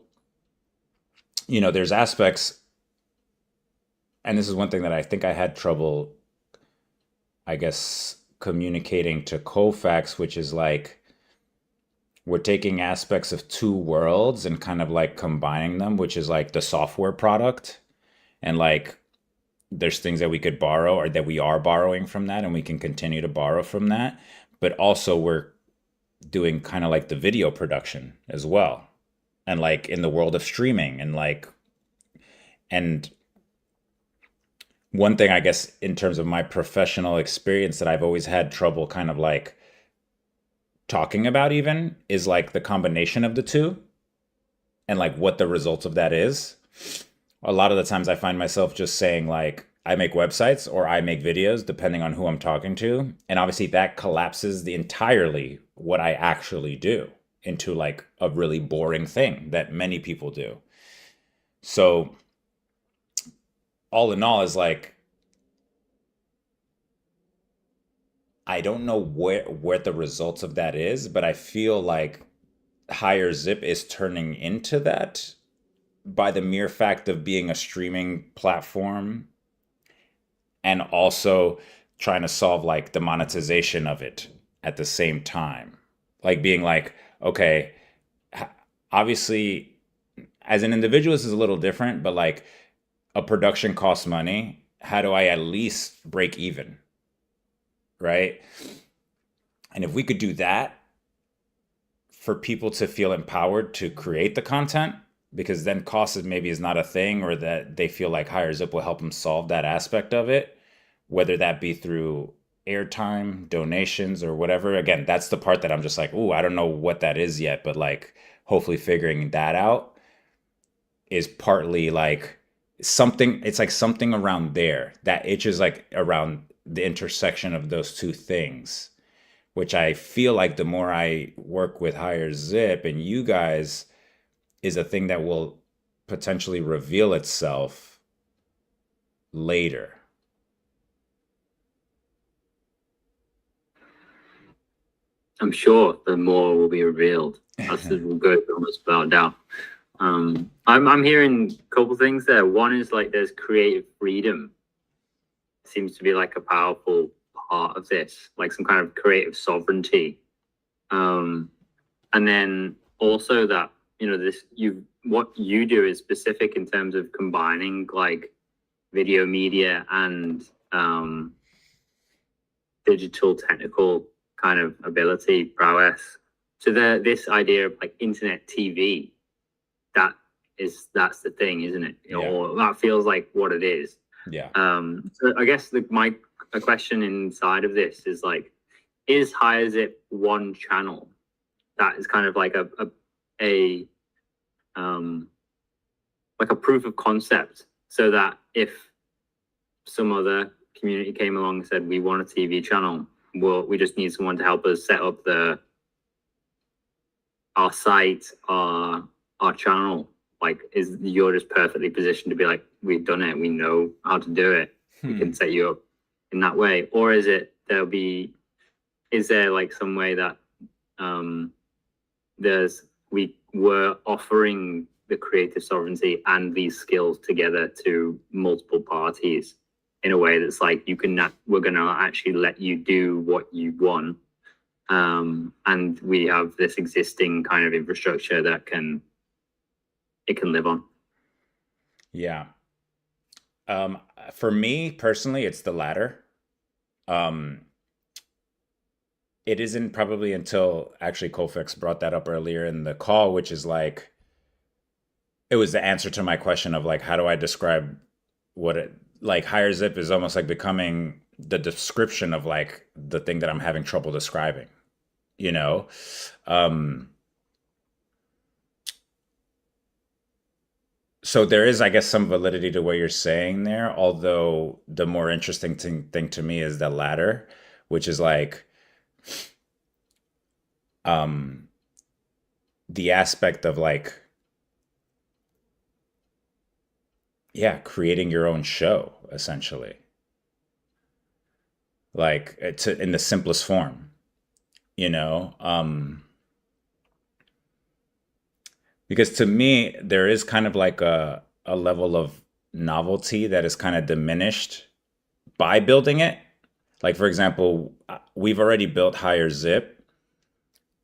there's aspects, and this is one thing that I think I had trouble, I guess, communicating to Kofax, which is like we're taking aspects of two worlds and kind of like combining them, which is like the software product, and like there's things that we could borrow or that we are borrowing from that and we can continue to borrow from that, but also we're doing kind of like the video production as well, and like in the world of streaming and one thing I guess in terms of my professional experience that I've always had trouble kind of like talking about even is like the combination of the two and like what the results of that is. A lot of the times I find myself just saying like I make websites or I make videos depending on who I'm talking to, and obviously that collapses the entirely what I actually do into like a really boring thing that many people do. So all in all is like I don't know where the results of that is, but I feel like Higher Zip is turning into that by the mere fact of being a streaming platform and also trying to solve like the monetization of it at the same time. Like being like, okay, obviously as an individual this is a little different, but like a production costs money. How do I at least break even? Right? And if we could do that for people to feel empowered to create the content, because then cost maybe is not a thing, or that they feel like Higher Zip will help them solve that aspect of it, whether that be through airtime, donations, or whatever. Again, that's the part that I'm just like, ooh, I don't know what that is yet, but like hopefully figuring that out is partly like something, it's like something around there that itches like around the intersection of those two things, which I feel like the more I work with Higher Zip and you guys is a thing that will potentially reveal itself later. I'm sure the more will be revealed as we'll go almost without doubt. I'm hearing a couple things there. One is like there's creative freedom. Seems to be like a powerful part of this, like some kind of creative sovereignty. And then also that, what you do is specific in terms of combining like video media and digital technical kind of ability, prowess. So this idea of like internet TV, that's the thing, isn't it? Yeah. Or that feels like what it is. Yeah. So I guess a question inside of this is like, is Higher Zip one channel that is kind of like a proof of concept, so that if some other community came along and said we want a TV channel, well, we just need someone to help us set up our site, our channel. Like, you're just perfectly positioned to be like, we've done it, we know how to do it, we can set you up in that way? Or is there like some way that we were offering the creative sovereignty and these skills together to multiple parties in a way that's like, we're gonna actually let you do what you want, and we have this existing kind of infrastructure that it can live on. Yeah. Um, for me personally, it's the latter. Um, it isn't probably until actually Colfax brought that up earlier in the call, which is like it was the answer to my question of like how do I describe what it like higher zip is almost like becoming the description of like the thing that I'm having trouble describing, you know? Um so there is, I guess, some validity to what you're saying there, although the more interesting thing to me is the latter, which is like um the aspect of like yeah, creating your own show essentially. Like it's in the simplest form, you know? Because to me there is kind of like a level of novelty that is kind of diminished by building it. Like for example, we've already built higher zip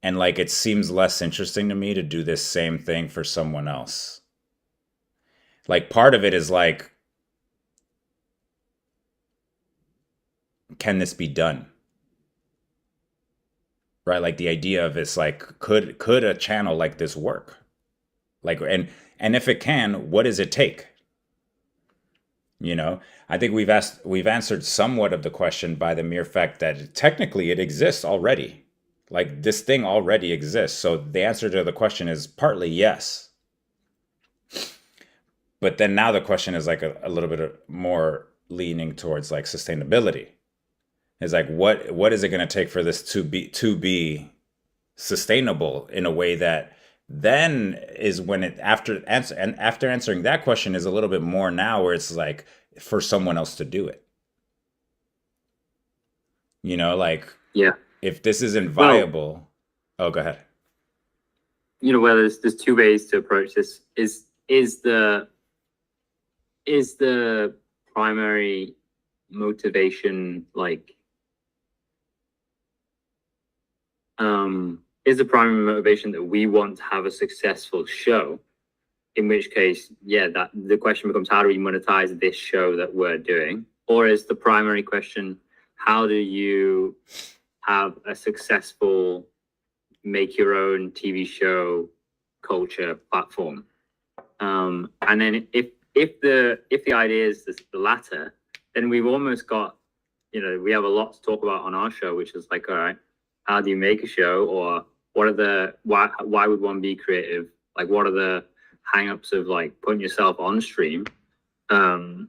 and like it seems less interesting to me to do this same thing for someone else. Like part of it is like can this be done? Right? Like the idea of it's like could a channel like this work? Like and if it can, what does it take? You know, I think we've answered somewhat of the question by the mere fact that technically it exists already. Like this thing already exists. So the answer to the question is partly yes. But then now the question is like a little bit more leaning towards like sustainability. It's like what is it going to take for this to be sustainable in a way that then is when it after answering that question is a little bit more now where it's like for someone else to do it, you know, like Yeah. if this isn't Well, viable. Oh, go ahead. well, there's two ways to approach this. Is the primary motivation like is the primary motivation that we want to have a successful show? In which case, yeah, that the question becomes how do we monetize this show that we're doing? Or is the primary question how do you have a successful make your own TV show culture platform? And then if the idea is the latter, then we've almost got, we have a lot to talk about on our show, which is like, all right, how do you make a show, or what are the why would one be creative? Like, what are the hang-ups of like putting yourself on stream, and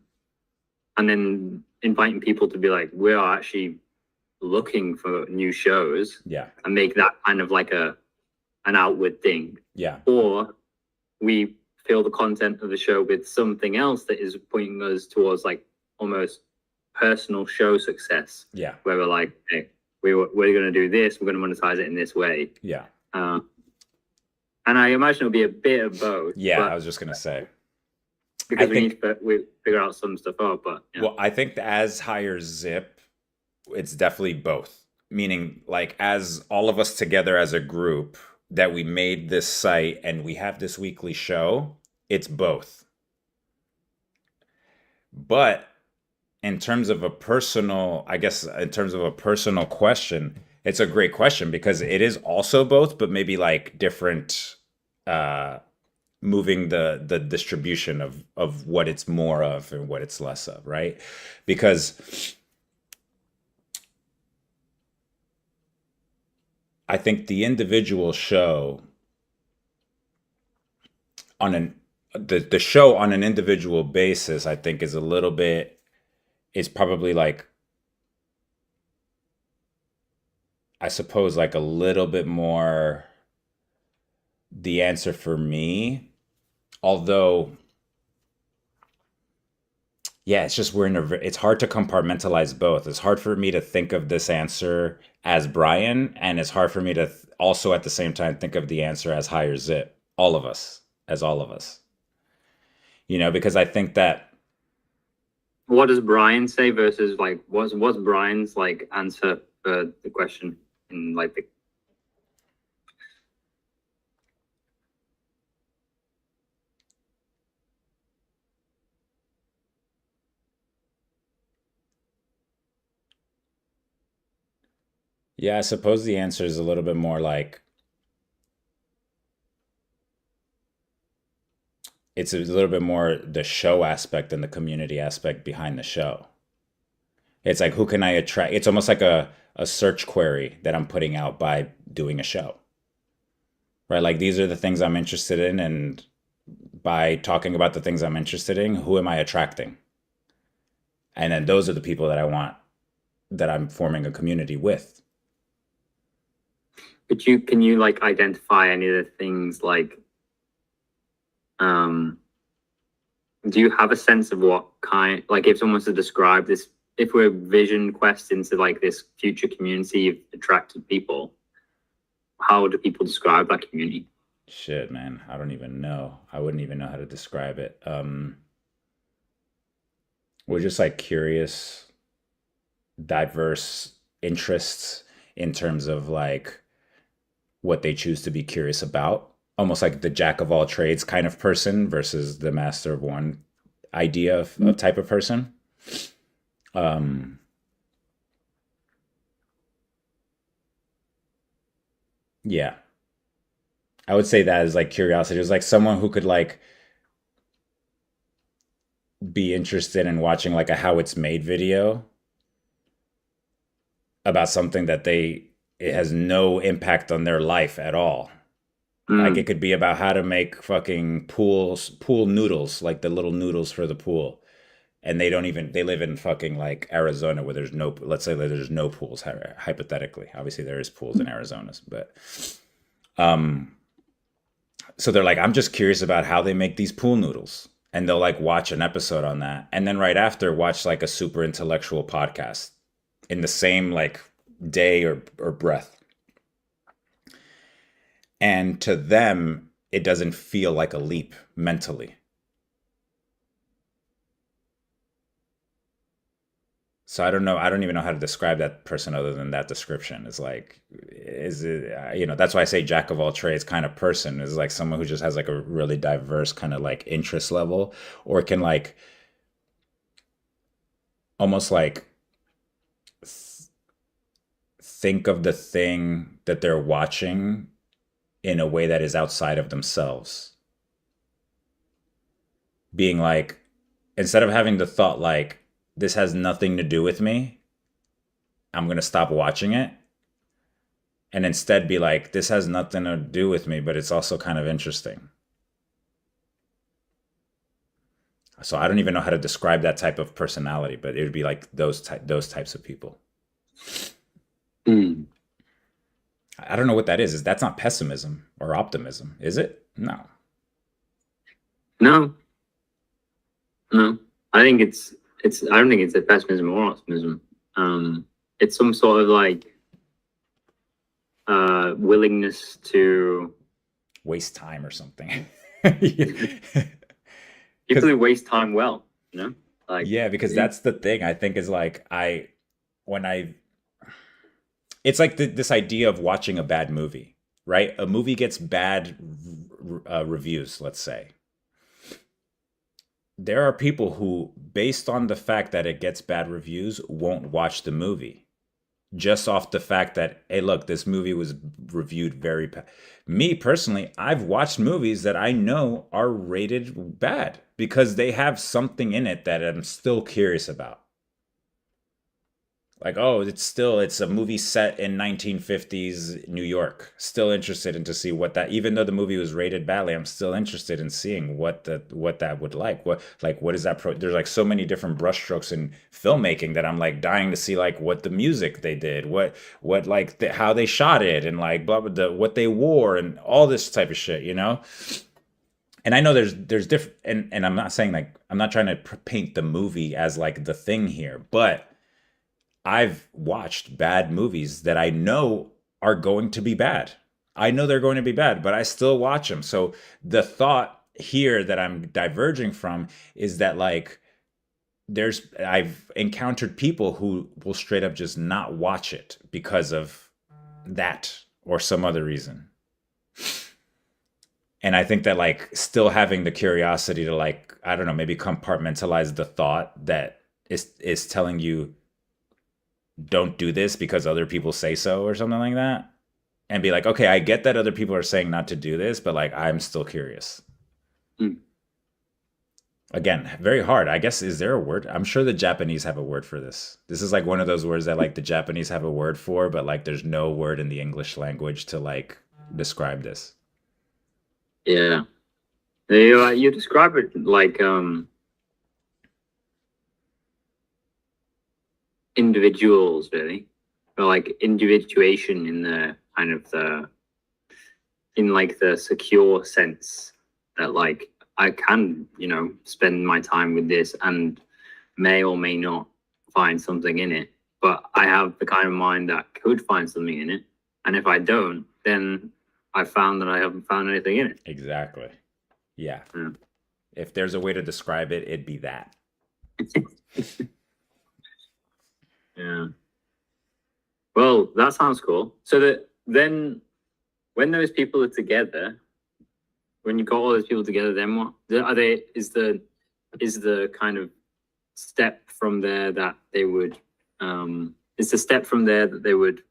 then inviting people to be like, we are actually looking for new shows, Yeah. and make that kind of like an outward thing. Yeah. Or we fill the content of the show with something else that is pointing us towards like almost personal show success. Yeah. Where we're like, hey, we're going to do this, we're going to monetize it in this way. Yeah. And I imagine it'll be a bit of both. Yeah, I was just gonna say. Because we figure out some stuff out, but yeah. Well, I think as higher zip, it's definitely both. Meaning, like, as all of us together as a group that we made this site and we have this weekly show, it's both. But in terms of a personal, I guess, in terms of a personal question, it's a great question because it is also both, but maybe like different, uh, moving the distribution of what it's more of and what it's less of, right? Because I think the individual show on an the show on an individual basis, I think is a little bit is probably like I suppose like a little bit more the answer for me. Although yeah, it's just it's hard to compartmentalize both. It's hard for me to think of this answer as Brian, and it's hard for me to also at the same time think of the answer as higher zip. All of us, as all of us. You know, because I think that What does Brian say versus like what's Brian's like answer for the question in like the Yeah, I suppose the answer is a little bit more like it's a little bit more the show aspect and the community aspect behind the show. It's like who can I attract? It's almost like a search query that I'm putting out by doing a show, right? Like these are the things I'm interested in, and by talking about the things I'm interested in, who am I attracting? And then those are the people that I want, that I'm forming a community with. But can you like identify any of the things like um do you have a sense of what kind, like if someone was to describe this, if we're vision quest into like this future community of attracted people, how do people describe that community? Shit, man, I don't even know. I wouldn't even know how to describe it. We're just like curious, diverse interests in terms of like what they choose to be curious about. Almost like the jack of all trades kind of person versus the master of one idea of type of person. Um, yeah, I would say that is like curiosity. It's like someone who could like be interested in watching like a how it's made video about something that they it has no impact on their life at all. Like it Mm. could be about how to make fucking pool noodles, like the little noodles for the pool. And they don't even they live in fucking like Arizona where there's no, let's say that there's no pools hypothetically. Obviously there is pools in Arizona, but um so they're like, I'm just curious about how they make these pool noodles. And they'll like watch an episode on that. And then right after watch like a super intellectual podcast in the same like day or breath. And to them, it doesn't feel like a leap mentally. So I don't know. I don't even know how to describe that person other than that description. It's like, is it, that's why I say jack of all trades kind of person is like someone who just has like a really diverse kind of like interest level, or can like almost like th- think of the thing that they're watching in a way that is outside of themselves. Being like, instead of having the thought like, this has nothing to do with me, I'm going to stop watching it. And instead be like, this has nothing to do with me, but it's also kind of interesting. So I don't even know how to describe that type of personality, but it would be like those types of people. Mm. I don't know what that is. Is that's not pessimism or optimism, is it? No. No, no. I think it's I don't think it's a pessimism or optimism. It's some sort of like willingness to Waste time or something. people Because who waste time well, you know? Like yeah, because that's the thing I think is like when I it's like this idea of watching a bad movie, right? A movie gets bad reviews, let's say. There are people who, based on the fact that it gets bad reviews, won't watch the movie just off the fact that, hey, look, this movie was reviewed me personally, I've watched movies that I know are rated bad because they have something in it that I'm still curious about. Like, oh, it's a movie set in 1950s New York. Still interested in to see what that, even though the movie was rated badly, I'm still interested in seeing what that would what is that there's like so many different brushstrokes in filmmaking that I'm like dying to see like what the music they did, what like how they shot it, and like blah blah what they wore and all this type of shit, you know? And I know there's different, and I'm not saying like I'm not trying to paint the movie as like the thing here, but I've watched bad movies that I know are going to be bad. I know they're going to be bad, but I still watch them. So the thought here that I'm diverging from is that like I've encountered people who will straight up just not watch it because of that or some other reason. And I think that like still having the curiosity to like, I don't know, maybe compartmentalize the thought that is telling you don't do this because other people say so or something like that, and be like, okay, I get that other people are saying not to do this, but like I'm still curious. Mm. Again, very hard. I guess, is there a word? I'm sure the Japanese have a word for this. This is like one of those words that like the Japanese have a word for, but like there's no word in the English language to like describe this. Yeah. You describe it like individuals, really, or like individuation in the kind of in like the secure sense that like I can, spend my time with this and may or may not find something in it, but I have the kind of mind that could find something in it, and if I don't, then I found that I haven't found anything in it. Exactly. Yeah. Yeah. If there's a way to describe it, it'd be that. Yeah. Well, that sounds cool. So that then when those people are together, when you got all those people together, then what are they? Is the kind of step from there that they would is the step from there that they would,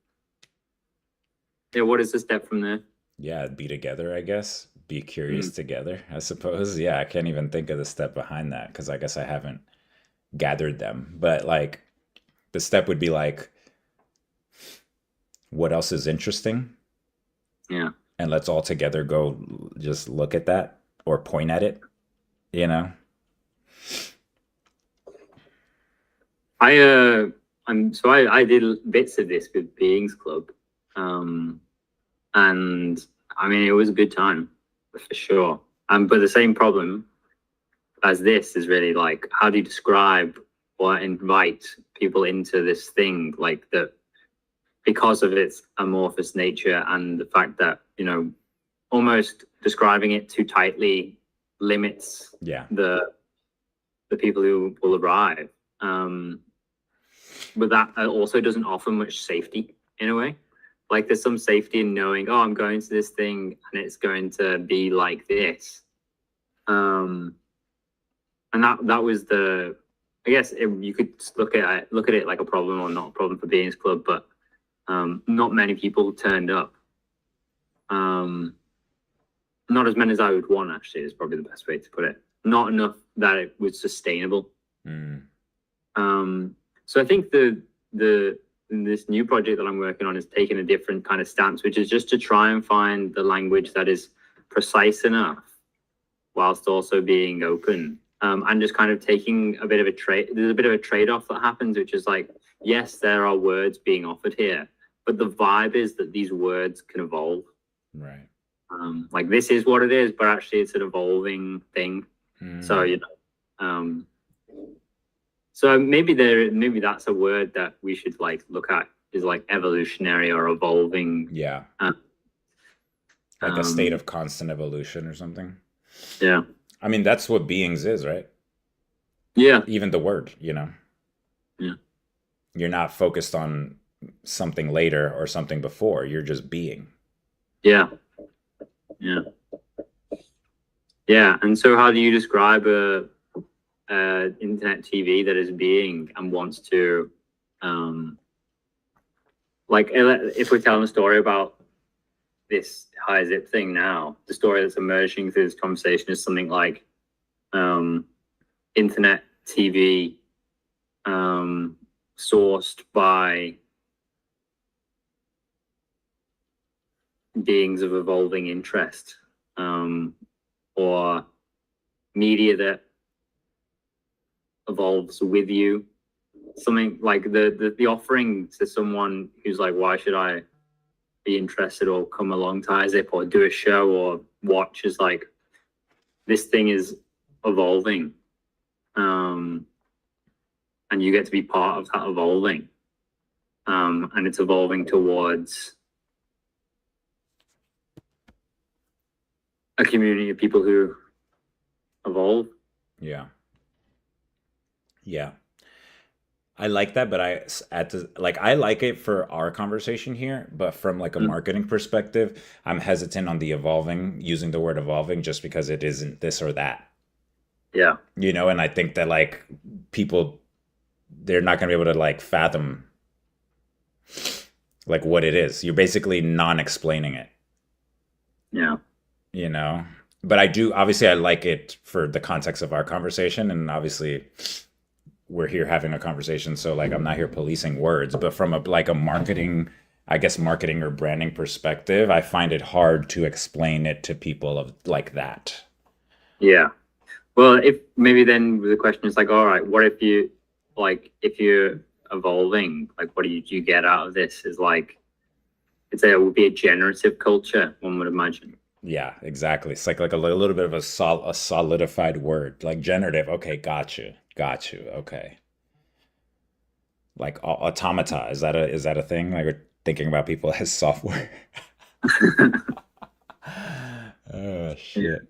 yeah, what is the step from there? Yeah, be together, I guess. Be curious together, I suppose. Yeah, I can't even think of the step behind that because I guess I haven't gathered them. But like the step would be like, what else is interesting? Yeah. And let's all together go just look at that or point at it, you know? I did bits of this with Beings Club. And I mean it was a good time for sure. But the same problem as this is really like, how do you describe or invite people into this thing like that, because of its amorphous nature and the fact that, almost describing it too tightly limits Yeah. the people who will arrive. But that also doesn't offer much safety in a way. Like there's some safety in knowing, oh, I'm going to this thing and it's going to be like this. And that was I guess you could look at it like a problem or not a problem for Beings Club, but not many people turned up. Not as many as I would want, actually, is probably the best way to put it. Not enough that it was sustainable. So I think this new project that I'm working on is taking a different kind of stance, which is just to try and find the language that is precise enough whilst also being open. And just kind of taking a bit of a trade. There's a bit of a trade-off that happens, which is like, yes, there are words being offered here, but the vibe is that these words can evolve. Right. Like this is what it is, but actually it's an evolving thing. So so maybe that's a word that we should like look at, is like evolutionary or evolving. Yeah. Like a state of constant evolution or something. Yeah. I mean, that's what beings is, right? Yeah. Even the word, Yeah. You're not focused on something later or something before. You're just being. Yeah. Yeah. Yeah. And so how do you describe a internet TV that is being and wants to, like, if we're telling a story about this high zip thing now, the story that's emerging through this conversation is something like internet TV sourced by beings of evolving interest, or media that evolves with you. Something like the offering to someone who's like, why should I be interested or come along to iZip or do a show or watch, is like, this thing is evolving, and you get to be part of that evolving, and it's evolving towards a community of people who evolve. Yeah. I like that, but I like it for our conversation here, but from like a marketing perspective, I'm hesitant on the evolving, using the word evolving, just because it isn't this or that. Yeah. And I think that like people, they're not going to be able to like fathom like what it is. You're basically non-explaining it, Yeah. you know? But I do, obviously, I like it for the context of our conversation. And obviously, we're here having a conversation. So, like, I'm not here policing words, but from a, like, a marketing, I guess, marketing or branding perspective, I find it hard to explain it to people of like that. Yeah. Well, if maybe then the question is like, all right, what if you like if you're evolving, like what do you get out of this? Is like it would be a generative culture, one would imagine. Yeah, exactly. It's like a little bit of a solidified word, like generative. Okay, got you. Okay, like automata. Is that a thing? Like we're thinking about people as software. Oh Yeah. shit.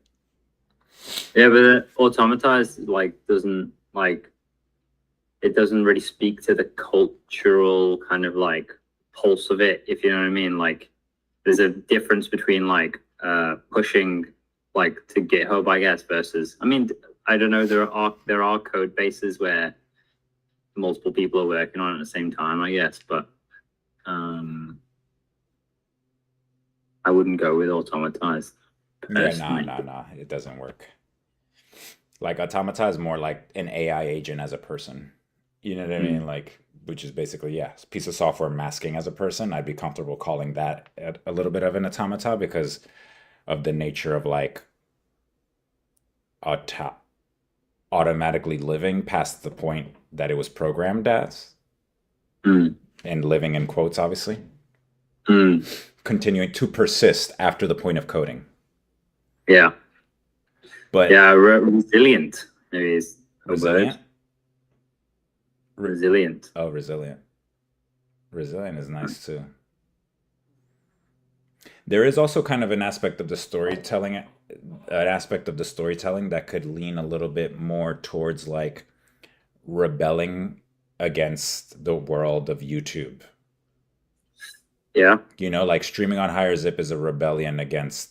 Yeah, but the automata is like doesn't like it doesn't really speak to the cultural kind of like pulse of it, if you know what I mean. Like there's a difference between like pushing like to GitHub, I guess, versus I mean, I don't know, there are code bases where multiple people are working on it at the same time, I guess, but I wouldn't go with automatized Yeah, no, personally. no, no. It doesn't work. Like automata is more like an AI agent as a person. You know what I mean? Mm, Like, which is basically, yeah, a piece of software masking as a person. I'd be comfortable calling that a little bit of an automata because of the nature of like auto automatically living past the point that it was programmed as, mm, and living in quotes, obviously, mm. continuing to persist after the point of coding. Yeah, But yeah, resilient maybe is a word. resilient, Resilient. oh, resilient. Resilient is nice too. There is also kind of an aspect of the storytelling that could lean a little bit more towards like rebelling against the world of YouTube. Yeah, You know, like streaming on higher zip is a rebellion against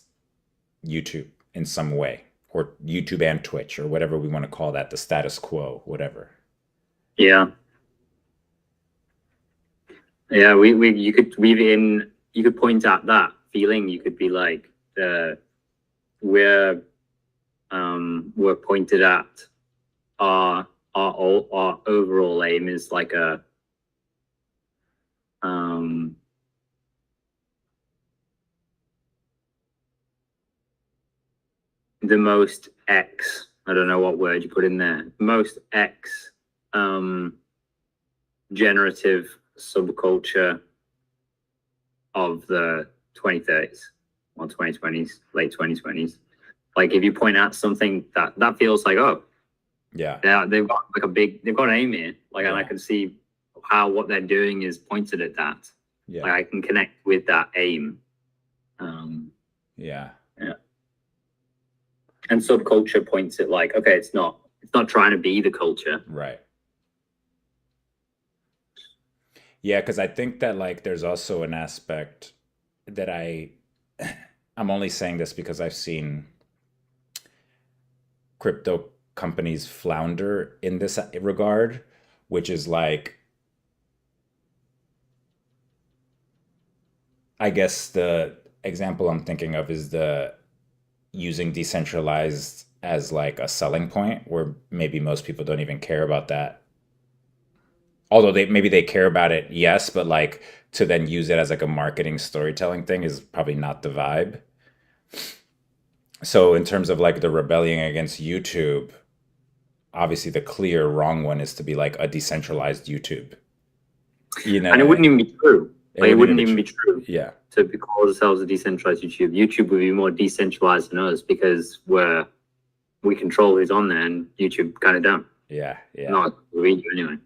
YouTube in some way, or YouTube and Twitch, or whatever we want to call that, the status quo, whatever. yeah, yeah. We you could weave in. You could point at that feeling. You could be like, we're we're pointed at our overall aim is like a um the most X. I don't know what word you put in there. Most X um generative subculture of the 2030s or 2020s, late 2020s. Like if you point out something that feels like, oh, Yeah, yeah, they've got an aim here. Like, and I yeah, can see how what they're doing is pointed at that. Like yeah, I can connect with that aim. Um, yeah, yeah. And subculture points at like, okay, it's not trying to be the culture. right. Yeah, because I think that like there's also an aspect that I'm only saying this because I've seen crypto companies flounder in this regard, which is like, I guess the example I'm thinking of is the using decentralized as like a selling point where maybe most people don't even care about that. Although they care about it, yes, but like to then use it as like a marketing storytelling thing is probably not the vibe. So in terms of like the rebellion against YouTube, obviously the clear wrong one is to be like a decentralized YouTube. You know And what it I wouldn't mean? even be true. It Like it wouldn't even wouldn't be even true. be true Yeah. to call ourselves a decentralized YouTube. YouTube would be more decentralized than us because we control who's on there, and YouTube kind of don't. Yeah. Yeah. Not we do anyway.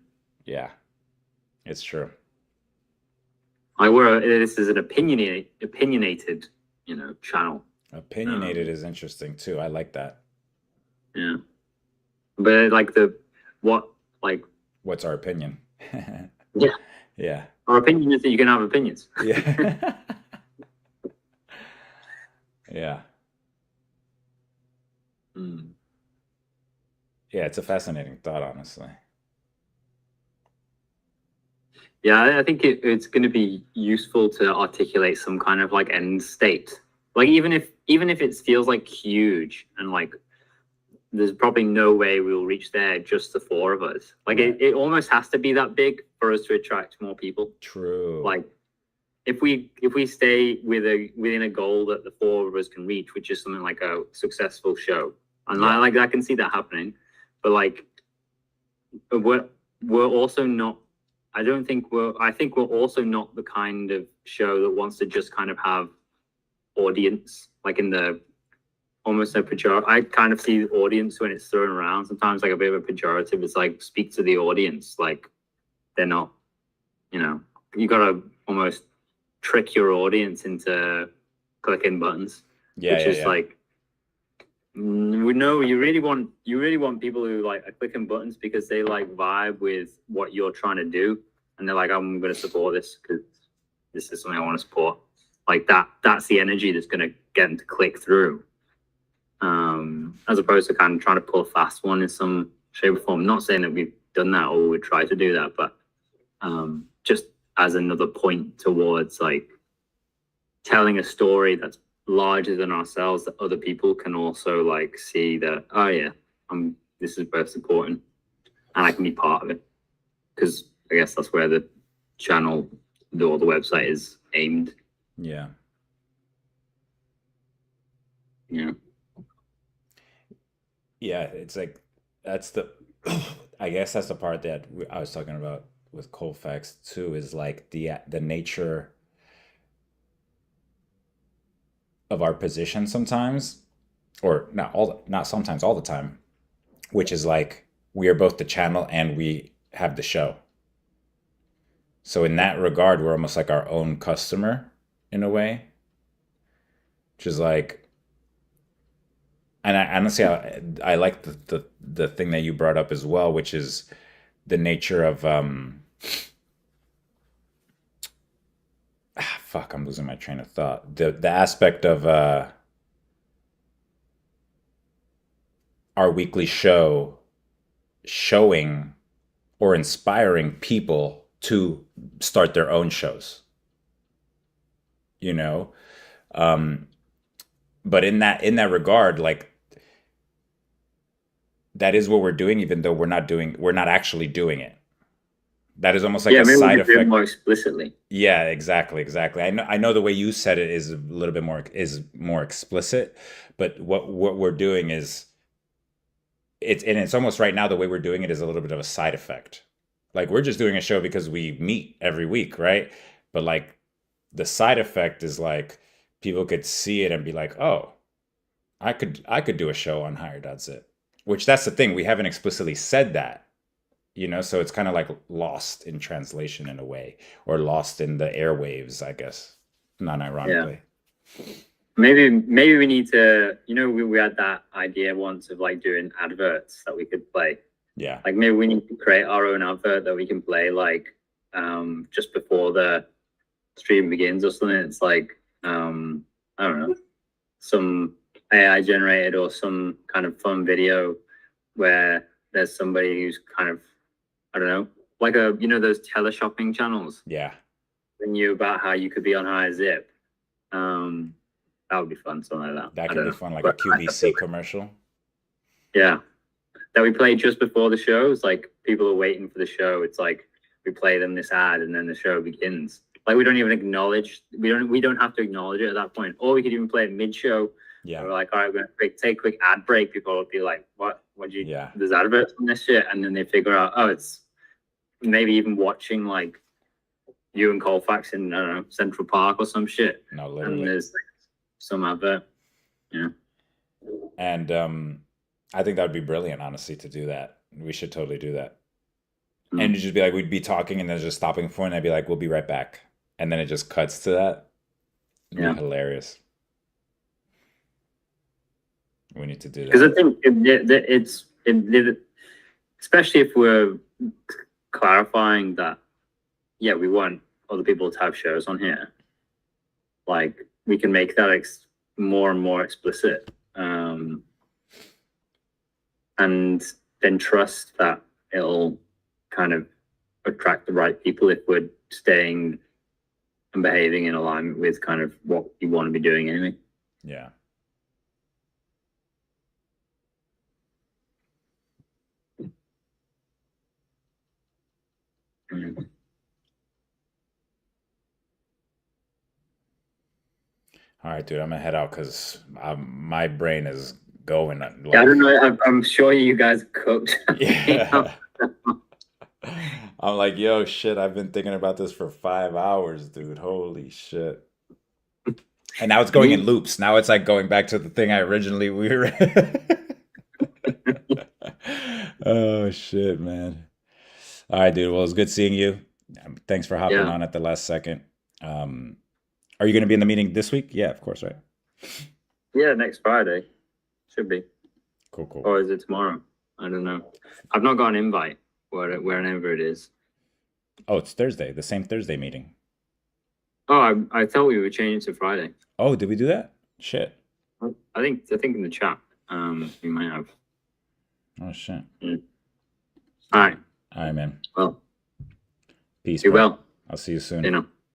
Yeah. It's true. Like this is an opinionated, channel. Opinionated is interesting too. I like that. Yeah, but like the what like What's our opinion? yeah, Yeah. our opinion is that you can have opinions. Yeah. Yeah. Mm. Yeah. It's a fascinating thought, honestly. Yeah, I think it's going to be useful to articulate some kind of like end state. Like even if it feels like huge and like there's probably no way we'll reach there just the four of us. Like Right. it almost has to be that big for us to attract more people. True. Like if we stay within a goal that the four of us can reach, which is something like a successful show, and Yeah. I can see that happening, but like we're also not. I think we're also not the kind of show that wants to just kind of have audience, like in the almost a pejorative. I kind of see the audience when it's thrown around sometimes like a bit of a pejorative. It's like speak to the audience, like they're not, you gotta almost trick your audience into clicking buttons, Yeah, which yeah, is yeah. like, we know you really want people who like are clicking buttons because they like vibe with what you're trying to do, and they're like, I'm going to support this because this is something I want to support. Like that's the energy that's going to get them to click through, as opposed to kind of trying to pull a fast one in some shape or form. I'm not saying that we've done that or we would try to do that, but just as another point towards like telling a story that's larger than ourselves that other people can also like see that, oh yeah, this is worth supporting and I can be part of it, because I guess that's where the channel or the website is aimed. Yeah. Yeah, it's like that's the I guess that's the part that I was talking about with Colfax too, is like the nature of our position sometimes, or not sometimes, all the time, which is like we are both the channel and we have the show. So in that regard, we're almost like our own customer in a way, which is like, and I honestly, I like the thing that you brought up as well, which is the nature of fuck, I'm losing my train of thought. The aspect of our weekly show showing or inspiring people to start their own shows, you know. Um, but in that regard, like that is what we're doing, even though we're not actually doing it. That is almost like a Maybe we side could do it effect. more explicitly. Yeah, exactly. I know the way you said it is a little bit more explicit, but what we're doing is it's almost right now the way we're doing it is a little bit of a side effect. Like we're just doing a show because we meet every week, right? But like the side effect is like people could see it and be like, "Oh, I could do a show on Higher.Zip." Which that's the thing, we haven't explicitly said that, so it's kind of like lost in translation in a way, or lost in the airwaves, I guess, non-ironically. Maybe we need to, we had that idea once of like doing adverts that we could play. Yeah. Like maybe we need to create our own advert that we can play like just before the stream begins or something. It's like I don't know, some AI generated or some kind of fun video where there's somebody who's kind of, I don't know, like those teleshopping channels. Yeah. When you about how you could be on Higher.Zip. That would be fun, something like that. That could be fun, like a QVC commercial. Yeah. That we play just before the show. It's like people are waiting for the show. It's like we play them this ad and then the show begins. Like we don't even acknowledge, we don't have to acknowledge it at that point. Or we could even play it mid-show. Yeah. We're like, all right, we're gonna take a quick ad break. People will be like, Yeah. There's adverts on this shit, and then they figure out, oh, it's maybe even watching like you and Colfax in, I don't know, Central Park or some shit. No, literally. And there's like some advert. Yeah. And I think that would be brilliant, honestly, to do that. We should totally do that. And it'd just be like, we'd be talking and then just stopping for, and I'd be like, we'll be right back. And then it just cuts to that. It'd be hilarious. We need to do that. Because I think it's especially if we're clarifying that, yeah, we want other people to have shows on here. Like we can make that more and more explicit, and then trust that it'll kind of attract the right people if we're staying and behaving in alignment with kind of what you want to be doing anyway. Yeah. Mm. All right, dude. I'm gonna head out because my brain is going. Like, Yeah, I don't know. I'm sure you guys cooked. yeah. I'm like, yo, shit. I've been thinking about this for 5 hours, dude. Holy shit. And now it's going in loops. Now it's like going back to the thing we were. Oh shit, man. All right, dude. Well, it was good seeing you. Thanks for hopping Yeah. on at the last second. Are you going to be in the meeting this week? Yeah, of course, right? Yeah, next Friday. Should be. Cool, cool. Or is it tomorrow? I don't know. I've not got an invite wherever it is. Oh, it's Thursday. The same Thursday meeting. Oh, I thought we were changing to Friday. Oh, did we do that? Shit. I think in the chat, we might have. Oh shit. All right. All right, man. Well, Peace, do bro. well. I'll see you soon. You know.